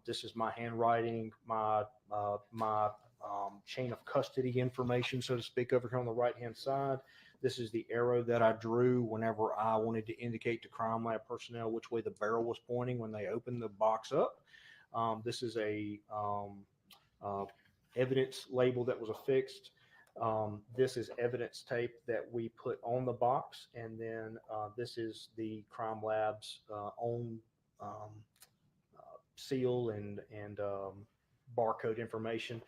This is my handwriting, my chain of custody information, so to speak, over here on the right-hand side. This is the arrow that I drew whenever I wanted to indicate to crime lab personnel which way the barrel was pointing when they opened the box up. This is a evidence label that was affixed. This is evidence tape that we put on the box, and then this is the crime lab's own seal and barcode information.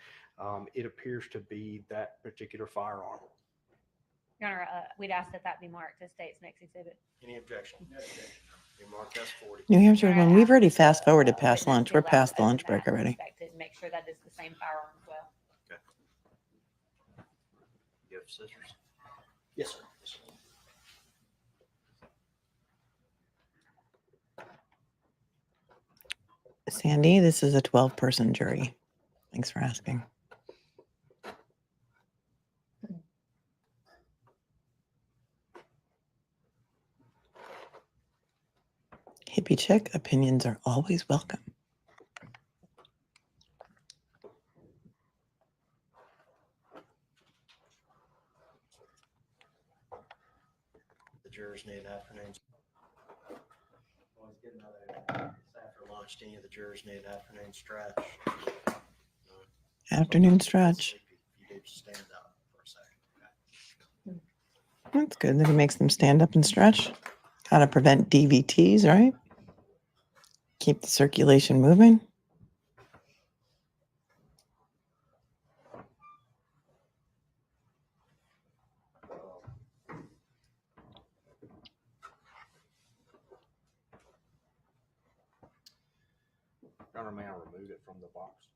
It appears to be that particular firearm. Your Honor, we'd ask that that be marked as state's next exhibit. Any objection? You mark that's 40. New Hampshire All right, one, we've already ask fast the, forwarded past witness lunch. be We're allowed past to the lunch open that break already. inspect it and make sure that is the same firearm as well. You have scissors? Yes, sir. Yes, sir. Sandy, this is a 12-person jury. Thanks for asking. Hippie chick, opinions are always welcome. The jurors need an afternoon. Always get another, it's after lunch, any of the jurors need an afternoon stretch. Afternoon stretch. You do stand up for a second. That's good that it makes them stand up and stretch. Gotta prevent DVTs, right? Keep the circulation moving. Your Honor, may I remove it from the box?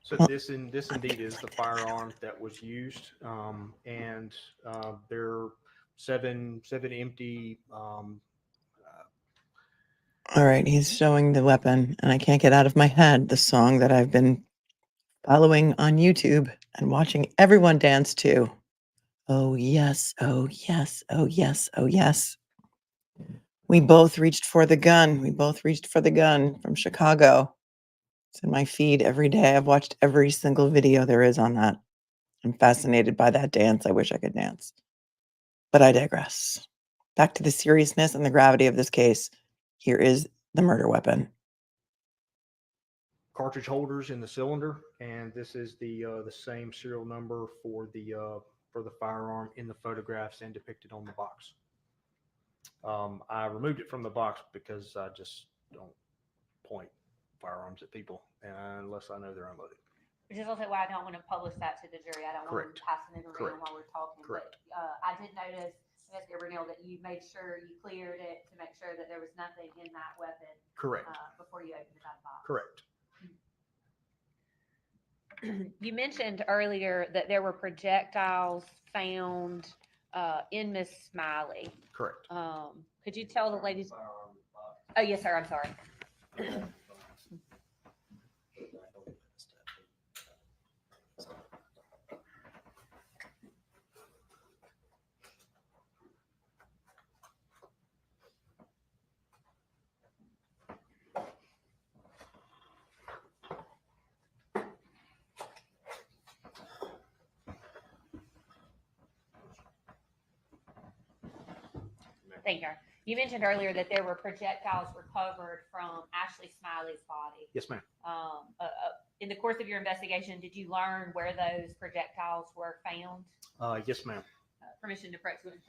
So this indeed is the firearm that was used, and there are seven empty. All right, he's showing the weapon, and I can't get out of my head the song that I've been following on YouTube and watching everyone dance to. Oh, yes, oh, yes, oh, yes, oh, yes. We both reached for the gun. We both reached for the gun from Chicago. It's in my feed every day. I've watched every single video there is on that. I'm fascinated by that dance. I wish I could dance. But I digress. Back to the seriousness and the gravity of this case. Here is the murder weapon. Cartridge holders in the cylinder, and this is the same serial number for the firearm in the photographs and depicted on the box. I removed it from the box because I just don't point firearms at people unless I know they're unloaded. Which is also why I don't want to publish that to the jury. I don't want Correct. them passing it around Correct. while we're talking. Correct. But I did notice, Investigator Burnell, that you made sure you cleared it to make sure that there was nothing in that weapon Correct. before you opened that box. Correct. You mentioned earlier that there were projectiles found in Miss Smiley. Correct. Could you tell the ladies? Oh, yes, sir. I'm sorry. Thank you. You mentioned earlier that there were projectiles recovered from Ashley Smiley's body. Yes, ma'am. In the course of your investigation, did you learn where those projectiles were found? Yes, ma'am. Permission to press witness.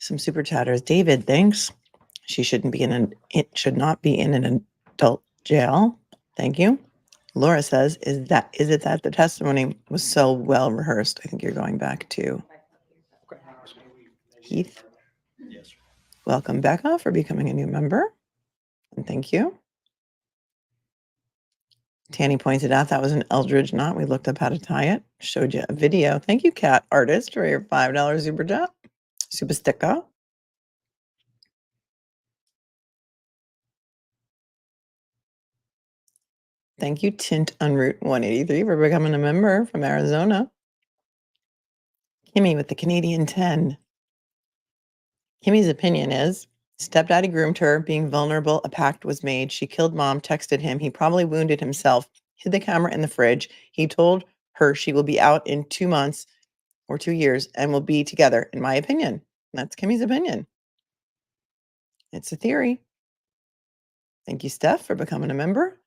Some super chatters. David thinks she shouldn't be it should not be in an adult jail. Thank you. Laura says, is it that the testimony was so well rehearsed? I think you're going back to Heath. Yes, sir. Welcome, Becca, for becoming a new member. And thank you. Tanny pointed out that was an Eldridge knot. We looked up how to tie it, showed you a video. Thank you, Cat Artist, for your $5 super chat. Super sticker. Thank you, Tint on Route 183, for becoming a member from Arizona. Kimmy with the Canadian 10. Kimmy's opinion is stepdaddy groomed her, being vulnerable. A pact was made. She killed mom, texted him. He probably wounded himself, hid the camera in the fridge. He told her she will be out in 2 months or 2 years and will be together, in my opinion. That's Kimmy's opinion. It's a theory. Thank you, Steph, for becoming a member.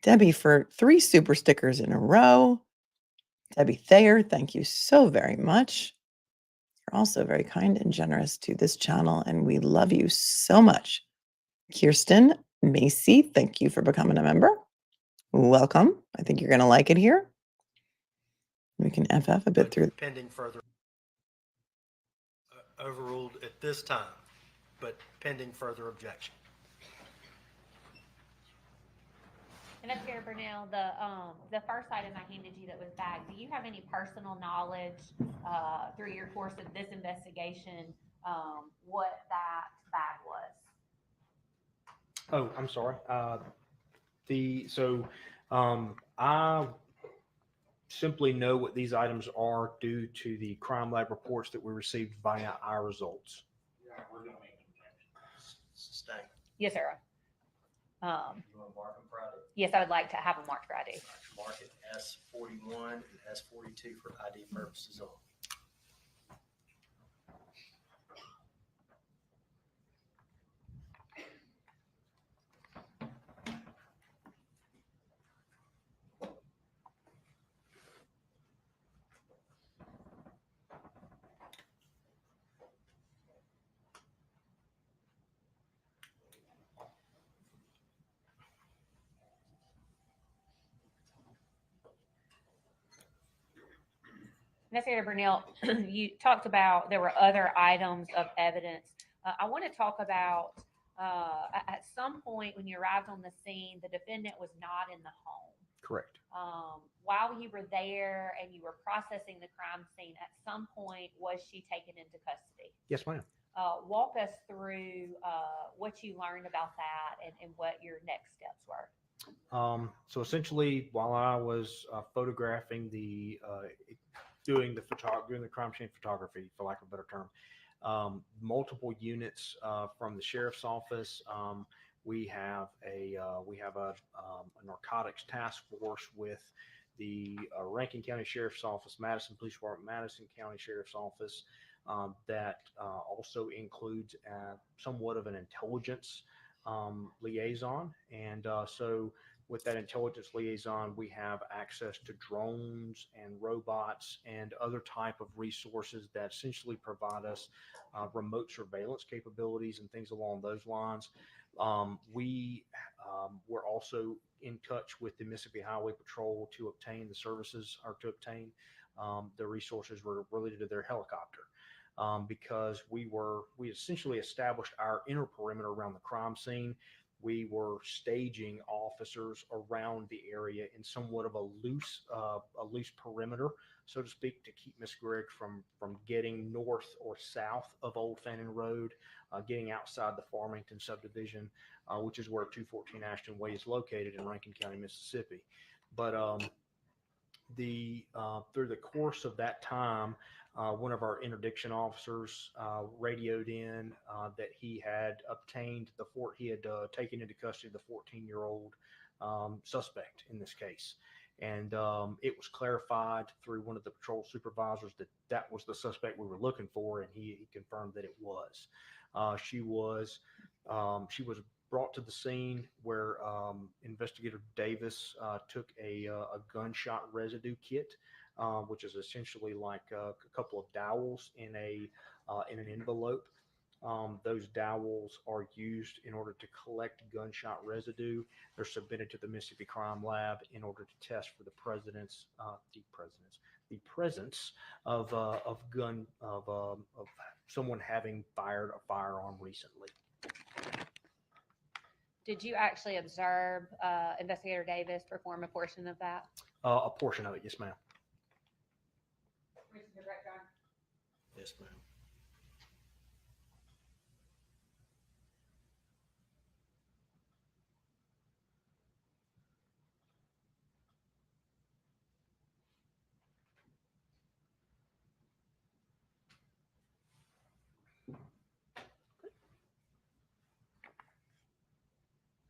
Debbie for 3 super stickers in a row. Debbie Thayer, thank you so very much. You're also very kind and generous to this channel, and we love you so much. Kirsten Macy, thank you for becoming a member. Welcome. I think you're going to like it here. We can FF a bit through. Pending further overruled at this time, but pending further objection. Investigator Burnell, the first item I handed you that was bagged, do you have any personal knowledge through your course of this investigation what that bag was? Oh, I'm sorry. I simply know what these items are due to the crime lab reports that we received via our results. Sustain. Yes, sir. You want to mark them Friday? Yes, I would like to have them marked Friday. Mark it S41 and S42 for ID purposes only. Investigator Burnell, you talked about there were other items of evidence. I want to talk about at some point when you arrived on the scene, the defendant was not in the home. Correct. While you were there and you were processing the crime scene, at some point was she taken into custody? Yes, ma'am. Walk us through what you learned about that and what your next steps were. So essentially, while I was photographing doing the crime scene photography, for lack of a better term, multiple units from the sheriff's office. We have a narcotics task force with the Rankin County Sheriff's Office, Madison Police Department, Madison County Sheriff's Office. That also includes somewhat of an intelligence liaison, and so with that intelligence liaison, we have access to drones and robots and other type of resources that essentially provide us remote surveillance capabilities and things along those lines. We were also in touch with the Mississippi Highway Patrol to obtain the services or to obtain the resources related to their helicopter. Because we essentially established our inner perimeter around the crime scene. We were staging officers around the area in somewhat of a loose perimeter, so to speak, to keep Miss Gregg from getting north or south of Old Fannin Road, getting outside the Farmington subdivision, which is where 214 Ashton Way is located in Rankin County, Mississippi. But through the course of that time, one of our interdiction officers radioed in that he had obtained he had taken into custody the 14-year-old suspect in this case. And it was clarified through one of the patrol supervisors that was the suspect we were looking for, and he confirmed that it was. She was brought to the scene where Investigator Davis took a gunshot residue kit, which is essentially like a couple of dowels in an envelope. Those dowels are used in order to collect gunshot residue. They're submitted to the Mississippi Crime Lab in order to test for the presence of someone having fired a firearm recently. Did you actually observe Investigator Davis perform a portion of that? A portion of it, yes, ma'am. Yes, ma'am.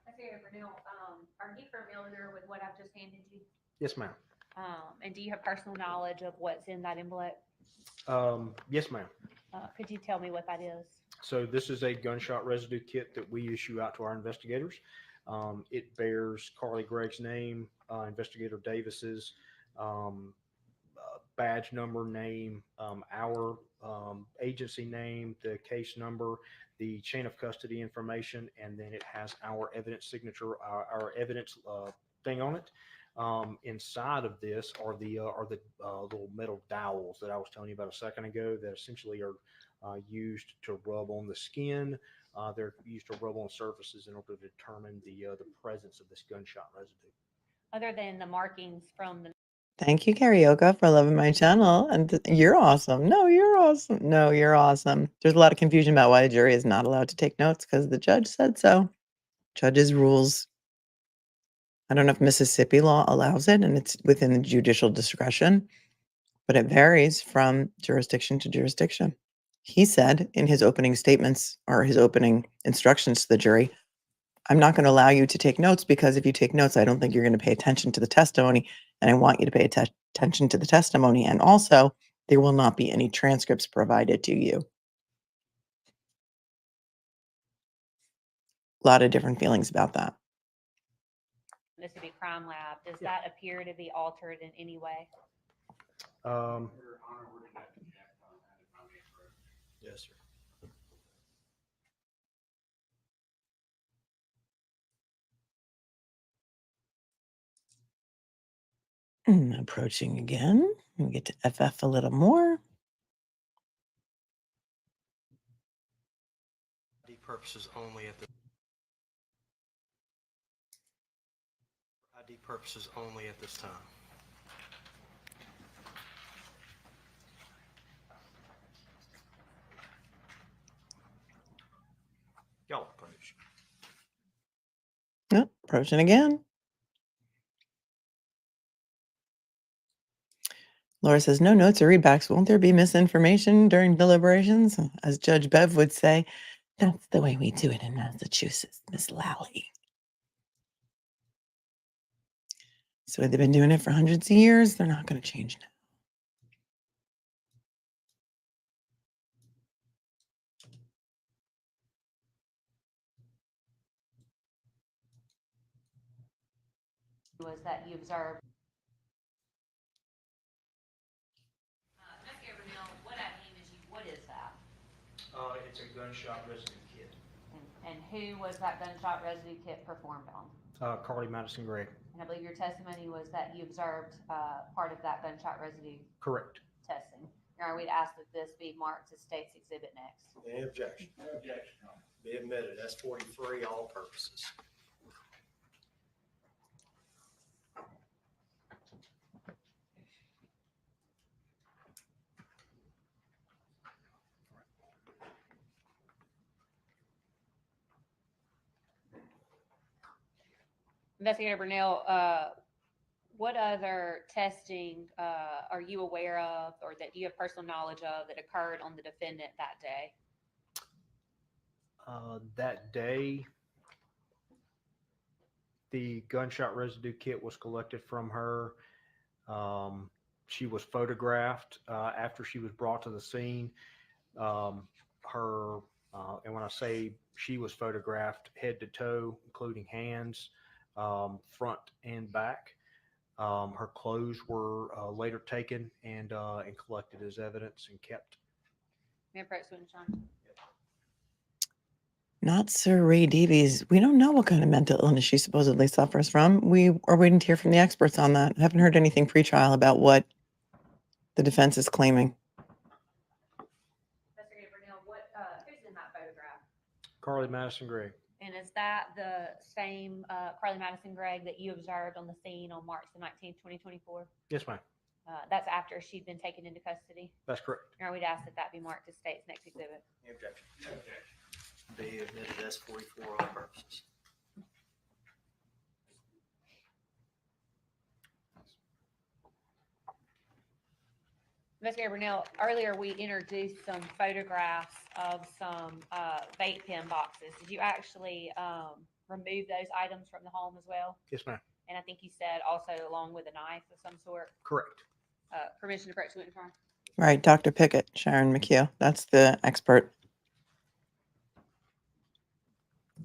Investigator Brunel, are you familiar with what I've just handed you? Yes, ma'am. And do you have personal knowledge of what's in that envelope? Yes, ma'am. Could you tell me what that is? So this is a gunshot residue kit that we issue out to our investigators. It bears Carly Gregg's name, Investigator Davis's badge number, name, our agency name, the case number, the chain of custody information, and then it has our evidence signature, our evidence thing on it. Inside of this are the little metal dowels that I was telling you about a second ago that essentially are used to rub on the skin. They're used to rub on surfaces in order to determine the presence of this gunshot residue. Other than the markings from the Thank you, Karaoke, for loving my channel. And you're awesome. No, you're awesome. No, you're awesome. There's a lot of confusion about why a jury is not allowed to take notes because the judge said so. Judge's rules. I don't know if Mississippi law allows it and it's within the judicial discretion, but it varies from jurisdiction to jurisdiction. He said in his opening statements or his opening instructions to the jury, I'm not going to allow you to take notes because if you take notes, I don't think you're going to pay attention to the testimony. And I want you to pay attention to the testimony. And also, there will not be any transcripts provided to you. A lot of different feelings about that. Mississippi Crime Lab. Does that appear to be altered in any way? Yes, sir. Approaching again. We get to FF a little more. ID purposes only at the ID purposes only at this time. Y'all approach. Oh, approaching again. Laura says, no notes or readbacks. Won't there be misinformation during deliberations? As Judge Bev would say, that's the way we do it in Massachusetts, Miss Lally. So they've been doing it for hundreds of years. They're not going to change now. Was that you observed? Investigator Brunel, what I mean is, what is that? It's a gunshot residue kit. And who was that gunshot residue kit performed on? Carly Madison Gregg. And I believe your testimony was that you observed part of that gunshot residue Correct. testing. Are we to ask that this be marked as State's Exhibit next? Any objection? No objection. Be admitted. That's 43, all purposes. Investigator Brunel, what other testing are you aware of or that you have personal knowledge of that occurred on the defendant that day? That day, the gunshot residue kit was collected from her. She was photographed after she was brought to the scene. And when I say she was photographed head to toe, including hands, front and back. Her clothes were later taken and collected as evidence and kept. May I approach Witness John? Not Sir Ray Davies. We don't know what kind of mental illness she supposedly suffers from. We are waiting to hear from the experts on that. I haven't heard anything pre-trial about what the defense is claiming. Investigator Brunel, who's in that photograph? Carly Madison Gregg. And is that the same Carly Madison Gregg that you observed on the scene on March the 19th, 2024? Yes, ma'am. That's after she'd been taken into custody. That's correct. Or we'd ask that that be marked as state's next exhibit. Any objection? Be admitted as 44 for all purposes. Investigator Brunel, earlier we introduced some photographs of some vape pen boxes. Did you actually remove those items from the home as well? Yes, ma'am. And I think you said also along with a knife of some sort. Correct. Permission to approach the witness line? Right, Dr. Pickett, Sharon McHugh. That's the expert.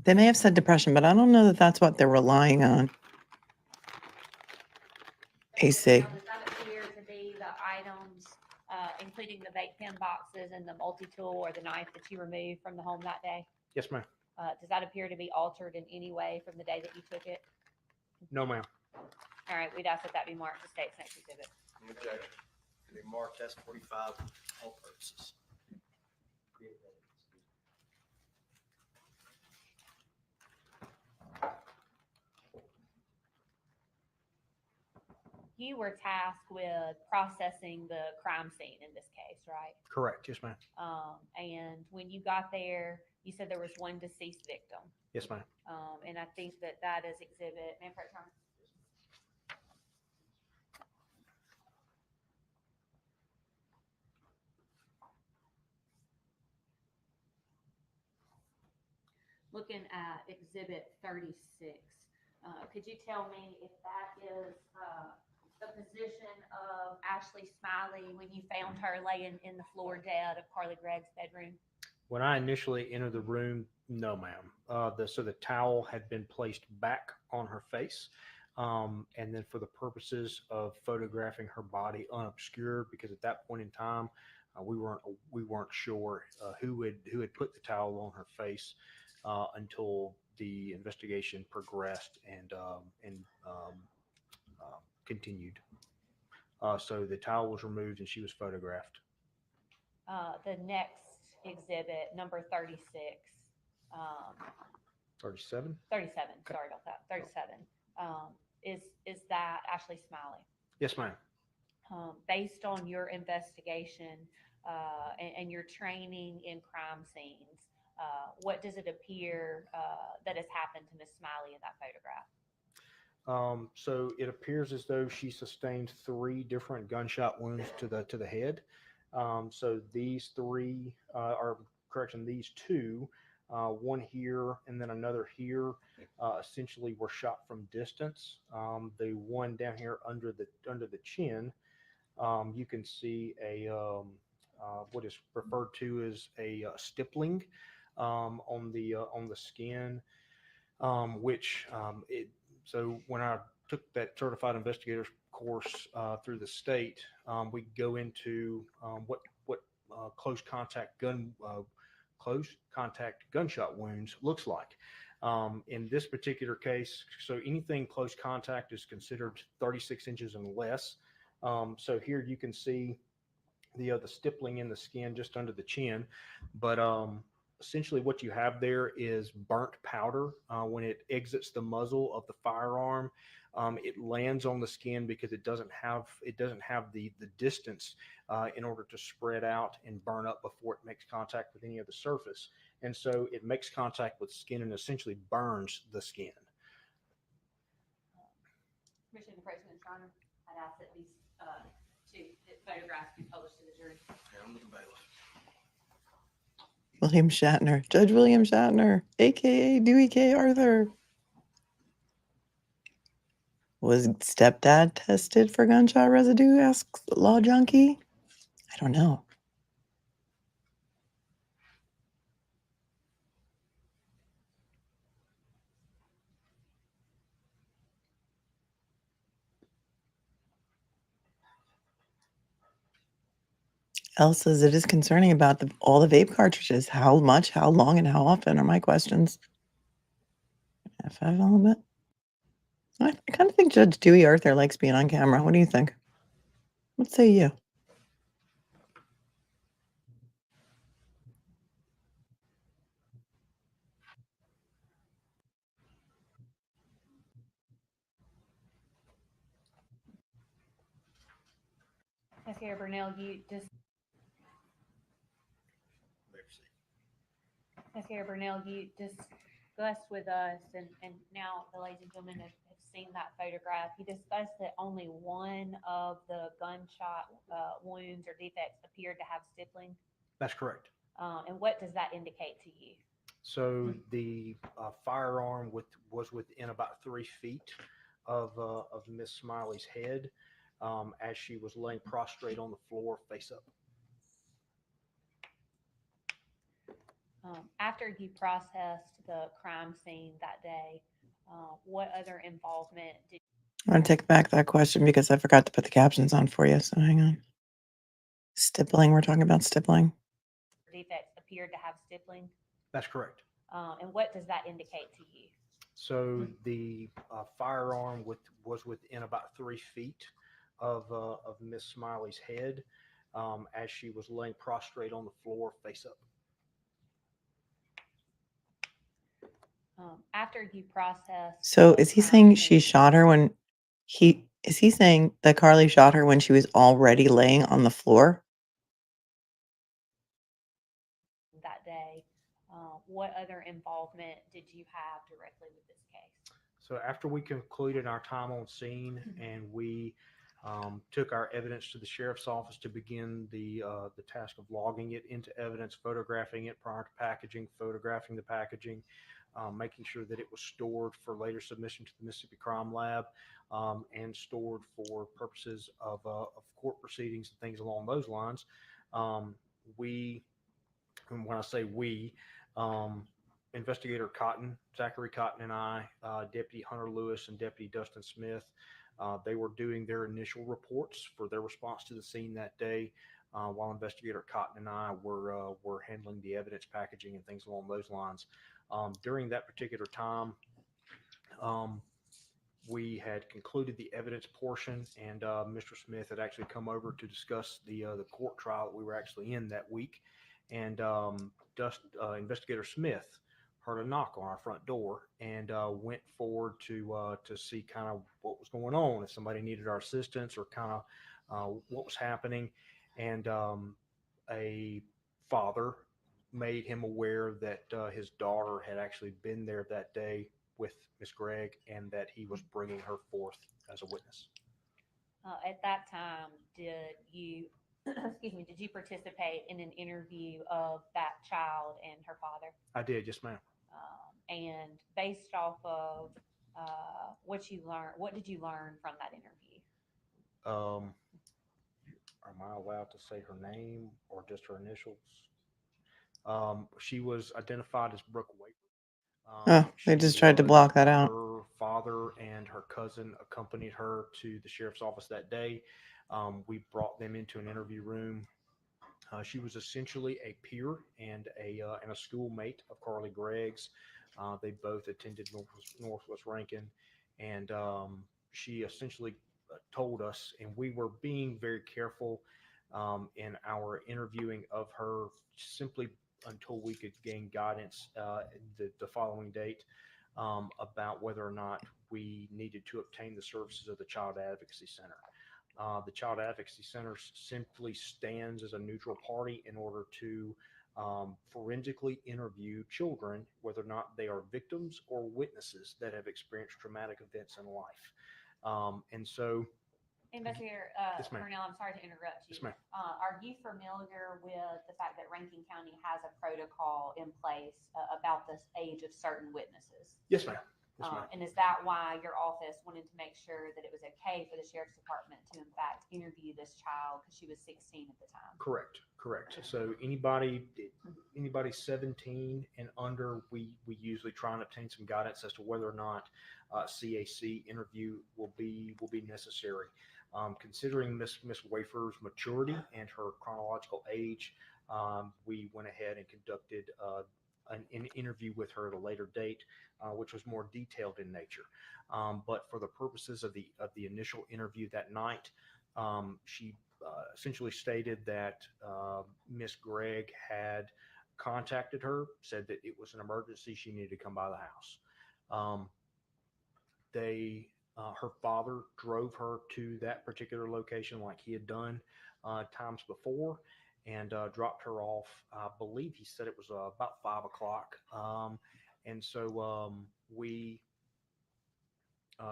They may have said depression, but I don't know that that's what they're relying on. AC. Now, does that appear to be the items, including the vape pen boxes and the multi-tool or the knife that you removed from the home that day? Yes, ma'am. Does that appear to be altered in any way from the day that you took it? No, ma'am. All right, we'd ask that that be marked as state's next exhibit. Any objection? To be marked as 45 for all purposes. You were tasked with processing the crime scene in this case, right? Correct. Yes, ma'am. And when you got there, you said there was one deceased victim. Yes, ma'am. And I think that that is exhibit, man, for time. Looking at exhibit 36, could you tell me if that is the position of Ashley Smiley when you found her laying in the floor dead of Carly Gregg's bedroom? When I initially entered the room, no, ma'am. So the towel had been placed back on her face. And then for the purposes of photographing her body unobscured, because at that point in time, we weren't sure who had put the towel on her face until the investigation progressed and continued. So the towel was removed and she was photographed. The next exhibit, number 36. 37? 37, Okay. sorry about that. 37. Is that Ashley Smiley? Yes, ma'am. Based on your investigation and your training in crime scenes, what does it appear that has happened to Miss Smiley in that photograph? So it appears as though she sustained 3 different gunshot wounds to the head. So these 3 these 2, one here and then another here, essentially were shot from distance. The one down here under the chin, you can see a what is referred to as a stippling on the skin, so when I took that certified investigator course through the state, we go into what close contact gunshot wounds looks like. In this particular case, so anything close contact is considered 36 inches and less. So here you can see the stippling in the skin just under the chin, but essentially what you have there is burnt powder. When it exits the muzzle of the firearm, it lands on the skin because it doesn't have the distance in order to spread out and burn up before it makes contact with any of the surface. And so it makes contact with skin and essentially burns the skin. Commissioner President Shiner, I'd ask that these 2 photographs be published to the jury. William Shatner, Judge William Shatner, aka Dewey K. Arthur. Was stepdad tested for gunshot residue? Asks Law Junkie. I don't know. Elle says it is concerning about all the vape cartridges. How much, how long, and how often are my questions. F5 element. I kind of think Judge Dewey Arthur likes being on camera. What do you think? What say you? Investigator Burnell, you just Investigator Burnell, you discussed with us, and now the ladies and gentlemen have seen that photograph. You discussed that only one of the gunshot wounds or defects appeared to have stippling. That's correct. And what does that indicate to you? So the firearm was within about 3 feet of Miss Smiley's head as she was laying prostrate on the floor, face up. After you processed the crime scene that day, what other involvement did I'm going to take back that question because I forgot to put the captions on for you. So hang on. Stippling. We're talking about stippling. defects appear to have stippling? That's correct. And what does that indicate to you? So the firearm was within about 3 feet of Miss Smiley's head as she was laying prostrate on the floor, face up. After you processed. So the is he crime saying she scene shot her when is he saying that Carly shot her when she was already laying on the floor? that day, what other involvement did you have directly with this case? So after we concluded our time on scene and we took our evidence to the sheriff's office to begin the task of logging it into evidence, photographing it prior to packaging, photographing the packaging, making sure that it was stored for later submission to the Mississippi Crime Lab and stored for purposes of court proceedings and things along those lines. And when I say we, Investigator Cotton, Zachary Cotton and I, Deputy Hunter Lewis and Deputy Dustin Smith, they were doing their initial reports for their response to the scene that day, while Investigator Cotton and I were handling the evidence packaging and things along those lines. During that particular time, we had concluded the evidence portion, and Mr. Smith had actually come over to discuss the court trial that we were actually in that week. And Investigator Smith heard a knock on our front door and went forward to see kind of what was going on, if somebody needed our assistance or kind of what was happening. And a father made him aware that his daughter had actually been there that day with Miss Gregg and that he was bringing her forth as a witness. At that time, did you, excuse me, did you participate in an interview of that child and her father? I did, yes, ma'am. And based off of what you learned, what did you learn from that interview? Am I allowed to say her name or just her initials? She was identified as Brooke Wafer. They just tried to block that out. Her father and her cousin accompanied her to the sheriff's office that day. We brought them into an interview room. She was essentially a peer and a schoolmate of Carly Gregg's. They both attended Northwest Rankin, and she essentially told us, and we were being very careful in our interviewing of her, simply until we could gain guidance the following date about whether or not we needed to obtain the services of the Child Advocacy Center. The Child Advocacy Center simply stands as a neutral party in order to forensically interview children, whether or not they are victims or witnesses that have experienced traumatic events in life. And so, Investigator Yes, ma'am. Burnell, I'm sorry to interrupt you. Yes, ma'am. Are you familiar with the fact that Rankin County has a protocol in place about the age of certain witnesses? Yes, ma'am. Yes, ma'am. And is that why your office wanted to make sure that it was okay for the sheriff's department to, in fact, interview this child because she was 16 at the time? Correct. So anybody 17 and under, we usually try and obtain some guidance as to whether or not CAC interview will be necessary. Considering Miss Wafer's maturity and her chronological age, we went ahead and conducted an interview with her at a later date, which was more detailed in nature. But for the purposes of the initial interview that night, she essentially stated that Miss Gregg had contacted her, said that it was an emergency, she needed to come by the house. Her father drove her to that particular location like he had done. times before, and dropped her off. I believe he said it was about 5 o'clock. And so we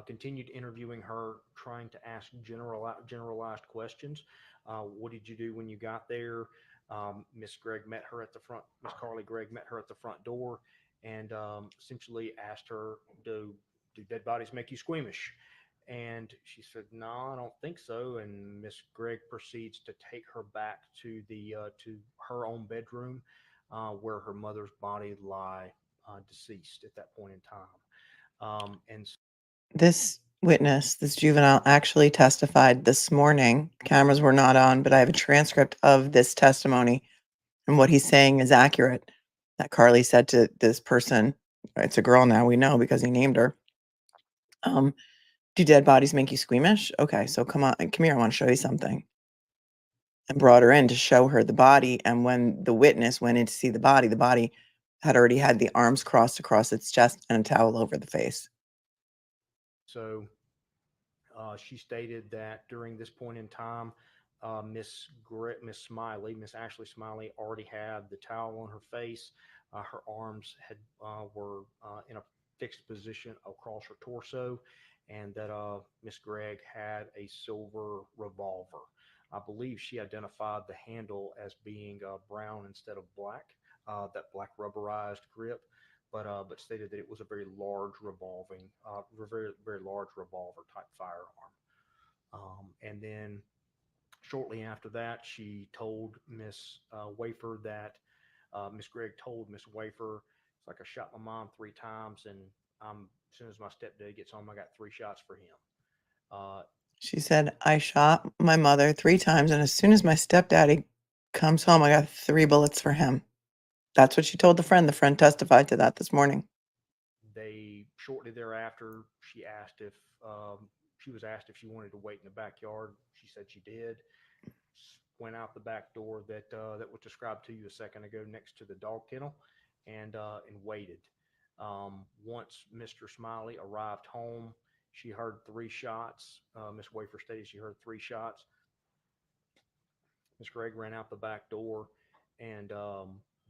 continued interviewing her, trying to ask generalized questions. What did you do when you got there? Miss Gregg met her at the front. Miss Carly Gregg met her at the front door, and essentially asked her, "Do dead bodies make you squeamish?" And she said, "No, I don't think so." And Miss Gregg proceeds to take her back to to her own bedroom, where her mother's body lie deceased at that point in time. And This witness, this juvenile, actually testified this morning. Cameras were not on, but I have a transcript of this testimony, and what he's saying is accurate. That Carly said to this person, it's a girl now, we know because he named her. Do dead bodies make you squeamish? Okay, so come on, come here. I want to show you something. And brought her in to show her the body. And when the witness went in to see the body had already had the arms crossed across its chest and a towel over the face. so she stated that during this point in time, Miss Ashley Smiley, already had the towel on her face. Her arms were in a fixed position across her torso, and that Miss Gregg had a silver revolver. I believe she identified the handle as being brown instead of black, that black rubberized grip, but stated that it was a very large very large revolver type firearm. And then shortly after that, she told Miss Wafer that Miss Gregg told Miss Wafer, "It's like I shot my mom 3 times, and as soon as my stepdad gets home, I got 3 shots for him." Uh, She said, I shot my mother 3 times, and as soon as my stepdaddy comes home, I got 3 bullets for him. That's what she told the friend. The friend testified to that this morning. They shortly thereafter, she was asked if she wanted to wait in the backyard. She said she did. Went out the back door that was described to you a second ago, next to the dog kennel, and waited. Once Mr. Smiley arrived home, she heard 3 shots. Miss Wafer stated she heard 3 shots. Miss Gregg ran out the back door, and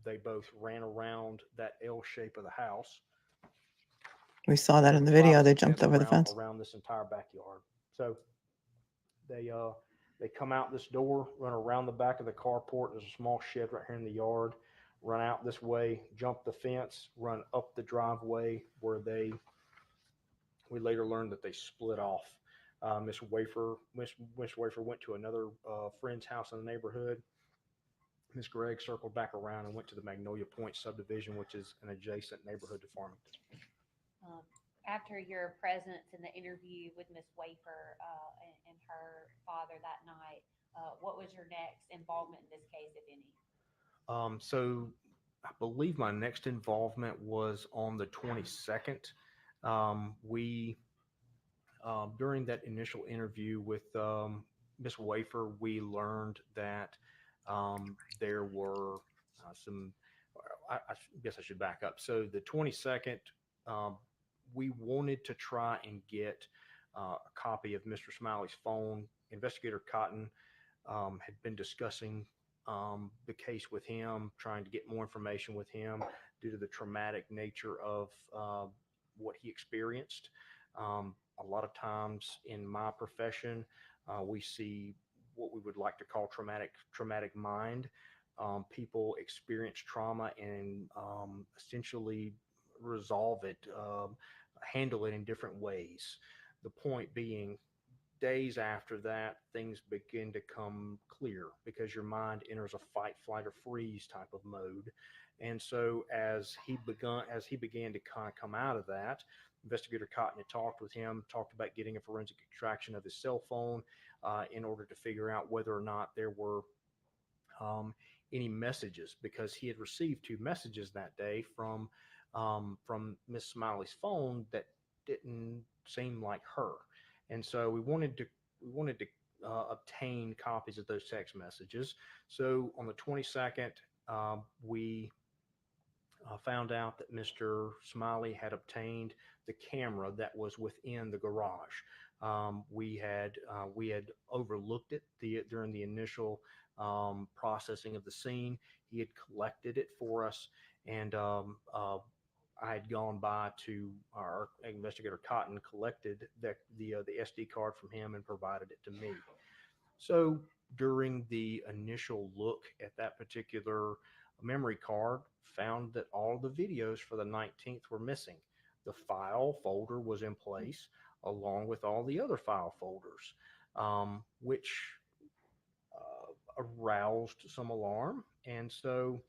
they both ran around that L shape of the house. We saw that in the Five video. or They 6 jumped over the fence. around this entire backyard. So they come out this door, run around the back of the carport. There's a small shed right here in the yard. Run out this way, jump the fence, run up the driveway, where we later learned that they split off. Miss Wafer went to another friend's house in the neighborhood. Miss Gregg circled back around and went to the Magnolia Point subdivision, which is an adjacent neighborhood to Farmington. After your presence in the interview with Miss Wafer and her father that night, what was your next involvement in this case, if any? So I believe my next involvement was on the 22nd. We during that initial interview with Miss Wafer, we learned that there were some. I guess I should back up. So the 22nd, we wanted to try and get a copy of Mr. Smiley's phone. Investigator Cotton had been discussing the case with him, trying to get more information with him due to the traumatic nature of what he experienced. A lot of times in my profession, we see what we would like to call traumatic mind. People experience trauma and essentially resolve it, handle it in different ways. The point being, days after that, things begin to come clear because your mind enters a fight, flight, or freeze type of mode. And so as he began to kind of come out of that, Investigator Cotton had talked with him, talked about getting a forensic extraction of his cell phone in order to figure out whether or not there were any messages, because he had received 2 messages that day from Miss Smiley's phone that didn't seem like her. And so we wanted to obtain copies of those text messages. So on the 22nd, we found out that Mr. Smiley had obtained the camera that was within the garage. We had overlooked it during the initial processing of the scene. He had collected it for us, and I had gone by to our investigator Cotton, collected the SD card from him and provided it to me. So during the initial look at that particular memory card, found that all the videos for the 19th were missing. The file folder was in place along with all the other file folders, which aroused some alarm. And so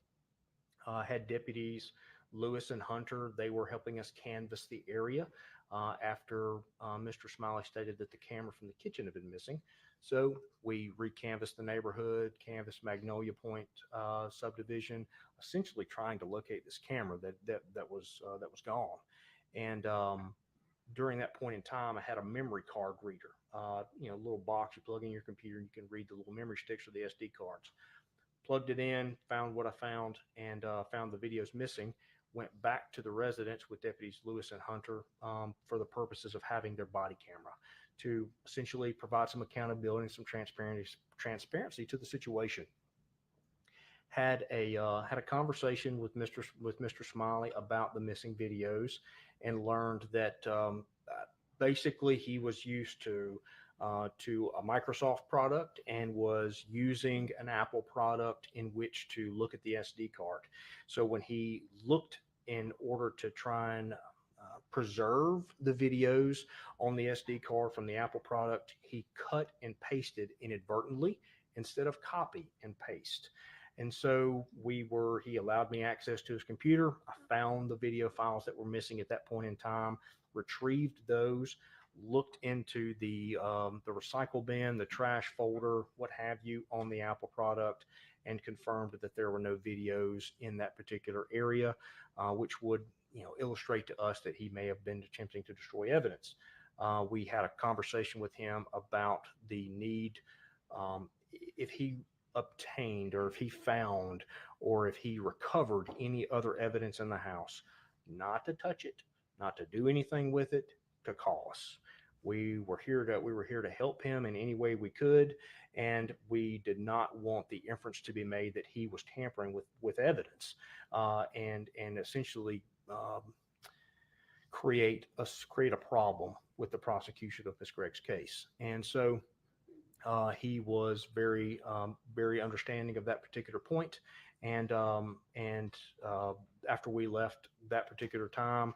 had deputies Lewis and Hunter, they were helping us canvass the area after Mr. Smiley stated that the camera from the kitchen had been missing. So we recanvassed the neighborhood, canvassed Magnolia Point subdivision, essentially trying to locate this camera that was gone. And during that point in time, I had a memory card reader, a little box you plug in your computer, and you can read the little memory sticks or the SD cards. Plugged it in, found what I found, and found the videos missing. Went back to the residence with deputies Lewis and Hunter for the purposes of having their body camera to essentially provide some accountability and some transparency to the situation. Had a conversation with Mr. Smiley about the missing videos, and learned that basically he was used to a Microsoft product and was using an Apple product in which to look at the SD card. So when he looked in order to try and preserve the videos on the SD card from the Apple product, he cut and pasted inadvertently instead of copy and paste. And so he allowed me access to his computer. I found the video files that were missing at that point in time, retrieved those, looked into the recycle bin, the trash folder, what have you, on the Apple product, and confirmed that there were no videos in that particular area, which would illustrate to us that he may have been attempting to destroy evidence. We had a conversation with him about the need, if he obtained or if he found or if he recovered any other evidence in the house, not to touch it, not to do anything with it, to call us. We were here to help him in any way we could, and we did not want the inference to be made that he was tampering with evidence, and essentially create a problem with the prosecution of Miss Gregg's case. And so he was very understanding of that particular point. And after we left that particular time,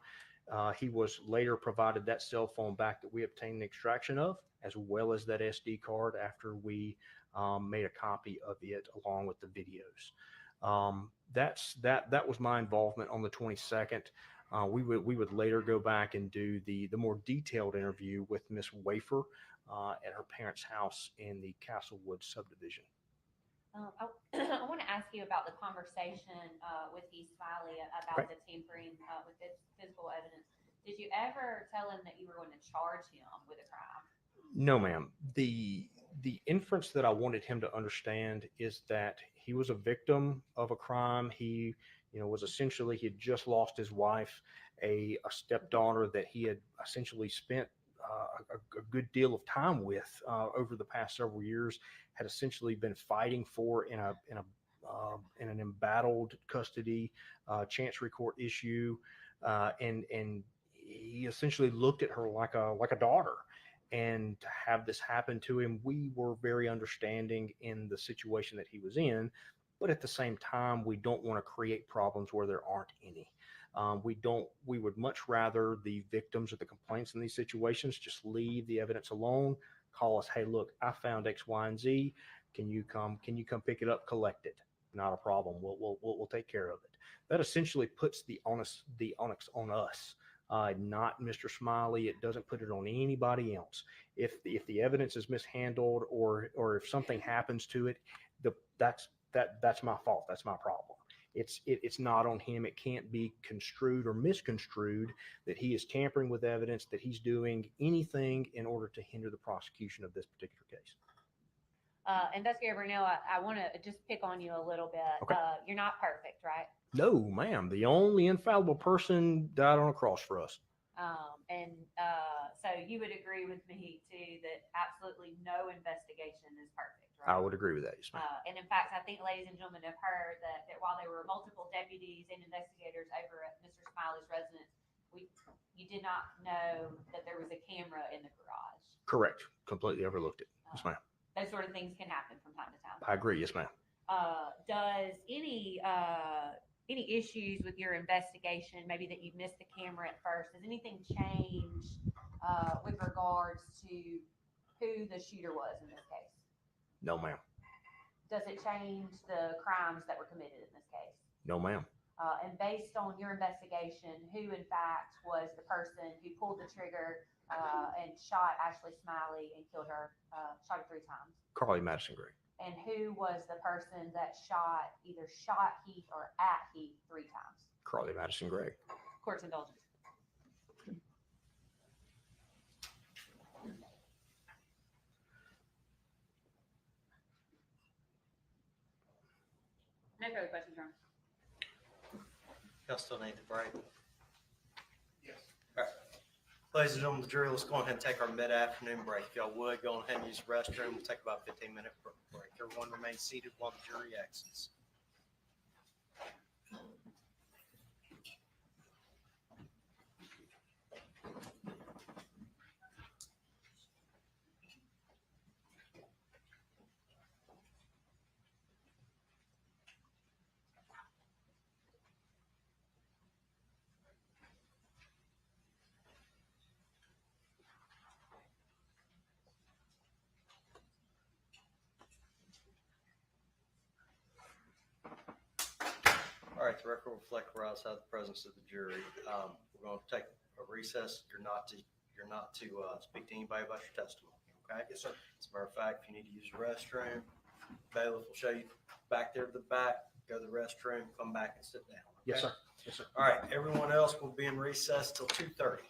he was later provided that cell phone back that we obtained the extraction of, as well as that SD card after we made a copy of it along with the videos. That was my involvement on the 22nd. We would later go back and do the more detailed interview with Miss Wafer at her parents' house in the Castlewood subdivision. I want to ask you about the conversation with Heath Smiley about the tampering with this physical evidence. Did you ever tell him that you were going to charge him with a crime? No, ma'am. The inference that I wanted him to understand is that he was a victim of a crime. He was essentially, he had just lost his wife, a stepdaughter that he had essentially spent a good deal of time with over the past several years, had essentially been fighting for in an embattled custody chancery court issue, and he essentially looked at her like a daughter. And to have this happen to him, we were very understanding in the situation that he was in, but at the same time, we don't want to create problems where there aren't any. We would much rather the victims of the complaints in these situations just leave the evidence alone, call us, hey, look, I found X, Y, and Z. Can you come pick it up, collect it? Not a problem. We'll take care of it. That essentially puts the onus on us, not Mr. Smiley. It doesn't put it on anybody else. If the evidence is mishandled or if something happens to it, that's my fault. That's my problem. It's not on him. It can't be construed or misconstrued that he is tampering with evidence, that he's doing anything in order to hinder the prosecution of this particular case. Investigator Brunel, I want to just pick on you a little bit. Okay. You're not perfect, right? No, ma'am. The only infallible person died on a cross for us. So you would agree with me too that absolutely no investigation is perfect, I right? would agree with that. Yes, ma'am. And in fact, I think, ladies and gentlemen, have heard that while there were multiple deputies and investigators over at Mr. Smiley's residence, you did not know that there was a camera in the garage. Correct. Completely overlooked it. Yes, ma'am. Those sort of things can happen from time to time. I agree. Yes, ma'am. Does any issues with your investigation, maybe that you missed the camera at first, does anything change with regards to who the shooter was in this case? No, ma'am. Does it change the crimes that were committed in this case? No, ma'am. And based on your investigation, who in fact was the person who pulled the trigger and shot Ashley Smiley and killed her, shot her 3 times? Carly Madison Gregg. And who was the person that either shot Heath or at Heath 3 times? Carly Madison Gregg. Court's indulgence. No further questions, Your Honor. Y'all still need the break? Yes. All right. Ladies and gentlemen, the jury, let's go ahead and take our mid-afternoon break. If y'all would, go ahead and use the restroom. We'll take about a 15-minute break. Everyone remain seated while the jury exits. All right, the record will reflect we're outside the presence of the jury. We're going to take a recess. You're not to speak to anybody about your testimony, okay? Yes, sir. As a matter of fact, if you need to use the restroom, bailiff will show you back there to the back, go to the restroom, come back and sit down. Okay? Yes, sir. Yes, sir. All right, everyone else will be in recess till 2:30.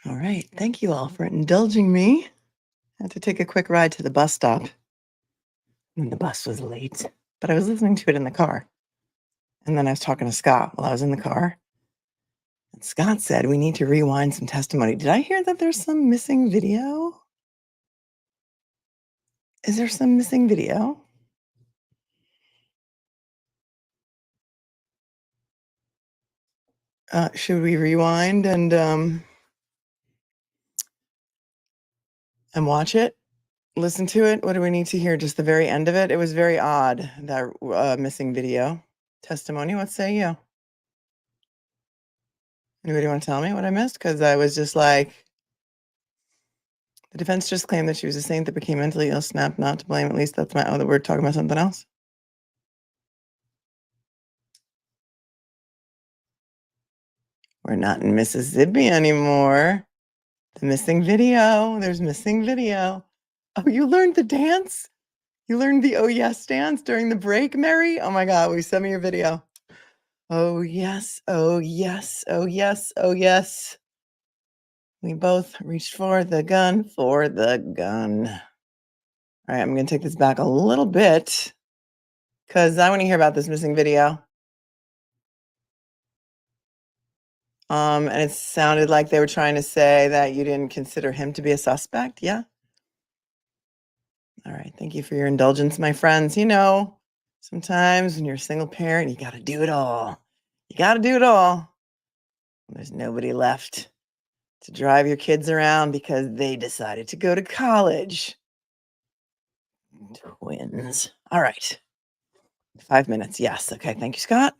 All right. Thank you all for indulging me. I had to take a quick ride to the bus stop. And the bus was late, but I was listening to it in the car. And then I was talking to Scott while I was in the car. And Scott said we need to rewind some testimony. Did I hear that there's some missing video? Is there some missing video? Should we rewind and watch it? Listen to it? What do we need to hear? Just the very end of it? It was very odd, that missing video testimony. What say you? Anybody want to tell me what I missed? Because I was just like, the defense just claimed that she was a saint that became mentally ill, snapped, not to blame. At least that's my other word, talking about something else. We're not in Mississippi anymore. The missing video. There's missing video. Oh, you learned the dance? You learned the oh yes dance during the break, Mary? Oh my God, will you send me your video? Oh yes, oh yes, oh yes, oh yes. We both reached for the gun, for the gun. All right, I'm gonna take this back a little bit because I want to hear about this missing video. And it sounded like they were trying to say that you didn't consider him to be a suspect. Yeah. All right. Thank you for your indulgence, my friends. You know, sometimes when you're a single parent, you got to do it all. You got to do it all. There's nobody left to drive your kids around because they decided to go to college. Twins. All right. 5 minutes. Yes. Okay. Thank you, Scott.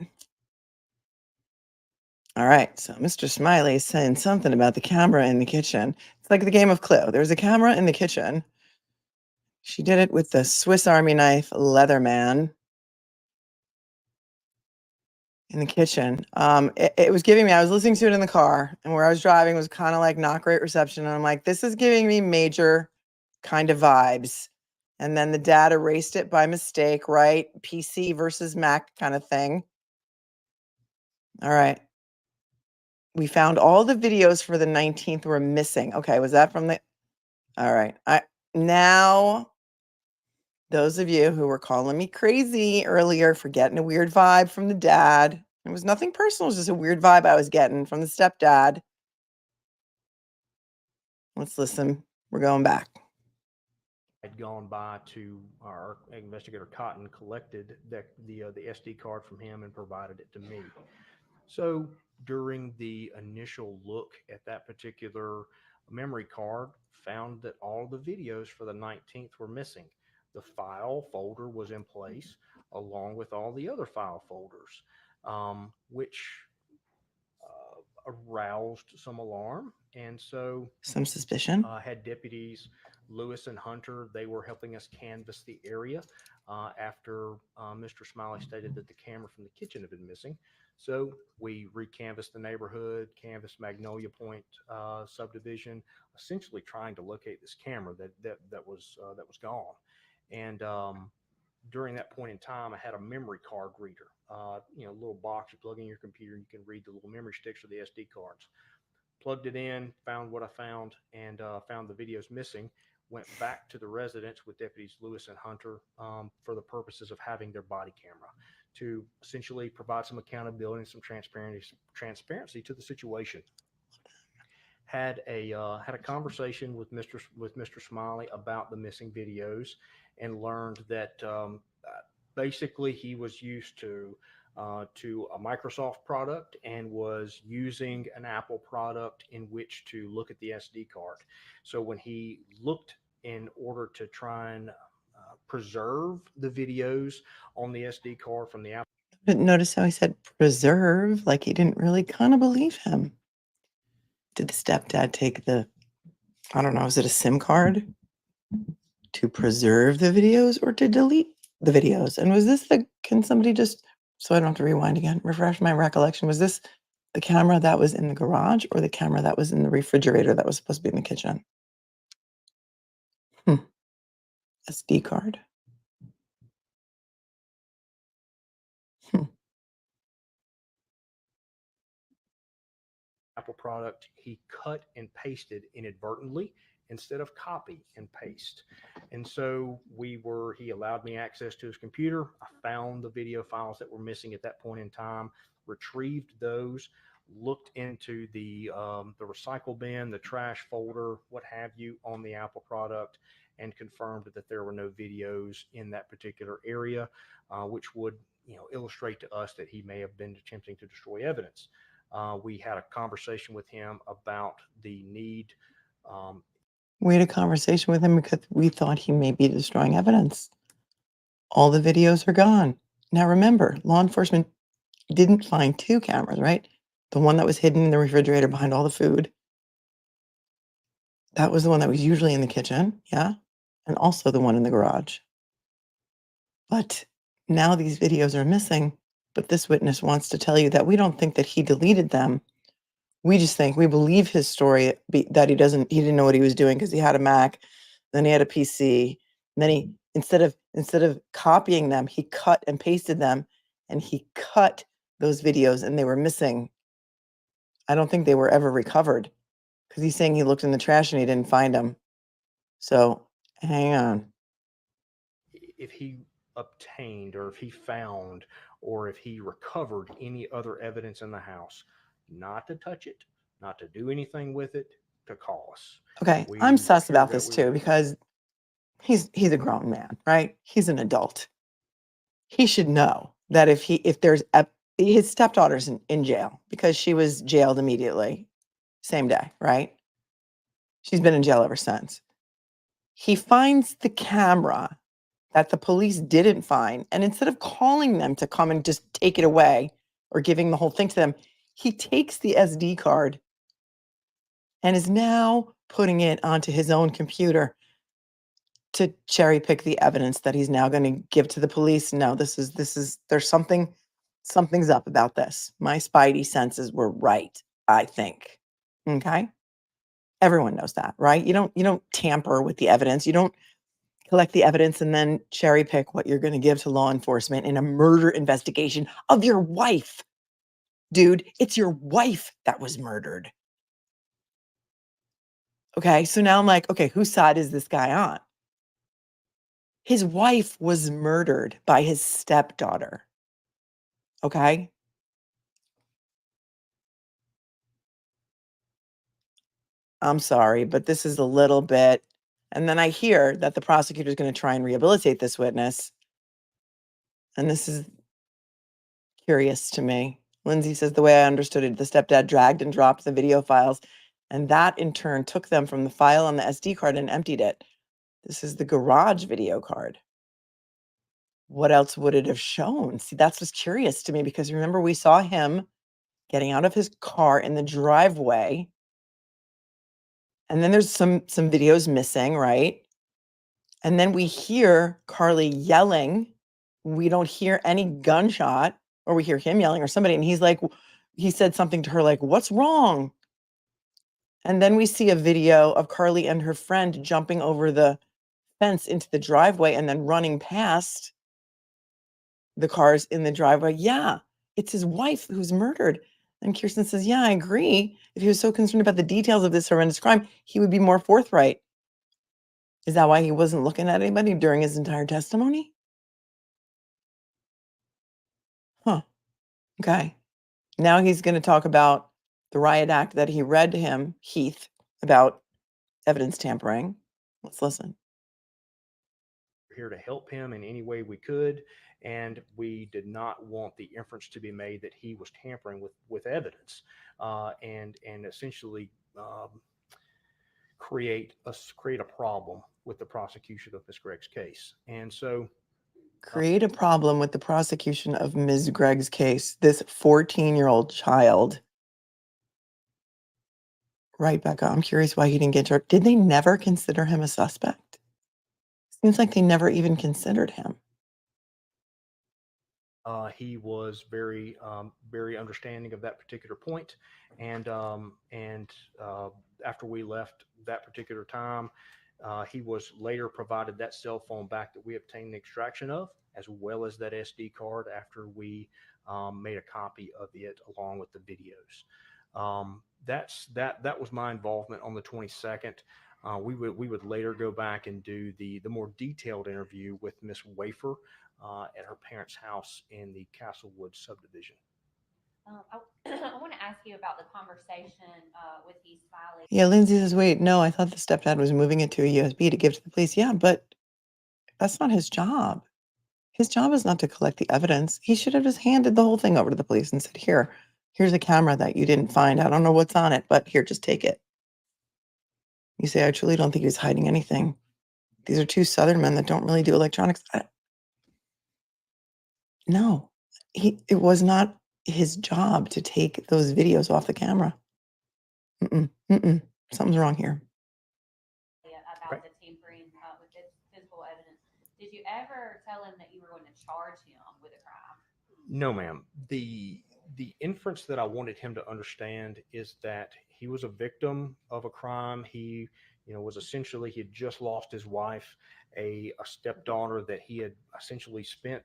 All right. So Mr. Smiley is saying something about the camera in the kitchen. It's like the game of Clue. There's a camera in the kitchen. She did it with the Swiss Army knife Leatherman in the kitchen. It was giving me, I was listening to it in the car, and where I was driving was kind of like not great reception. And I'm like, this is giving me major kind of vibes. And then the dad erased it by mistake, right? PC versus Mac kind of thing. All right. We found all the videos for the 19th were missing. Okay, was that from the... All right. Now, those of you who were calling me crazy earlier for getting a weird vibe from the dad, it was nothing personal, it was just a weird vibe I was getting from the stepdad. Let's listen. We're going back. Had gone by to our investigator Cotton, collected the SD card from him and provided it to me. So during the initial look at that particular memory card, found that all the videos for the 19th were missing. The file folder was in place along with all the other file folders, which aroused some alarm. And so some suspicion. Had deputies Lewis and Hunter, they were helping us canvass the area after Mr. Smiley stated that the camera from the kitchen had been missing. So we recanvassed the neighborhood, canvassed Magnolia Point subdivision, essentially trying to locate this camera that was gone. And during that point in time, I had a memory card reader, a little box you plug in your computer, and you can read the little memory sticks or the SD cards. Plugged it in, found what I found, and found the videos missing. Went back to the residence with deputies Lewis and Hunter for the purposes of having their body camera to essentially provide some accountability and some transparency to the situation. Had a conversation with Mr. Smiley about the missing videos, and learned that basically he was used to a Microsoft product and was using an Apple product in which to look at the SD card. So when he looked in order to try and preserve the videos on the SD card from the Apple. But notice how he said preserve, like he didn't really kind of believe him. Did the stepdad take I don't know, is it a SIM card to preserve the videos or to delete the videos? And was this can somebody just, so I don't have to rewind again, refresh my recollection, was this the camera that was in the garage or the camera that was in the refrigerator that was supposed to be in the kitchen? SD card. Apple product he cut and pasted inadvertently instead of copy and paste. And so he allowed me access to his computer. I found the video files that were missing at that point in time, retrieved those, looked into the recycle bin, the trash folder, what have you, on the Apple product, and confirmed that there were no videos in that particular area, which would illustrate to us that he may have been attempting to destroy evidence. We had a conversation with him about the need. We had a conversation with him because we thought he may be destroying evidence. All the videos are gone. Now remember, law enforcement didn't find 2 cameras, right? The one that was hidden in the refrigerator behind all the food. That was the one that was usually in the kitchen, yeah? And also the one in the garage. But now these videos are missing, but this witness wants to tell you that we don't think that he deleted them. We just think, we believe his story that he didn't know what he was doing because he had a Mac, then he had a PC, and then he, instead of copying them, he cut and pasted them, and he cut those videos and they were missing. I don't think they were ever recovered because he's saying he looked in the trash and he didn't find them. So hang on. If he obtained, or if he found, or if he recovered any other evidence in the house, not to touch it, not to do anything with it, to call us. Okay, I'm sus about this too because he's a grown man, right? He's an adult. He should know that if there's his stepdaughter's in jail because she was jailed immediately, same day, right? She's been in jail ever since. He finds the camera that the police didn't find, and instead of calling them to come and just take it away or giving the whole thing to them, he takes the SD card and is now putting it onto his own computer to cherry pick the evidence that he's now going to give to the police. No, there's something's up about this. My spidey senses were right, I think. Okay? Everyone knows that, right? You don't tamper with the evidence. You don't collect the evidence and then cherry pick what you're going to give to law enforcement in a murder investigation of your wife. Dude, it's your wife that was murdered. Okay, so now I'm like, okay, whose side is this guy on? His wife was murdered by his stepdaughter. Okay? I'm sorry, but this is a little bit. And then I hear that the prosecutor is going to try and rehabilitate this witness. And this is curious to me. Lindsay says, the way I understood it, the stepdad dragged and dropped the video files, and that in turn took them from the file on the SD card and emptied it. This is the garage video card. What else would it have shown? See, that's what's curious to me because remember we saw him getting out of his car in the driveway. And then there's some videos missing, right? And then we hear Carly yelling. We don't hear any gunshot, or we hear him yelling or somebody. And he's like, he said something to her like, what's wrong? And then we see a video of Carly and her friend jumping over the fence into the driveway and then running past the cars in the driveway. Yeah, it's his wife who's murdered. And Kirsten says, yeah, I agree. If he was so concerned about the details of this horrendous crime, he would be more forthright. Is that why he wasn't looking at anybody during his entire testimony? Huh. Okay. Now he's going to talk about the riot act that he read to him, Heath, about evidence tampering. Let's listen. We're here to help him in any way we could, and we did not want the inference to be made that he was tampering with evidence, and essentially create a problem with the prosecution of Ms. Gregg's case. And so create a problem with the prosecution of Ms. Gregg's case. This 14-year-old child. Right, Becca. I'm curious why he didn't get charged. Did they never consider him a suspect? Seems like they never even considered him. He was very understanding of that particular point, and after we left that particular time, he was later provided that cell phone back that we obtained the extraction of, as well as that SD card after we made a copy of it along with the videos. That was my involvement on the 22nd. We would later go back and do the more detailed interview with Miss Wafer at her parents' house in the Castlewood subdivision. I want to ask you about the conversation with Heath Smiley. Yeah, Lindsay says, wait, no, I thought the stepdad was moving it to a USB to give to the police. Yeah, but that's not his job. His job is not to collect the evidence. He should have just handed the whole thing over to the police and said, here's a camera that you didn't find. I don't know what's on it, but here, just take it. You say, I truly don't think he was hiding anything. These are two Southern men that don't really do electronics. No, it was not his job to take those videos off the camera. Something's wrong here. About the tampering with the physical evidence. Did you ever tell him that you were going to charge him with a crime? No, ma'am. The inference that I wanted him to understand is that he was a victim of a crime. He, was essentially, he had just lost his wife, a stepdaughter that he had essentially spent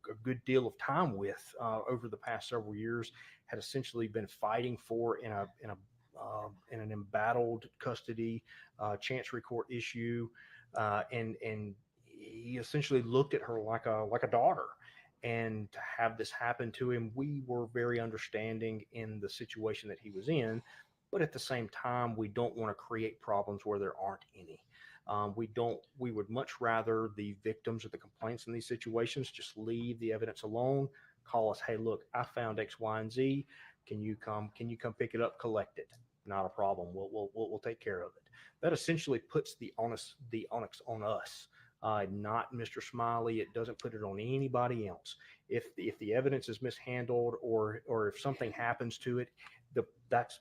a good deal of time with over the past several years, had essentially been fighting for in an embattled custody chancery court issue, and he essentially looked at her like a daughter. And to have this happen to him, we were very understanding in the situation that he was in, but at the same time, we don't want to create problems where there aren't any. We would much rather the victims of the complaints in these situations just leave the evidence alone, call us, hey, look, I found X, Y, and Z. Can you come pick it up, collect it? Not a problem. We'll take care of it. That essentially puts the onus on us, not Mr. Smiley. It doesn't put it on anybody else. If the evidence is mishandled or if something happens to it, that's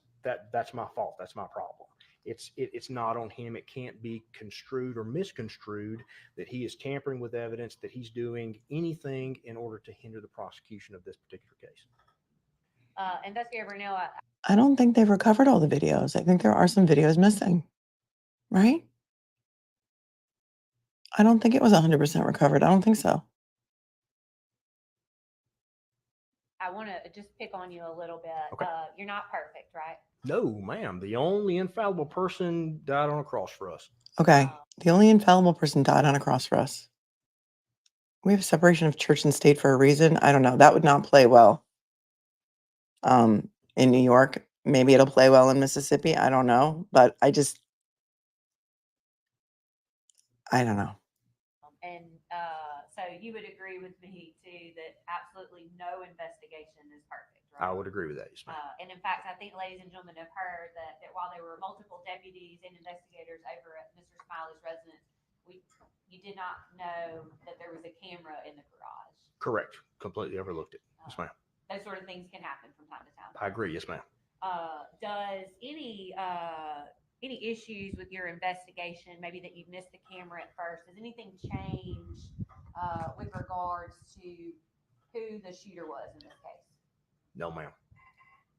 my fault. That's my problem. It's not on him. It can't be construed or misconstrued that he is tampering with evidence, that he's doing anything in order to hinder the prosecution of this particular case. Investigator Brunel, I don't think they've recovered all the videos. I think there are some videos missing, right? I don't think it was 100% recovered. I don't think so. I want to just pick on you a little bit. Okay. You're not perfect, right? No, ma'am. The only infallible person died on a cross for us. Okay. The only infallible person died on a cross for us. We have separation of church and state for a reason. I don't know. That would not play well in New York. Maybe it'll play well in Mississippi. I don't know. But I don't know. And so you would agree with me too that absolutely no investigation is perfect, right? I would agree with that, yes, ma'am. And in fact, I think ladies and gentlemen have heard that while there were multiple deputies and investigators over at Mr. Smiley's residence, you did not know that there was a camera in the garage. Correct. Completely overlooked it. Yes, ma'am. Those sort of things can happen from time to time. I agree. Yes, ma'am. Does any issues with your investigation, maybe that you missed the camera at first, does anything change with regards to who the shooter was in this case? No, ma'am.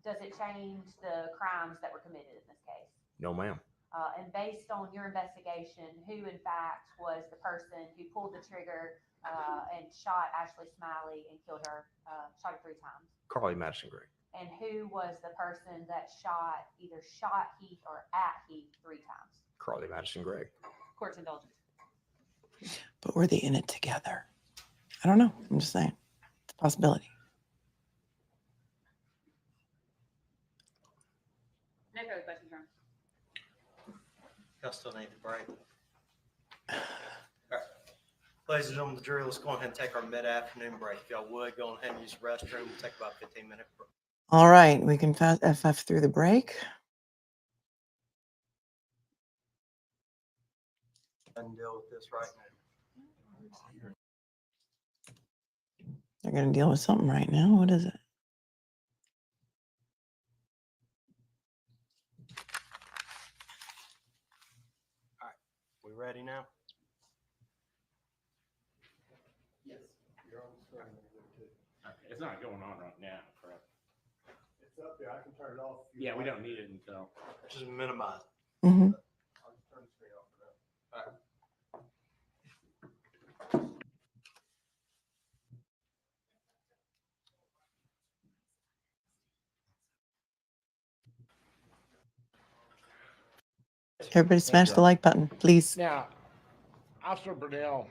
Does it change the crimes that were committed in this case? No, ma'am. And based on your investigation, who in fact was the person who pulled the trigger and shot Ashley Smiley and killed her, shot her 3 times? Carly Madison Gregg. And who was the person that either shot Heath or at Heath 3 times? Carly Madison Gregg. Court's indulgence. But were they in it together? I don't know. I'm just saying. It's a possibility. No further questions, Ron. Y'all still need the break. All right. Ladies and gentlemen, the jury, let's go ahead and take our mid-afternoon break. If y'all would, go ahead and use the restroom. We'll take about a 15-minute break. All right. We can fast FF through the break. And deal with this right now. They're going to deal with something right now. What is it? All right. We ready now? Yes. You're on the screen. Okay, it's not going on right now, correct? It's up there. I can turn it off. Yeah, we don't need it until. Just minimize. Mm-hmm. Everybody smash the like button, please. Now, Officer Burnell,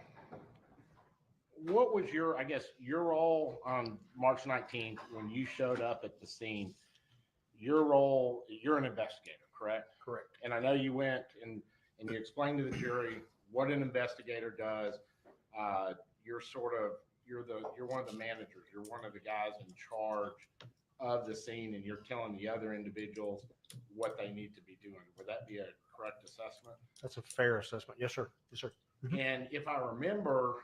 what was your, I guess, your role on March 19th when you showed up at the scene? Your role, you're an investigator, correct? Correct. And I know you went and you explained to the jury what an investigator does. You're one of the managers. You're one of the guys in charge of the scene, and you're telling the other individuals what they need to be doing. Would that be a correct assessment? That's a fair assessment. Yes, sir. Yes, sir. And if I remember,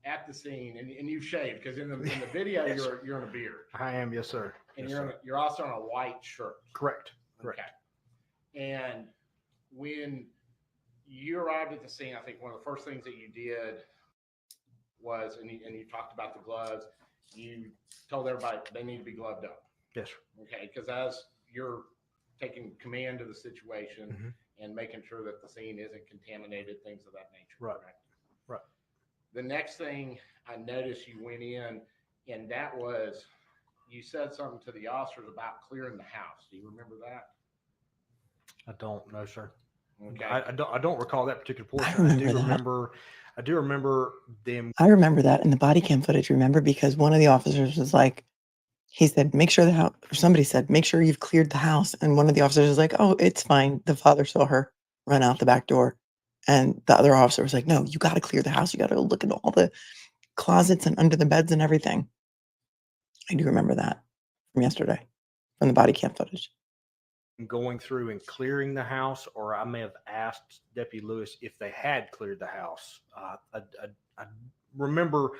at the scene, and you've shaved, because in the video Yes, you're in a beard, I am. Yes, sir. and Yes, sir. you're also in a white shirt. Correct. Correct. Okay. And when you arrived at the scene, I think one of the first things that you did was, and you talked about the gloves. You told everybody they need to be gloved up. Yes, sir. Okay, because as you're taking command of the situation and making sure that the scene isn't contaminated, things of that nature. Right. Correct? Right. The next thing I noticed you went in, and that was, you said something to the officers about clearing the house. Do you remember that? I don't know, sir. Okay. I don't recall that particular portion. I do remember them. I remember that in the body cam footage, remember? Because one of the officers was like, he said, make sure the house, or somebody said, make sure you've cleared the house. And one of the officers was like, oh, it's fine. The father saw her run out the back door. And the other officer was like, no, you got to clear the house. You got to look at all the closets and under the beds and everything. I do remember that from yesterday, from the body cam footage. Going through and clearing the house, or I may have asked Deputy Lewis if they had cleared the house. I remember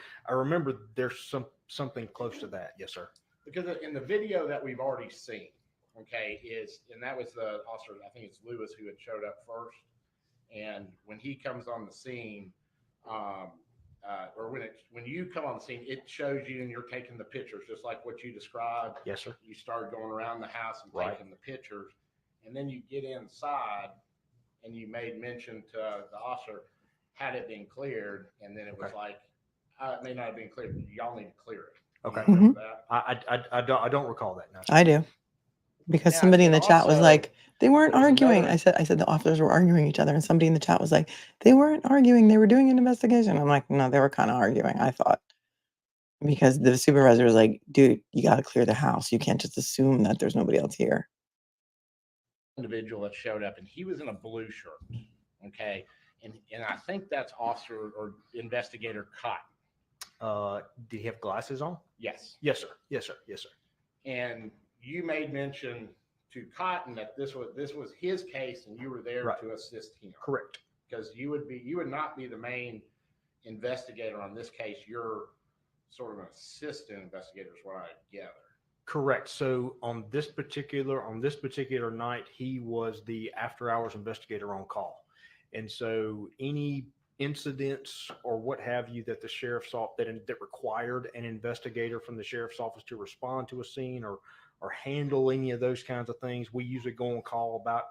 there's something close to that. Yes, sir. Because in the video that we've already seen, okay, and that was the officer, I think it's Lewis, who had showed up first. And when he comes on the scene, or when you come on the scene, it shows you and you're taking the pictures, just like what you described. Yes, sir. You start going around the house and Right. taking the pictures, and then you get inside, and you made mention to the officer, had it been cleared, and then it was like, it may not have been cleared, but y'all need to clear it. Okay. You remember that? I don't recall that now. I do. Because Yeah, somebody in the and chat was also, like, they weren't there's arguing. another- I said the officers were arguing each other, and somebody in the chat was like, they weren't arguing. They were doing an investigation. I'm like, no, they were kind of arguing, I thought. Because the supervisor was like, dude, you got to clear the house. You can't just assume that there's nobody else here. Individual that showed up, and he was in a blue shirt. Okay. And I think that's Officer or Investigator Cotton. Did he have glasses on? Yes. Yes, sir. Yes, sir. Yes, sir. And you made mention to Cotton that this was his case, and you were there Right. to assist him. Correct. Because you would not be the main investigator on this case. You're sort of an assistant investigator, is what I gather. Correct. So on this particular night, he was the after hours investigator on call. And so any incidents or what have you that the sheriff's office that required an investigator from the sheriff's office to respond to a scene or handle any of those kinds of things, we usually go on call about.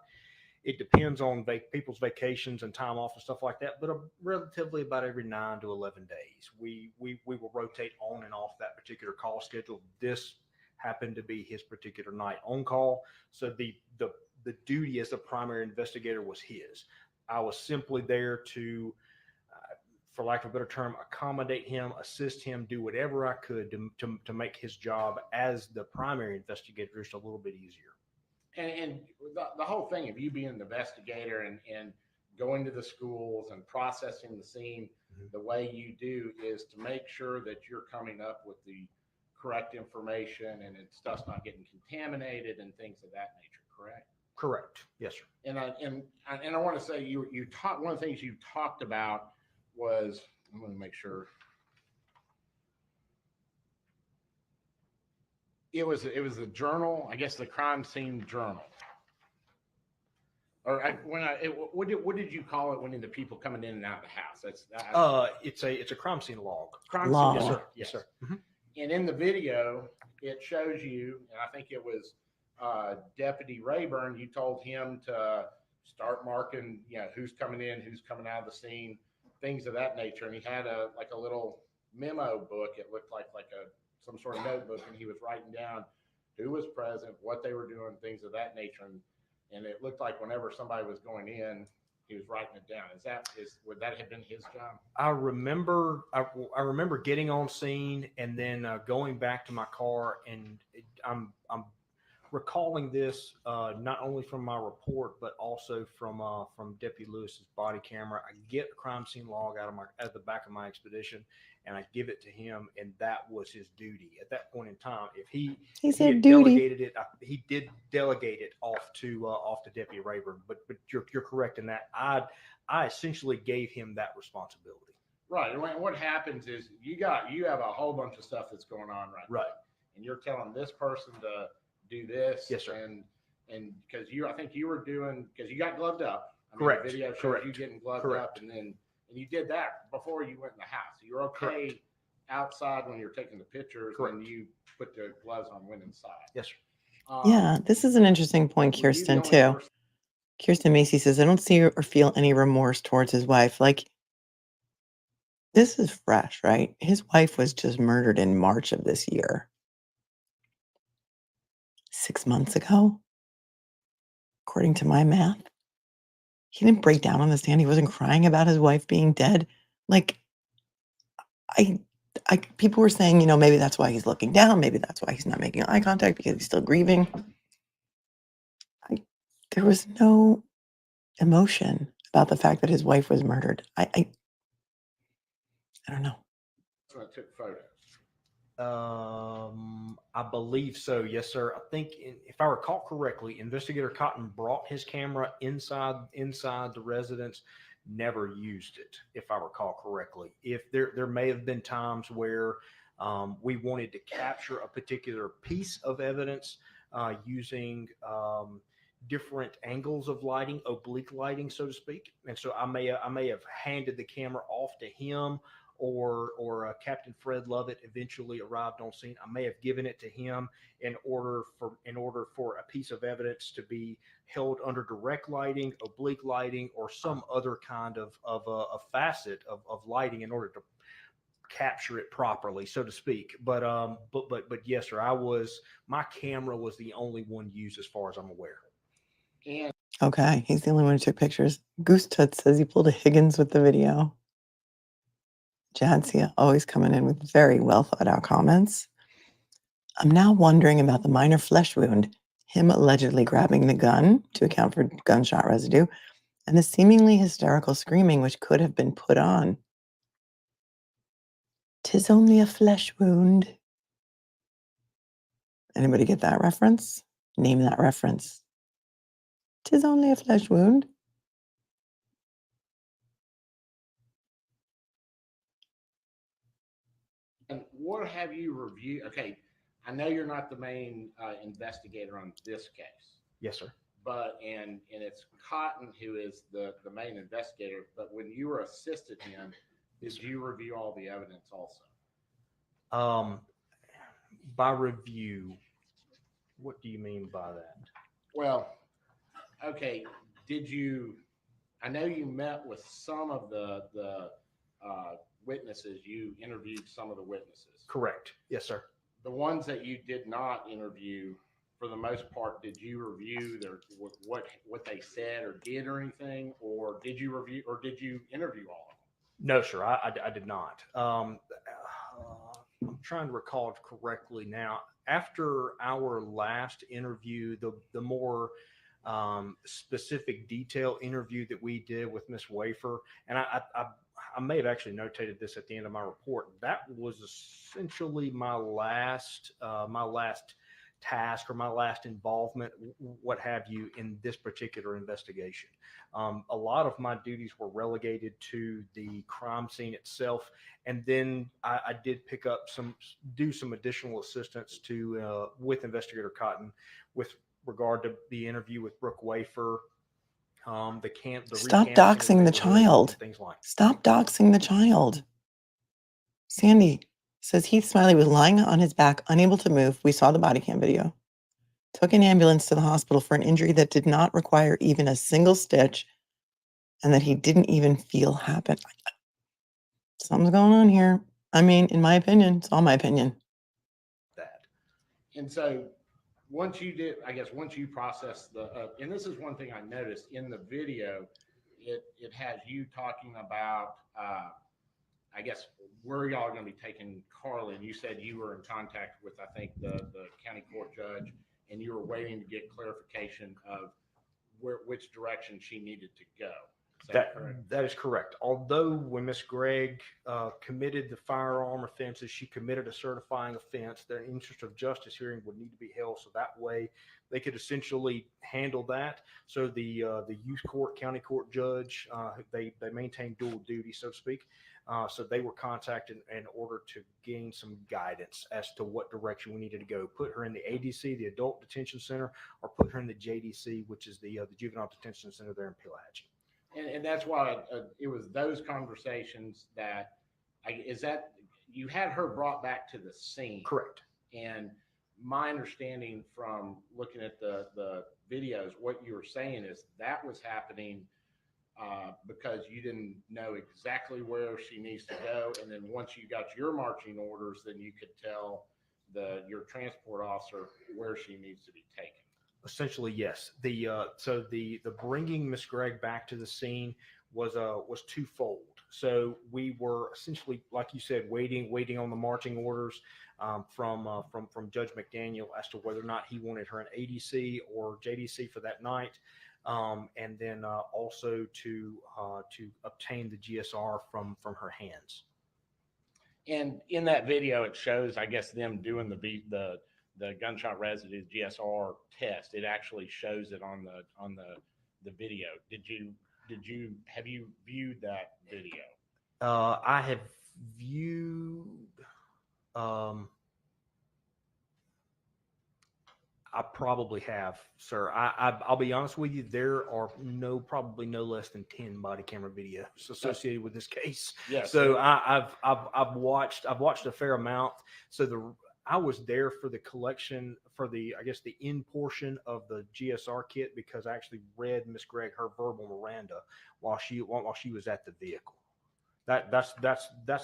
It depends on people's vacations and time off and stuff like that, but relatively about every 9 to 11 days, we will rotate on and off that particular call schedule. This happened to be his particular night on call, so the duty as the primary investigator was his. I was simply there to, for lack of a better term, accommodate him, assist him, do whatever I could to make his job as the primary investigator just a little bit easier. And the whole thing of you being an investigator and going to the schools and processing the scene the way you do is to make sure that you're coming up with the correct information and stuff's not getting contaminated and things of that nature, correct? Correct. Yes, sir. And I want to say you talked, one of the things you talked about was, I'm going to make sure. It was a journal, I guess the crime scene journal. Or what did you call it when the people coming in and out of the house? It's a crime scene log. Crime Log. scene. Yes, sir. Yes, sir. Mhm. And in the video, it shows you, and I think it was Deputy Rayburn, you told him to start marking, who's coming in, who's coming out of the scene, things of that nature. And he had a little memo book. It looked like some sort of notebook, and he was writing down who was present, what they were doing, things of that nature. And and it looked like whenever somebody was going in, he was writing it down. Would that have been his job? I remember getting on scene and then going back to my car, and I'm recalling this not only from my report but also from Deputy Lewis's body camera. I get a crime scene log out of the back of my Expedition, and I give it to him, and that was his duty at that point in time. If he said had duty. delegated it, he did delegate it off to Deputy Rayburn. But you're correct in that. I essentially gave him that responsibility. Right. And what happens is you have a whole bunch of stuff that's going on right Right. now, and you're telling this person to do this. Yes, sir. And because I think you were doing, because you got gloved up. I mean, Correct. the video shows Correct. you getting gloved Correct. up, and you did that before you went in the house. You're okay Correct. outside when you're taking the pictures, Correct. and you put the gloves on, went inside. Yes, sir. Yeah, this is an interesting point, were you the Kirsten, only too. person- Kirsten Macy says, I don't see or feel any remorse towards his wife. Like, this is fresh, right? His wife was just murdered in March of this year. 6 months ago, according to my math. He didn't break down on the stand. He wasn't crying about his wife being dead. Like, people were saying, maybe that's why he's looking down. Maybe that's why he's not making eye contact, because he's still grieving. There was no emotion about the fact that his wife was murdered. I don't know. So I took photos. I believe so. Yes, sir. I think if I recall correctly, Investigator Cotton brought his camera inside the residence, never used it, if I recall correctly. If there may have been times where we wanted to capture a particular piece of evidence using different angles of lighting, oblique lighting, so to speak. And so I may have handed the camera off to him, or Captain Fred Lovett eventually arrived on scene. I may have given it to him in order for a piece of evidence to be held under direct lighting, oblique lighting, or some other kind of a facet of lighting in order to capture it properly, so to speak. But yes, sir, my camera was the only one used as far as I'm aware. And Okay, he's the only one who took pictures. Goose Toots says he pulled a Higgins with the video. Jadsia always coming in with very well thought out comments. I'm now wondering about the minor flesh wound, him allegedly grabbing the gun to account for gunshot residue, and the seemingly hysterical screaming which could have been put on. 'Tis only a flesh wound. Anybody get that reference? Name that reference. 'Tis only a flesh wound. And what have you reviewed? Okay, I know you're not the main investigator on this case, Yes, sir. but and it's Cotton who is the main investigator. But when you were assisted him, did you review all the evidence also? By review, what do you mean by that? Well, okay. Did you? I know you met with some of the witnesses. You interviewed some of the witnesses. Correct. Yes, sir. The ones that you did not interview, for the most part, did you review their what they said or did or anything, or did you review or did you interview all of them? No, sir, I did not. I'm trying to recall it correctly now. After our last interview, the more specific detail interview that we did with Miss Wafer, and I may have actually notated this at the end of my report. That was essentially my last task or my last involvement, what have you, in this particular investigation. A lot of my duties were relegated to the crime scene itself, and then I did pick up some additional assistance with Investigator Cotton with regard to the interview with Brooke Wafer. Stop doxing the child. Things like. Stop doxing the child. Sandy says Heath Smiley was lying on his back, unable to move. We saw the body cam video. Took an ambulance to the hospital for an injury that did not require even a single stitch, and that he didn't even feel happen. Something's going on here. I mean, in my opinion, it's all my opinion. And so once you did, I guess, once you process and this is one thing I noticed in the video, it has you talking about, I guess, where y'all are going to be taking Carly. And you said you were in contact with, I think, the county court judge, and you were waiting to get clarification of which direction she needed to go. Is that correct? That is correct. Although when Miss Gregg committed the firearm offenses, she committed a certifying offense. The interest of justice hearing would need to be held, so that way they could essentially handle that. So the youth court, county court judge, they maintain dual duty, so to speak. So they were contacted in order to gain some guidance as to what direction we needed to go. Put her in the ADC, the Adult Detention Center, or put her in the JDC, which is the Juvenile Detention Center there in Pelahatchie. And that's why it was those conversations that you had her brought back to the scene. Correct. And my understanding from looking at the videos, what you were saying is that was happening because you didn't know exactly where she needs to go. And then once you got your marching orders, then you could tell your transport officer where she needs to be taken. Essentially, yes. So the bringing Miss Gregg back to the scene was twofold. So we were essentially, like you said, waiting on the marching orders from Judge McDaniel as to whether or not he wanted her in ADC or JDC for that night, and then also to obtain the GSR from her hands. And in that video, it shows, I guess, them doing the gunshot residue GSR test. It actually shows it on the video. Have you viewed that video? I have viewed. I probably have, sir. I'll be honest with you. There are probably no less than 10 body camera videos associated with this case. Yes. So I've watched a fair amount. So I was there for the collection for the end portion of the GSR kit because I actually read Miss Gregg her verbal Miranda while she was at the vehicle. That's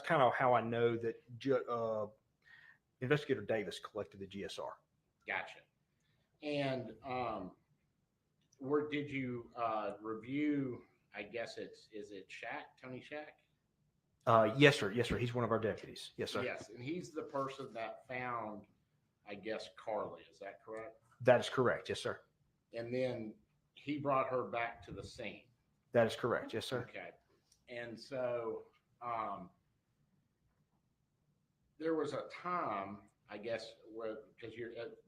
kind of how I know that Investigator Davis collected the GSR. Gotcha. And where did you review? I guess is it Tony Shack? Yes, sir. Yes, sir. He's one of our deputies. Yes, sir. Yes, and he's the person that found, I guess, Carly. Is that correct? That is correct. Yes, sir. And then he brought her back to the scene. That is correct. Yes, sir. Okay. And so there was a time, I guess, where because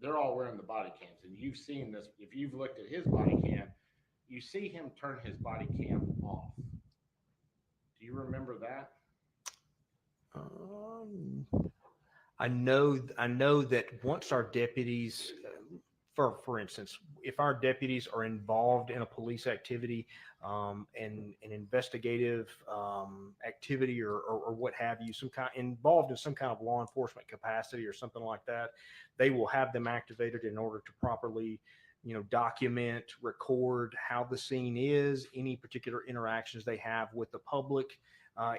they're all wearing the body cams, and you've seen this. If you've looked at his body cam, you see him turn his body cam off. Do you remember that? I know that once our deputies, for instance, if our deputies are involved in a police activity, and an investigative activity or what have you, involved in some kind of law enforcement capacity or something like that, they will have them activated in order to properly, document, record how the scene is, any particular interactions they have with the public,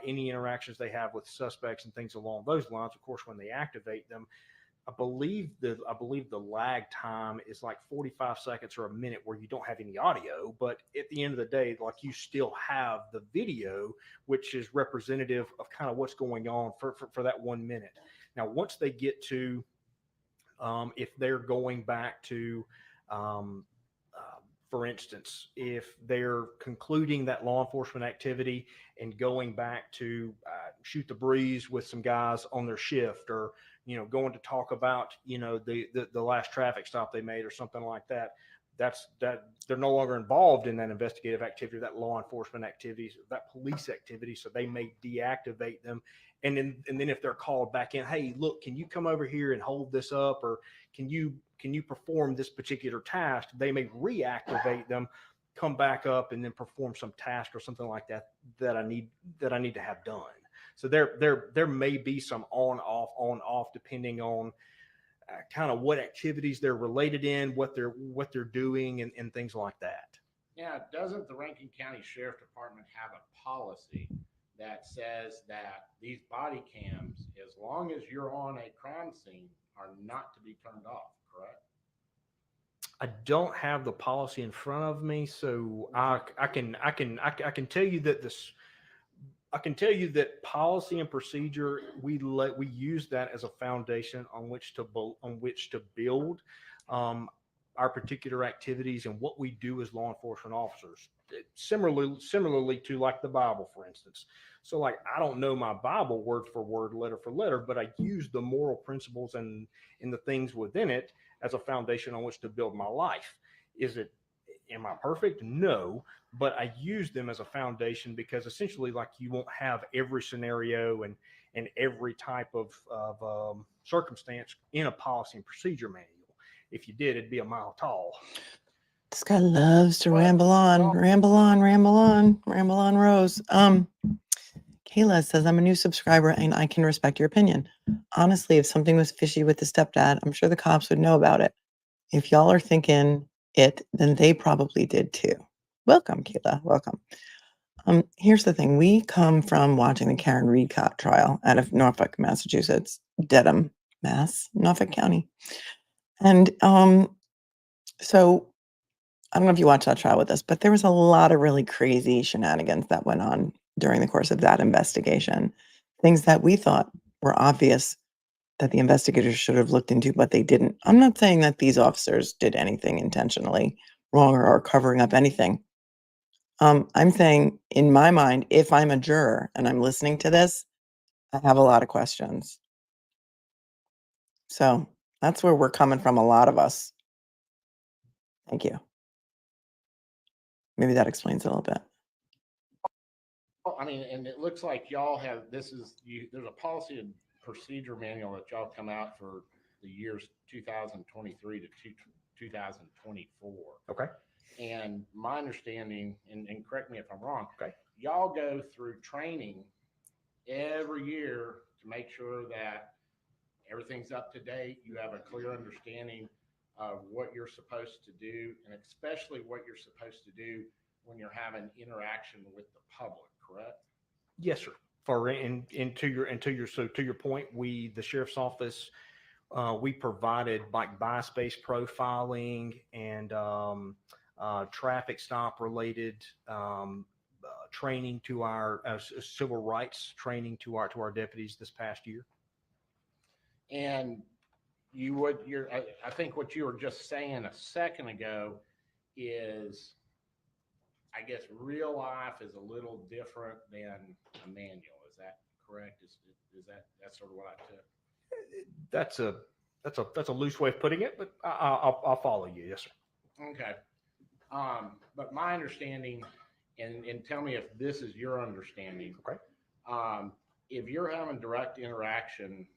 any interactions they have with suspects and things along those lines. Of course, when they activate them, I believe the lag time is like 45 seconds or a minute where you don't have any audio, but at the end of the day, like you still have the video, which is representative of kind of what's going on for that 1 minute. Now, once they get to, if they're going back to, for instance, if they're concluding that law enforcement activity and going back to shoot the breeze with some guys on their shift, or going to talk about the last traffic stop they made or something like that, that they're no longer involved in that investigative activity, that law enforcement activity, that police activity, so they may deactivate them. And then if they're called back in, hey, look, can you come over here and hold this up, or can you perform this particular task, they may reactivate them, come back up, and then perform some task or something like that I need to have done. So there may be some on off depending on kind of what activities they're related in, what they're doing, and things like that. Yeah, doesn't the Rankin County Sheriff Department have a policy that says that these body cams, as long as you're on a crime scene, are not to be turned off, correct? I don't have the policy in front of me, so I can tell you that I can tell you that policy and procedure, we use that as a foundation on which to build our particular activities and what we do as law enforcement officers. Similarly to like the Bible, for instance. So like, I don't know my Bible word for word, letter for letter, but I use the moral principles and the things within it as a foundation on which to build my life. Am I perfect? No, but I use them as a foundation because essentially, like, you won't have every scenario and every type of circumstance in a policy and procedure manual. If you did, it'd be a mile tall. This guy loves to ramble on, Rose. Kayla says, I'm a new subscriber and I can respect your opinion. Honestly, if something was fishy with the stepdad, I'm sure the cops would know about it. If y'all are thinking it, then they probably did too. Welcome, Kayla. Welcome. Here's the thing. We come from watching the Karen Reed cop trial out of Norfolk, Massachusetts, Dedham, Mass, Norfolk County. And so I don't know if you watched that trial with us, but there was a lot of really crazy shenanigans that went on during the course of that investigation. Things that we thought were obvious that the investigators should have looked into, but they didn't. I'm not saying that these officers did anything intentionally wrong or are covering up anything. I'm saying, in my mind, if I'm a juror and I'm listening to this, I have a lot of questions. So that's where we're coming from, a lot of us. Thank you. Maybe that explains it a little bit. Well, I mean, and it looks like y'all have, there's a policy and procedure manual that y'all come out for the years 2023 to 2024. Okay. And my understanding, and correct me if I'm wrong, okay, y'all go through training every year to make sure that everything's up to date. You have a clear understanding of what you're supposed to do, and especially what you're supposed to do when you're having interaction with the public, correct? Yes, sir. To your point, the sheriff's office, we provided like bi-space profiling and traffic stop related training to our civil rights training to our deputies this past year. And I think what you were just saying a second ago is, I guess, real life is a little different than a manual. Is that correct? Is that's sort of what I took? That's a loose way of putting it, but I'll follow you. Yes, sir. Okay. But my understanding, and tell me if this is your understanding. Okay. If you're having direct interaction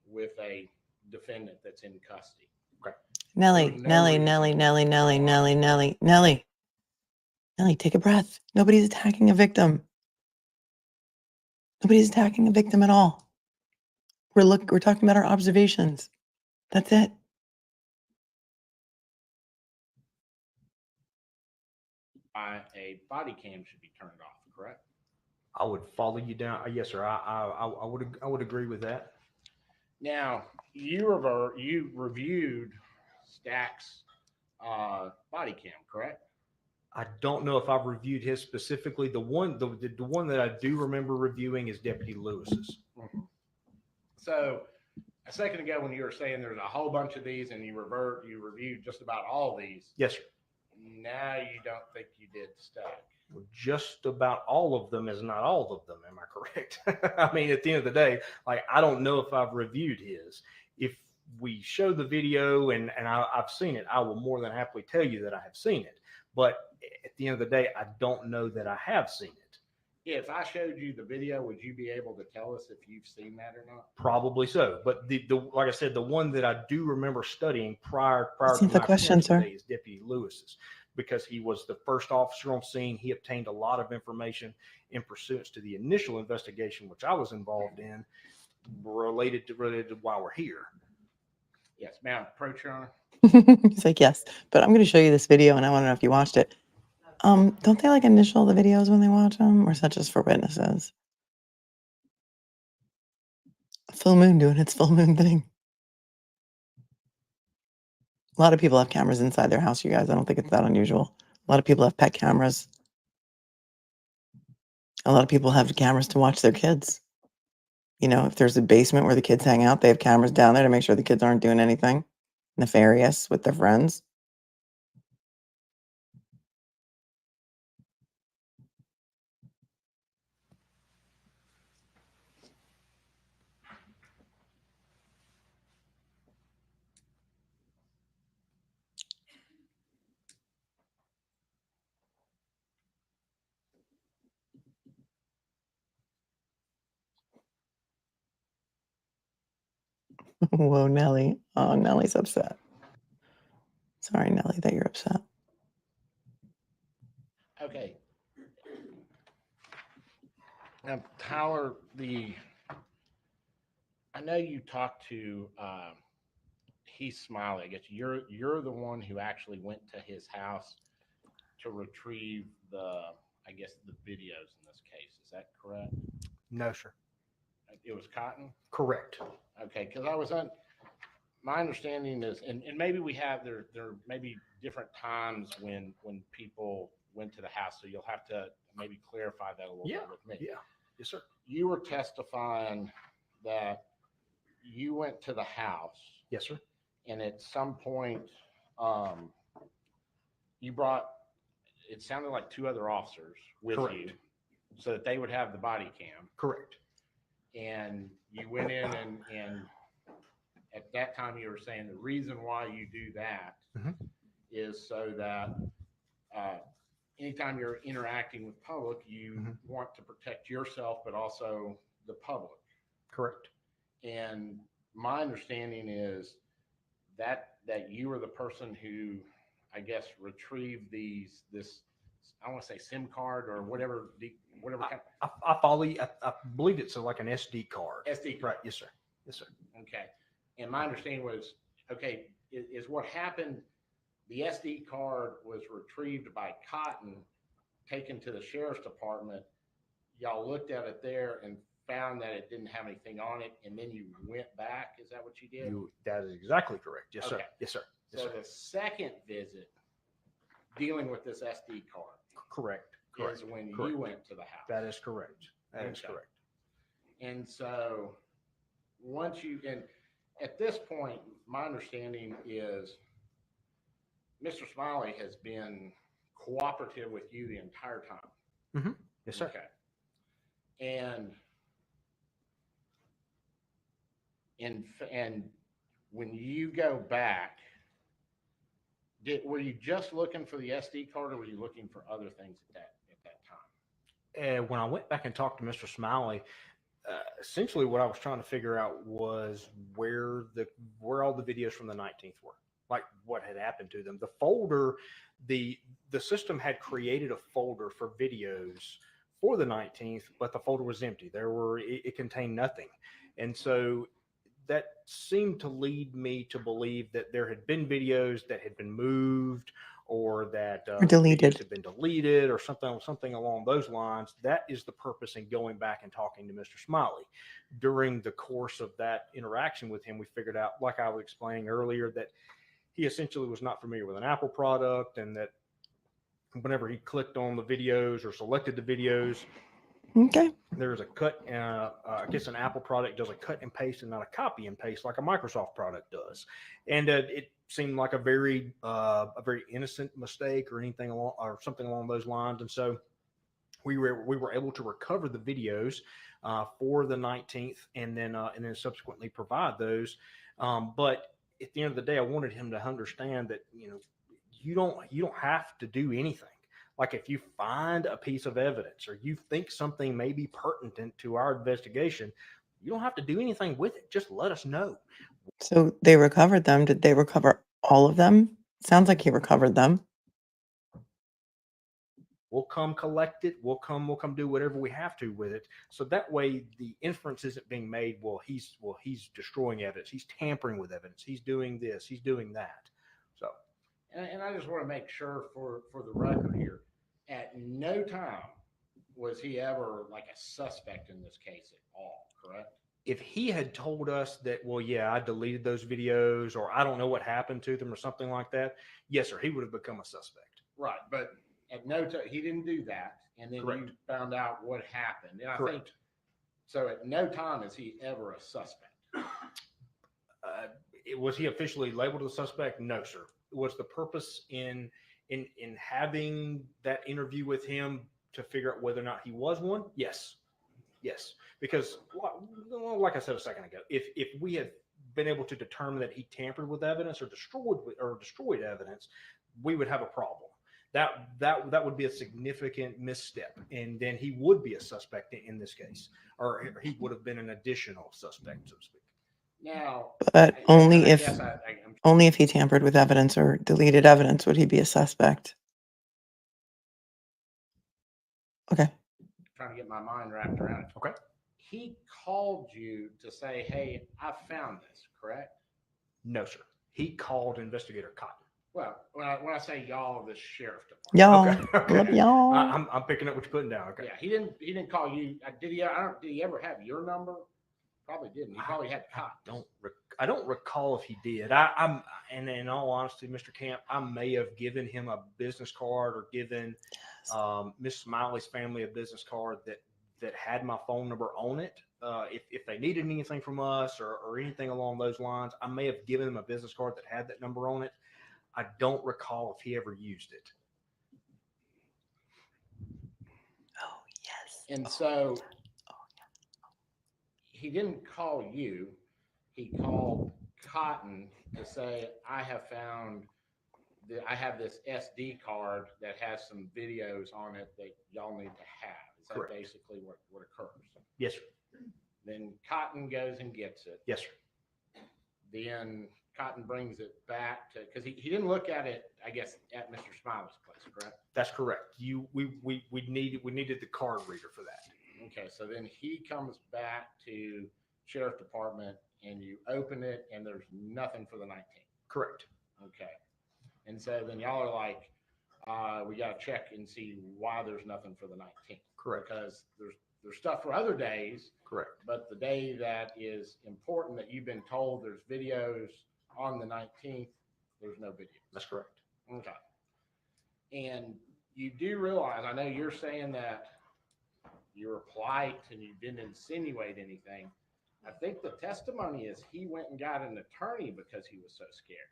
with a defendant that's in custody. Okay. Nellie, take a breath. Nobody's attacking a victim. Nobody's attacking a victim at all. We're talking about our observations. That's it. A body cam should be turned off, correct? I would follow you down. Yes, sir. I would agree with that. Now, you reviewed Stack's body cam, correct? I don't know if I've reviewed his specifically. The one that I do remember reviewing is Deputy Lewis's. Mm-hmm. So a second ago, when you were saying there's a whole bunch of these and you reviewed just about all these. Yes, sir. Now you don't think you did Stack. Well, just about all of them is not all of them. Am I correct? I mean, at the end of the day, like, I don't know if I've reviewed his. If we show the video and I've seen it, I will more than happily tell you that I have seen it. But at the end of the day, I don't know that I have seen it. If I showed you the video, would you be able to tell us if you've seen that or not? Probably so. But the like I said, the one that I do remember studying prior to the question, sir, is Deputy Lewis's, because he was the first officer on scene. He obtained a lot of information in pursuance to the initial investigation, which I was involved in, related to why we're here. Yes, ma'am. Approach, Your Honor. He's like, yes, but I'm going to show you this video and I want to know if you watched it. Don't they like initial the videos when they watch them, or is that just for witnesses? Full moon doing its full moon thing. A lot of people have cameras inside their house, you guys. I don't think it's that unusual. A lot of people have pet cameras. A lot of people have cameras to watch their kids. You know, if there's a basement where the kids hang out, they have cameras down there to make sure the kids aren't doing anything nefarious with their friends. Whoa, Nelly. Oh, Nelly's upset. Sorry, Nelly, that you're upset. Okay. Tyler, I know you talked to Heath Smiley. I guess you're the one who actually went to his house to retrieve I guess the videos in this case. Is that correct? No, sir. It was Cotton? Correct. Okay, because my understanding is, and maybe there may be different times when people went to the house, so you'll have to maybe clarify that a little bit with me. Yeah. Yes, sir. You were testifying that you went to the house. Yes, sir. And at some point, you brought, it sounded like 2 other officers with Correct. you so that they would have the body cam. Correct. And you went in and at that time you were saying the reason why you do that is so that anytime you're interacting with public, you want to protect yourself, but also the public. Correct. And my understanding is that you were the person who, I guess, retrieved this, I want to say SIM card or whatever kind I follow you. I believe it's like an SD card. SD card. Right. Yes, sir. Yes, sir. Okay. And my understanding was, okay, is what happened, the SD card was retrieved by Cotton, taken to the sheriff's department. Y'all looked at it there and found that it didn't have anything on it, and then you went back. Is that what you did? That is exactly correct. Yes, Okay. sir. Yes, sir. Yes, So sir. the second visit, dealing with this SD card, Correct. Correct. is when Correct. you went to the house. That is correct. That is Okay. correct. And so and at this point, my understanding is Mr. Smiley has been cooperative with you the entire time. Yes, sir. Okay. And when you go back, were you just looking for the SD card, or were you looking for other things at that time? And when I went back and talked to Mr. Smiley, essentially what I was trying to figure out was where all the videos from the 19th were, like what had happened to them. The folder, the system had created a folder for videos for the 19th, but the folder was empty. It contained nothing. And so that seemed to lead me to believe that there had been videos that had been moved, or that deleted. videos had been deleted, or something along those lines. That is the purpose in going back and talking to Mr. Smiley. During the course of that interaction with him, we figured out, like I was explaining earlier, that he essentially was not familiar with an Apple product, and that whenever he clicked on the videos or selected the videos, Okay. there's a cut. I guess an Apple product does a cut and paste and not a copy and paste like a Microsoft product does. And it seemed like a very innocent mistake or anything or something along those lines. And so we were able to recover the videos for the 19th, and then subsequently provide those. But at the end of the day, I wanted him to understand that, you don't have to do anything. Like if you find a piece of evidence or you think something may be pertinent to our investigation, you don't have to do anything with it. Just let us know. So they recovered them. Did they recover all of them? Sounds like he recovered them. We'll come collect it. We'll come do whatever we have to with it. So that way the inference isn't being made, he's destroying evidence. He's tampering with evidence. He's doing this. He's doing that. So. And I just want to make sure for the record here, at no time was he ever like a suspect in this case at all, correct? If he had told us that, well, yeah, I deleted those videos, or I don't know what happened to them, or something like that, yes, sir, he would have become a suspect. Right, but at no time, he didn't do that, and then you Correct. found out what happened. And I think, Correct. so at no time is he ever a suspect. Was he officially labeled as a suspect? No, sir. Was the purpose in having that interview with him to figure out whether or not he was one? Yes. Yes. Because, like I said a second ago, if we had been able to determine that he tampered with evidence or destroyed evidence, we would have a problem. That would be a significant misstep, and then he would be a suspect in this case, or he would have been an additional suspect, so to speak. Now, But only I if guess I'm only if he tampered with evidence or deleted evidence would he be a suspect. Okay. trying to get my mind wrapped around it. Okay. He called you to say, "Hey, I found this," correct? No, sir. He called Investigator Cotton. Well, when I say y'all, the sheriff department. Y'all. Okay. Love y'all. I'm picking up what you're putting down. Okay. Yeah, he didn't call you. Did he? Did he ever have your number? Probably didn't. He probably had Cotton. I don't recall if he did. And in all honesty, Mr. Camp, I may have given him a business card or given Miss Smiley's family a business card that had my phone number on it. If they needed anything from us or anything along those lines, I may have given them a business card that had that number on it. I don't recall if he ever used it. Oh, yes. And so he didn't call you. He called Cotton to say, "I have found I have this SD card that has some videos on it that y'all need to have." Is that Correct. basically what occurs? Yes, sir. Then Cotton goes and gets it. Yes, sir. Then Cotton brings it back to, because he didn't look at it, I guess, at Mr. Smiley's place, correct? That's correct. We needed the card reader for that. Okay, so then he comes back to Sheriff Department and you open it and there's nothing for the 19th. Correct. Okay. And so then y'all are like, we got to check and see why there's nothing for the 19th. Correct. Because there's stuff for other days. Correct. But the day that is important that you've been told there's videos on the 19th, there's no videos. That's correct. Okay. And you do realize, I know you're saying that you were polite and you didn't insinuate anything. I think the testimony is he went and got an attorney because he was so scared.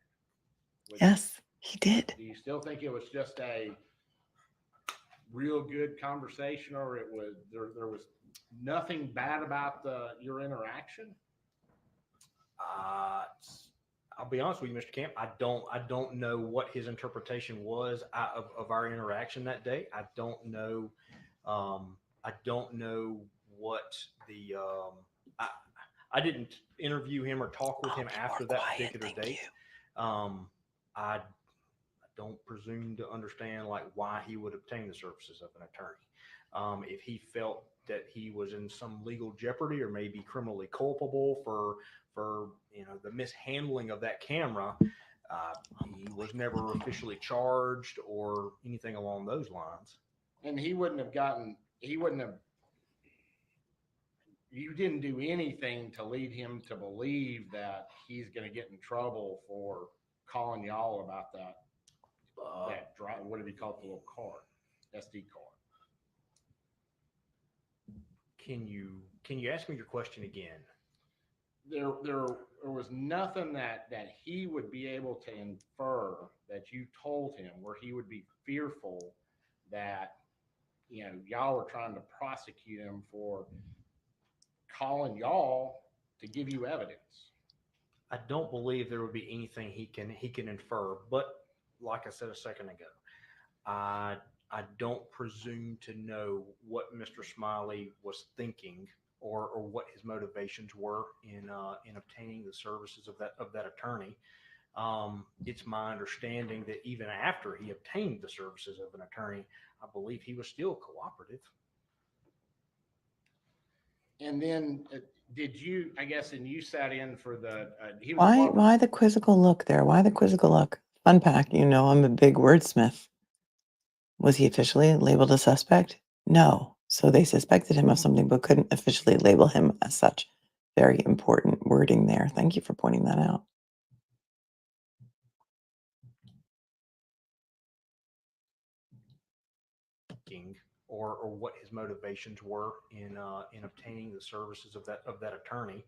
Yes, he did. Do you still think it was just a real good conversation, or it was there was nothing bad about your interaction? I'll be honest with you, Mr. Camp. I don't know what his interpretation was of our interaction that day. I don't know what the I didn't interview him or talk with him after that particular date. I don't presume to understand like why he would obtain the services of an attorney. If he felt that he was in some legal jeopardy or maybe criminally culpable for the mishandling of that camera, he was never officially charged or anything along those lines. And you didn't do anything to lead him to believe that he's going to get in trouble for calling y'all about that drive. What did he call it? The little card, SD card. Can you ask me your question again? There was nothing that he would be able to infer that you told him where he would be fearful that y'all were trying to prosecute him for calling y'all to give you evidence. I don't believe there would be anything he can infer, but like I said a second ago, I don't presume to know what Mr. Smiley was thinking or what his motivations were in obtaining the services of that attorney. It's my understanding that even after he obtained the services of an attorney, I believe he was still cooperative. And then did you, I guess, and you sat in for the, Why the quizzical look there? Why the quizzical look? Fun fact, I'm a big wordsmith. Was he officially labeled a suspect? No. So they suspected him of something, but couldn't officially label him as such. very important wording there. Thank you for pointing that out. Or what his motivations were in obtaining the services of that attorney.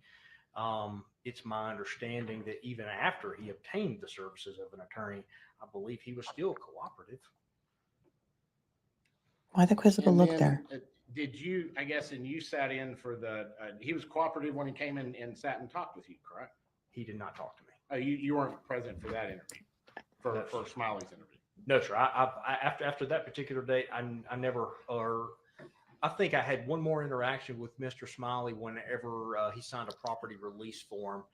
It's my understanding that even after he obtained the services of an attorney, I believe he was still cooperative. Why the quizzical And look then, there? did you, I guess, and you sat in for the, he was cooperative when he came in and sat and talked with you, correct? He did not talk to me. Oh, you weren't present for that interview, for Smiley's interview? No, sir. After that particular date, I never, or I think I had one more interaction with Mr. Smiley whenever he signed a property release form,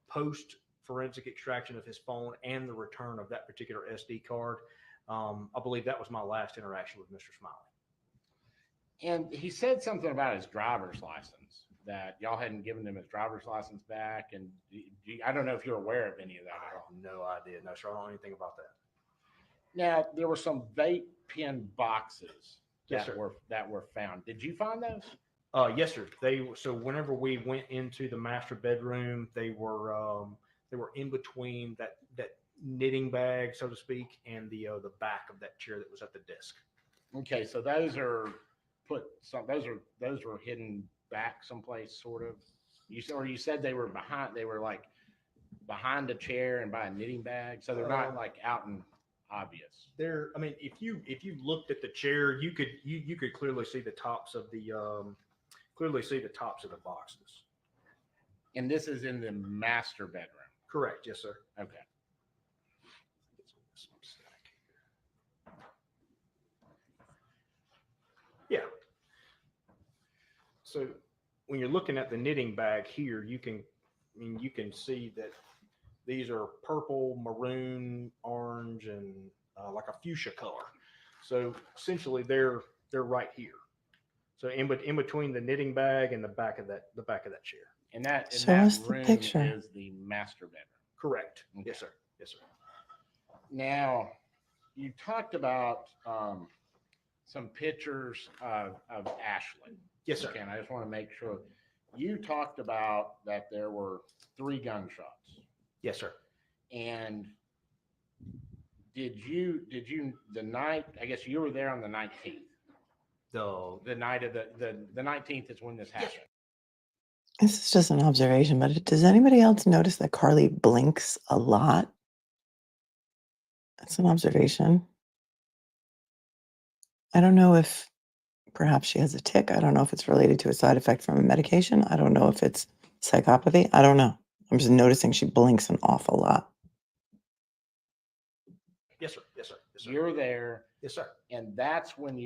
post forensic extraction of his phone and the return of that particular SD card. I believe that was my last interaction with Mr. Smiley. And he said something about his driver's license, that y'all hadn't given him his driver's license back. And I don't know if you're aware of any of that I at all. have no idea. No, sir. I don't know anything about that. Now, there were some vape pen boxes Yes, that sir. were found. Did you find those? Yes, sir. So whenever we went into the master bedroom, they were in between that knitting bag, so to speak, and the back of that chair that was at the desk. Okay, so those were hidden back someplace, sort of. You said they were behind. They were like behind a chair and by a knitting bag, so they're not like out and obvious. I mean, if you looked at the chair, you could clearly see the tops of the boxes. And this is in the master bedroom. Correct. Yes, sir. Okay. Yeah. So when you're looking at the knitting bag here, you can see that these are purple, maroon, orange, and like a fuchsia color. So essentially, they're right here. So in between the knitting bag and the back of that chair. And that Show us the room picture. is the master bedroom. Correct. Okay. Yes, sir. Yes, sir. Now, you talked about some pictures of Ashley. Yes, sir. Okay, and I just want to make sure. You talked about that there were 3 gunshots. Yes, sir. And did you the night, I guess you were there on the 19th. The night of the 19th is when this happened. This is just an observation, but does anybody else notice that Carly blinks a lot? That's an observation. I don't know if perhaps she has a tic. I don't know if it's related to a side effect from a medication. I don't know if it's psychopathy. I don't know. I'm just noticing she blinks an awful lot. Yes, sir. Yes, sir. Yes, sir. You're there. Yes, sir. And that's when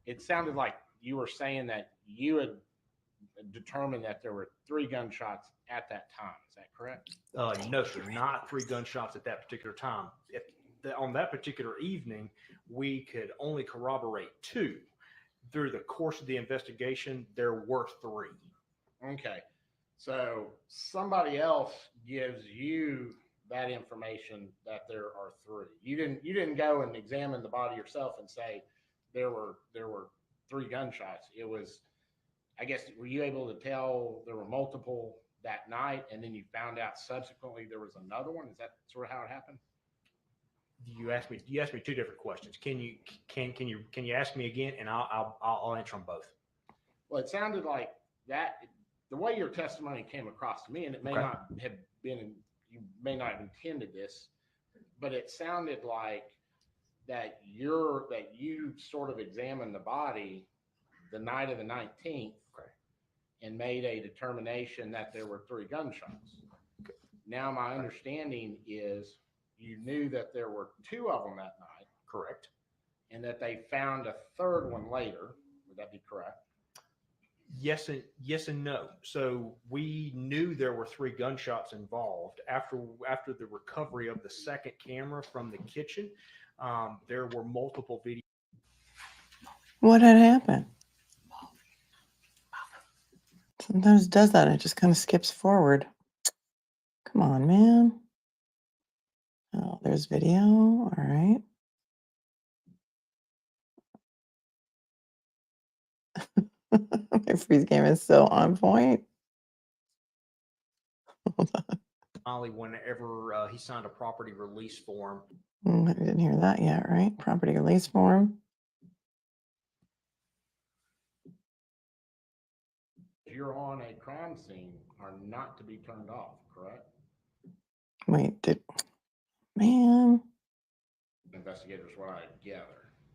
it sounded like you were saying that you had determined that there were 3 gunshots at that time. Is that correct? No, sir. Not 3 gunshots at that particular time. On that particular evening, we could only corroborate 2. Through the course of the investigation, there were 3. Okay. So somebody else gives you that information that there are 3. You didn't go and examine the body yourself and say there were 3 gunshots. It was, I guess, were you able to tell there were multiple that night, and then you found out subsequently there was another one? Is that sort of how it happened? You asked me 2 different questions. Can you ask me again, and I'll answer them both. Well, it sounded like that the way your testimony came across to me, and it may not have been, you may not have intended this, but it sounded like that you sort of examined the body the night of the 19th, and made a determination that there were 3 gunshots. Now, my understanding is you knew that there were 2 of them that night. Correct. And that they found a 3rd one later. Would that be correct? Yes and no. So we knew there were 3 gunshots involved. After the recovery of the second camera from the kitchen, there were multiple videos. What had happened? Sometimes it does that. It just kind of skips forward. Come on, man. Oh, there's video. All right. My freeze game is so on point. Smiley whenever he signed a property release form. I didn't hear that yet, right? Property release form. If you're on a crime scene, are not to be turned off, correct? Wait, man. Investigators, what I gather.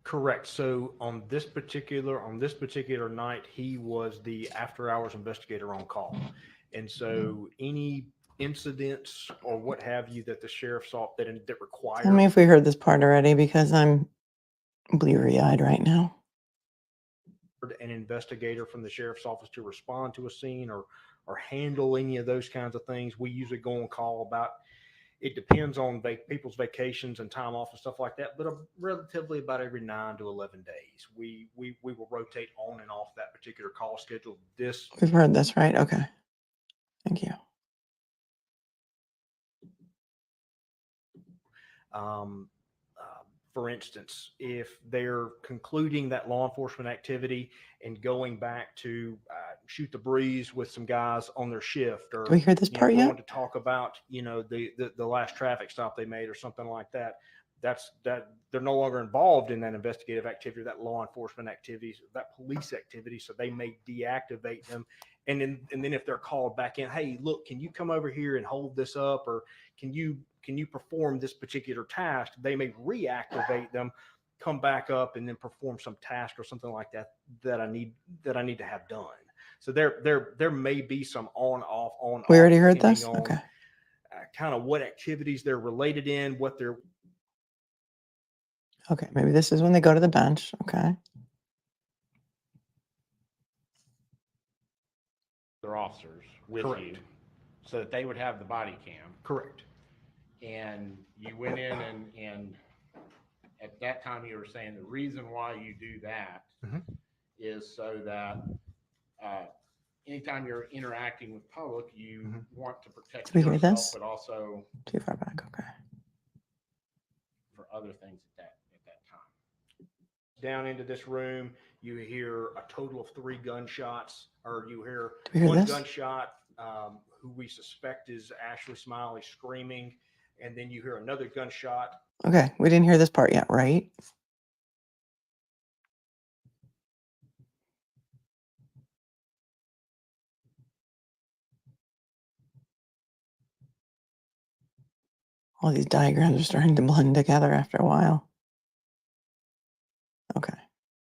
Correct. So on this particular night, he was the after hours investigator on call. And so any incidents or what have you that the sheriff saw that required. Tell me if we heard this part already, because I'm bleary-eyed right now. An investigator from the sheriff's office to respond to a scene or handle any of those kinds of things. We usually go on call about, it depends on people's vacations and time off and stuff like that, but relatively about every 9 to 11 days. We will rotate on and off that particular call schedule. We've heard this, right? Okay. Thank you. For instance, if they're concluding that law enforcement activity and going back to shoot the breeze with some guys on their shift, or Do we hear this part yet? going to talk about the last traffic stop they made or something like that, that they're no longer involved in that investigative activity, that law enforcement activity, that police activity, so they may deactivate them. And then if they're called back in, hey, look, can you come over here and hold this up, or can you perform this particular task? They may reactivate them, come back up, and then perform some task or something like that I need to have done. So there may be some on off. We already heard this. Okay. Kind of what activities they're related in, what they're. Okay, maybe this is when they go to the bench. Okay. Their officers with Correct. you, so that they would have the body cam. Correct. And you went in and at that time you were saying the reason why you do that is so that anytime you're interacting with public, you want to protect Did we hear yourself, this? but also Too far back. Okay. for other things at that time. Down into this room, you hear a total of 3 gunshots, or you hear Do we hear one this? gunshot, who we suspect is Ashley Smiley screaming, and then you hear another gunshot. Okay, we didn't hear this part yet, right? All these diagrams are starting to blend together after a while. Okay,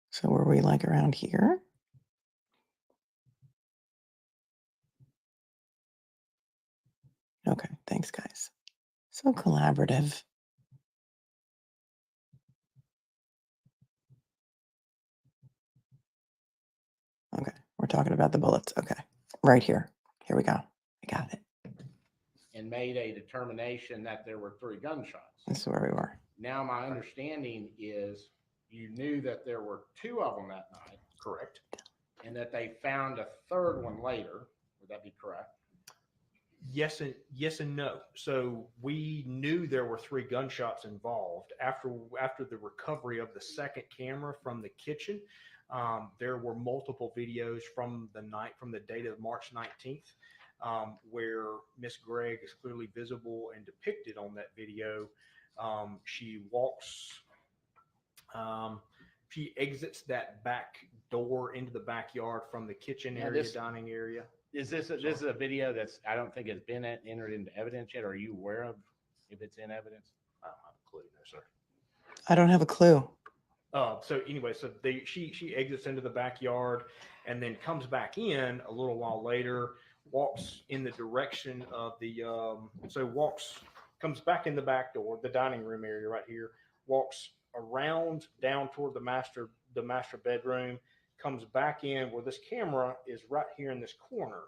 so were we like around here? Okay, thanks, guys. So collaborative. Okay, we're talking about the bullets. Okay, right here. Here we go. I got it. And made a determination that there were 3 gunshots. This is where we were. Now my understanding is you knew that there were 2 of them that night. Correct. And that they found a 3rd one later. Would that be correct? Yes and no. So we knew there were 3 gunshots involved. After the recovery of the second camera from the kitchen, there were multiple videos from the date of March 19th, where Miss Gregg is clearly visible and depicted on that video. She walks, she exits that back door into the backyard from the kitchen area, dining area. Is this is a video that's, I don't think has been entered into evidence yet? Are you aware of if it's in evidence? I don't have a clue, no, sir. I don't have a clue. So anyway, so she exits into the backyard and then comes back in a little while later, walks in the direction of comes back in the back door, the dining room area right here, walks around down toward the master bedroom, comes back in where this camera is right here in this corner.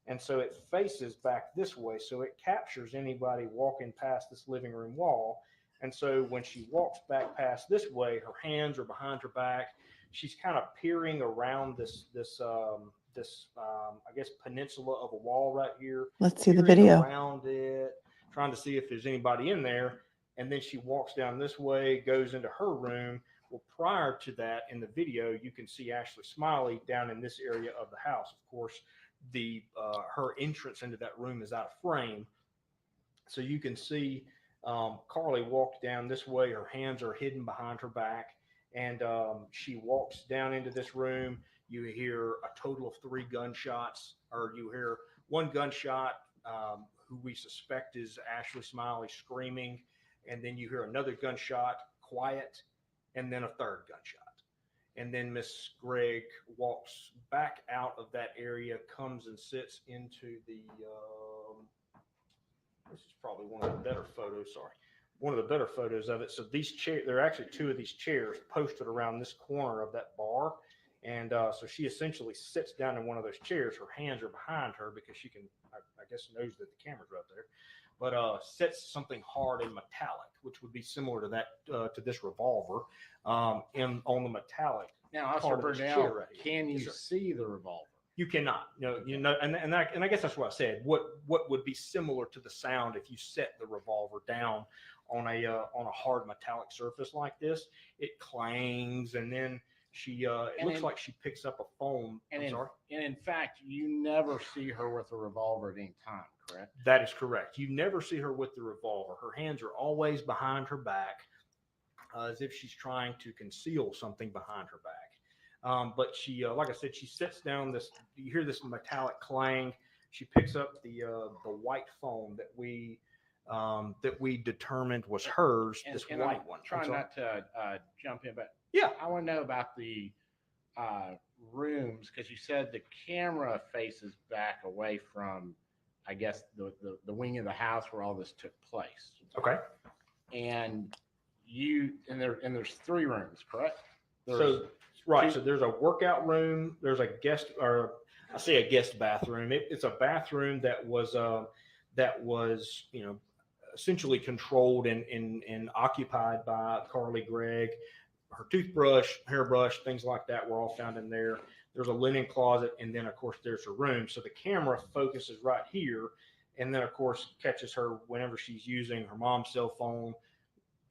And so it faces back this way. So it captures anybody walking past this living room wall. And so when she walks back past this way, her hands are behind her back. She's kind of peering around this I guess peninsula of a wall right here. Let's see the peering video. around it, trying to see if there's anybody in there. And then she walks down this way, goes into her room. Well, prior to that, in the video, you can see Ashley Smiley down in this area of the house. Of course, her entrance into that room is out of frame. So you can see Carly walked down this way. Her hands are hidden behind her back. And she walks down into this room. You hear a total of 3 gunshots, or you hear 1 gunshot, who we suspect is Ashley Smiley screaming. And then you hear another gunshot, quiet, and then a 3rd gunshot. And then Miss Gregg walks back out of that area, comes and sits into the, this is probably one of the better photos, sorry. One of the better photos of it. So these chairs, there are actually 2 of these chairs posted around this corner of that bar. And so she essentially sits down in one of those chairs. Her hands are behind her because she can, I guess, knows that the camera's right there. But sets something hard and metallic, which would be similar to that, to this revolver, on the metallic. Now, part Officer of this Burnell, chair right here. can you Yes, sir. see the revolver? You cannot. And I guess that's what I said. What would be similar to the sound if you set the revolver down on a hard metallic surface like this? It clangs, and then she it looks like she picks up a phone. And I'm sorry. And in fact, you never see her with a revolver at any time, correct? That is correct. You never see her with the revolver. Her hands are always behind her back, as if she's trying to conceal something behind her back. But she, like I said, she sits down. You hear this metallic clang. She picks up the white phone that we determined was hers. This white one. Trying not to jump in, but yeah, I want to know about the rooms, because you said the camera faces back away from, I guess, the wing of the house where all this took place. Okay. And there's 3 rooms, correct? Right. So there's a workout room. There's a guest, or I say a guest bathroom. It's a bathroom that was essentially controlled and occupied by Carly Gregg. Her toothbrush, hairbrush, things like that were all found in there. There's a linen closet, and then of course there's her room. So the camera focuses right here, and then of course catches her whenever she's using her mom's cell phone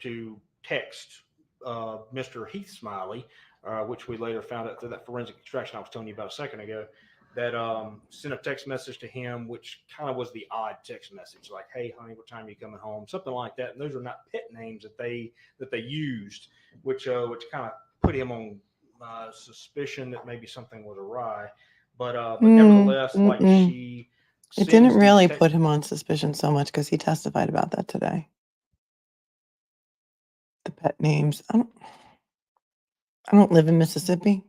to text Mr. Heath Smiley, which we later found out through that forensic extraction I was telling you about a second ago, that sent a text message to him, which kind of was the odd text message, like, "Hey, honey, what time are you coming home?" Something like that. And those are not pet names that they used, which kind of put him on suspicion that maybe something was awry. But nevertheless, like she, it didn't really put him on suspicion so much because he testified about that today. The pet names. I don't live in Mississippi.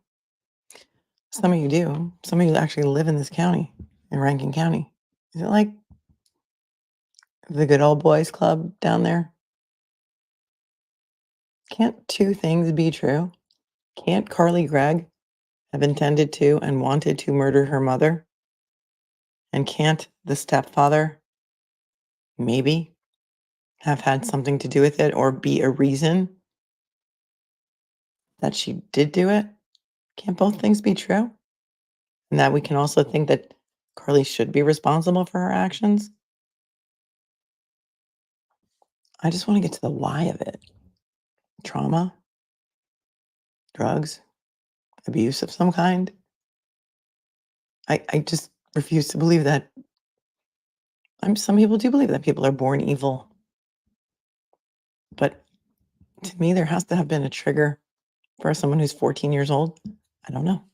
Some of you do. Some of you actually live in this county, in Rankin County. Is it like the good old boys club down there? Can't 2 things be true? Can't Carly Gregg have intended to and wanted to murder her mother? And can't the stepfather maybe have had something to do with it, or be a reason that she did do it? Can't both things be true? And that we can also think that Carly should be responsible for her actions? I just want to get to the why of it. Trauma? Drugs? Abuse of some kind? I just refuse to believe that. Some people do believe that people are born evil. But to me, there has to have been a trigger for someone who's 14 years old. I don't know.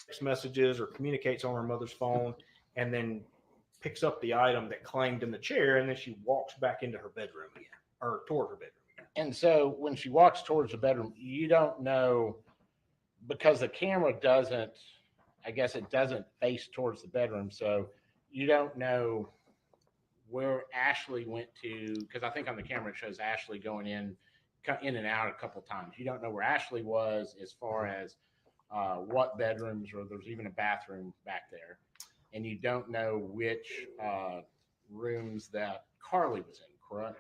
Text messages or communicates on her mother's phone, and then picks up the item that clanged in the chair, and then she walks back into her bedroom again, or toward her bedroom again. And so when she walks towards the bedroom, you don't know, because the camera doesn't, I guess it doesn't face towards the bedroom. So you don't know where Ashley went to, because I think on the camera it shows Ashley going in and out a couple of times. You don't know where Ashley was as far as what bedrooms, or there's even a bathroom back there. And you don't know which rooms that Carly was in, correct?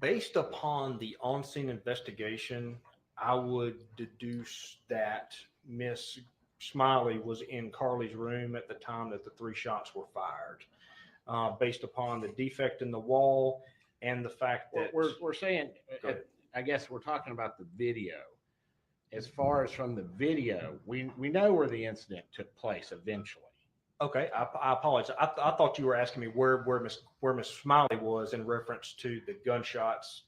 Based upon the on-scene investigation, I would deduce that Miss Smiley was in Carly's room at the time that the 3 shots were fired, based upon the defect in the wall and the fact that we're saying, I guess we're talking about the video. as far as from the video, we know where the incident took place eventually. Okay, I apologize. I thought you were asking me where Miss Smiley was in reference to the gunshots.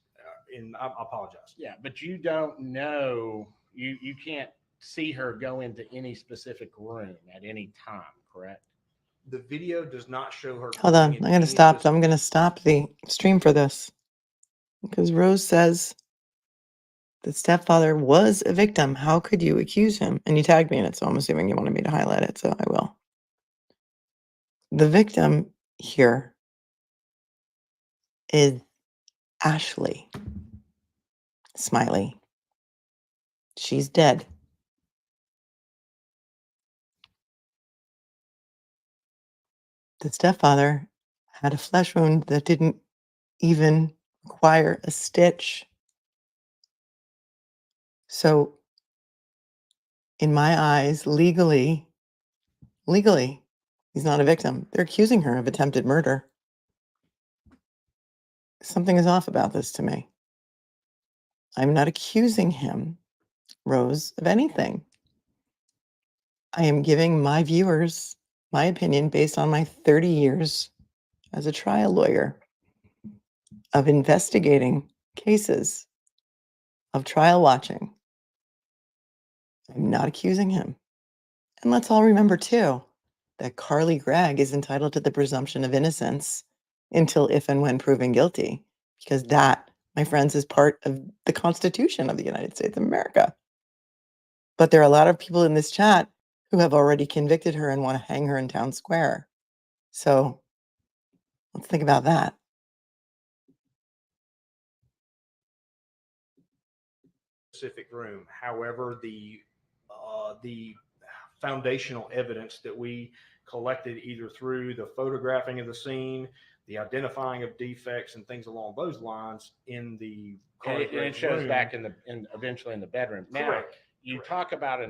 I apologize. Yeah, but you don't know, you can't see her go into any specific room at any time, correct? The video does not show her. Hold going on. into I'm going to any stop. I'm specific- going to stop the stream for this because Rose says the stepfather was a victim. How could you accuse him? And you tagged me in it, so I'm assuming you wanted me to highlight it, so I will. The victim here is Ashley Smiley. She's dead. The stepfather had a flesh wound that didn't even require a stitch. So, in my eyes, legally, he's not a victim. They're accusing her of attempted murder. Something is off about this to me. I'm not accusing him, Rose, of anything. I am giving my viewers my opinion based on my 30 years as a trial lawyer of investigating cases, of trial watching. I'm not accusing him. And let's all remember, too, that Gregg is entitled to the presumption of innocence until if and when proven guilty, because that, my friends, is part of the Constitution of the United States of America. But there are a lot of people in this chat who have already convicted her and want to hang her in town square. So let's think about that. Specific room. However, the foundational evidence that we collected either through the photographing of the scene, the identifying of defects and things along those lines in the And it shows room. back eventually in the bedroom. Now, Correct. you Correct. talk about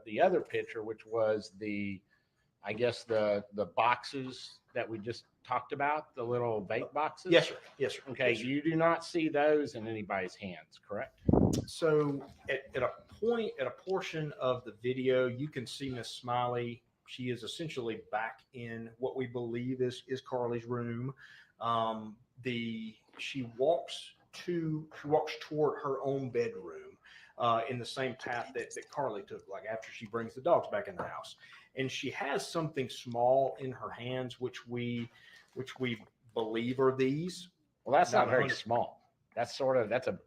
the other picture, which was I guess the boxes that we just talked about, the little vape boxes. Yes, sir. Yes, sir. Okay, Yes, sir. you do not see those in anybody's hands, correct? So at a point, at a portion of the video, you can see Miss Smiley. She is essentially back in what we believe is Carly's room. She walks toward her own bedroom in the same path that Carly took, like after she brings the dogs back in the house. And she has something small in her hands, which we believe are these. Well, that's not very 100 small. That's a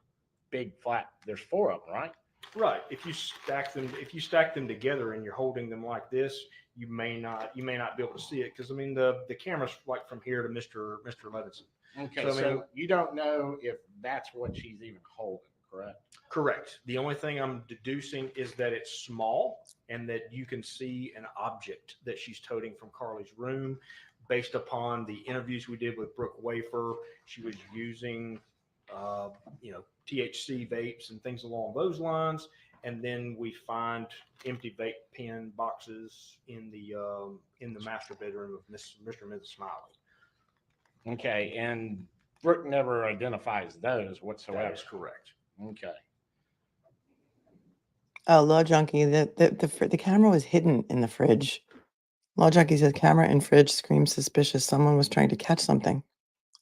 big flat. There's 4 of them, right? Right. If you stack them together and you're holding them like this, you may not be able to see it because the camera's like from here to Mr. Levinson. Okay, so you don't know if that's what she's even holding, correct? Correct. The only thing I'm deducing is that it's small and that you can see an object that she's toting from Carly's room. Based upon the interviews we did with Brooke Wafer, she was using, THC vapes and things along those lines. And then we find empty vape pen boxes in the master bedroom of Mr. and Mrs. Smiley. Okay, and Brooke never identifies those whatsoever. That is correct. Okay. Oh, Law Junkie, the camera was hidden in the fridge. Law Junkie says camera in fridge screams suspicious. Someone was trying to catch something.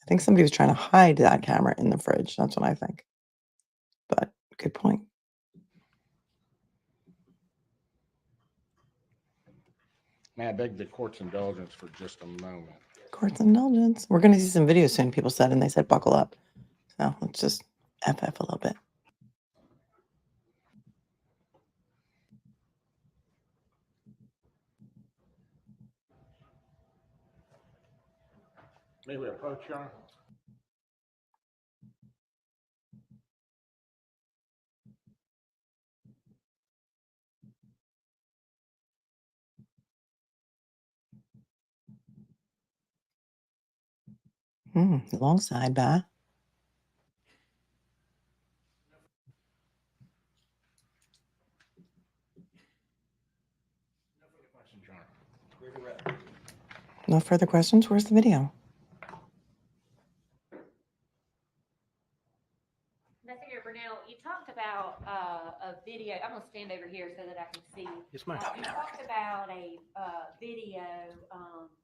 I think somebody was trying to hide that camera in the fridge. That's what I think. But good point. May I beg the court's indulgence for just a moment? Court's indulgence. We're going to see some videos soon, people said, and they said buckle up. So let's just FF a little bit. May we approach, Your Honor? Long side, bah. No further questions? Where's the video? Investigator Brunel, you talked about a video. I'm gonna stand over here so that I can see. Yes, ma'am. You talked about a video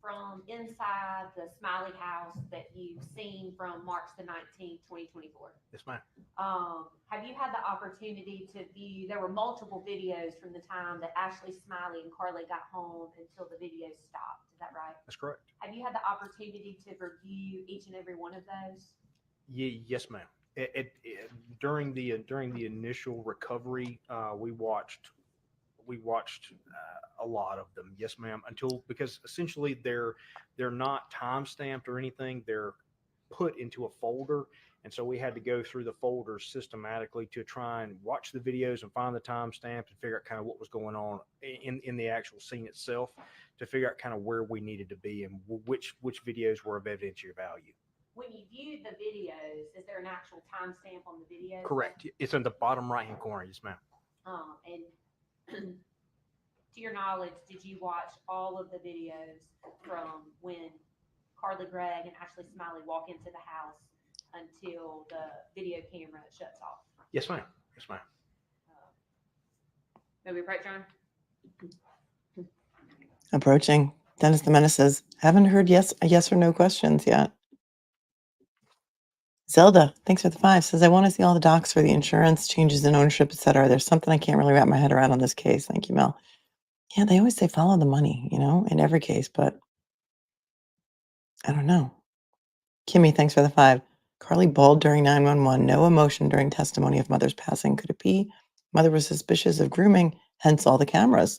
from inside the Smiley house that you've seen from March the 19th, 2024. Yes, ma'am. Have you had the opportunity to view? There were multiple videos from the time that Ashley Smiley and Carly got home until the video stopped. Is that right? That's correct. Have you had the opportunity to review each and every one of those? Yes, ma'am. During the initial recovery, we watched a lot of them. Yes, ma'am. Because essentially they're not time stamped or anything. They're put into a folder, and so we had to go through the folders systematically to try and watch the videos and find the time stamps and figure out kind of what was going on in the actual scene itself, to figure out kind of where we needed to be and which videos were of evidentiary value. When you viewed the videos, is there an actual timestamp on the video? Correct. It's in the bottom right-hand corner. Yes, ma'am. And to your knowledge, did you watch all of the videos from when Carly Gregg and Ashley Smiley walk into the house until the video camera shuts off? Yes, ma'am. Yes, ma'am. May we approach, John? Approaching. Dennis the Menace says, haven't heard yes or no questions yet. Zelda, thanks for the 5, says, I want to see all the docs for the insurance, changes in ownership, etc. There's something I can't really wrap my head around on this case. Thank you, Mel. Yeah, they always say follow the money, in every case, but I don't know. Kimmy, thanks for the 5. Carly bawled during 911. No emotion during testimony of mother's passing. Could it be mother was suspicious of grooming, hence all the cameras?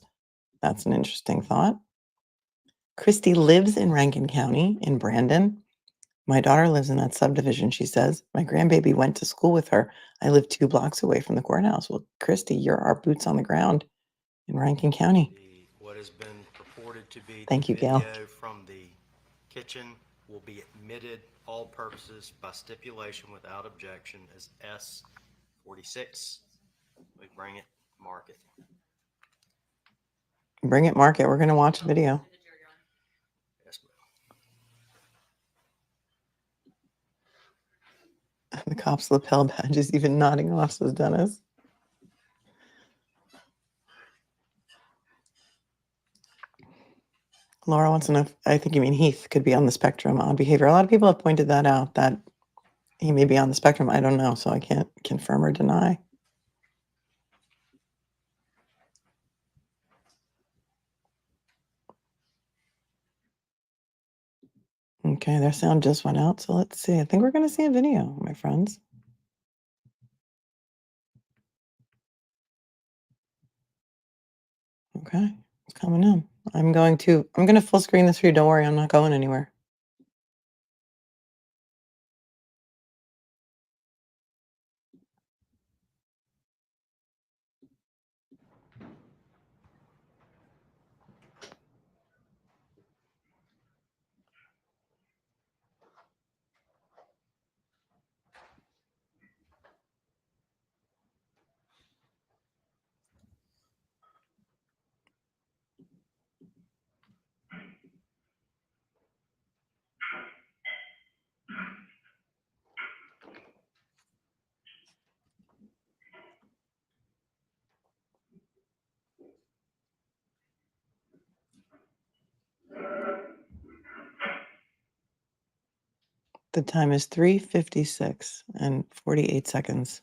That's an interesting thought. Christy lives in Rankin County in Brandon. My daughter lives in that subdivision, she says. My grandbaby went to school with her. I live 2 blocks away from the courthouse. Well, Christy, you're our boots on the ground in Rankin County. What has been purported to be Thank the you, Gail. video from the kitchen will be admitted all purposes by stipulation without objection as S46. We bring it, mark it. Bring it, mark it. We're going to watch the video. Yes, ma'am. The cop's lapel badge is even nodding off, says Dennis. Laura wants to know if, I think you mean Heath could be on the spectrum on behavior. A lot of people have pointed that out, that he may be on the spectrum. I don't know, so I can't confirm or deny. Okay, their sound just went out, so let's see. I think we're going to see a video, my friends. Okay, it's coming in. I'm going to full screen this for you. Don't worry, I'm not going anywhere. The time is 3:56 and 48 seconds.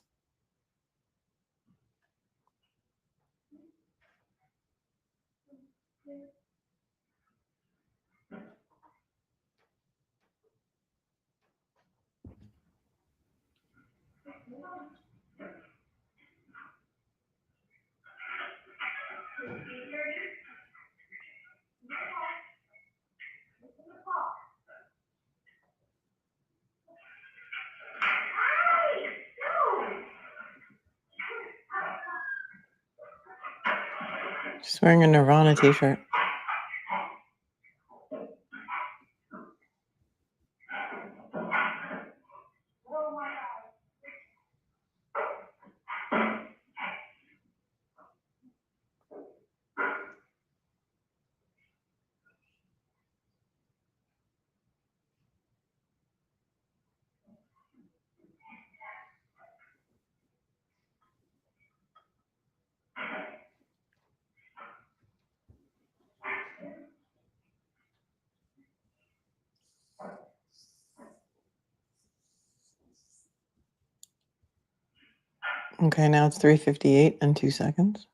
She's wearing a Nirvana t-shirt. Okay, now it's 3:58 and 2 seconds.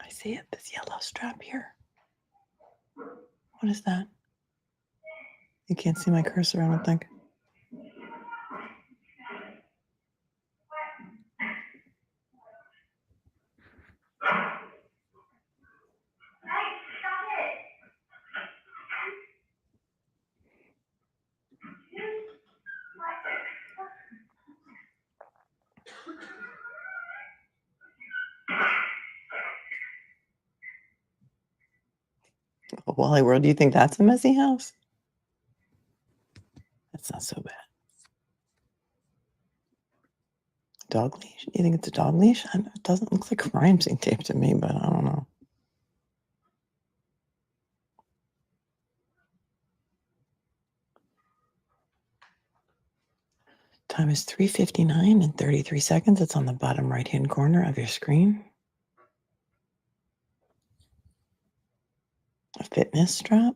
I see it, this yellow strap here. What is that? You can't see my cursor, I don't think. Oh, Wally World, do you think that's a messy house? That's not so bad. Dog leash? You think it's a dog leash? It doesn't look like crime scene tape to me, but I don't know. Time is 3:59 and 33 seconds. It's on the bottom right-hand corner of your screen. A fitness strap.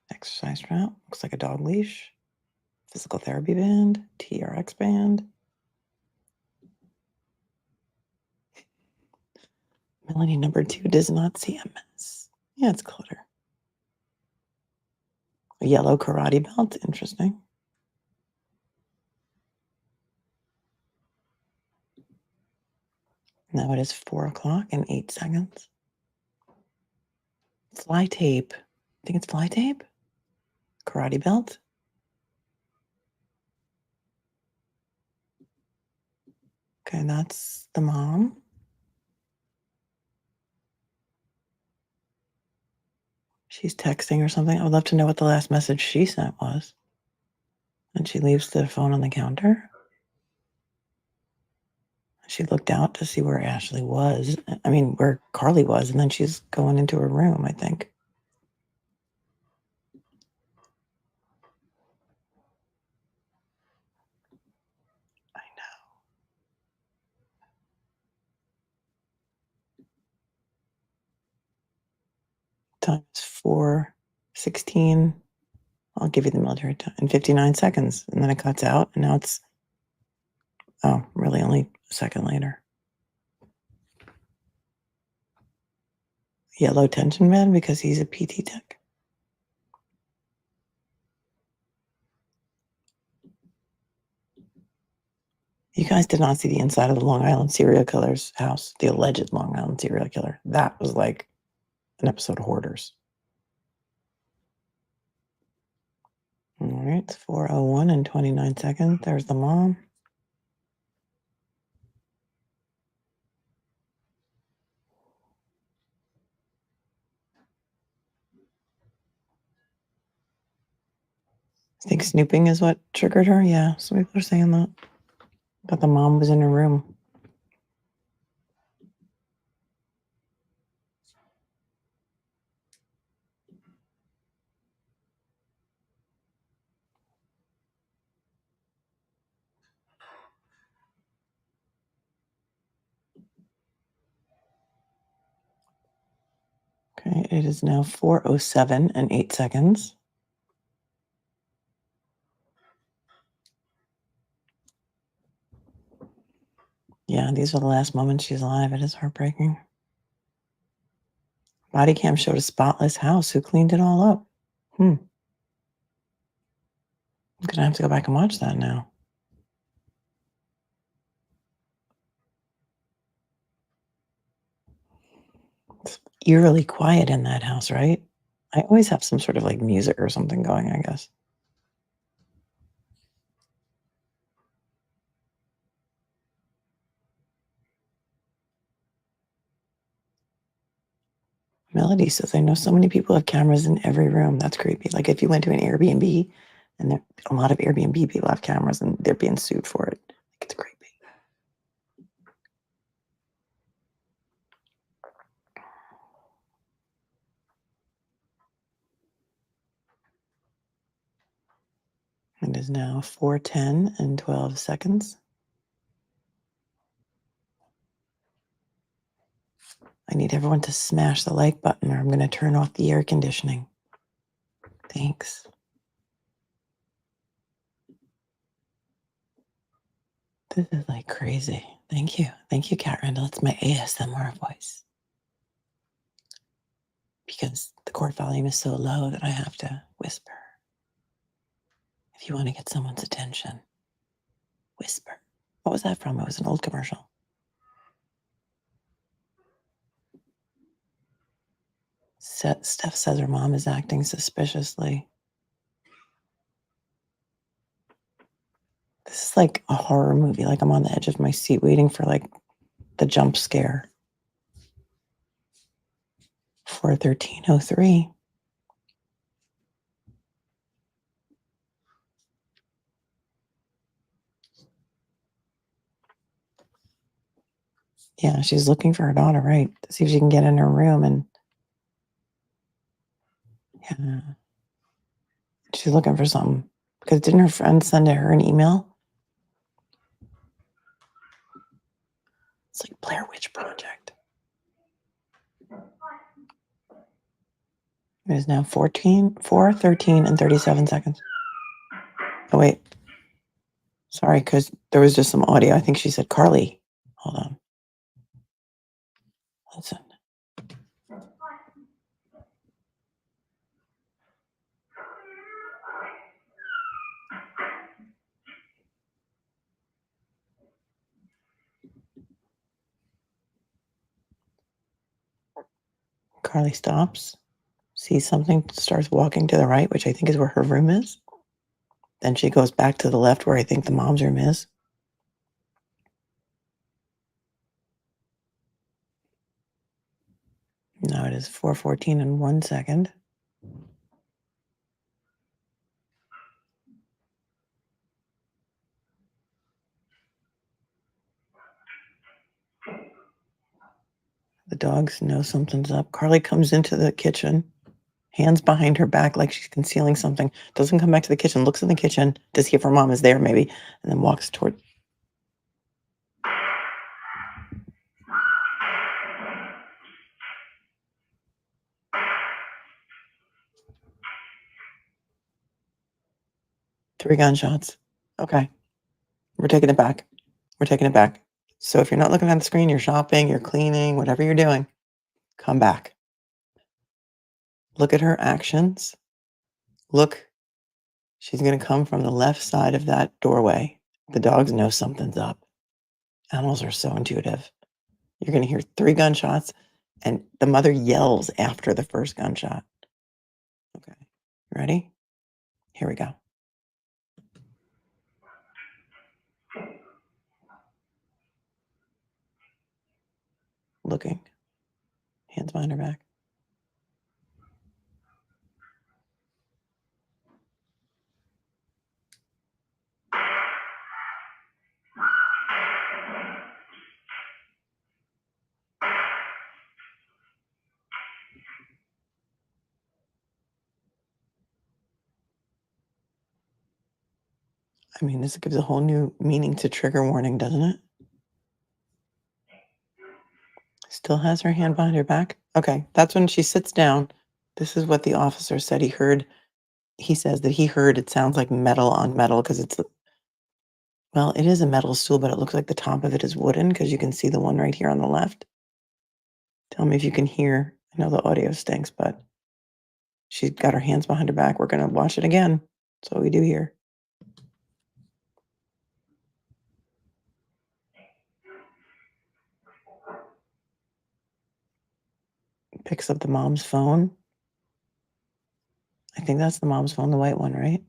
Exercise strap. Looks like a dog leash. Physical therapy band. TRX band. Melanie number 2 does not see a mess. Yeah, it's clutter. A yellow karate belt. Interesting. Now it is 4 o'clock and 8 seconds. Fly tape. Think it's fly tape? Karate belt? Okay, that's the mom. She's texting or something. I would love to know what the last message she sent was. And she leaves the phone on the counter. She looked out to see where Ashley was. I mean, where Carly was, and then she's going into her room, I think. I know. Time is 4:16. I'll give you the military time in 59 seconds. And then it cuts out, and now it's, oh, really only a second later. Yellow tension band because he's a PT tech. You guys did not see the inside of the Long Island serial killer's house, the alleged Long Island serial killer. That was like an episode of Hoarders. All right, it's 4:01 and 29 seconds. There's the mom. I think snooping is what triggered her. Yeah, some people are saying that. But the mom was in her room. Okay, it is now 4:07 and 8 seconds. Yeah, these are the last moments she's alive. It is heartbreaking. Body cam showed a spotless house. Who cleaned it all up? I'm gonna have to go back and watch that now. It's eerily quiet in that house, right? I always have some sort of like music or something going, I guess. Melody says, I know so many people have cameras in every room. That's creepy. Like if you went to an Airbnb and there, a lot of Airbnb people have cameras and they're being sued for it. Like, it's creepy. It is now 4:10 and 12 seconds. I need everyone to smash the like button or I'm going to turn off the air conditioning. Thanks. This is like crazy. Thank you. Thank you, Cat Randall. It's my ASMR voice. Because the court volume is so low that I have to whisper. If you want to get someone's attention, whisper. What was that from? It was an old commercial. Steph says her mom is acting suspiciously. This is like a horror movie. Like I'm on the edge of my seat waiting for like the jump scare. 4:13:03. Yeah, she's looking for her daughter, right? To see if she can get in her room and yeah. She's looking for something. Because didn't her friend send her an email? It's like Blair Witch Project. It is now 4:13 and 37 seconds. Oh, wait. Sorry, because there was just some audio. I think she said Carly. Hold on. Listen. Carly stops, sees something, starts walking to the right, which I think is where her room is. Then she goes back to the left where I think the mom's room is. Now it is 4:14 and 1 second. The dogs know something's up. Carly comes into the kitchen, hands behind her back like she's concealing something. Doesn't come back to the kitchen, looks in the kitchen to see if her mom is there maybe, and then walks toward. Three gunshots. Okay. We're taking it back. We're taking it back. So if you're not looking at the screen, you're shopping, you're cleaning, whatever you're doing, come back. Look at her actions. Look, she's going to come from the left side of that doorway. The dogs know something's up. Animals are so intuitive. You're going to hear three gunshots, and the mother yells after the first gunshot. Okay. Ready? Here we go. Looking. Hands behind her back. I mean, this gives a whole new meaning to trigger warning, doesn't it? Still has her hand behind her back? Okay, that's when she sits down. This is what the officer said he heard. He says that he heard it sounds like metal on metal because it's, well, it is a metal stool, but it looks like the top of it is wooden because you can see the one right here on the left. Tell me if you can hear. I know the audio stinks, but she's got her hands behind her back. We're going to watch it again. That's what we do here. Picks up the mom's phone. I think that's the mom's phone, the white one, right?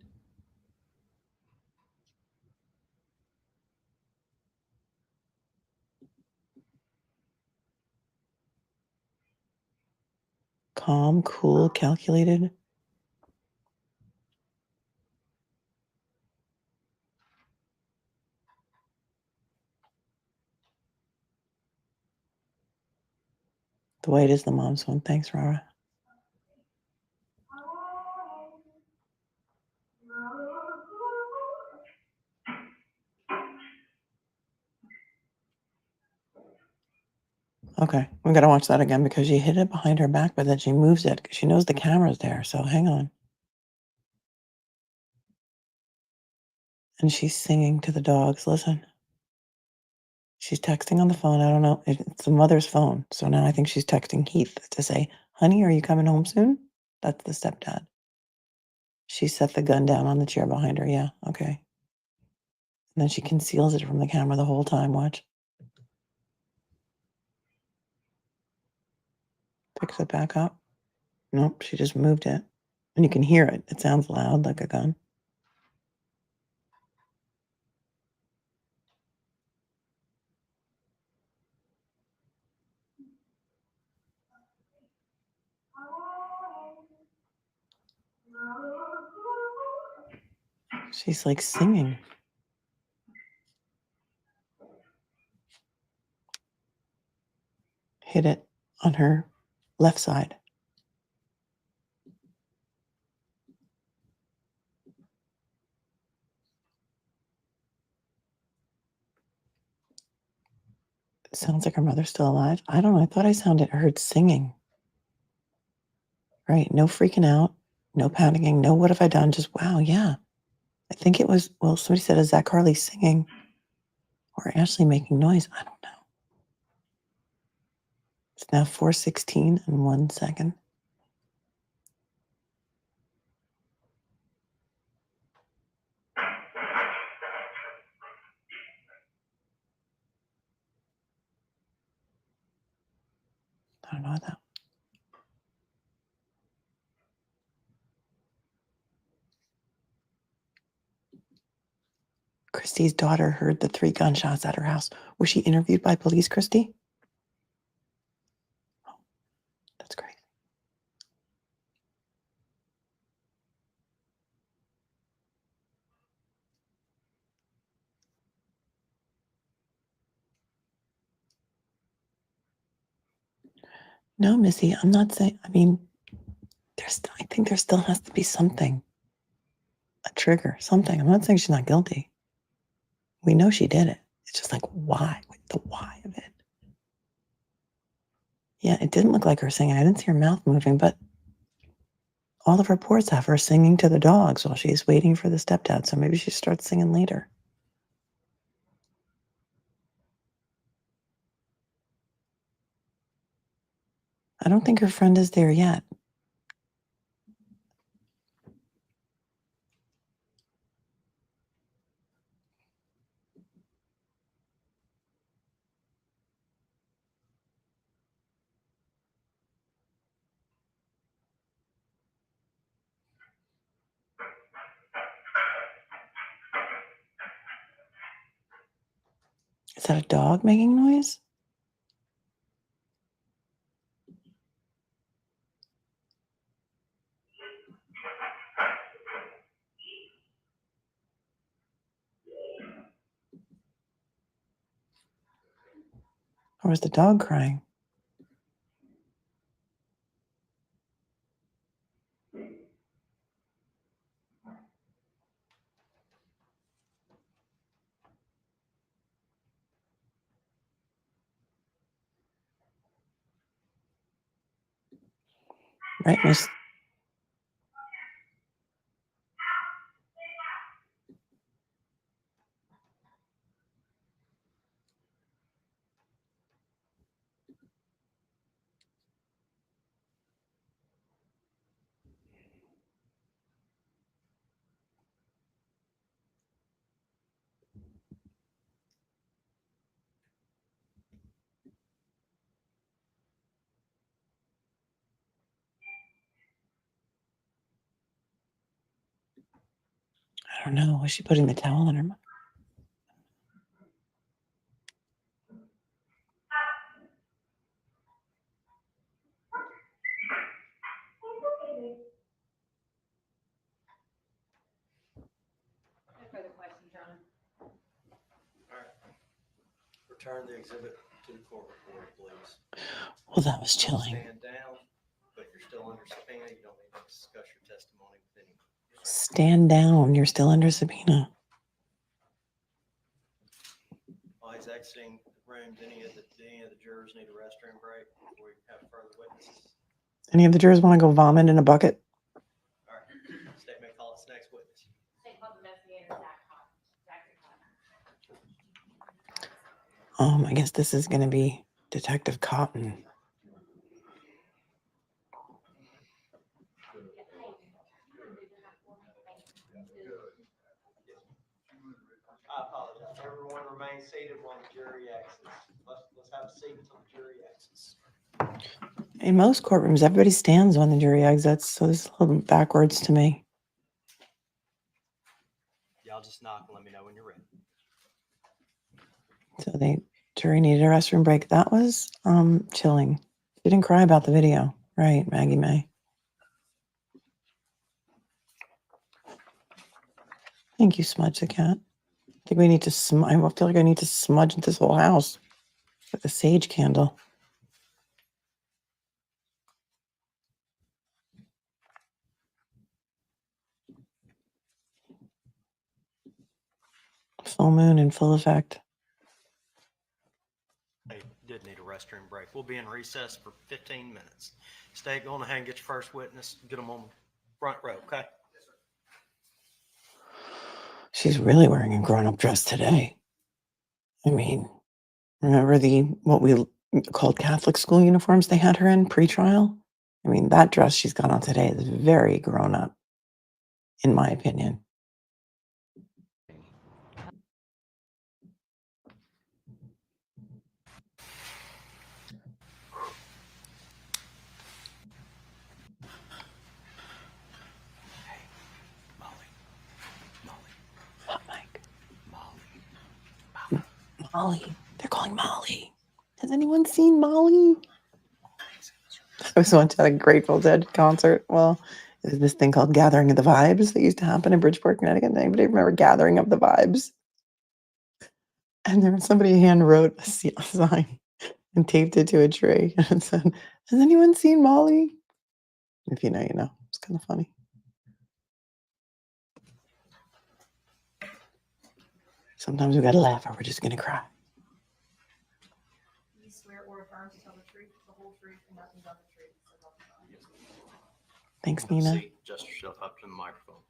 Calm, cool, calculated. The white is the mom's one. Thanks, Rara. Okay, we gotta watch that again because she hid it behind her back, but then she moves it because she knows the camera's there. So hang on. And she's singing to the dogs. Listen. She's texting on the phone. I don't know. It's the mother's phone. So now I think she's texting Heath to say, honey, are you coming home soon? That's the stepdad. She set the gun down on the chair behind her. Yeah, okay. And then she conceals it from the camera the whole time. Watch. Picks it back up. Nope, she just moved it. And you can hear it. It sounds loud like a gun. She's like singing. Hit it on her left side. It sounds like her mother's still alive. I don't know. I thought I heard singing. Right. No freaking out. No panicking. No, what have I done? Just, wow, yeah. I think it was, well, somebody said, is that Carly singing or Ashley making noise? I don't know. It's now 4:16 and 1 second. I don't know what that. Christy's daughter heard the 3 gunshots at her house. Was she interviewed by police, Christy? Oh, that's crazy. No, Missy, I'm not saying, I mean, I think there still has to be something, a trigger, something. I'm not saying she's not guilty. We know she did it. It's just like, why? The why of it. Yeah, it didn't look like her singing. I didn't see her mouth moving, but all the reports have her singing to the dogs while she's waiting for the stepdad. So maybe she starts singing later. I don't think her friend is there yet. Is that a dog making noise? Or is the dog crying? Right, Miss? I don't know. Was she putting the towel in her mouth? Return the exhibit to the court reporter, please. Well, that was chilling. Stand down, but you're still under subpoena. You don't need to discuss your testimony with anyone. Stand down. You're still under subpoena. While he's exiting the room, do any of the jurors need a restroom break before we have further witnesses? Any of the jurors want to go vomit in a bucket? All right, state may call its next witness. I guess this is going to be Detective Cotton. I apologize. Everyone remain seated while the jury exits. Let's have a seat until the jury exits. In most courtrooms, everybody stands when the jury exits, so this is a little backwards to me. Y'all just knock and let me know when you're ready. So the jury needed a restroom break. That was chilling. She didn't cry about the video, right, Maggie May? Thank you, Smudge the cat. I think we need to I feel like I need to smudge this whole house with a sage candle. Full moon in full effect. They did need a restroom break. We'll be in recess for 15 minutes. Stay, go on ahead and get your first witness. Get them on front row, okay? She's really wearing a grown-up dress today. I mean, remember what we called Catholic school uniforms they had her in pre-trial? I mean, that dress she's got on today is very grown-up, in my opinion. Hot mic. Molly. They're calling Molly. Has anyone seen Molly? I was once at a Grateful Dead concert. Well, there's this thing called Gathering of the Vibes that used to happen in Bridgeport, Connecticut. Anybody remember Gathering of the Vibes? And there was somebody hand wrote a sign and taped it to a tree and said, "Has anyone seen Molly?" If you know, you know. It's kind of funny. Sometimes we gotta laugh or we're just gonna cry. You swear or affirm to tell the truth, the whole truth, and nothing but the truth, so help you God. Thanks, Nina. Adjust yourself up to the microphone.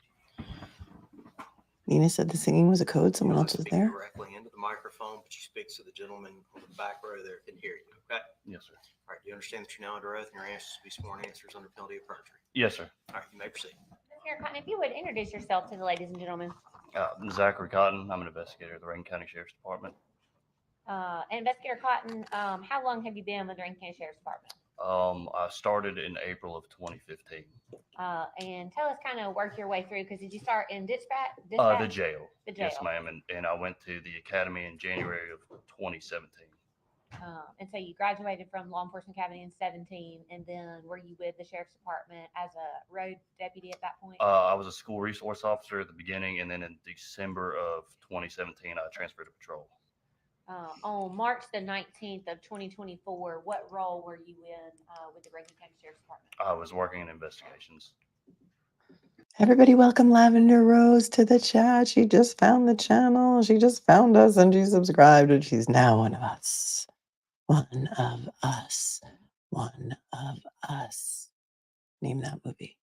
Nina said the singing was a code. Someone else was Speak there. directly into the microphone, but you speak so the gentleman on the back row there can hear you, okay? Yes, sir. All right, do you understand that you're now under oath and your answers to be sworn answers under penalty of perjury? Yes, sir. All right, you may proceed. Mr. Cotton, if you would introduce yourself to the ladies and gentlemen. Zachary Cotton. I'm an investigator at the Rankin County Sheriff's Department. Investigator Cotton, how long have you been with the Rankin County Sheriff's Department? I started in April of 2015. And tell us kind of work your way through, because did you start in dispatch? The jail. The jail. Yes, ma'am. And I went to the academy in January of 2017. And so you graduated from Law Enforcement Academy in 17, and then were you with the Sheriff's Department as a road deputy at that point? I was a school resource officer at the beginning, and then in December of 2017, I transferred to patrol. On March the 19th of 2024, what role were you in with the Rankin County Sheriff's Department? I was working in investigations. Everybody welcome Lavender Rose to the chat. She just found the channel. She just found us and she subscribed and she's now one of us. One of us. One of us. Name that movie.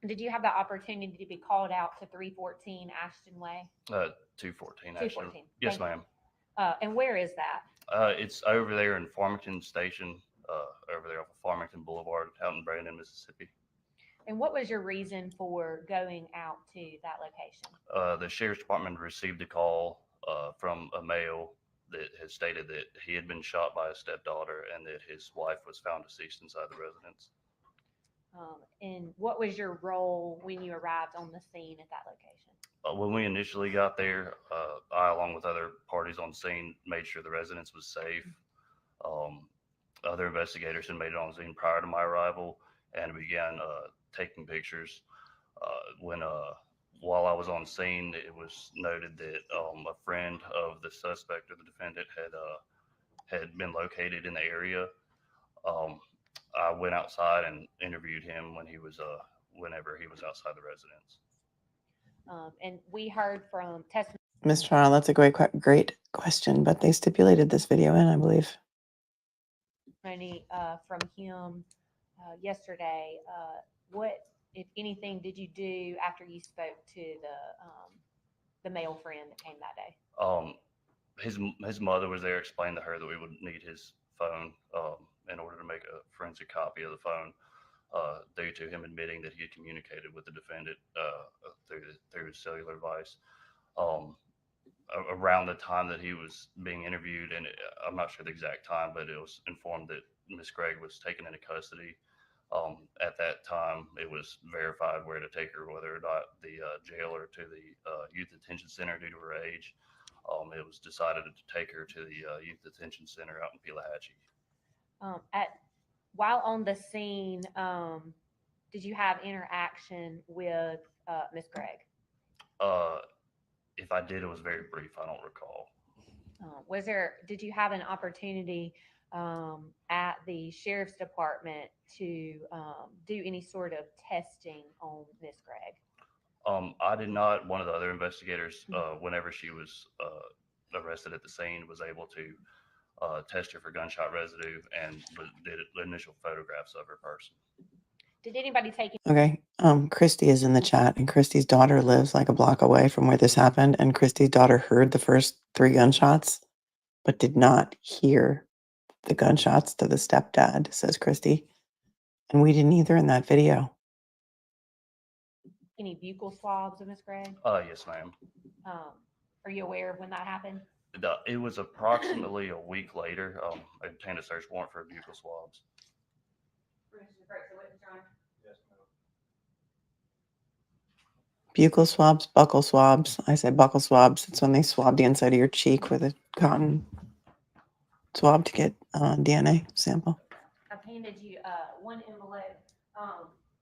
Did you have the opportunity to be called out to 314 Ashton Way? 214, actually. 214. Yes, ma'am. And where is that? It's over there in Farmington Station, over there off of Farmington Boulevard, out in Brandon, Mississippi. And what was your reason for going out to that location? The Sheriff's Department received a call from a male that had stated that he had been shot by his stepdaughter and that his wife was found deceased inside the residence. And what was your role when you arrived on the scene at that location? When we initially got there, I, along with other parties on scene, made sure the residence was safe. Other investigators had made it on scene prior to my arrival and began taking pictures. When while I was on scene, it was noted that a friend of the suspect or the defendant had been located in the area. I went outside and interviewed him whenever he was outside the residence. And we heard from testimony Ms. Toronto, that's a great question, but they stipulated this video in, I believe. From him yesterday. What, if anything, did you do after you spoke to the male friend that came that day? His mother was there, explained to her that we would need his phone in order to make a forensic copy of the phone, due to him admitting that he had communicated with the defendant through his cellular device. Around the time that he was being interviewed, and I'm not sure the exact time, but it was informed that Miss Gregg was taken into custody. At that time, it was verified where to take her, whether or not the jail or to the youth detention center due to her age. It was decided to take her to the youth detention center out in Pelahatchie. While on the scene, did you have interaction with Miss Gregg? If I did, it was very brief. I don't recall. Did you have an opportunity at the sheriff's department to do any sort of testing on Miss Gregg? I did not. One of the other investigators, whenever she was arrested at the scene, was able to test her for gunshot residue and did initial photographs of her person. Did anybody take it? Okay. Christy is in the chat, and Christy's daughter lives like a block away from where this happened. And Christy's daughter heard the first 3 gunshots, but did not hear the gunshots to the stepdad, says Christy. And we didn't either in that video. Any buccal swabs of Miss Gregg? Yes, ma'am. Are you aware of when that happened? It was approximately a week later. I obtained a search warrant for buccal swabs. Buccal swabs, buccal swabs. I say buccal swabs. It's when they swab the inside of your cheek with a cotton swab to get DNA sample. I've handed you one envelope.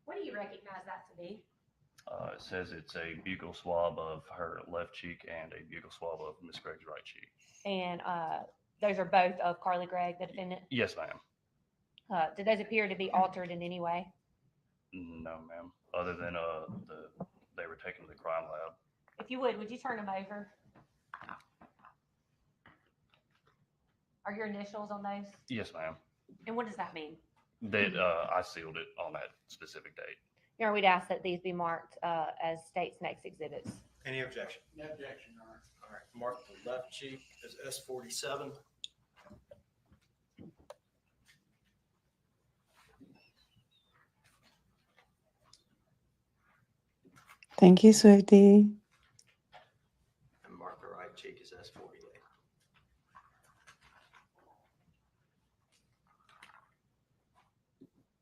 What do you recognize that to be? It says it's a buccal swab of her left cheek and a buccal swab of Miss Gregg's right cheek. And those are both of Carly Gregg, the defendant? Yes, ma'am. Did those appear to be altered in any way? No, ma'am. Other than they were taken to the crime lab. If you would you turn them over? Are your initials on those? Yes, ma'am. And what does that mean? That I sealed it on that specific date. Your Honor, we'd ask that these be marked as state's next exhibits. Any objection? No objection, Your Honor. All right, mark the left cheek as S47. Thank you, Swifty. And mark the right cheek as S48.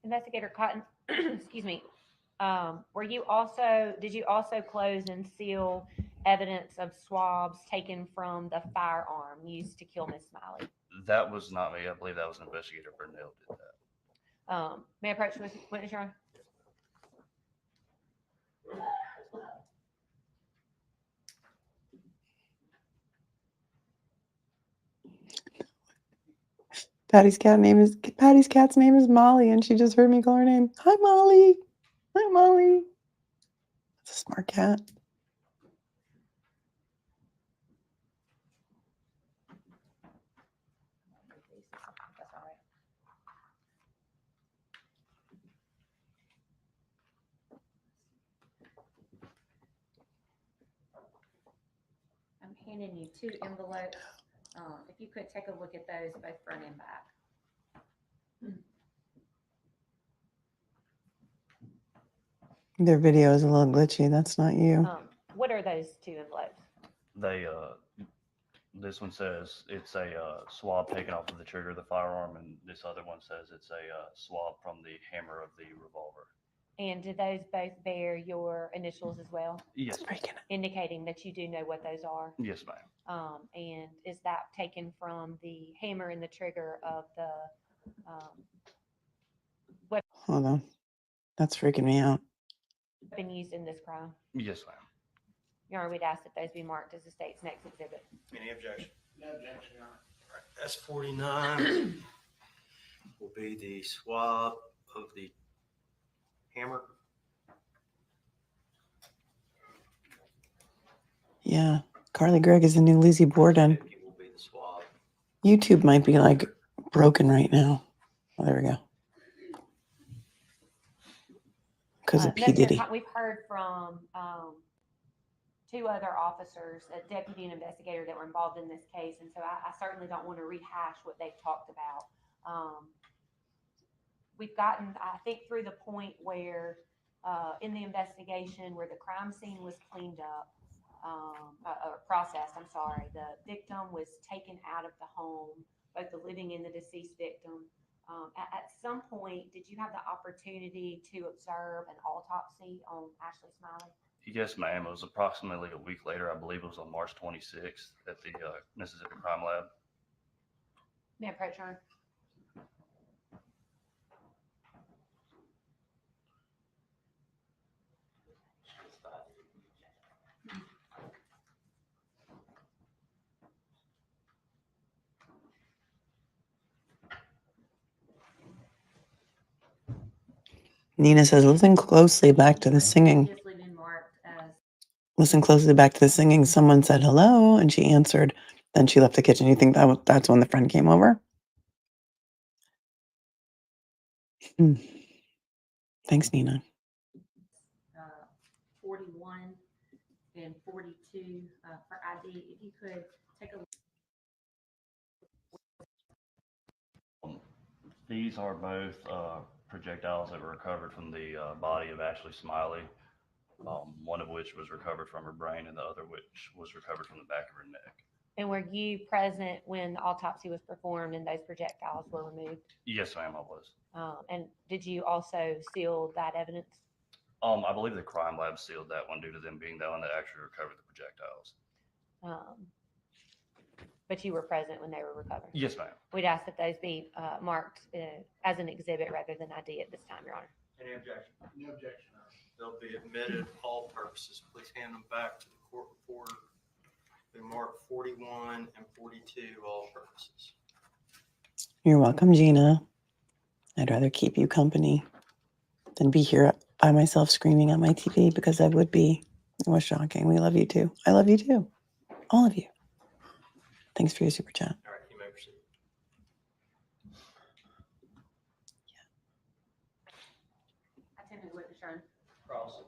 Investigator Cotton, excuse me. Did you also close and seal evidence of swabs taken from the firearm used to kill Miss Smiley? That was not me. I believe that was Investigator Burnell did that. May I approach witness, Your Honor? Patty's cat's name is Molly, and she just heard me call her name. Hi, Molly. Hi, Molly. That's a smart cat. That's all right. I'm handing you 2 envelopes. If you could take a look at those, both front and back. Their video is a little glitchy. That's not you. What are those 2 envelopes? This one says it's a swab taken off of the trigger of the firearm, and this other one says it's a swab from the hammer of the revolver. And do those both bear your initials as well? Yes, Indicating that you do know what those are? yes, ma'am. And is that taken from the hammer and the trigger of the Hold on. That's freaking me out. weapon used in this crime? Yes, ma'am. Your Honor, we'd ask that those be marked as the state's next exhibit. Any objection? No objection, Your Honor. S49 will be the swab of the hammer. Yeah. Carly Gregg is the new Lizzie Borden. 50 will be the swab. YouTube might be like broken right now. Oh, there we go. Because of P. Diddy. We've heard from 2 other officers, a deputy and investigator, that were involved in this case, and so I certainly don't want to rehash what they've talked about. We've gotten, I think, through the point where in the investigation where the crime scene was cleaned up, or processed, I'm sorry, the victim was taken out of the home, both the living and the deceased victim. At some point, did you have the opportunity to observe an autopsy on Ashley Smiley? Yes, ma'am. It was approximately a week later. I believe it was on March 26th at the Mississippi Crime Lab. May I approach, Your Honor? Nina says, listen closely back to the singing. Obviously been marked as Listen closely back to the singing. Someone said hello, and she answered. Then she left the kitchen. You think that's when the friend came over? Thanks, Nina. 41 and 42 for ID. If you could take a These are both projectiles that were recovered from the body of Ashley Smiley, one of which was recovered from her brain and the other which was recovered from the back of her neck. And were you present when the autopsy was performed and those projectiles were removed? Yes, ma'am, I was. And did you also seal that evidence? I believe the crime lab sealed that one due to them being the one that actually recovered the projectiles. But you were present when they were recovered? Yes, ma'am. We'd ask that those be marked as an exhibit rather than ID at this time, Your Honor. Any objection? No objection, Your Honor. They'll be admitted all purposes. Please hand them back to the court reporter. They mark 41 and 42 all purposes. You're welcome, Gina. I'd rather keep you company than be here by myself screaming at my TV, because I would be. It was shocking. We love you too. I love you too. All of you. Thanks for your super chat. All right, you may proceed. Attendant witness, Your Honor. Cross.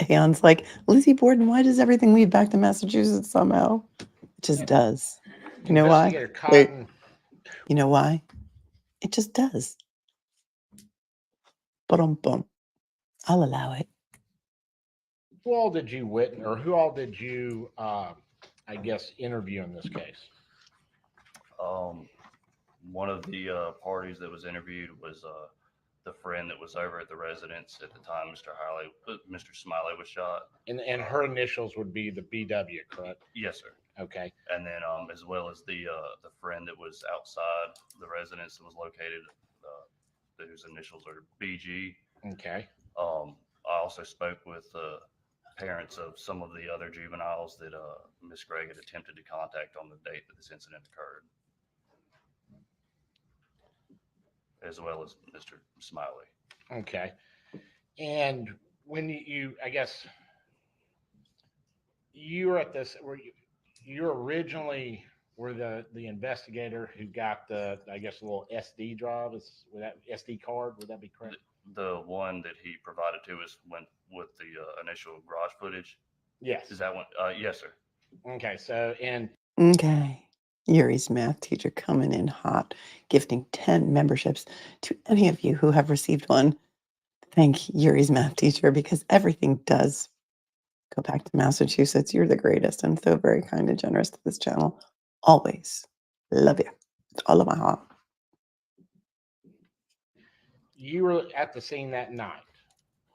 Aeon's like, Lizzie Borden, why does everything lead back to Massachusetts somehow? It just does. You know why? Investigator Cotton. You know why? It just does. Boom. I'll allow it. Who all did you witness, or who all did you, I guess, interview in this case? One of the parties that was interviewed was the friend that was over at the residence at the time Mr. Smiley was shot. And her initials would be the BW, correct? Yes, sir. Okay. And then as well as the friend that was outside the residence that was located, whose initials are BG. Okay. I also spoke with parents of some of the other juveniles that Miss Gregg had attempted to contact on the date that this incident occurred, as well as Mr. Smiley. Okay. And when you I guess, you were at this, you originally were the investigator who got the, I guess, a little SD drive, with that SD card, would that be correct? The one that he provided to us went with the initial garage footage. Yes. Is that one? Yes, sir. Okay. So, and Okay. Yuri's math teacher coming in hot, gifting 10 memberships to any of you who have received one. Thank Yuri's math teacher, because everything does go back to Massachusetts. You're the greatest and so very kind and generous to this channel. Always. Love you. It's all of my heart. you were at the scene that night,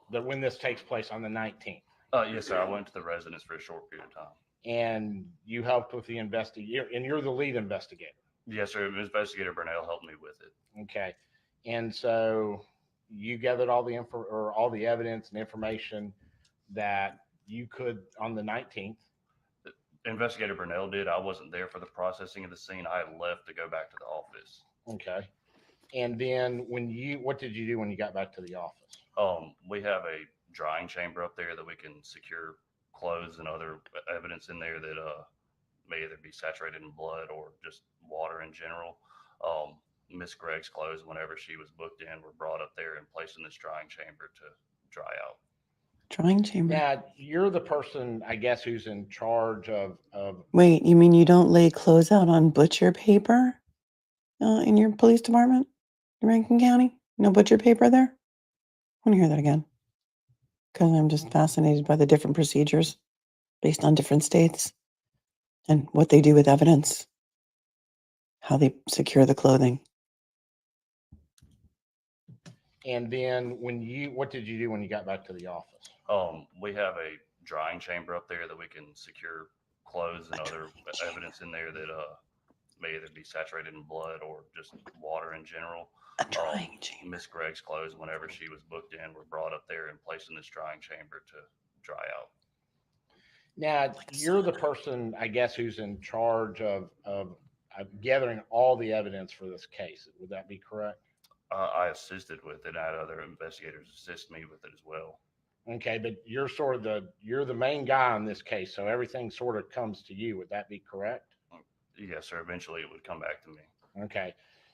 when this takes place on the 19th. Yes, sir. I went to the residence for a short period of time. And you helped with the investigator, and you're the lead investigator. Yes, sir. Investigator Burnell helped me with it. Okay. And so you gathered all the all the evidence and information that you could on the 19th. Investigator Burnell did. I wasn't there for the processing of the scene. I had left to go back to the office. Okay. And then what did you do when you got back to the office? We have a drying chamber up there that we can secure clothes and other evidence in there that may either be saturated in blood or just water in general. Miss Gregg's clothes, whenever she was booked in, were brought up there and placed in this drying chamber to dry out. Drying chamber. Now, you're the person, I guess, who's in charge of Wait, you mean you don't lay clothes out on butcher paper in your police department in Rankin County? No butcher paper there? I want to hear that again. Because I'm just fascinated by the different procedures based on different states and what they do with evidence, how they secure the clothing. and then what did you do when you got back to the office? We have a drying chamber up there that we can secure clothes and other evidence in there that may either be saturated in blood or just water in general. A drying chamber. Miss Gregg's clothes, whenever she was booked in, were brought up there and placed in this drying chamber to dry out. Now, you're the person, I guess, who's in charge of gathering all the evidence for this case. Would that be correct? I assisted with it. I had other investigators assist me with it as well. Okay, but you're the main guy on this case, so everything sort of comes to you. Would that be correct? Yes, sir. Eventually it would come back to me. Okay.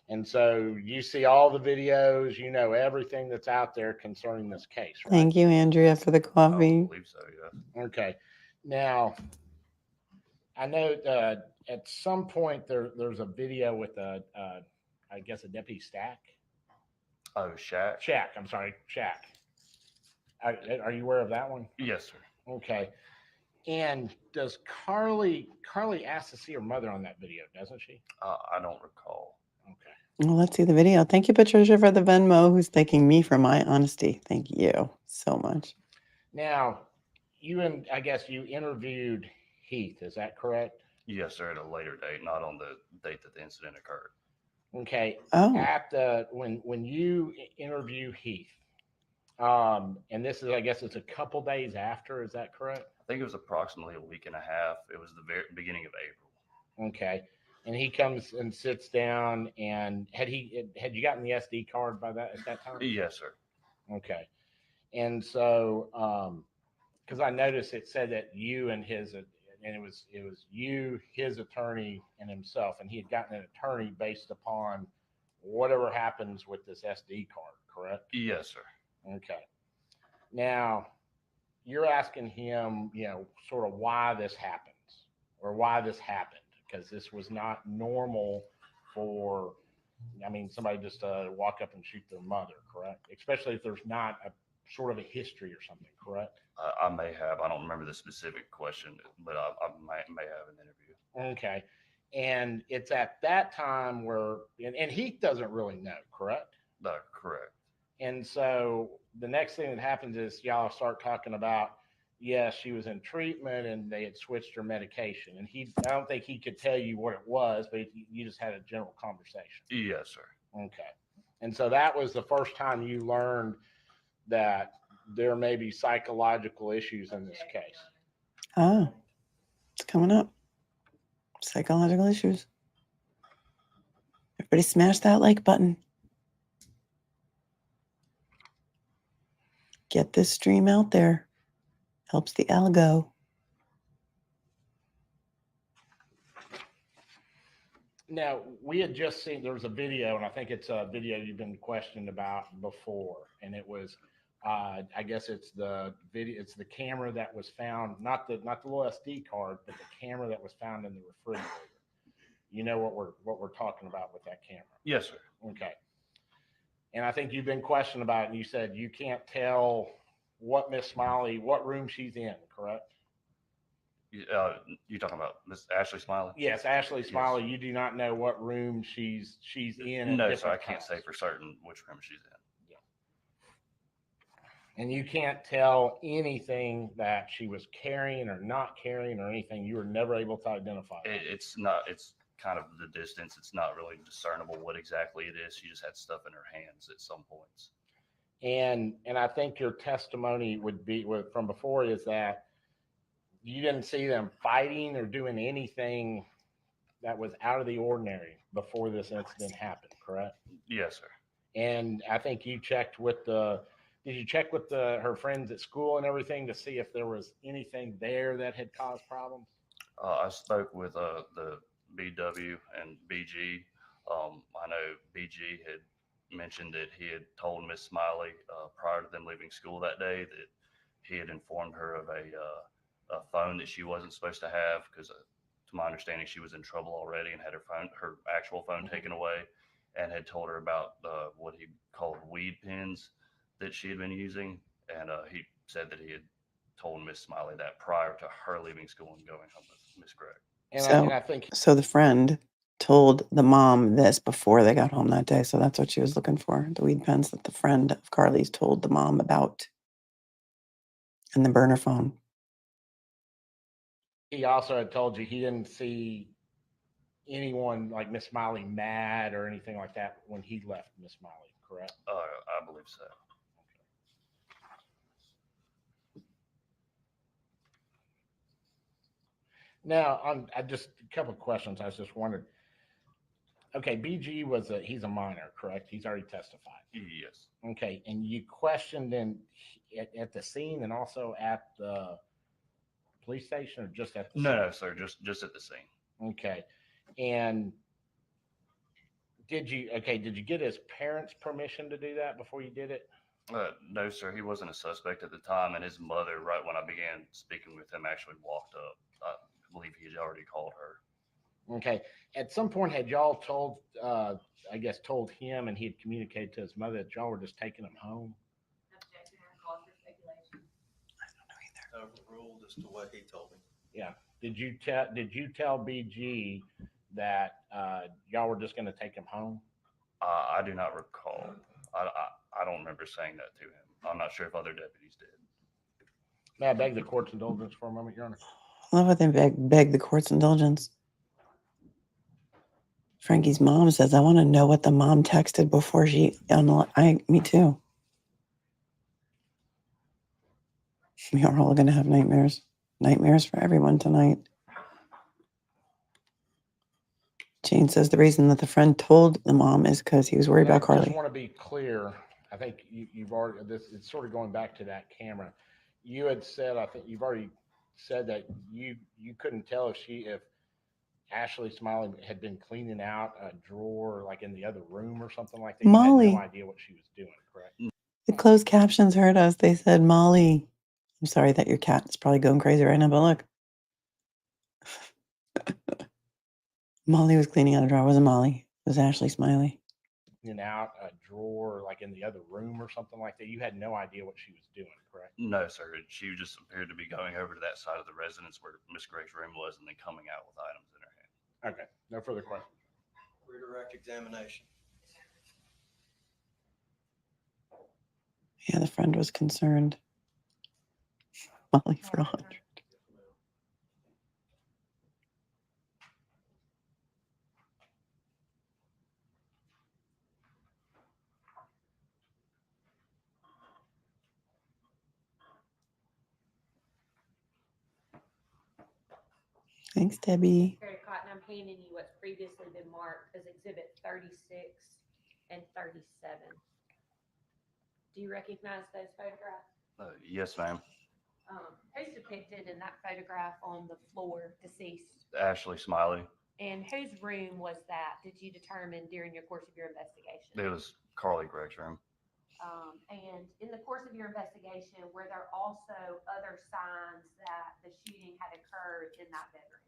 And so you see all the videos, you know everything that's out there concerning this case, right? Thank you, Andrea, for the I coffee. believe so, yes. Okay. Now, I know at some point there's a video with I guess a deputy Stack. Oh, Shaq? Shack, I'm sorry, Shack. Are you aware of that one? Yes, sir. Okay. And does Carly ask to see her mother on that video, doesn't she? I don't recall. Okay. Well, let's see the video. Thank you, Patricia, for the Venmo, who's thanking me for my honesty. Thank you so much. Now, I guess you interviewed Heath, is that correct? Yes, sir. At a later date, not on the date that the incident occurred. Okay. Oh. When you interview Heath, and this is, I guess it's a couple days after, is that correct? I think it was approximately a week and a half. It was the very beginning of April. Okay. And he comes and sits down, and had you gotten the SD card at that time? Yes, sir. Okay. And so, because I noticed it said that you and it was you, his attorney, and himself, and he had gotten an attorney based upon whatever happens with this SD card, correct? Yes, sir. Okay. Now, you're asking him, sort of why this happens or why this happened, because this was not normal for, somebody just to walk up and shoot their mother, correct? Especially if there's not a sort of a history or something, correct? I may have. I don't remember the specific question, but I may have an interview. Okay. And it's at that time where, and Heath doesn't really know, correct? Correct. And so the next thing that happens is y'all start talking about, yes, she was in treatment and they had switched her medication. And I don't think he could tell you what it was, but you just had a general conversation. Yes, sir. Okay. And so that was the first time you learned that there may be psychological issues in this case. Oh, it's coming up. Psychological issues. Everybody smash that like button. Get this stream out there. Helps the algo. Now, we had just seen, there was a video, and I think it's a video you've been questioned about before. And it was, I guess it's the video, it's the camera that was found, not the little SD card, but the camera that was found in the refrigerator. You know what we're talking about with that camera? Yes, sir. Okay. And I think you've been questioned about it, and you said you can't tell what Miss Smiley, what room she's in, correct? You talking about Miss Ashley Smiley? Yes, Ashley Smiley. Yes. You do not know what room she's in. No, sir. I can't say for certain which room she's in. And you can't tell anything that she was carrying or not carrying or anything. You were never able to identify. It's not. It's kind of the distance, it's not really discernible what exactly it is. She just had stuff in her hands at some points. And I think your testimony would be from before is that you didn't see them fighting or doing anything that was out of the ordinary before this incident happened, correct? Yes, sir. And I think you checked with did you check with her friends at school and everything to see if there was anything there that had caused problems? I spoke with the BW and BG. I know BG had mentioned that he had told Miss Smiley prior to them leaving school that day that he had informed her of a phone that she wasn't supposed to have because, to my understanding, she was in trouble already and had her actual phone taken away, and had told her about what he called weed pens that she had been using, and he said that he had told Miss Smiley that prior to her leaving school and going home with Miss Gregg. And I think So the friend told the mom this before they got home that day. So that's what she was looking for, the weed pens that the friend of Carly's told the mom about, and the burner phone. he also had told you he didn't see anyone like Miss Smiley mad or anything like that when he left Miss Smiley, correct? I believe so. Now, I just a couple of questions. I was just wondering. Okay, BG he's a minor, correct? He's already testified. Yes. Okay, and you questioned him at the scene and also at the police station, or just at the scene? No, sir, just at the scene. Okay, and did you get his parents' permission to do that before you did it? No, sir, he wasn't a suspect at the time, and his mother, right when I began speaking with him, actually walked up. I believe he had already called her. Okay. At some point, had y'all told him, and he had communicated to his mother that y'all were just taking him home? Overruled as to what he told me. Yeah. Did you tell BG that y'all were just going to take him home? I do not recall. I don't remember saying that to him. I'm not sure if other deputies did. May I beg the court's indulgence for a moment, Your Honor? I love how they beg the court's indulgence. Frankie's mom says, I want to know what the mom texted before she me too. We are all going to have nightmares. Nightmares for everyone tonight. Jane says the reason that the friend told the mom is because he was worried about I Carly. just want to be clear. I think you've already, it's sort of going back to that camera. You had said, I think you've already said that you couldn't tell if Ashley Smiley had been cleaning out a drawer like in the other room or something like that. Molly. You had no idea what she was doing, correct? The closed captions heard us. They said, Molly. I'm sorry that your cat is probably going crazy right now, but look. Molly was cleaning out a drawer. It wasn't Molly. It was Ashley Smiley. Cleaning out a drawer like in the other room or something like that. You had no idea what she was doing, correct? No, sir. She just appeared to be going over to that side of the residence where Miss Gregg's room was and then coming out with items in her hand. Okay. No further questions. Redirect examination. Yeah, the friend was concerned. Molly for 100. Thanks, Debbie. Very Cotton, I'm handing you what's previously been marked as Exhibit 36 and 37. Do you recognize those photographs? Yes, ma'am. Who's depicted in that photograph on the floor, deceased? Ashley Smiley. And whose room was that? Did you determine during your course of your investigation? It was Carly Gregg's room. And in the course of your investigation, were there also other signs that the shooting had occurred in that bedroom?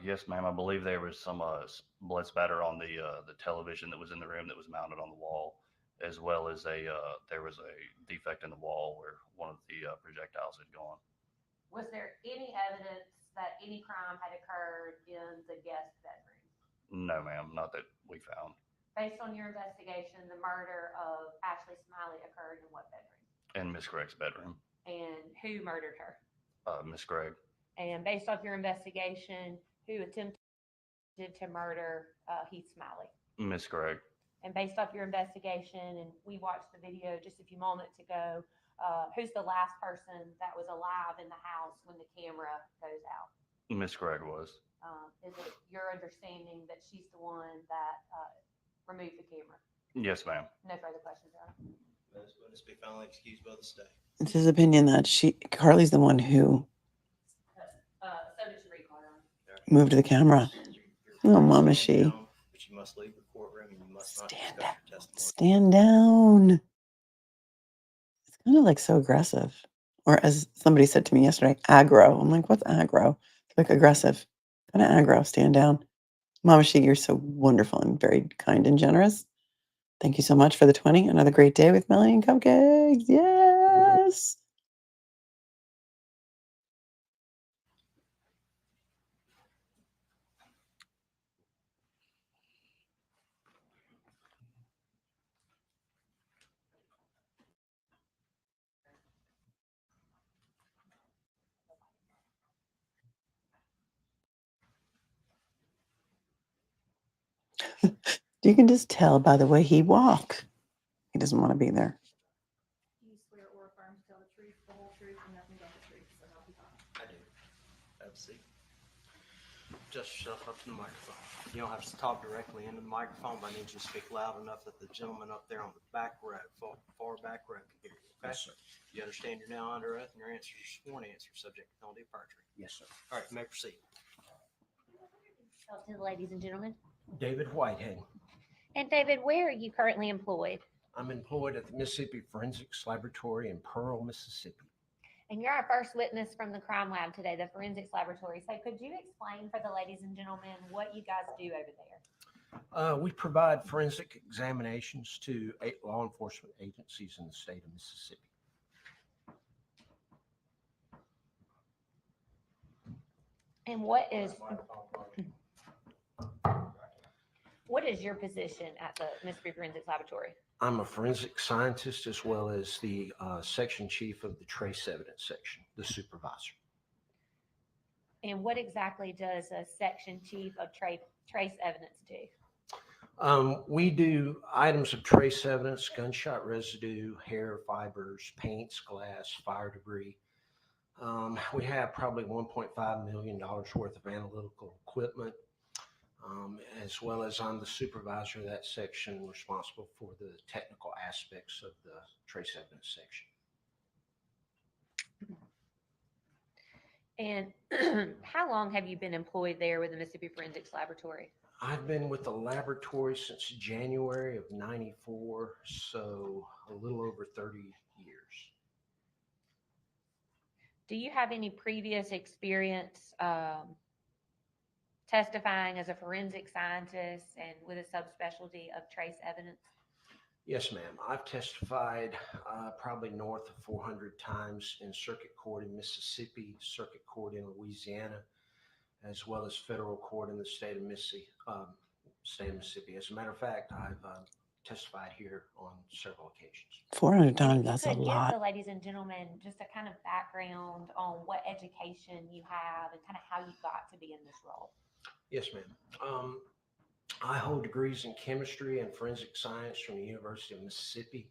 Yes, ma'am. I believe there was some blood spatter on the television that was in the room that was mounted on the wall, as well as there was a defect in the wall where one of the projectiles had gone. Was there any evidence that any crime had occurred in the guest bedroom? No, ma'am, not that we found. Based on your investigation, the murder of Ashley Smiley occurred in what bedroom? In Miss Gregg's bedroom. And who murdered her? Miss Gregg. And based off your investigation, who attempted did to murder Heath Smiley. Miss Gregg. And based off your investigation, and we watched the video just a few moments ago, who's the last person that was alive in the house when the camera goes out? Miss Gregg was. Is it your understanding that she's the one that removed the camera? Yes, ma'am. No further questions, Your Honor. Those witnesses be finally excused by the state. It's his opinion that Carly's the one who So did Sheree, Your Honor. moved the camera. Oh, Mama, she. But you must leave the courtroom and you must not Stand discuss down. your testimony. Stand down. It's kind of like so aggressive. Or as somebody said to me yesterday, aggro. I'm like, what's aggro? It's like aggressive. Kind of aggro. Stand down. Mama She, you're so wonderful and very kind and generous. Thank you so much for the 20. Another great day with Melanie and Cupcakes. Yes. You can just tell by the way he walks. He doesn't want to be there. Do you swear or affirm to tell the truth, the whole truth, and nothing but the truth, so help you God? I do. Have a seat. Just yourself up to the microphone. You don't have to talk directly into the microphone, but I need you to speak loud enough that the gentleman up there on the back row, far back row, can hear you. Okay? Yes, sir. You understand you're now under oath and your answers are sworn answers subject to penalty of perjury? Yes, sir. All right, you may proceed. To the ladies and gentlemen. David Whitehead. And David, where are you currently employed? I'm employed at the Mississippi Forensics Laboratory in Pearl, Mississippi. And you're our first witness from the crime lab today, the forensics laboratory. So could you explain for the ladies and gentlemen what you guys do over there? We provide forensic examinations to 8 law enforcement agencies in the state of Mississippi. And what is your position at the Mississippi Forensics Laboratory? I'm a forensic scientist as well as the section chief of the trace evidence section, the supervisor. And what exactly does a section chief of trace evidence do? We do items of trace evidence, gunshot residue, hair, fibers, paints, glass, fire debris. We have probably $1.5 million worth of analytical equipment, as well as I'm the supervisor of that section responsible for the technical aspects of the trace evidence section. And how long have you been employed there with the Mississippi Forensics Laboratory? I've been with the laboratory since January of '94, so a little over 30 years. Do you have any previous experience testifying as a forensic scientist and with a subspecialty of trace evidence? Yes, ma'am. I've testified probably north of 400 times in circuit court in Mississippi, circuit court in Louisiana, as well as federal court in the state of Mississippi. As a matter of fact, I've testified here on several occasions. 400 times, that's a Could lot. give the ladies and gentlemen just a kind of background on what education you have and kind of how you got to be in this role. Yes, ma'am. I hold degrees in chemistry and forensic science from the University of Mississippi.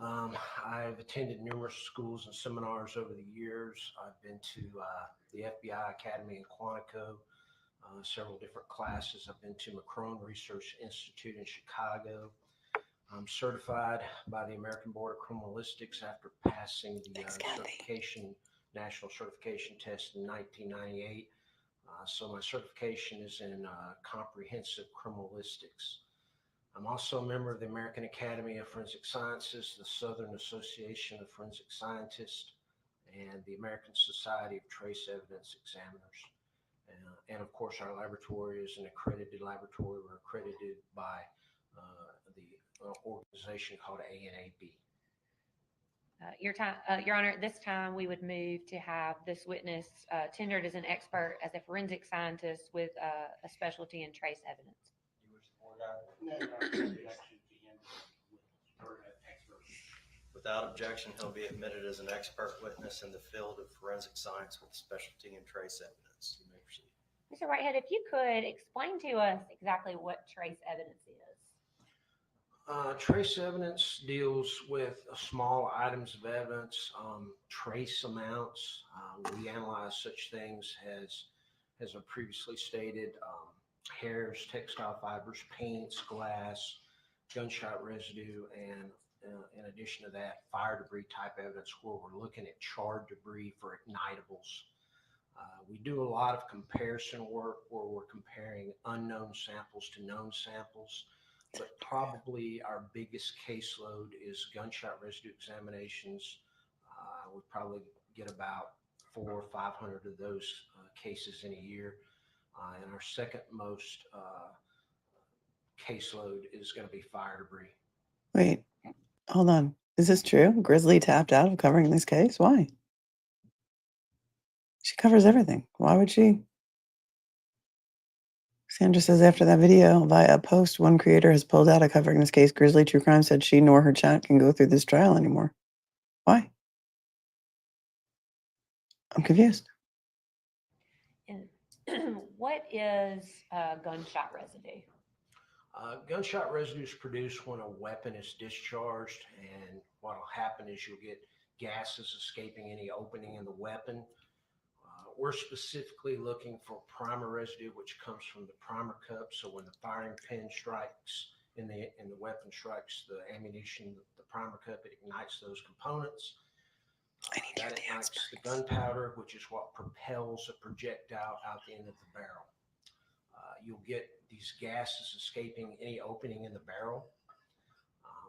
I've attended numerous schools and seminars over the years. I've been to the FBI Academy in Quantico, several different classes. I've been to McCrone Research Institute in Chicago. I'm certified by the American Board of Criminalistics after passing the national certification test in 1998. So my certification is in comprehensive criminalistics. I'm also a member of the American Academy of Forensic Sciences, the Southern Association of Forensic Scientists, and the American Society of Trace Evidence Examiners. And of course, our laboratory is an accredited laboratory. We're accredited by the organization called ANAB. Your Honor, at this time, we would move to have this witness tendered as an expert as a forensic scientist with a specialty in trace evidence. Without objection, he'll be admitted as an expert witness in the field of forensic science with specialty in trace evidence. You may proceed. Mr. Whitehead, if you could explain to us exactly what trace evidence is. Trace evidence deals with small items of evidence, trace amounts. We analyze such things as I previously stated, hairs, textile fibers, paints, glass, gunshot residue, and in addition to that, fire debris type evidence where we're looking at charred debris for ignitables. We do a lot of comparison work where we're comparing unknown samples to known samples, but probably our biggest caseload is gunshot residue examinations. We probably get about 400 or 500 of those cases in a year. And our second most caseload is going to be fire debris. Wait, hold on. Is this true? Grizzly tapped out of covering this case? Why? She covers everything. Why would she? Sandra says after that video via a post, one creator has pulled out of covering this case. Grizzly True Crime said she nor her chat can go through this trial anymore. Why? I'm confused. And what is gunshot residue? Gunshot residue is produced when a weapon is discharged, and what will happen is you'll get gases escaping any opening in the weapon. We're specifically looking for primer residue, which comes from the primer cup. So when the firing pin strikes in the weapon strikes the ammunition, the primer cup, it ignites those components. That ignites the gunpowder, which is what propels a projectile out the end of the barrel. You'll get these gases escaping any opening in the barrel.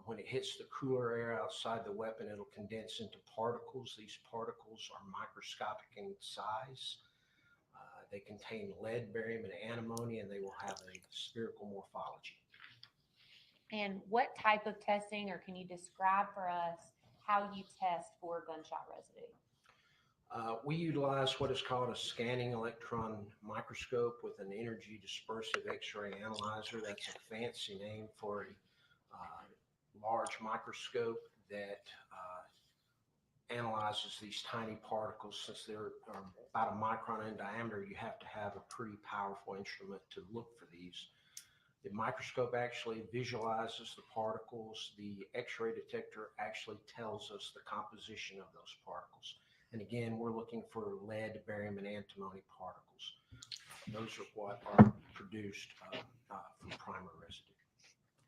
When it hits the cooler air outside the weapon, it'll condense into particles. These particles are microscopic in size. They contain lead, barium, and antimony, and they will have a spherical morphology. And what type of testing, or can you describe for us how you test for gunshot residue? We utilize what is called a scanning electron microscope with an energy dispersive X-ray analyzer. That's a fancy name for a large microscope that analyzes these tiny particles. Since they're about a micron in diameter, you have to have a pretty powerful instrument to look for these. The microscope actually visualizes the particles. The X-ray detector actually tells us the composition of those particles. And again, we're looking for lead, barium, and antimony particles. Those are what are produced from primer residue.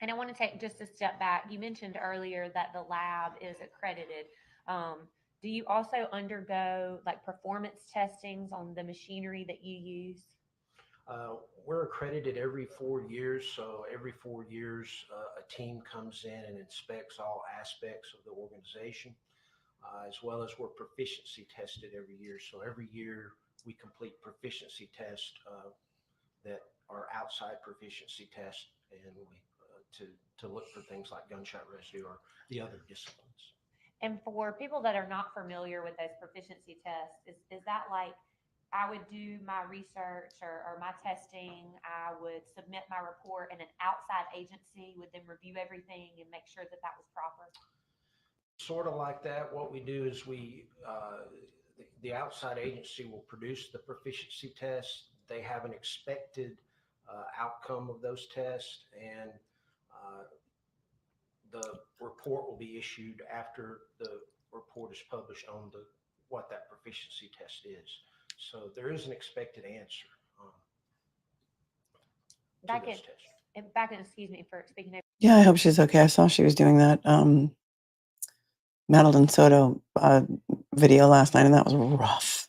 And I want to take just a step back. You mentioned earlier that the lab is accredited. Do you also undergo like performance testings on the machinery that you use? We're accredited every 4 years. So every 4 years, a team comes in and inspects all aspects of the organization. As well as we're proficiency tested every year. So every year we complete proficiency tests that are outside proficiency tests, and we to look for things like gunshot residue or the other disciplines. And for people that are not familiar with those proficiency tests, is that like I would do my research or my testing, I would submit my report, and an outside agency would then review everything and make sure that that was proper? Sort of like that. What we do is the outside agency will produce the proficiency tests. They have an expected outcome of those tests, and the report will be issued after the report is published on what that proficiency test is. So there is an expected answer to those tests. Excuse me for speaking. Yeah, I hope she's okay. I saw she was doing that Madeline Soto video last night, and that was rough.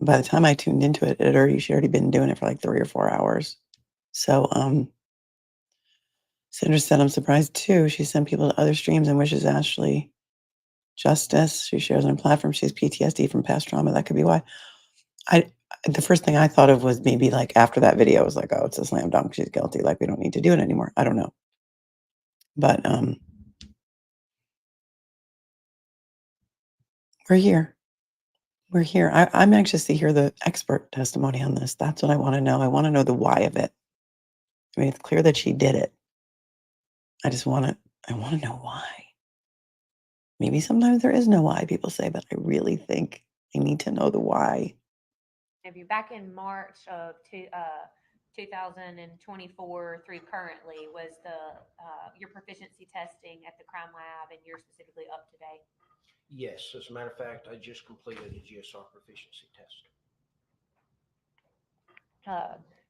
By the time I tuned into it, she'd already been doing it for like 3 or 4 hours. So Sandra said, I'm surprised too. She sent people to other streams and wishes Ashley justice. She shares on her platform. She has PTSD from past trauma. That could be why. The first thing I thought of was maybe like after that video, I was like, oh, it's a slam dunk. She's guilty. Like, we don't need to do it anymore. I don't know. But we're here. We're here. I'm anxious to hear the expert testimony on this. That's what I want to know. I want to know the why of it. I mean, it's clear that she did it. I want to know why. Maybe sometimes there is no why, people say, but I really think I need to know the why. If you're back in March of 2024 through currently, was your proficiency testing at the crime lab and you're specifically up to date? Yes, as a matter of fact, I just completed a GSR proficiency test.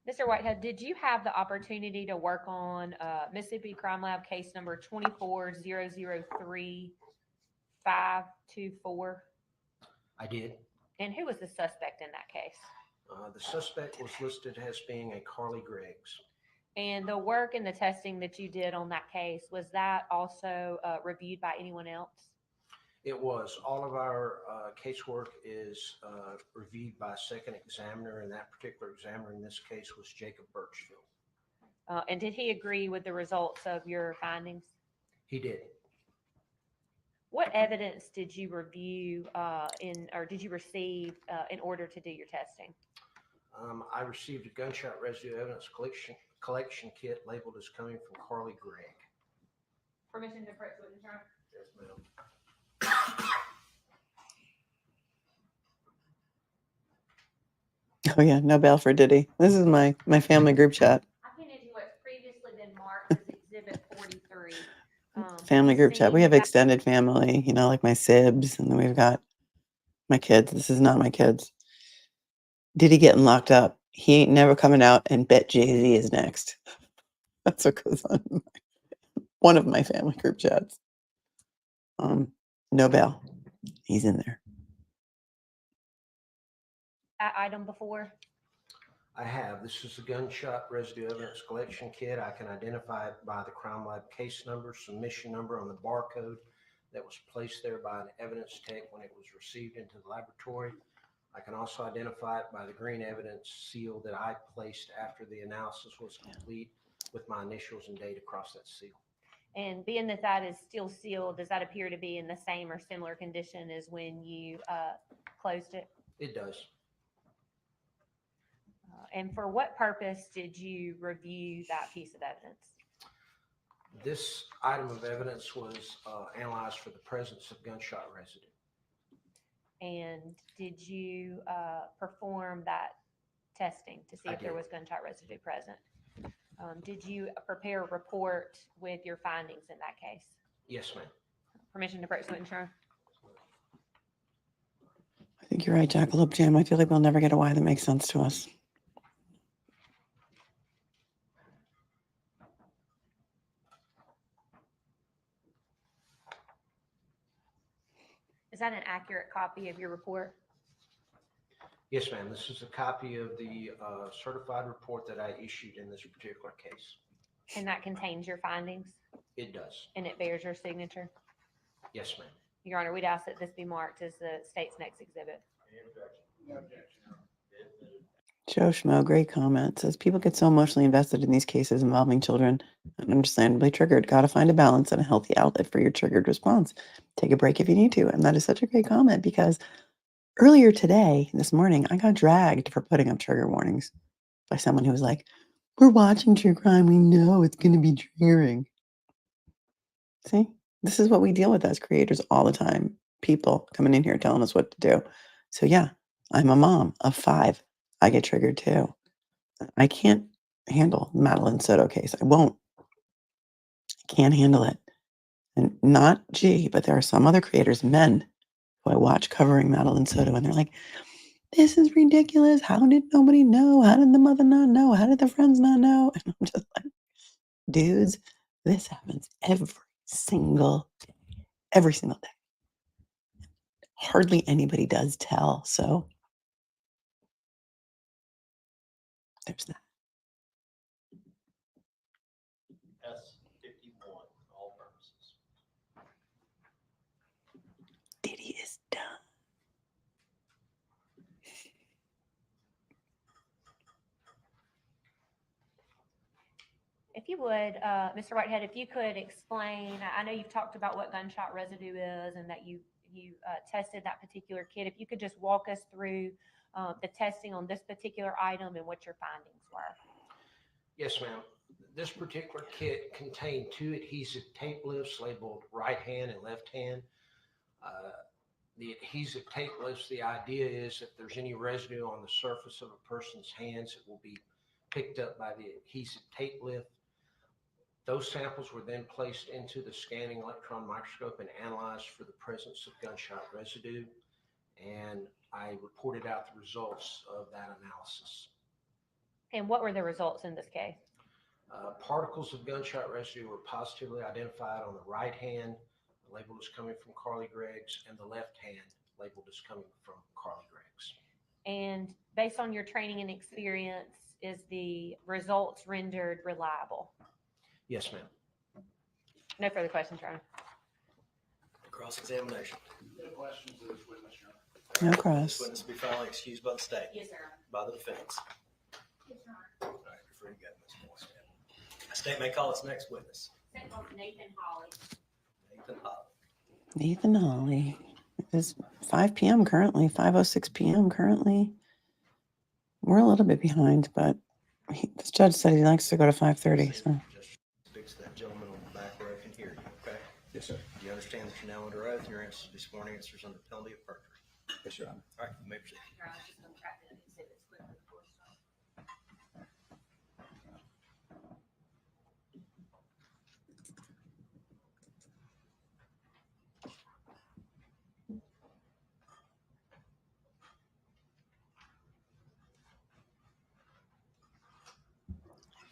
Mr. Whitehead, did you have the opportunity to work on Mississippi Crime Lab case number 24003-524? I did. And who was the suspect in that case? The suspect was listed as being a Carly Greggs. And the work and the testing that you did on that case, was that also reviewed by anyone else? It was. All of our casework is reviewed by a second examiner, and that particular examiner in this case was Jacob Birchfield. And did he agree with the results of your findings? He did. What evidence did you review or did you receive in order to do your testing? I received a gunshot residue evidence collection kit labeled as coming from Carly Gregg. Permission to press witness, Your Honor? Yes, ma'am. Oh yeah, no bail for Diddy. This is my family group chat. I can issue what's previously been marked as Exhibit 43. Family group chat. We have that- extended family, you know, like my sibs, and then we've got my kids. This is not my kids. Diddy getting locked up. He ain't never coming out, and bet Jay-Z is next. That's what goes on in one of my family group chats. No bail. He's in there. That item before? I have. This is a gunshot residue evidence collection kit. I can identify it by the crime lab case number, submission number on the barcode that was placed there by an evidence tech when it was received into the laboratory. I can also identify it by the green evidence seal that I placed after the analysis was complete with my initials and date across that seal. And being that that is still sealed, does that appear to be in the same or similar condition as when you closed it? It does. And for what purpose did you review that piece of evidence? This item of evidence was analyzed for the presence of gunshot residue. And did you perform that testing to see I if there did. was gunshot residue present? Did you prepare a report with your findings in that case? Yes, ma'am. Permission to approach witness, Your Honor? I think you're right, Jackalope Jam. I feel like we'll never get a why that makes sense to us. Is that an accurate copy of your report? Yes, ma'am. This is a copy of the certified report that I issued in this particular case. And that contains your findings? It does. And it bears your signature? Yes, ma'am. Your Honor, we'd ask that this be marked as the state's next exhibit. Joe Schmo, great comment. Says people get so emotionally invested in these cases involving children and understandably triggered. Got to find a balance and a healthy outlet for your triggered response. Take a break if you need to. And that is such a great comment because earlier today, this morning, I got dragged for putting up trigger warnings by someone who was like, "We're watching true crime. We know it's going to be triggering." See, this is what we deal with as creators all the time. People coming in here telling us what to do. So yeah, I'm a mom of 5. I get triggered too. I can't handle Madeline Soto case. I won't. I can't handle it. And not G, but there are some other creators, men, who I watch covering Madeline Soto, and they're like, "This is ridiculous. How did nobody know? How did the mother not know? How did the friends not know?" And I'm just like, dudes, this happens every single day. Every single day. Hardly anybody does tell. So there's that. S51, all purposes. Diddy is done. If you would, Mr. Whitehead, if you could explain, I know you've talked about what gunshot residue is and that you tested that particular kit. If you could just walk us through the testing on this particular item and what your findings were. Yes, ma'am. This particular kit contained 2 adhesive tape lifts labeled right hand and left hand. the adhesive tape lifts, the idea is if there's any residue on the surface of a person's hands, it will be picked up by the adhesive tape lift. Those samples were then placed into the scanning electron microscope and analyzed for the presence of gunshot residue. And I reported out the results of that analysis. And what were the results in this case? Particles of gunshot residue were positively identified on the right hand, labeled as coming from Carly Gregg's, and the left hand, labeled as coming from Carly Gregg's. And based on your training and experience, is the results rendered reliable? Yes, ma'am. No further questions, Your Honor. Cross-examination. No questions of this witness, Your No Honor. cross. This witness be finally excused by the state. Yes, sir. By the defense. Yes, Your Honor. All right, you're free to go, Ms. Morris. The state may call its next witness. Second one, Nathan Holly. Nathan Hop. Nathan Holly. It is 5 p.m. currently, 5:06 p.m. currently. We're a little bit behind, but this judge said he likes to go to 5:30. So Just speaks to that gentleman on the back row can hear you, okay? Yes, sir. Do you understand that you're now under oath and your answers to be sworn answers under penalty of perjury? Yes, Your Honor. All right, you may proceed. Your Honor, just gonna track the exhibits quickly, of course.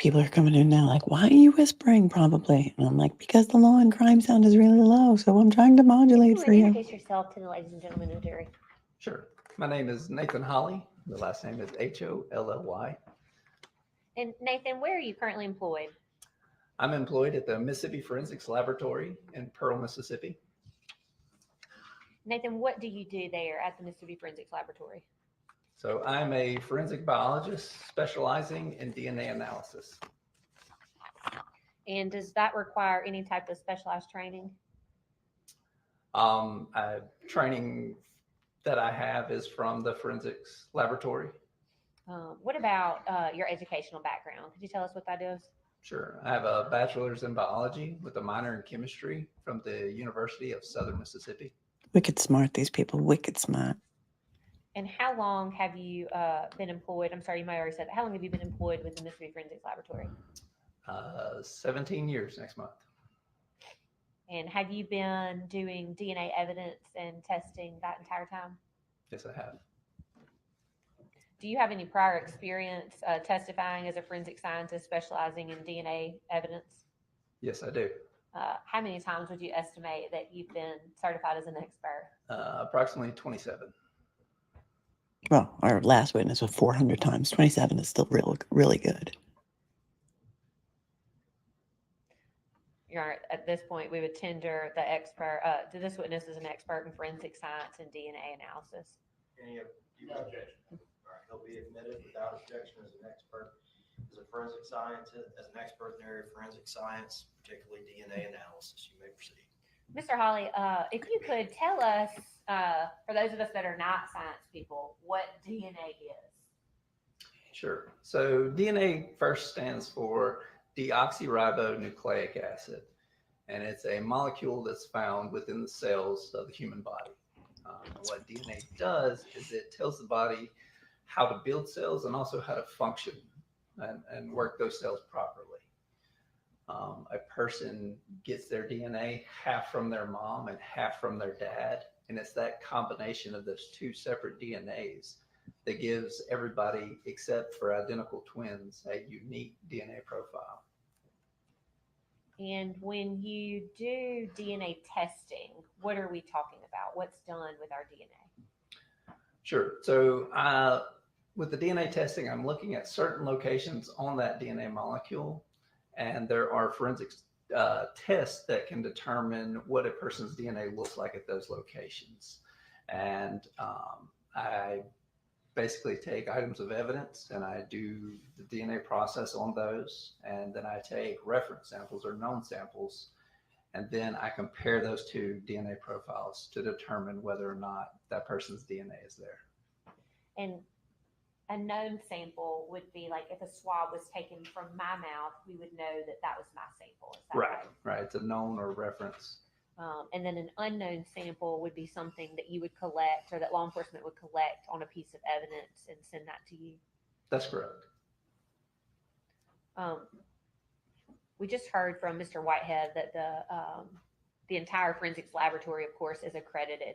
people are coming in now like, why are you whispering? Probably. And I'm like, because the law and crime sound is really low. So I'm trying to modulate for you. Introduce yourself to the ladies and gentlemen of the jury. Sure. My name is Nathan Holly. The last name is Holly. And Nathan, where are you currently employed? I'm employed at the Mississippi Forensics Laboratory in Pearl, Mississippi. Nathan, what do you do there at the Mississippi Forensics Laboratory? So I'm a forensic biologist specializing in DNA analysis. And does that require any type of specialized training? Training that I have is from the forensics laboratory. What about your educational background? Could you tell us what that is? Sure. I have a bachelor's in biology with a minor in chemistry from the University of Southern Mississippi. Wicked smart, these people, wicked smart. And how long have you been employed? I'm sorry, you might have already said that. How long have you been employed with the Mississippi Forensics Laboratory? 17 years next month. And have you been doing DNA evidence and testing that entire time? Yes, I have. Do you have any prior experience testifying as a forensic scientist specializing in DNA evidence? Yes, I do. How many times would you estimate that you've been certified as an expert? Approximately 27. Well, our last witness was 400 times. 27 is still really good. Your Honor, at this point, we would tender the expert, to this witness as an expert in forensic science and DNA analysis. Any objection? All right, he'll be admitted without objection as an expert, as a forensic scientist, as an expert in the area of forensic science, particularly DNA analysis. You may proceed. Mr. Holly, if you could tell us, for those of us that are not science people, what DNA is. Sure. So DNA first stands for deoxyribonucleic acid, and it's a molecule that's found within the cells of the human body. What DNA does is it tells the body how to build cells and also how to function and work those cells properly. A person gets their DNA half from their mom and half from their dad, and it's that combination of those two separate DNAs that gives everybody, except for identical twins, a unique DNA profile. And when you do DNA testing, what are we talking about? What's done with our DNA? Sure. So with the DNA testing, I'm looking at certain locations on that DNA molecule, and there are forensic tests that can determine what a person's DNA looks like at those locations. And I basically take items of evidence and I do the DNA process on those. And then I take reference samples or known samples, and then I compare those two DNA profiles to determine whether or not that person's DNA is there. And a known sample would be like if a swab was taken from my mouth, we would know that that was my sample. Is that right? Right. It's a known or reference And then an unknown sample would be something that you would collect or that law enforcement would collect on a piece of evidence and send that to you. That's correct. We just heard from Mr. Whitehead that the entire forensics laboratory, of course, is accredited.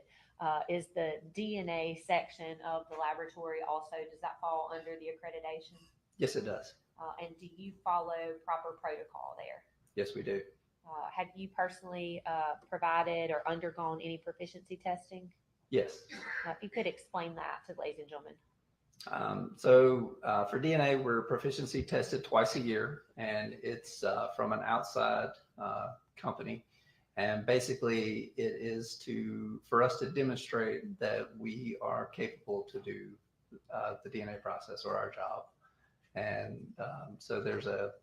Is the DNA section of the laboratory also, does that fall under the accreditation? Yes, it does. And do you follow proper protocol there? Yes, we do. Have you personally provided or undergone any proficiency testing? Yes. If you could explain that to the ladies and gentlemen. For DNA, we're proficiency tested twice a year, and it's from an outside company. And basically, it is for us to demonstrate that we are capable to do the DNA process or our job. And so there's a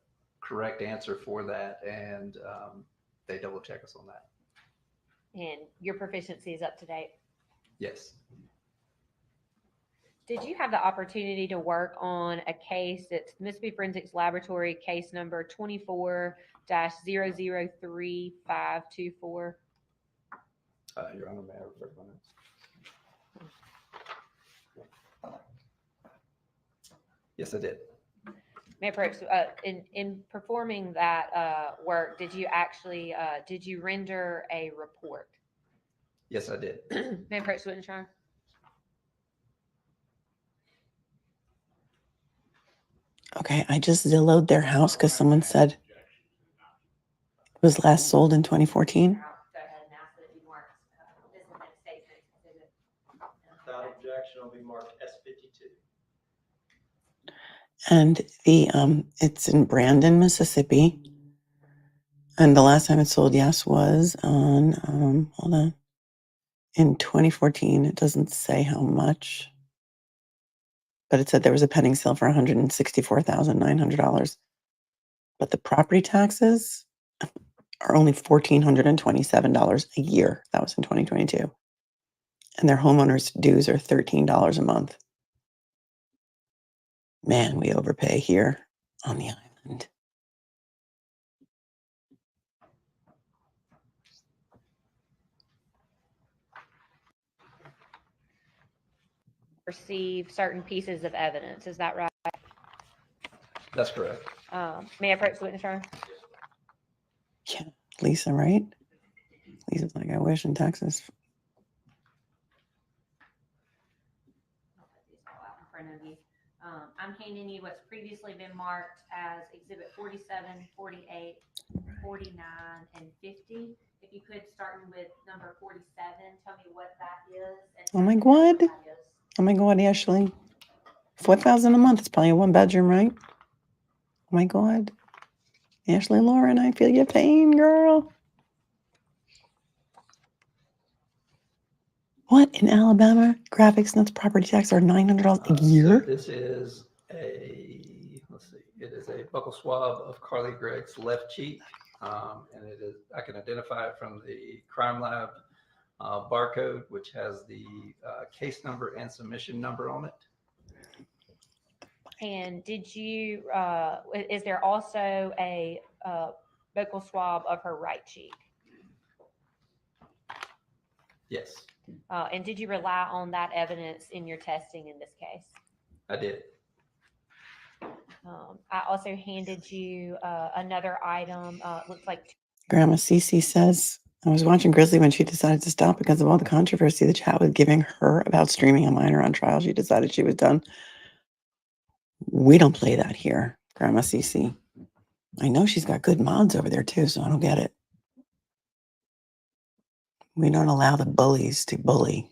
correct answer for that, and they double check us on that. And your proficiency is up to date? Yes. Did you have the opportunity to work on a case that's Mississippi Forensics Laboratory case number 24-003524? Your Honor, may I refer to my notes? Yes, I did. May I perhaps, in performing that work, did you actually, did you render a report? Yes, I did. May I perhaps witness, Your Honor? Okay, I just Zillowed their house because someone said it was last sold in 2014. Go ahead and ask that it be marked. This is the next statement. Without objection, will be marked S52. And it's in Brandon, Mississippi. And the last time it sold, yes, was on hold on. In 2014. It doesn't say how much, but it said there was a pending sale for $164,900. But the property taxes are only $1,427 a year. That was in 2022. And their homeowners' dues are $13 a month. Man, we overpay here on the island. Receive certain pieces of evidence. Is that right? That's correct. May I approach the witness, Your Honor? Yeah, Lisa, right? Lisa's like, I wish in Texas. I'll put these all out in front of you. I'm handing you what's previously been marked as Exhibit 47, 48, 49, and 50. If you could, starting with number 47, tell me what that is. And Oh my God. that is. Oh my God, Ashley. $4,000 a month. It's probably a 1-bedroom, right? Oh my God. Ashley Lauren, I feel your pain, girl. What in Alabama? Graphics nuts property tax are $900 a year? So this is let's see, it is a buccal swab of Carly Gregg's left cheek. And it is, I can identify it from the crime lab barcode, which has the case number and submission number on it. And did you, is there also a vocal swab of her right cheek? Yes, And did you rely on that evidence in your testing in this case? I did. I also handed you another item, looks like. Grandma Cece says, I was watching Grizzly when she decided to stop because of all the controversy the chat was giving her about streaming a minor on trial. She decided she was done. We don't play that here, Grandma Cece. I know she's got good mods over there too, so I don't get it. We don't allow the bullies to bully.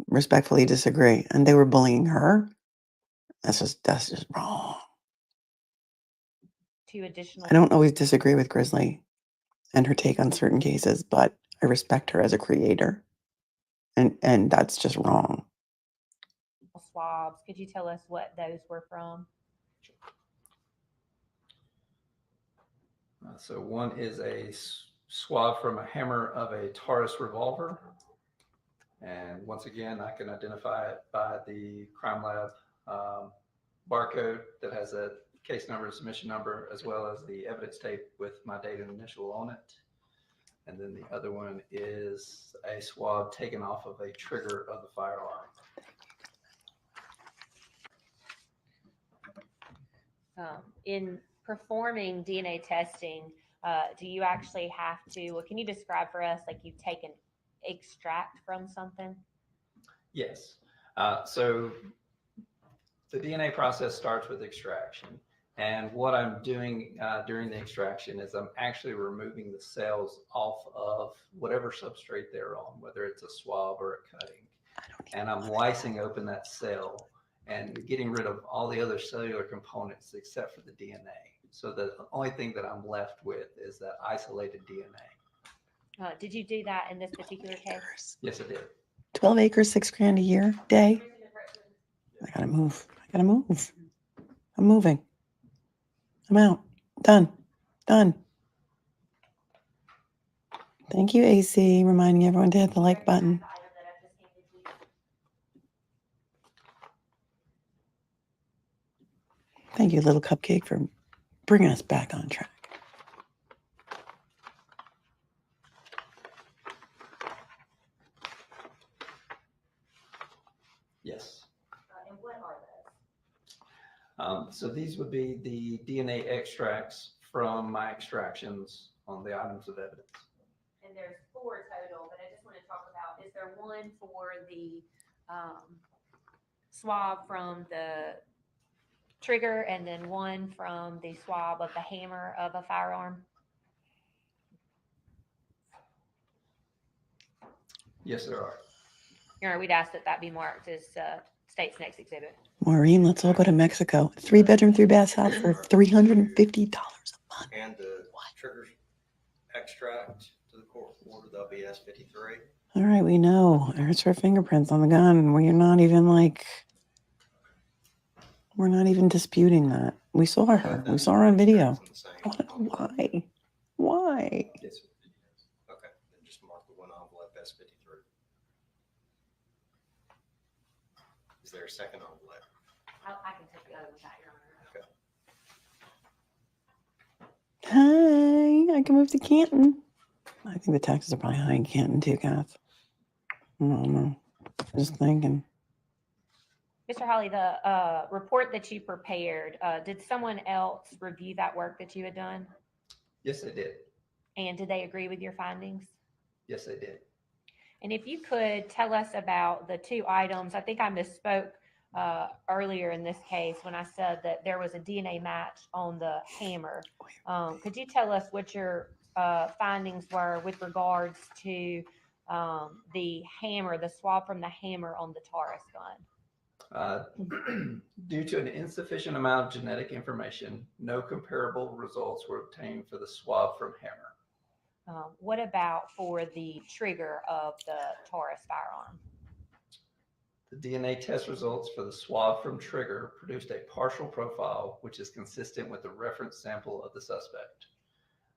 Respectfully disagree. And they were bullying her. That's just wrong. Two additional. I don't always disagree with Grizzly and her take on certain cases, but I respect her as a creator. And that's just wrong. Swabs. Could you tell us what those were from? So one is a swab from a hammer of a Taurus revolver. And once again, I can identify it by the crime lab barcode that has a case number, submission number, as well as the evidence tape with my date and initial on it. And then the other one is a swab taken off of a trigger of the firearm. In performing DNA testing, do you actually have to, well, can you describe for us, like you take an extract from something? Yes. So the DNA process starts with extraction. And what I'm doing during the extraction is I'm actually removing the cells off of whatever substrate they're on, whether it's a swab or a cutting. And I'm lysing open that cell and getting rid of all the other cellular components except for the DNA. So the only thing that I'm left with is that isolated DNA. Did you do that in this particular case? Yes, I did. 12 acres, $6,000 a year, day. I gotta move. I gotta move. I'm moving. I'm out. Done. Done. Thank you, AC, reminding everyone to hit the like button. Thank you, Little Cupcake, for bringing us back on track. Yes. And what are those? So these would be the DNA extracts from my extractions on the items of evidence. And there's 4 total, but I just want to talk about, is there one for the swab from the trigger and then one from the swab of the hammer of a firearm? Yes, there are. Your Honor, we'd ask that that be marked as state's next exhibit. Maureen, let's all go to Mexico. 3-bedroom, 3-bath house for $350 a month. And the trigger extract to the court order, that'll be S-53. All right, we know. There's her fingerprints on the gun. We're not even we're not even disputing that. We saw her. We saw her on video. Why? Why? Yes. Okay, then just mark the one envelope S-53. Is there a second envelope? I can take the other one back, Your Honor. Hi, I can move to Canton. I think the taxes are probably high in Canton too, Kath. I don't know. Just thinking. Mr. Hawley, the report that you prepared, did someone else review that work that you had done? Yes, they did. And did they agree with your findings? Yes, they did. And if you could tell us about the 2 items, I think I misspoke earlier in this case when I said that there was a DNA match on the hammer. Could you tell us what your findings were with regards to the hammer, the swab from the hammer on the Taurus gun? Due to an insufficient amount of genetic information, no comparable results were obtained for the swab from hammer. What about for the trigger of the Taurus firearm? The DNA test results for the swab from trigger produced a partial profile, which is consistent with the reference sample of the suspect.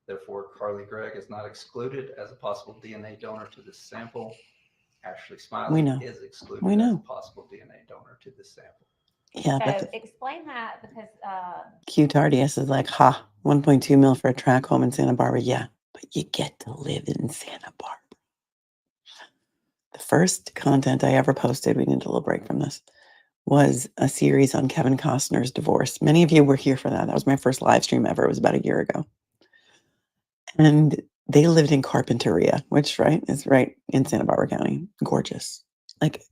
Therefore, Carly Gregg is not excluded as a possible DNA donor to this sample. Ashley Smiley is excluded as a possible DNA donor to this sample. Yeah, so explain that, because Q Tardius is like, ha, 1.2 mil for a track home in Santa Barbara. Yeah, but you get to live in Santa Barbara. The first content I ever posted, we need a little break from this, was a series on Kevin Costner's divorce. Many of you were here for that. That was my first live stream ever. It was about a year ago. And they lived in Carpinteria, which, is right in Santa Barbara County. Gorgeous. Like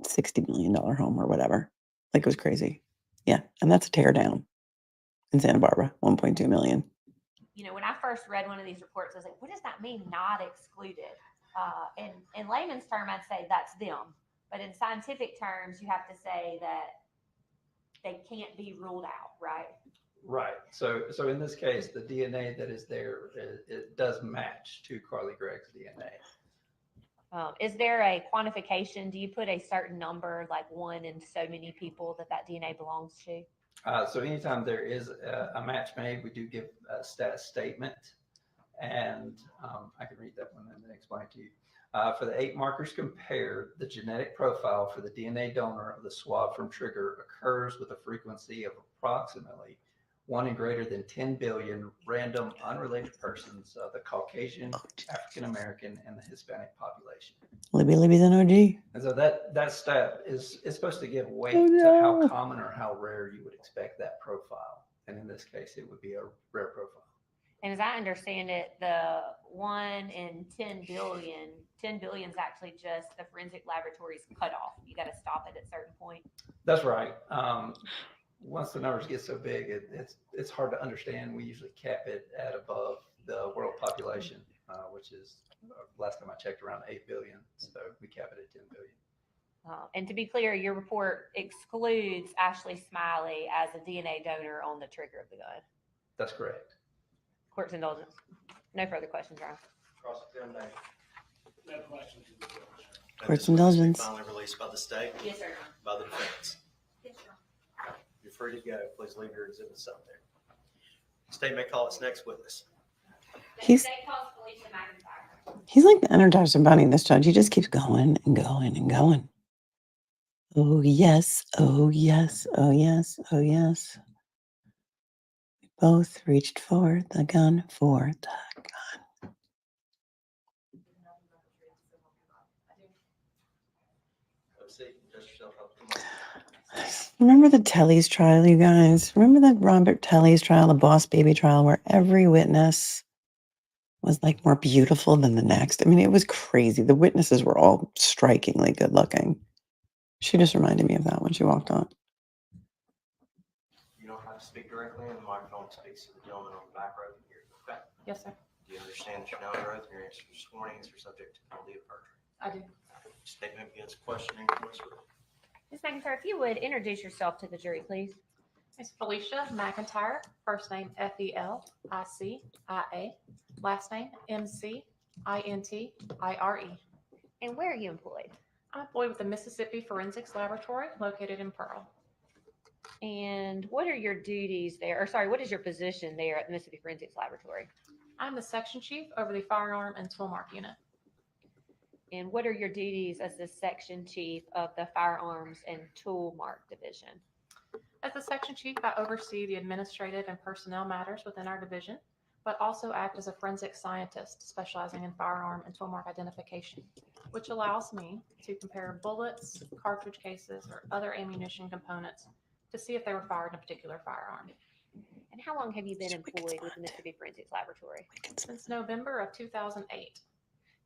$60 million home or whatever. Like, it was crazy. Yeah. And that's a tear down in Santa Barbara, 1.2 million. You know, when I first read one of these reports, I was like, what does that mean, not excluded? In layman's term, I'd say that's them. But in scientific terms, you have to say that they can't be ruled out, right? Right. So in this case, the DNA that is there, it does match to Carly Gregg's DNA. Is there a quantification? Do you put a certain number, like 1 in so many people, that DNA belongs to? So anytime there is a match made, we do give a status statement. And I can read that one and then explain to you. For the 8 markers compared, the genetic profile for the DNA donor of the swab from trigger occurs with a frequency of approximately one in greater than 10 billion random unrelated persons of the Caucasian, African American, and the Hispanic population. Libby's an OG. And so that stat is supposed to give weight Oh, to how no. common or how rare you would expect that profile. And in this case, it would be a rare profile. And as I understand it, the 1 in 10 billion, 10 billion is actually just the forensic laboratory's cutoff. You got to stop it at a certain point. That's right. Once the numbers get so big, it's hard to understand. We usually cap it at above the world population, which is, last time I checked, around 8 billion. So we cap it at 10 billion. And to be clear, your report excludes Ashley Smiley as a DNA donor on the trigger of the gun. That's correct. Court's indulgence. No further questions, Ryan. Cross-examination. No questions. Court's indulgence. Finally released by the state, Yes, sir. by the defense. Yes, sir. You're free to go. Please leave your exhibits out there. State may call its next witness. He's like the Energizer Bunny, this judge. He just keeps going and going and going. Oh, yes. Oh, yes. Oh, yes. Oh, yes. We both reached for the gun, for the gun. Remember the Tellys trial, you guys? Remember the Robert Tellys trial, the Boss Baby trial, where every witness was like more beautiful than the next? I mean, it was crazy. The witnesses were all strikingly good looking. She just reminded me of that when she walked on. You don't have to speak directly, and the microphone speaks to the gentleman on the back row here. Okay? Yes, sir. Do you understand that you're now under oath and your answers are sworn answers subject to penalty of perjury? I do. Statement begins questioning. Ms. McIntyre, if you would introduce yourself to the jury, please. Miss Felicia McIntyre, first name F-E-L-I-C-I-A, last name M-C-I-N-T-I-R-E. And where are you employed? I'm employed with the Mississippi Forensics Laboratory located in Pearl. And what are your duties there? Or sorry, what is your position there at the Mississippi Forensics Laboratory? I'm the section chief over the firearm and tool mark unit. And what are your duties as the section chief of the Firearms and Tool Mark Division? As the section chief, I oversee the administrative and personnel matters within our division, but also act as a forensic scientist specializing in firearm and tool mark identification, which allows me to compare bullets, cartridge cases, or other ammunition components to see if they were fired in a particular firearm. And how long have you been employed with the Mississippi Forensics Laboratory? Since November of 2008.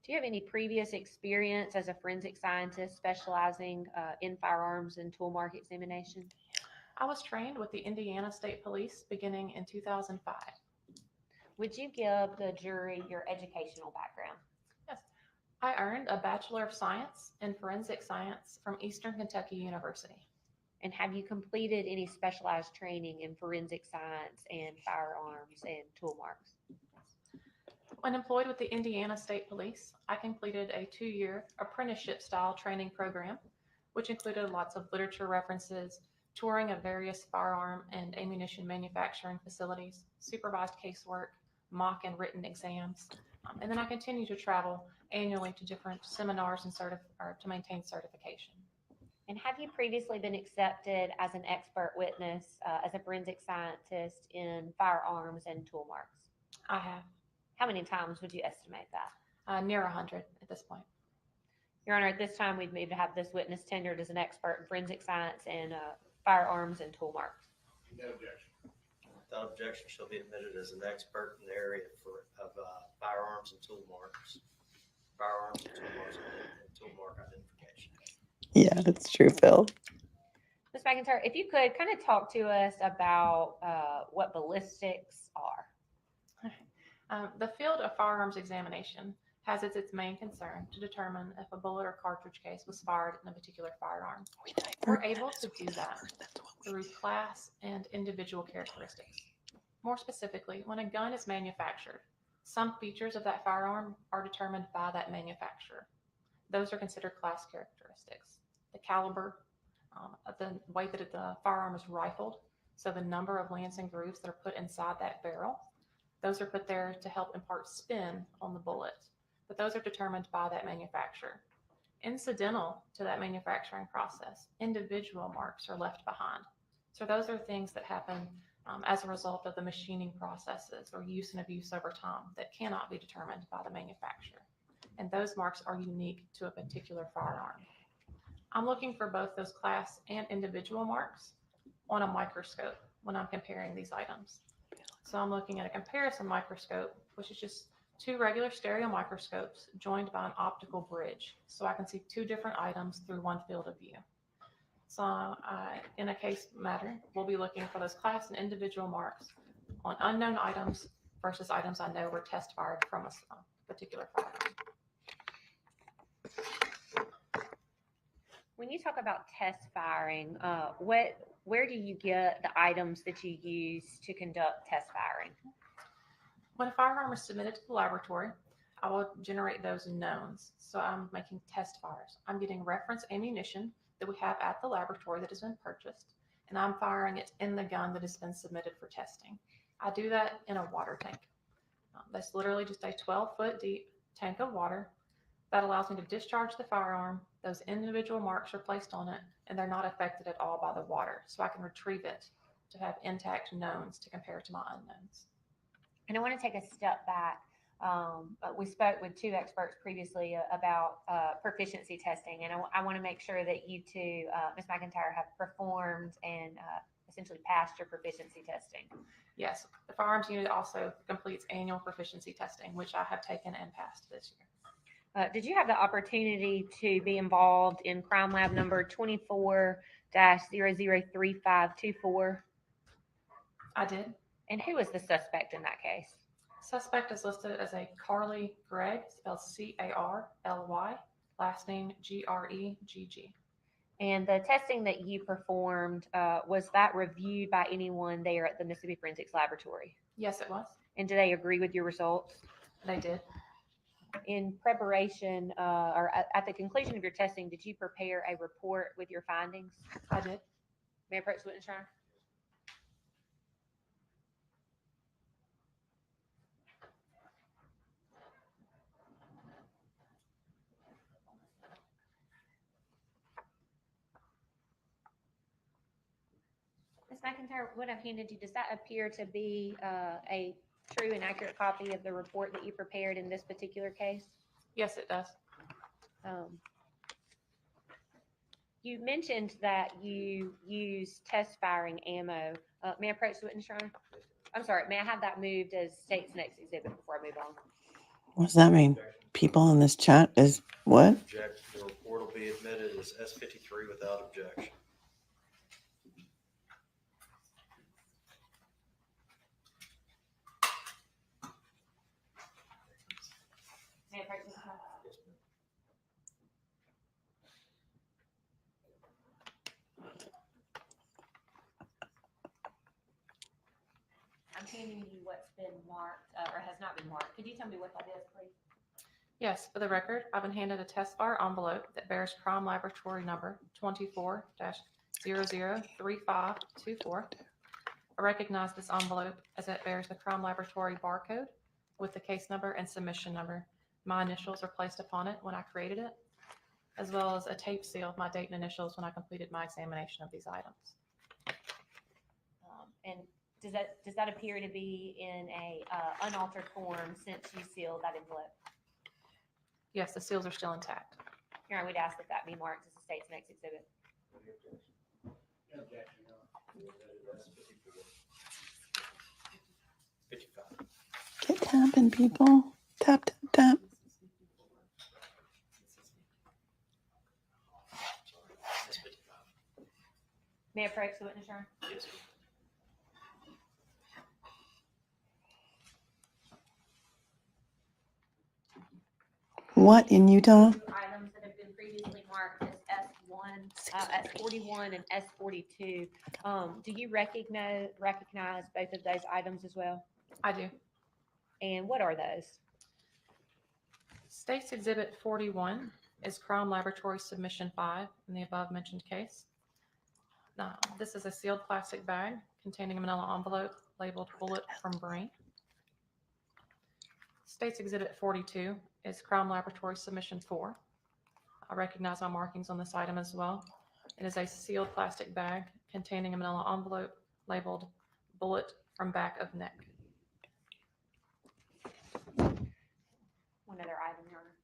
Do you have any previous experience as a forensic scientist specializing in firearms and tool mark examination? I was trained with the Indiana State Police beginning in 2005. Would you give the jury your educational background? Yes. I earned a Bachelor of Science in Forensic Science from Eastern Kentucky University. And have you completed any specialized training in forensic science and firearms and tool marks? When employed with the Indiana State Police, I completed a 2-year apprenticeship-style training program, which included lots of literature references, touring of various firearm and ammunition manufacturing facilities, supervised casework, mock and written exams, and then I continue to travel annually to different seminars and to maintain certification. And have you previously been accepted as an expert witness as a forensic scientist in firearms and tool marks? I have. How many times would you estimate that? Near 100 at this point. Your Honor, at this time, we'd move to have this witness tendered as an expert in forensic science and firearms and tool marks. No objection. Without objection, shall be admitted as an expert in the area of firearms and tool marks. Firearms and tool marks and tool mark identification. Yeah, that's true, Phil. Ms. McIntyre, if you could kind of talk to us about what ballistics are. The field of firearms examination has as its main concern to determine if a bullet or cartridge case was fired in a particular firearm. We're able to do that through class and individual characteristics. More specifically, when a gun is manufactured, some features of that firearm are determined by that manufacturer. Those are considered class characteristics. The caliber, the way that the firearm is rifled, so the number of lands and grooves that are put inside that barrel, those are put there to help impart spin on the bullet, but those are determined by that manufacturer. Incidental to that manufacturing process, individual marks are left behind. So those are things that happen as a result of the machining processes or use and abuse over time that cannot be determined by the manufacturer. And those marks are unique to a particular firearm. I'm looking for both those class and individual marks on a microscope when I'm comparing these items. So I'm looking at a comparison microscope, which is just two regular stereo microscopes joined by an optical bridge. So I can see two different items through one field of view. So in a case matter, we'll be looking for those class and individual marks on unknown items versus items I know were test fired from a particular firearm. When you talk about test firing, where do you get the items that you use to conduct test firing? When a firearm is submitted to the laboratory, I will generate those knowns. So I'm making test fires. I'm getting reference ammunition that we have at the laboratory that has been purchased, and I'm firing it in the gun that has been submitted for testing. I do that in a water tank. That's literally just a 12-foot deep tank of water that allows me to discharge the firearm. Those individual marks are placed on it, and they're not affected at all by the water. So I can retrieve it to have intact knowns to compare to my unknowns. And I want to take a step back. We spoke with two experts previously about proficiency testing, and I want to make sure that you two, Ms. McIntyre, have performed and essentially passed your proficiency testing. Yes, the firearms unit also completes annual proficiency testing, which I have taken and passed this year. Did you have the opportunity to be involved in crime lab number 24-003524? I did. And who was the suspect in that case? Suspect is listed as a Gregg, spelled C-A-R-L-Y, last name G-R-E-G-G. And the testing that you performed, was that reviewed by anyone there at the Mississippi Forensics Laboratory? Yes, it was. And do they agree with your results? They did. In preparation or at the conclusion of your testing, did you prepare a report with your findings? I did. May I approach the witness stand? Ms. McIntyre, what I've handed you, does that appear to be a true and accurate copy of the report that you prepared in this particular case? Yes, it does. You mentioned that you use test firing ammo. May I approach the witness, Your Honor? I'm sorry, may I have that moved as state's next exhibit before I move on? What does that mean? People in this chat is what? Object, the report will be admitted as S-53 without objection. May I approach the witness? I'm handing you what's been marked or has not been marked. Could you tell me what that is, please? Yes, for the record, I've been handed a test fire envelope that bears crime laboratory number 24-003524. I recognize this envelope as it bears the crime laboratory barcode with the case number and submission number. My initials are placed upon it when I created it, as well as a tape seal of my date and initials when I completed my examination of these items. And does that appear to be in a unaltered form since you sealed that envelope? Yes, the seals are still intact. Here, I would ask that be marked as the state's next exhibit. No objection, Your Honor. S-54. 55. Get tapping, people. Tap, tap, tap. May I approach the witness, Your Honor? Yes. What in Utah? Items that have been previously marked as S1, S41, and S42. Do you recognize both of those items as well? I do. And what are those? State's Exhibit 41 is Crime Laboratory Submission 5 in the above mentioned case. Now, this is a sealed plastic bag containing a manila envelope labeled Bullet from Brain. State's Exhibit 42 is Crime Laboratory Submission 4. I recognize my markings on this item as well. It is a sealed plastic bag containing a manila envelope labeled bullet from back of neck. One other item, Your Honor.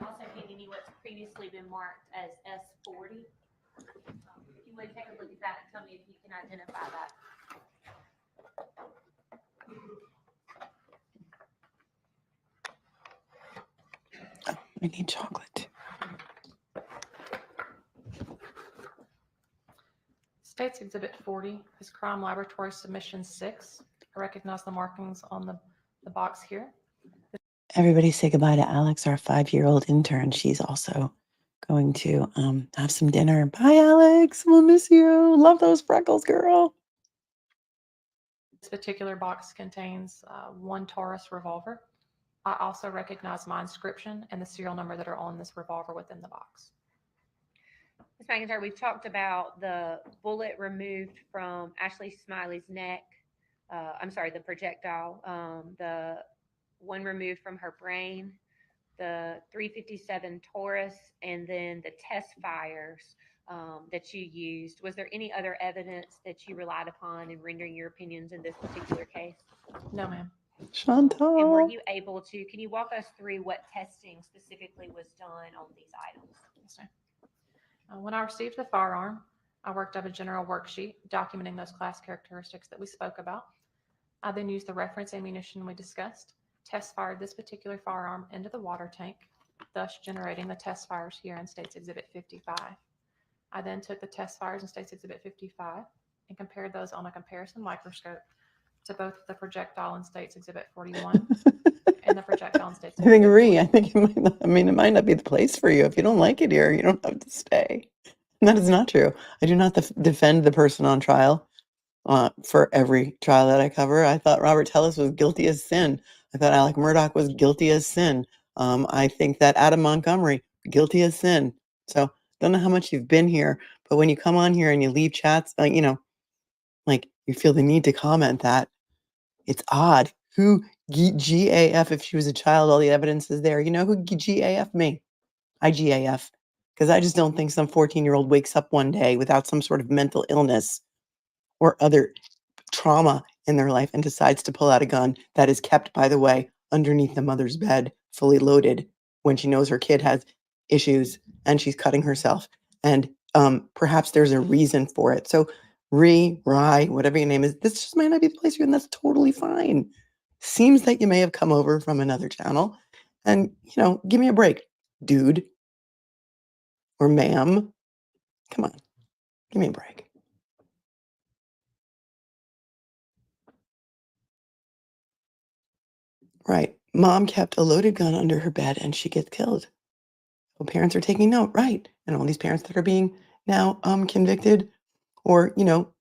Also giving you what's previously been marked as S40. If you would take a look at that and tell me if you can identify that. I need chocolate. State's Exhibit 40 is Crime Laboratory Submission 6. I recognize the markings on the box here. Everybody say goodbye to Alex, our 5-year-old intern. She's also going to have some dinner. Bye, Alex. We'll miss you. Love those freckles, girl. This particular box contains one Taurus revolver. I also recognize my inscription and the serial number that are on this revolver within the box. Ms. McIntyre, we've talked about the bullet removed from Ashley Smiley's neck. I'm sorry, the projectile, the one removed from her brain, the .357 Taurus, and then the test fires that you used. Was there any other evidence that you relied upon in rendering your opinions in this particular case? No, ma'am. Chantal. And were you able to, can you walk us through what testing specifically was done on these items? Yes, ma'am. When I received the firearm, I worked up a general worksheet documenting those class characteristics that we spoke about. I then used the reference ammunition we discussed, test fired this particular firearm into the water tank, thus generating the test fires here in State's Exhibit 55. I then took the test fires in State's Exhibit 55 and compared those on a comparison microscope to both the projectile in State's Exhibit 41 and the projectile in State's I think, Exhibit Ree, I think it might not, I mean, it might not be the place for you. If you don't like it here, you don't have to stay. And that is not true. I do not defend the person on trial for every trial that I cover. I thought Robert Tellis was guilty as sin. I thought Alec Murdaugh was guilty as sin. I think that Adam Montgomery, guilty as sin. So don't know how much you've been here, but when you come on here and you leave chats, you know, like you feel the need to comment that, it's odd. Who GAF, if she was a child, all the evidence is there. You know who GAF me? I GAF. Because I just don't think some 14-year-old wakes up one day without some sort of mental illness or other trauma in their life and decides to pull out a gun that is kept, by the way, underneath the mother's bed, fully loaded, when she knows her kid has issues and she's cutting herself. And perhaps there's a reason for it. So Rye, whatever your name is, this just might not be the place for you, and that's totally fine. Seems that you may have come over from another channel, and, you know, give me a break, dude or ma'am. Come on, give me a break. Right. Mom kept a loaded gun under her bed and she gets killed. Well, parents are taking note, right? And all these parents that are being now convicted or, you know,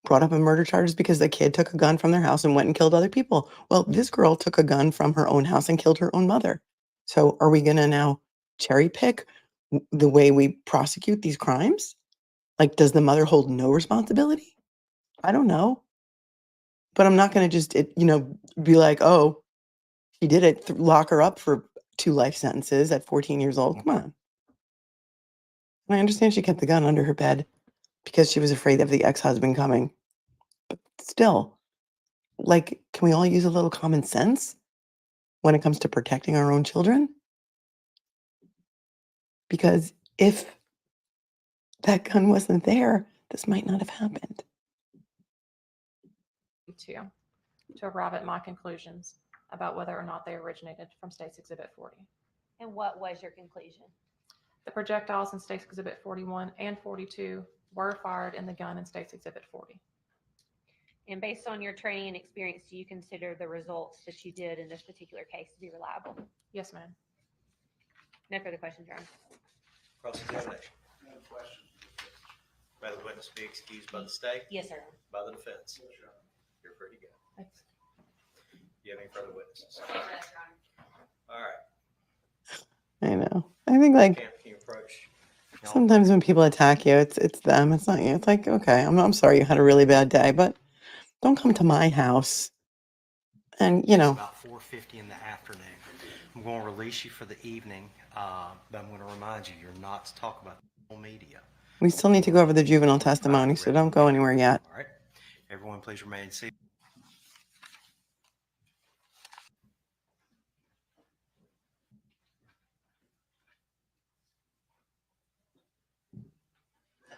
brought up in murder charges because the kid took a gun from their house and went and killed other people. Well, this girl took a gun from her own house and killed her own mother. So are we going to now cherry pick the way we prosecute these crimes? Like, does the mother hold no responsibility? I don't know. But I'm not going to just, you know, be like, oh, she did it, lock her up for 2 life sentences at 14 years old. Come on. And I understand she kept the gun under her bed because she was afraid of the ex-husband coming. But still, like, can we all use a little common sense when it comes to protecting our own children? Because if that gun wasn't there, this might not have happened. To arrive at my conclusions about whether or not they originated from State's Exhibit 40. And what was your conclusion? The projectiles in State's Exhibit 41 and 42 were fired in the gun in State's Exhibit 40. And based on your training and experience, do you consider the results that you did in this particular case to be reliable? Yes, ma'am. No further questions, Your Honor. Cross-examination. No questions. May the witness be excused by the state? Yes, sir. By the defense? You're free to go. Thanks. Do you have any further witnesses? All right. I know. I think, like, Can you approach? sometimes when people attack you, it's them. It's not you. It's like, okay, I'm sorry you had a really bad day, but don't come to my house. And, you know, About 4:50 in the afternoon. I'm going to release you for the evening, but I'm going to remind you, you're not to talk about the media. We still need to go over the juvenile testimony, so don't go anywhere yet. All right. Everyone, please remain seated.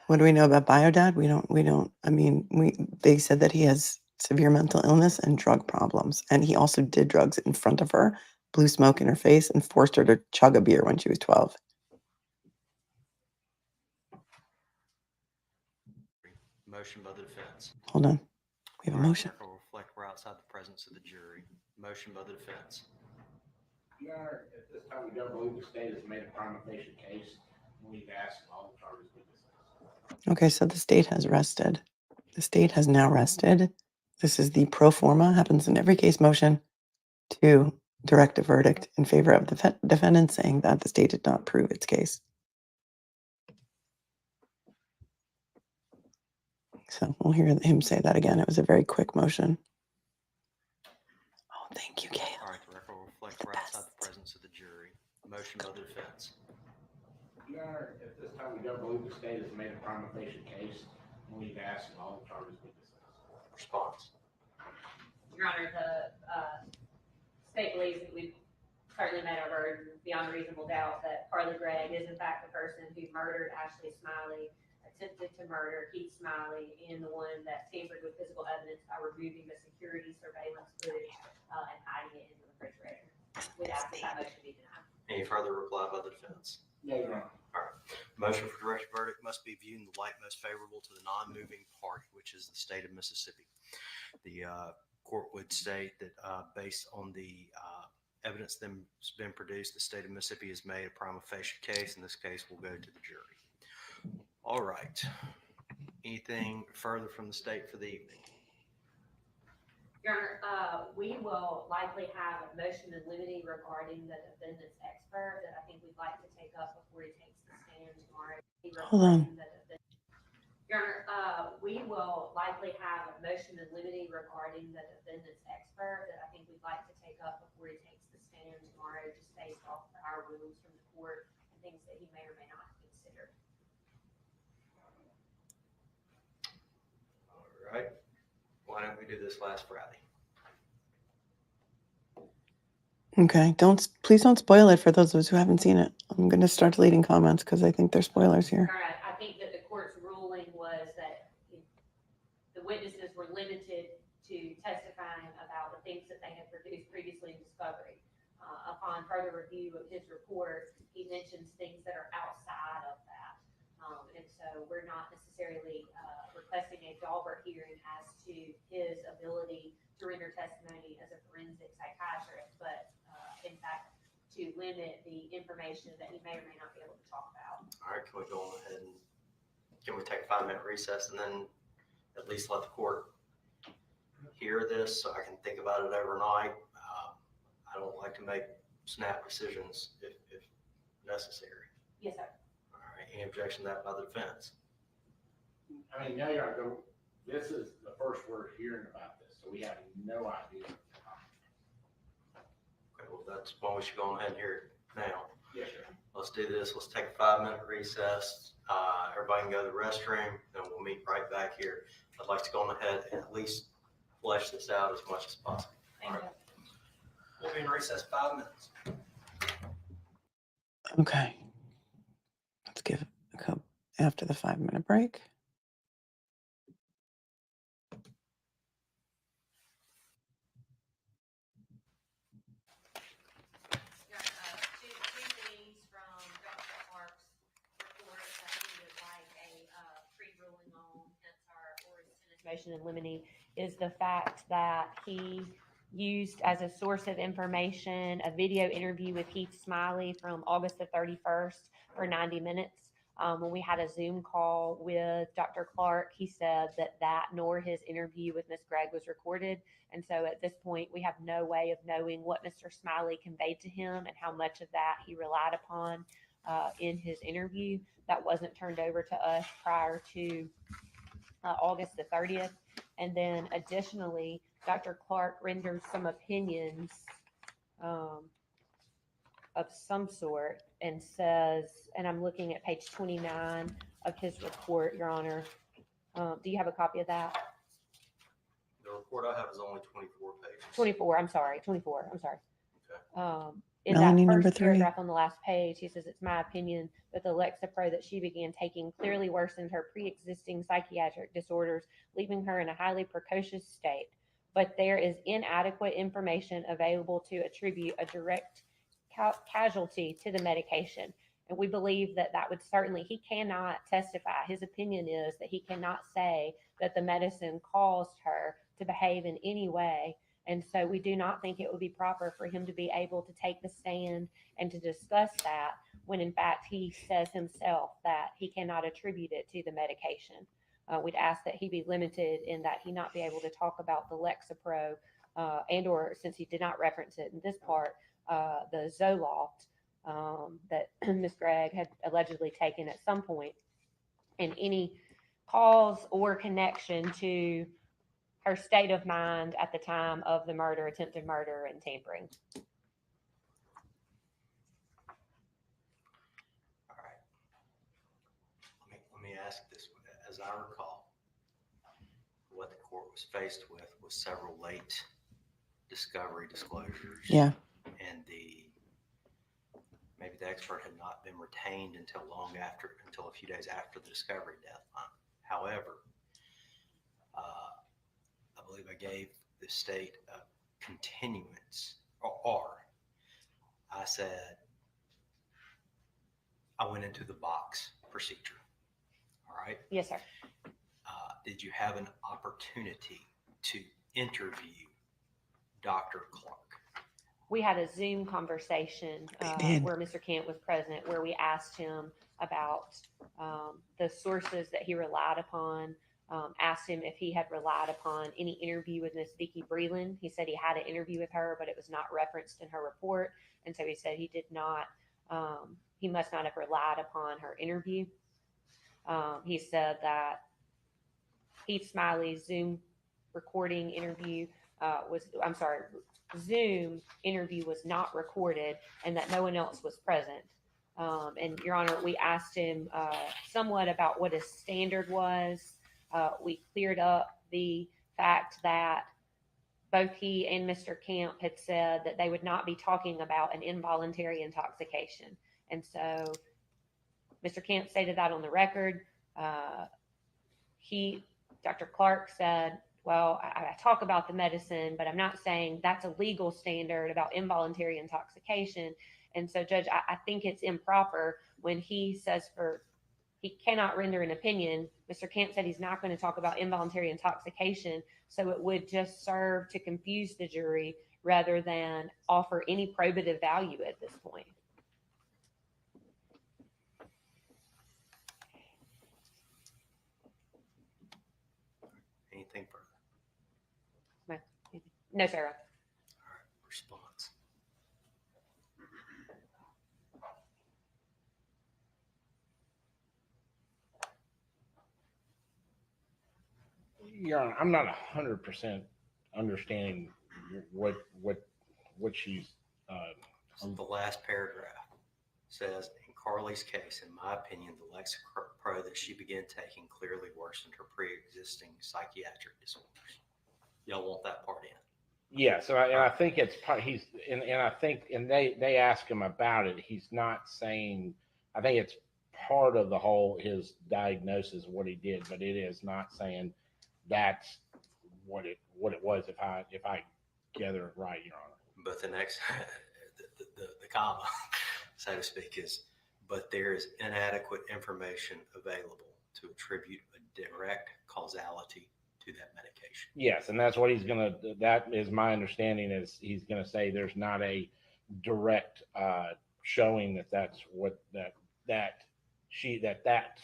What do we know about Biodad? I mean, they said that he has severe mental illness and drug problems. And he also did drugs in front of her, blew smoke in her face, and forced her to chug a beer when she was 12. Motion by the defense. Hold on. We have a motion. Record will reflect we're outside the presence of the jury. Motion by the defense. Your Honor, at this time, we don't believe the state has made a prima facie case. We've asked all the charges be dismissed. Okay, so the state has rested. The state has now rested. This is the pro forma, happens in every case motion, to direct a verdict in favor of the defendant, saying that the state did not prove its case. So we'll hear him say that again. It was a very quick motion. Oh, thank you, Kayla. All right, the record will reflect we're outside the presence of the jury. Motion by the defense. Your Honor, at this time, we don't believe the state has made a prima facie case. We've asked all the charges be dismissed. Response. Your Honor, the state believes that we've certainly met our burden beyond reasonable doubt that Gregg is in fact the person who murdered Ashley Smiley, attempted to murder Heath Smiley, and the one that tampered with physical evidence by removing the security surveillance footage and hiding it in the refrigerator. We'd ask that that motion be denied. Any further reply by the defense? No, Your Honor. All right. Motion for directed verdict must be viewed in the light most favorable to the non-moving party, which is the state of Mississippi. The court would state that based on the evidence that's been produced, the state of Mississippi has made a prima facie case. In this case, will go to the jury. All right. Anything further from the state for the evening? Your Honor, we will likely have a motion in limine regarding the defendant's expert that I think we'd like to take up before he takes the stand tomorrow. Hold on. Your Honor, we will likely have a motion in limine regarding the defendant's expert that I think we'd like to take up before he takes the stand tomorrow, just based off our rules from the court and things that he may or may not have considered. All right. Why don't we do this last Friday? Okay, please don't spoil it for those of us who haven't seen it. I'm going to start deleting comments because I think there's spoilers here. All right, I think that the court's ruling was that the witnesses were limited to testifying about the things that they had produced previously in discovery. Upon further review of his report, he mentions things that are outside of that. And so we're not necessarily requesting a Daubert hearing as to his ability to render testimony as a forensic psychiatrist, but in fact, to limit the information that he may or may not be able to talk about. All right, can we go ahead and can we take a 5-minute recess and then at least let the court hear this so I can think about it overnight? I don't like to make snap decisions if necessary. Yes, sir. All right, any objection to that by the defense? I mean, no, Your Honor, this is the first we're hearing about this, so we have no idea. Okay, well, that's why we should go ahead and hear it now. Yes, sir. Let's do this. Let's take a 5-minute recess. Everybody can go to the restroom, and we'll meet right back here. I'd like to go on ahead and at least flesh this out as much as possible. Thank you. We'll be in recess 5 minutes. Okay. Let's give a couple after the 5-minute break. Two things from Dr. Clark's report that he would like a pre-ruling on, hence our motion in limine, is the fact that he used as a source of information a video interview with Heath Smiley from August the 31st for 90 minutes. When we had a Zoom call with Dr. Clark, he said that nor his interview with Ms. Gregg was recorded. And so at this point, we have no way of knowing what Mr. Smiley conveyed to him and how much of that he relied upon in his interview. That wasn't turned over to us prior to August the 30th. And then additionally, Dr. Clark rendered some opinions of some sort and says, and I'm looking at page 29 of his report, Your Honor. Do you have a copy of that? The report I have is only 24 pages. 24, I'm sorry, 24, I'm sorry. Okay. In Melanie, that number first 3. paragraph on the last page, he says, it's my opinion that the Lexapro that she began taking clearly worsened her pre-existing psychiatric disorders, leaving her in a highly precocious state. But there is inadequate information available to attribute a direct casualty to the medication. And we believe that that would certainly, he cannot testify. His opinion is that he cannot say that the medicine caused her to behave in any way. And so we do not think it would be proper for him to be able to take the stand and to discuss that when in fact he says himself that he cannot attribute it to the medication. We'd ask that he be limited in that he not be able to talk about the Lexapro and or, since he did not reference it in this part, the Zoloft that Ms. Gregg had allegedly taken at some point, and any cause or connection to her state of mind at the time of the murder, attempted murder, and tampering. All right. Let me ask this. As I recall, what the court was faced with was several late discovery disclosures. Yeah. And maybe the expert had not been retained until a few days after the discovery deadline. However, I believe I gave the state a continuance, or I said I went into the box procedure. All right. Yes, sir. Did you have an opportunity to interview Dr. Clark? We had a Zoom conversation where Mr. Kent was present, where we asked him about the sources that he relied upon, asked him if he had relied upon any interview with Miss Vicki Breland. He said he had an interview with her, but it was not referenced in her report. And so he said he did not, he must not have relied upon her interview. He said that Heath Smiley's Zoom recording interview Zoom interview was not recorded and that no one else was present. And Your Honor, we asked him somewhat about what his standard was. We cleared up the fact that both he and Mr. Camp had said that they would not be talking about an involuntary intoxication. And so Mr. Camp stated that on the record. Dr. Clark said, well, I talk about the medicine, but I'm not saying that's a legal standard about involuntary intoxication. And so, Judge, I think it's improper when he says he cannot render an opinion. Mr. Camp said he's not going to talk about involuntary intoxication, so it would just serve to confuse the jury rather than offer any probative value at this point. Anything further? No, sir. All right, response. Yeah, I'm not 100% understanding what she's. The last paragraph says, in Carly's case, in my opinion, the Lexapro that she began taking clearly worsened her pre-existing psychiatric disorders. Y'all want that part in? Yeah, so I think it's part. They ask him about it. He's not saying. I think it's part of the whole his diagnosis of what he did, but it is not saying that's what it was. If I gather it right, Your Honor. But the next, the comma, so to speak, is, but there is inadequate information available to attribute a direct causality to that medication. Yes, and that's what he's gonna. That is my understanding. Is he's gonna say there's not a direct showing that that's what that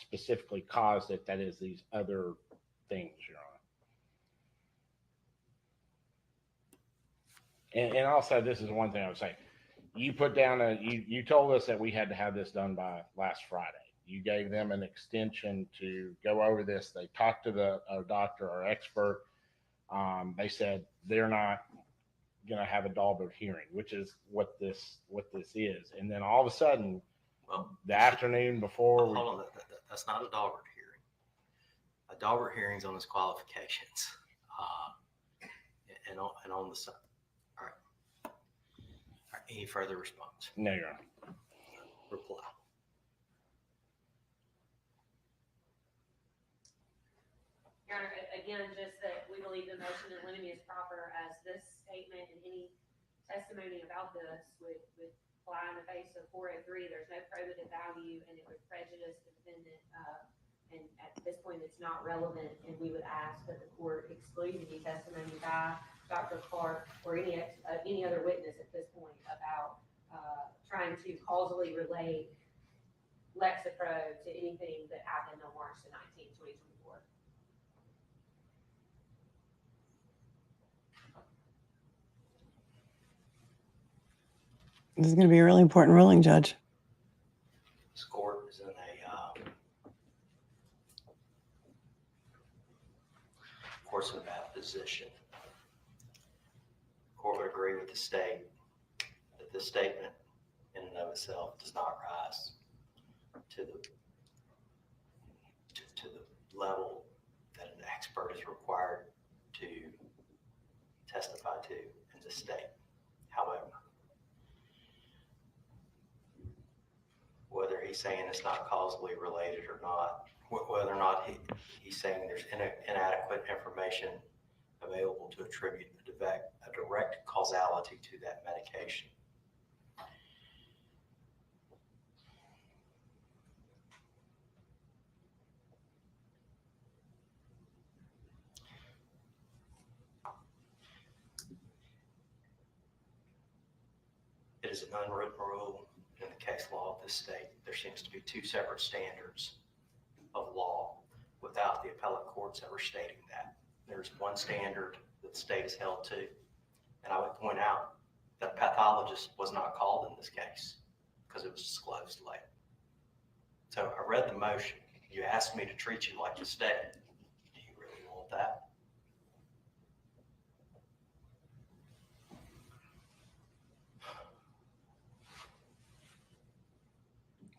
specifically caused it. That is these other things, Your Honor. And also, this is one thing I would say. You put down you told us that we had to have this done by last Friday. You gave them an extension to go over this. They talked to our doctor, our expert. They said they're not gonna have a Dahlberg hearing, which is what this is. And then all of a sudden, Well, the afternoon before we, hold on, that's not a Dahlberg hearing. A Dahlberg hearing's on his qualifications, and on the side. All right. All right. Any further response? no, Your Honor. Reply. Your Honor, again, just that we believe the motion in limine is proper, as this statement and any testimony about this would fly in the face of 403. There's no probative value, and it would prejudice the defendant. And at this point, it's not relevant, and we would ask that the court exclude any testimony by Dr. Clark or any other witness at this point about trying to causally relate Lexapro to anything that happened on March the 19th, 2024. This is going to be a really important ruling, Judge. This court is in a bad position. The court would agree with the state that this statement in and of itself does not rise to the level that an expert is required to testify to in the state. However, whether he's saying it's not causally related or not, whether or not he's saying there's inadequate information available to attribute a direct causality to that medication. It is an unwritten rule in the case law of this state. There seems to be two separate standards of law without the appellate courts ever stating that. There's one standard that the state is held to, and I would point out that a pathologist was not called in this case because it was disclosed late. So I read the motion. You asked me to treat you like the state. Do you really want that?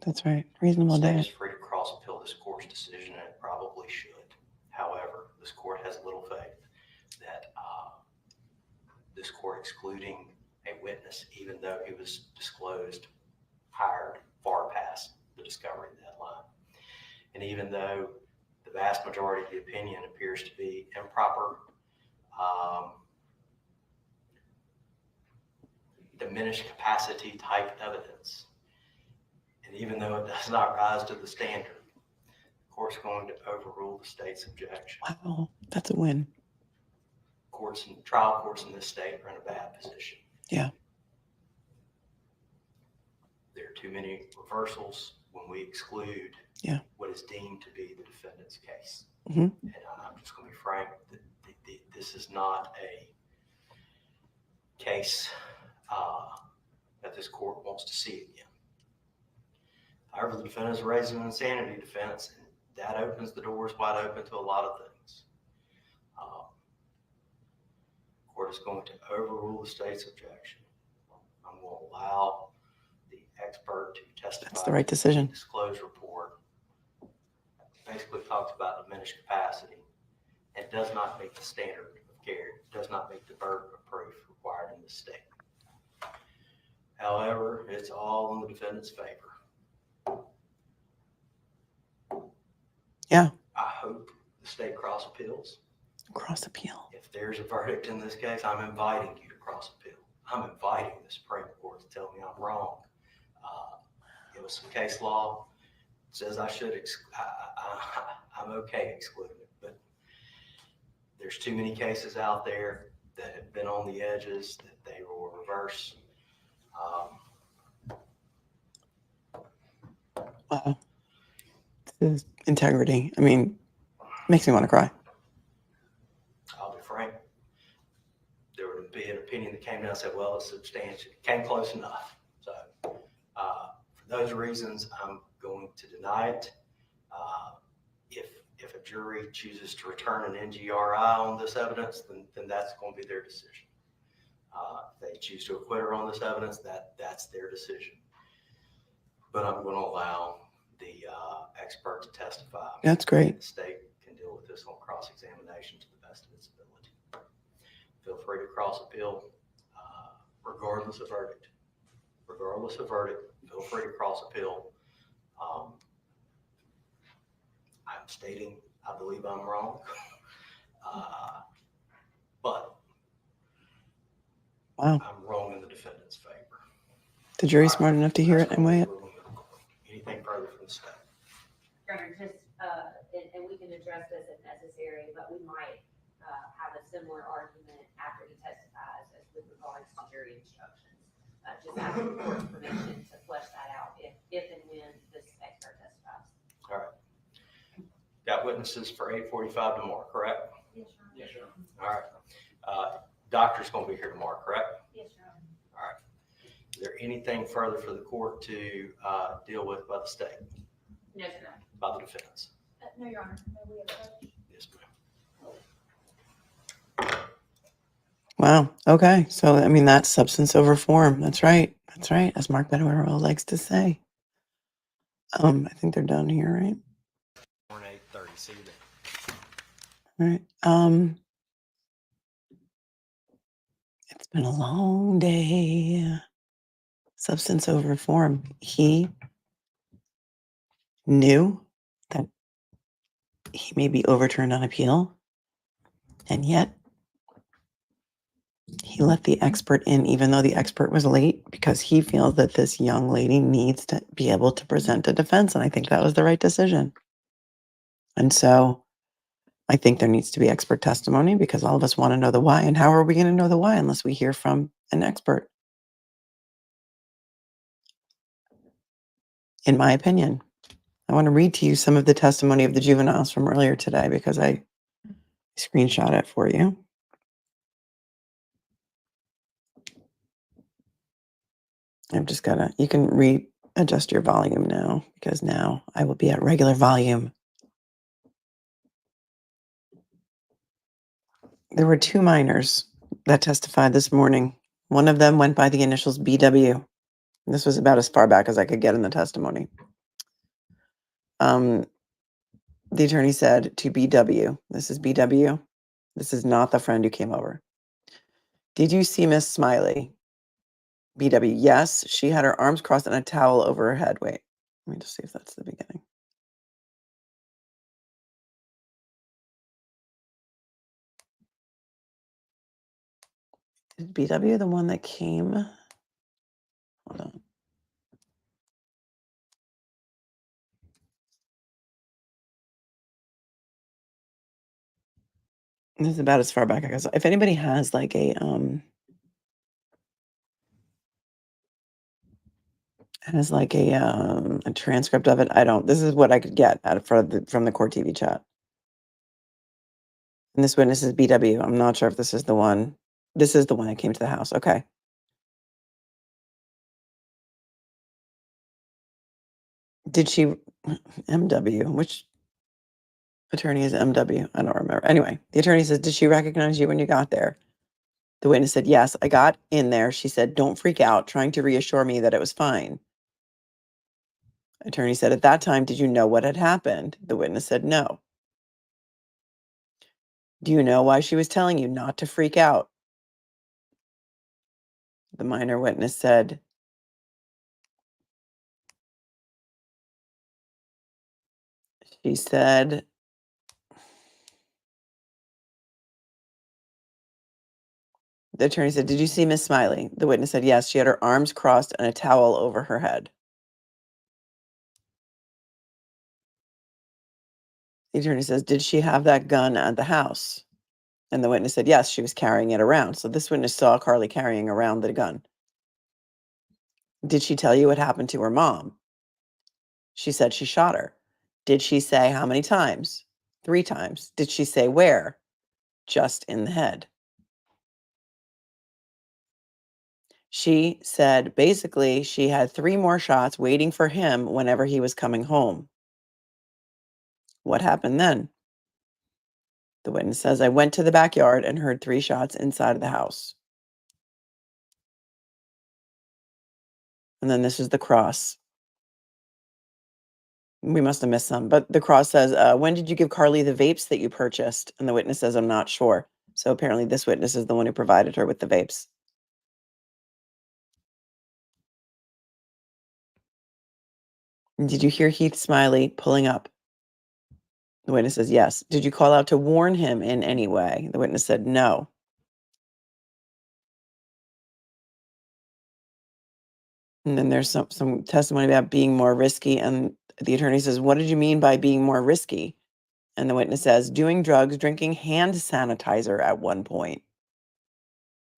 That's right. Reasonable The state doubt. is free to cross appeal this court's decision, and it probably should. However, this court has little faith that this court excluding a witness, even though he was disclosed, hired far past the discovery deadline, and even though the vast majority of the opinion appears to be improper, diminished capacity type evidence, and even though it does not rise to the standard, the court's going to overrule the state's objection. Wow, that's a win. Courts and trial courts in this state are in a bad position. Yeah. There are too many reversals when we exclude what is deemed to be the defendant's case. Mm-hmm. And I'm just going to be frank, this is not a case that this court wants to see again. However, the defendant is raising an insanity defense, and that opens the doors wide open to a lot of things. The court is going to overrule the state's objection. I'm going to allow the expert to testify. That's the right decision. The disclosure report basically talks about diminished capacity and does not meet the standard of care, does not meet the burden of proof required in the state. However, it's all in the defendant's favor. Yeah. I hope the state cross appeals. Cross appeal. If there's a verdict in this case, I'm inviting you to cross appeal. I'm inviting the Supreme Court to tell me I'm wrong. Give us some case law. It says I should, I'm okay excluding it, but there's too many cases out there that have been on the edges that they will reverse. Wow. This is integrity. I mean, makes me want to cry. I'll be frank. There would be an opinion that came down and said, well, it's substantial. It came close enough. So for those reasons, I'm going to deny it. If a jury chooses to return an NGRI on this evidence, then that's going to be their decision. If they choose to acquit her on this evidence, that's their decision. But I'm going to allow the expert to testify. That's great. The state can deal with this on cross-examination to the best of its ability. Feel free to cross-appeal regardless of verdict. Regardless of verdict, feel free to cross-appeal. I'm stating I believe I'm wrong, but Wow. I'm wrong in the defendant's favor. The jury's smart enough to hear it That's and what weigh we it. will look for. Anything further from the state? Just, and we can address this if necessary, but we might have a similar argument after he testifies as with regards to jury instructions. Just asking for permission to flesh that out if and when this expert testifies. All right. Got witnesses for 8:45 tomorrow, correct? Yes, Your Honor. Yes, sir. All right. Doctor's going to be here tomorrow, correct? Yes, Your Honor. All right. Is there anything further for the court to deal with by the state, No, sir. by the defense? No, Your Honor. No, we approach. Yes, ma'am. Wow. Okay. So, I mean, that's substance over form. That's right. That's right. As Mark Bedwell likes to say. I think they're done here, right? 8:30. See you then. All right. It's been a long day. Substance over form. He knew that he may be overturned on appeal, and yet he let the expert in, even though the expert was late, because he feels that this young lady needs to be able to present a defense. And I think that was the right decision. And so I think there needs to be expert testimony because all of us want to know the why. And how are we going to know the why unless we hear from an expert? In my opinion, I want to read to you some of the testimony of the juveniles from earlier today because I screenshot it for you. I've just got to, you can readjust your volume now because now I will be at regular volume. There were two minors that testified this morning. One of them went by the initials BW. This was about as far back as I could get in the testimony. The attorney said to BW, this is BW. This is not the friend who came over. Did you see Miss Smiley? BW, yes. She had her arms crossed and a towel over her head. Wait, let me just see if that's the beginning. Is BW the one that came? Hold on. This is about as far back as if anybody has like a transcript of it. I don't. This is what I could get out of from the court TV chat. And this witness is BW. I'm not sure if this is the one. This is the one that came to the house. Okay. Did she MW? Which attorney is MW? I don't remember. Anyway, the attorney says, did she recognize you when you got there? The witness said, yes, I got in there. She said, don't freak out, trying to reassure me that it was fine. Attorney said, at that time, did you know what had happened? The witness said, no. Do you know why she was telling you not to freak out? The minor witness said, she said, the attorney said, did you see Miss Smiley? The witness said, yes, she had her arms crossed and a towel over her head. The attorney says, did she have that gun at the house? And the witness said, yes, she was carrying it around. So this witness saw Carly carrying around the gun. Did she tell you what happened to her mom? She said she shot her. Did she say how many times? 3 times. Did she say where? Just in the head. She said basically she had 3 more shots waiting for him whenever he was coming home. What happened then? The witness says, I went to the backyard and heard 3 shots inside of the house. And then this is the cross. We must have missed some, but the cross says, when did you give Carly the vapes that you purchased? And the witness says, I'm not sure. So apparently this witness is the one who provided her with the vapes. Did you hear Heath Smiley pulling up? The witness says, yes. Did you call out to warn him in any way? The witness said, no. And then there's some testimony about being more risky. And the attorney says, what did you mean by being more risky? And the witness says, doing drugs, drinking hand sanitizer at one point.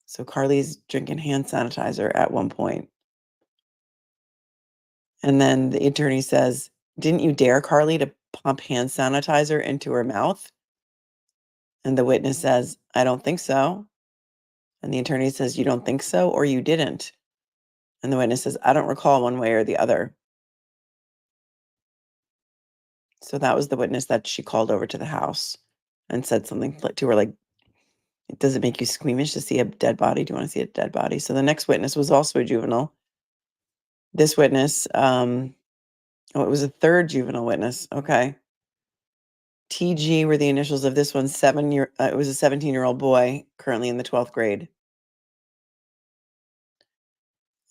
So Carly's drinking hand sanitizer at one point. And then the attorney says, didn't you dare Carly to pump hand sanitizer into her mouth? And the witness says, I don't think so. And the attorney says, you don't think so, or you didn't? And the witness says, I don't recall one way or the other. So that was the witness that she called over to the house and said something to her like, does it make you squeamish to see a dead body? Do you want to see a dead body? So the next witness was also a juvenile. This witness, it was a third juvenile witness. Okay. TG were the initials of this one. It was a 17-year-old boy currently in the 12th grade.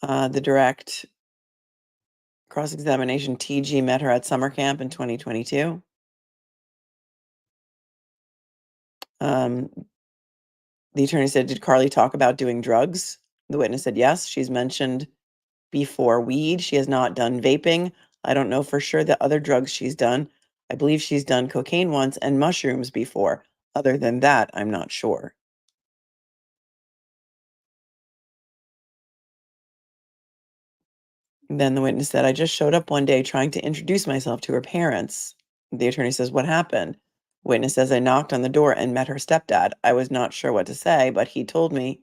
The direct cross-examination, TG met her at summer camp in 2022. The attorney said, did Carly talk about doing drugs? The witness said, yes. She's mentioned before weed. She has not done vaping. I don't know for sure the other drugs she's done. I believe she's done cocaine once and mushrooms before. Other than that, I'm not sure. Then the witness said, I just showed up one day trying to introduce myself to her parents. The attorney says, what happened? Witness says, I knocked on the door and met her stepdad. I was not sure what to say, but he told me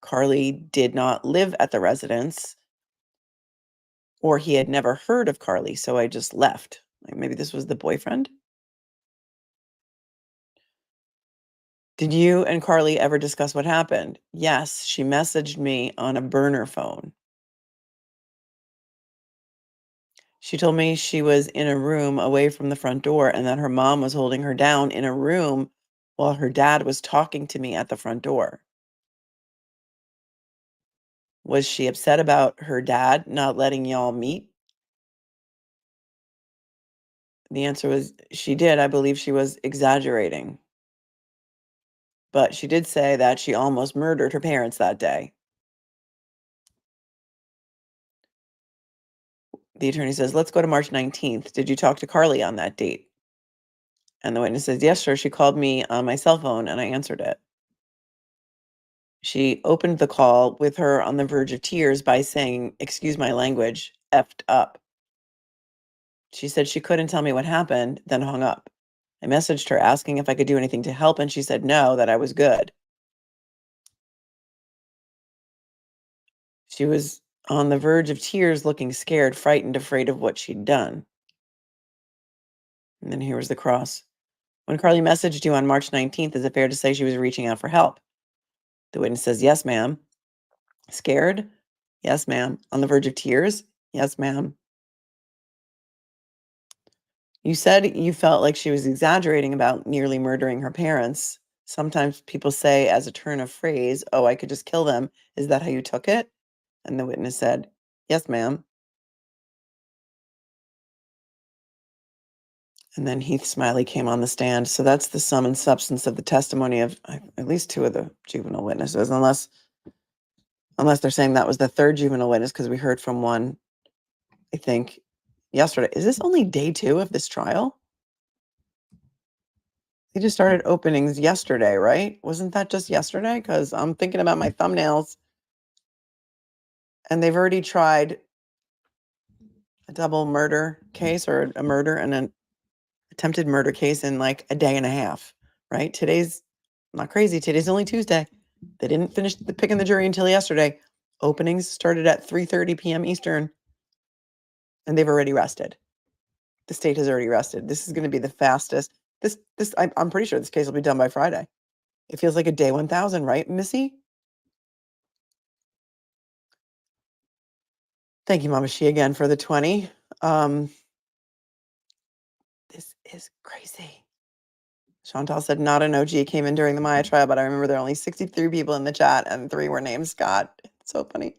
Carly did not live at the residence, or he had never heard of Carly, so I just left. Like maybe this was the boyfriend? Did you and Carly ever discuss what happened? Yes, she messaged me on a burner phone. She told me she was in a room away from the front door and that her mom was holding her down in a room while her dad was talking to me at the front door. Was she upset about her dad not letting y'all meet? The answer was she did. I believe she was exaggerating. But she did say that she almost murdered her parents that day. The attorney says, let's go to March 19th. Did you talk to Carly on that date? And the witness says, yes, sir. She called me on my cell phone and I answered it. She opened the call with her on the verge of tears by saying, excuse my language, effed up. She said she couldn't tell me what happened, then hung up. I messaged her asking if I could do anything to help, and she said no, that I was good. She was on the verge of tears, looking scared, frightened, afraid of what she'd done. And then here was the cross. When Carly messaged you on March 19th, is it fair to say she was reaching out for help? The witness says, yes, ma'am. Scared? Yes, ma'am. On the verge of tears? Yes, ma'am. You said you felt like she was exaggerating about nearly murdering her parents. Sometimes people say as a turn of phrase, oh, I could just kill them. Is that how you took it? And the witness said, yes, ma'am. And then Heath Smiley came on the stand. So that's the sum and substance of the testimony of at least two of the juvenile witnesses, unless they're saying that was the third juvenile witness, because we heard from one, I think, yesterday. Is this only day 2 of this trial? They just started openings yesterday, right? Wasn't that just yesterday? Because I'm thinking about my thumbnails. And they've already tried a double murder case, or a murder and an attempted murder case in like a day and a half, right? Today's not crazy. Today's only Tuesday. They didn't finish picking the jury until yesterday. Openings started at 3:30 p.m. Eastern, and they've already rested. The state has already rested. This is going to be the fastest. I'm pretty sure this case will be done by Friday. It feels like a day 1000, right, Missy? Thank you, Mama She, again for the 20. This is crazy. Chantal said, not an OG, came in during the Maya trial, but I remember there are only 63 people in the chat and 3 were named Scott. It's so funny.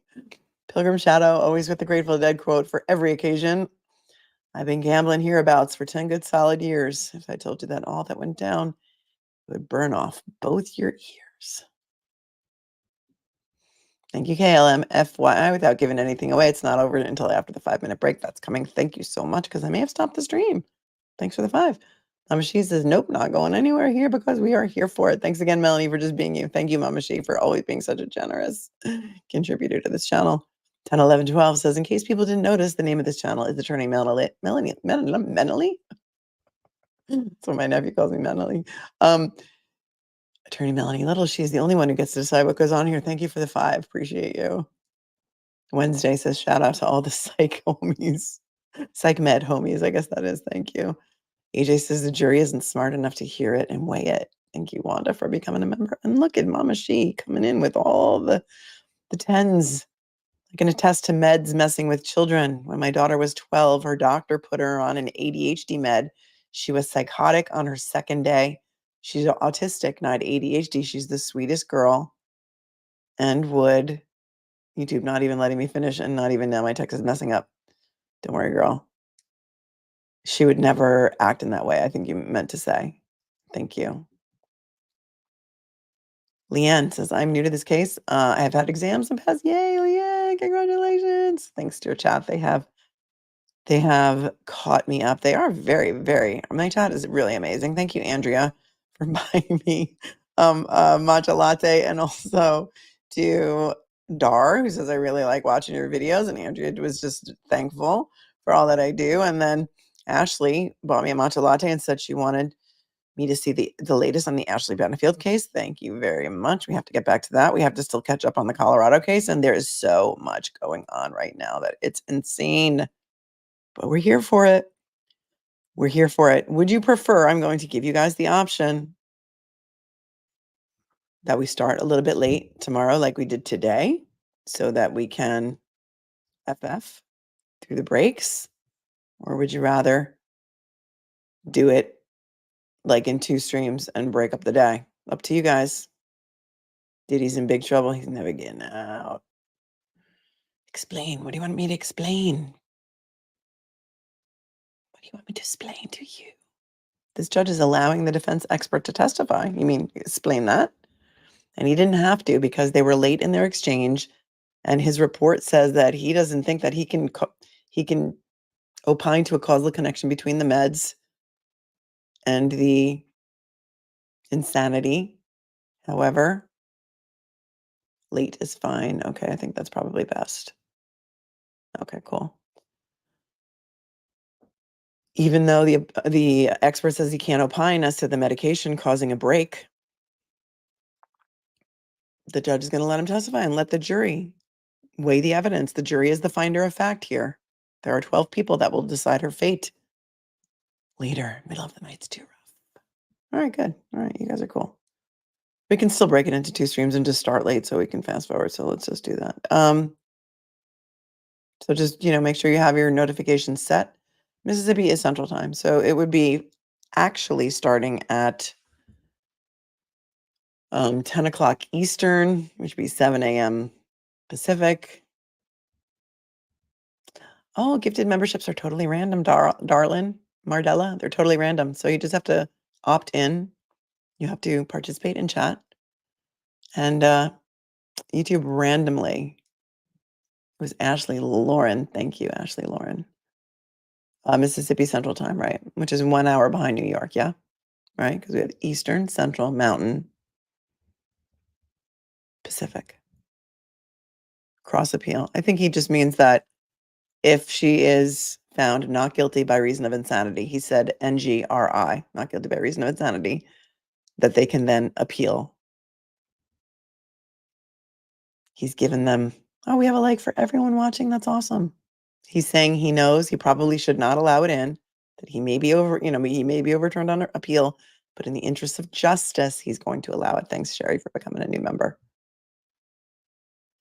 Pilgrim Shadow, always with the Grateful Dead quote for every occasion. I've been gambling hereabouts for 10 good solid years. If I told you that all that went down would burn off both your ears. Thank you, KLM. FYI, without giving anything away, it's not over until after the 5-minute break. That's coming. Thank you so much, because I may have stopped the stream. Thanks for the 5. Mama She says, nope, not going anywhere here because we are here for it. Thanks again, Melanie, for just being you. Thank you, Mama She, for always being such a generous contributor to this channel. 10, 11, 12 says, in case people didn't notice, the name of this channel is Attorney Melanie. That's what my nephew calls me, Melanie. Attorney Melanie Little, she's the only one who gets to decide what goes on here. Thank you for the 5. Appreciate you. Wednesday says, shout out to all the psych homies. Psych med homies, I guess that is. Thank you. AJ says the jury isn't smart enough to hear it and weigh it. Thank you, Wanda, for becoming a member. And look at Mama She coming in with all the 10s. I can attest to meds messing with children. When my daughter was 12, her doctor put her on an ADHD med. She was psychotic on her 2nd day. She's autistic, not ADHD. She's the sweetest girl. And would YouTube not even letting me finish, and not even now my text is messing up. Don't worry, girl. She would never act in that way, I think you meant to say. Thank you. Leanne says, I'm new to this case. I have had exams and passed. Yay, Leanne, congratulations. Thanks to your chat. They have caught me up. They are very, very, my chat is really amazing. Thank you, Andrea, for buying me matcha latte, and also to Dar, who says, I really like watching your videos. And Andrea was just thankful for all that I do. And then Ashley bought me a matcha latte and said she wanted me to see the latest on the Ashley Benefield case. Thank you very much. We have to get back to that. We have to still catch up on the Colorado case. And there is so much going on right now that it's insane. But we're here for it. We're here for it. Would you prefer, I'm going to give you guys the option that we start a little bit late tomorrow like we did today so that we can FF through the breaks? Or would you rather do it like in 2 streams and break up the day? Up to you guys. Diddy's in big trouble. He's never getting out. Explain. What do you want me to explain? What do you want me to explain to you? This judge is allowing the defense expert to testify. You mean explain that? And he didn't have to because they were late in their exchange. And his report says that he doesn't think that he can opine to a causal connection between the meds and the insanity. However, late is fine. Okay, I think that's probably best. Okay, cool. Even though the expert says he can't opine as to the medication causing a break, the judge is going to let him testify and let the jury weigh the evidence. The jury is the finder of fact here. There are 12 people that will decide her fate later. Middle of the night's too rough. All right, good. All right, you guys are cool. We can still break it into 2 streams and just start late so we can fast forward. So let's just do that. So just, make sure you have your notifications set. Mississippi is Central Time. So it would be actually starting at 10 o'clock Eastern, which would be 7 a.m. Pacific. Oh, gifted memberships are totally random, darling. Mardella, they're totally random. So you just have to opt in. You have to participate in chat. And YouTube randomly. It was Ashley Lauren. Thank you, Ashley Lauren. Mississippi Central Time, right? Which is 1 hour behind New York, yeah? Right? Because we have Eastern, Central, Mountain, Pacific. Cross appeal. I think he just means that if she is found not guilty by reason of insanity, he said NGRI, not guilty by reason of insanity, that they can then appeal. He's given them, oh, we have a like for everyone watching. That's awesome. He's saying he knows he probably should not allow it in, that he may be he may be overturned on appeal, but in the interest of justice, he's going to allow it. Thanks, Sherry, for becoming a new member.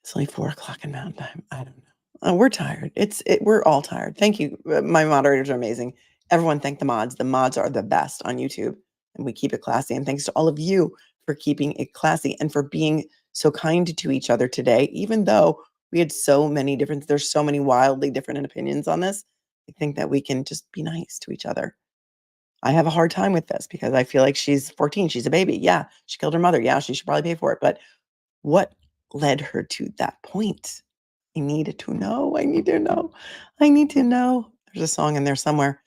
It's only 4 o'clock in Mountain Time. I don't know. We're tired. We're all tired. Thank you. My moderators are amazing. Everyone thank the mods. The mods are the best on YouTube, and we keep it classy. And thanks to all of you for keeping it classy and for being so kind to each other today, even though we had so many there's so many wildly different opinions on this. I think that we can just be nice to each other. I have a hard time with this because I feel like she's 14. She's a baby. Yeah. She killed her mother. Yeah. She should probably pay for it. But what led her to that point? I needed to know. I need to know. I need to know. There's a song in there somewhere.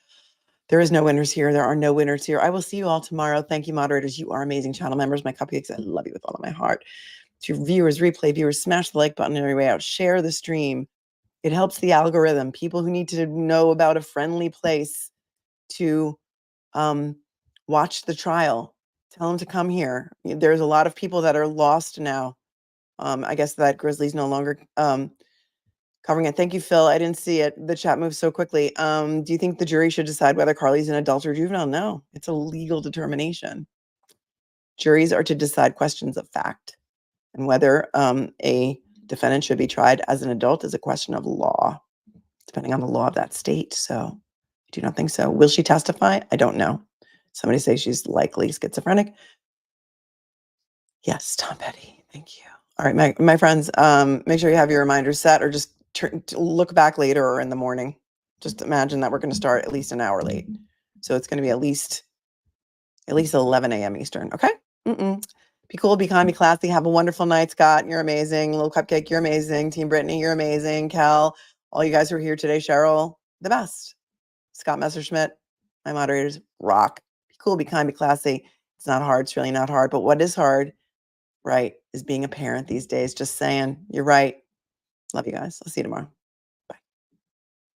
There is no winners here. There are no winners here. I will see you all tomorrow. Thank you, moderators. You are amazing channel members. My cupcakes, I love you with all of my heart. To viewers, replay viewers, smash the like button on your way out. Share the stream. It helps the algorithm. People who need to know about a friendly place to watch the trial. Tell them to come here. There's a lot of people that are lost now. I guess that Grizzly's no longer covering it. Thank you, Phil. I didn't see it. The chat moves so quickly. Do you think the jury should decide whether Carly's an adult or juvenile? No, it's a legal determination. Juries are to decide questions of fact. And whether a defendant should be tried as an adult is a question of law, depending on the law of that state. So I do not think so. Will she testify? I don't know. Somebody say she's likely schizophrenic. Yes, Tom Petty. Thank you. All right, my friends, make sure you have your reminders set or just look back later or in the morning. Just imagine that we're going to start at least an hour late. So it's going to be at least 11 a.m. Eastern. Okay? Be cool, be kind, be classy. Have a wonderful night, Scott. You're amazing. Little Cupcake, you're amazing. Team Brittany, you're amazing. Cal, all you guys who are here today. Cheryl, the best. Scott Messerschmidt, my moderators, rock. Be cool, be kind, be classy. It's not hard. It's really not hard. But what is hard, right, is being a parent these days. Just saying. You're right. Love you guys. I'll see you tomorrow.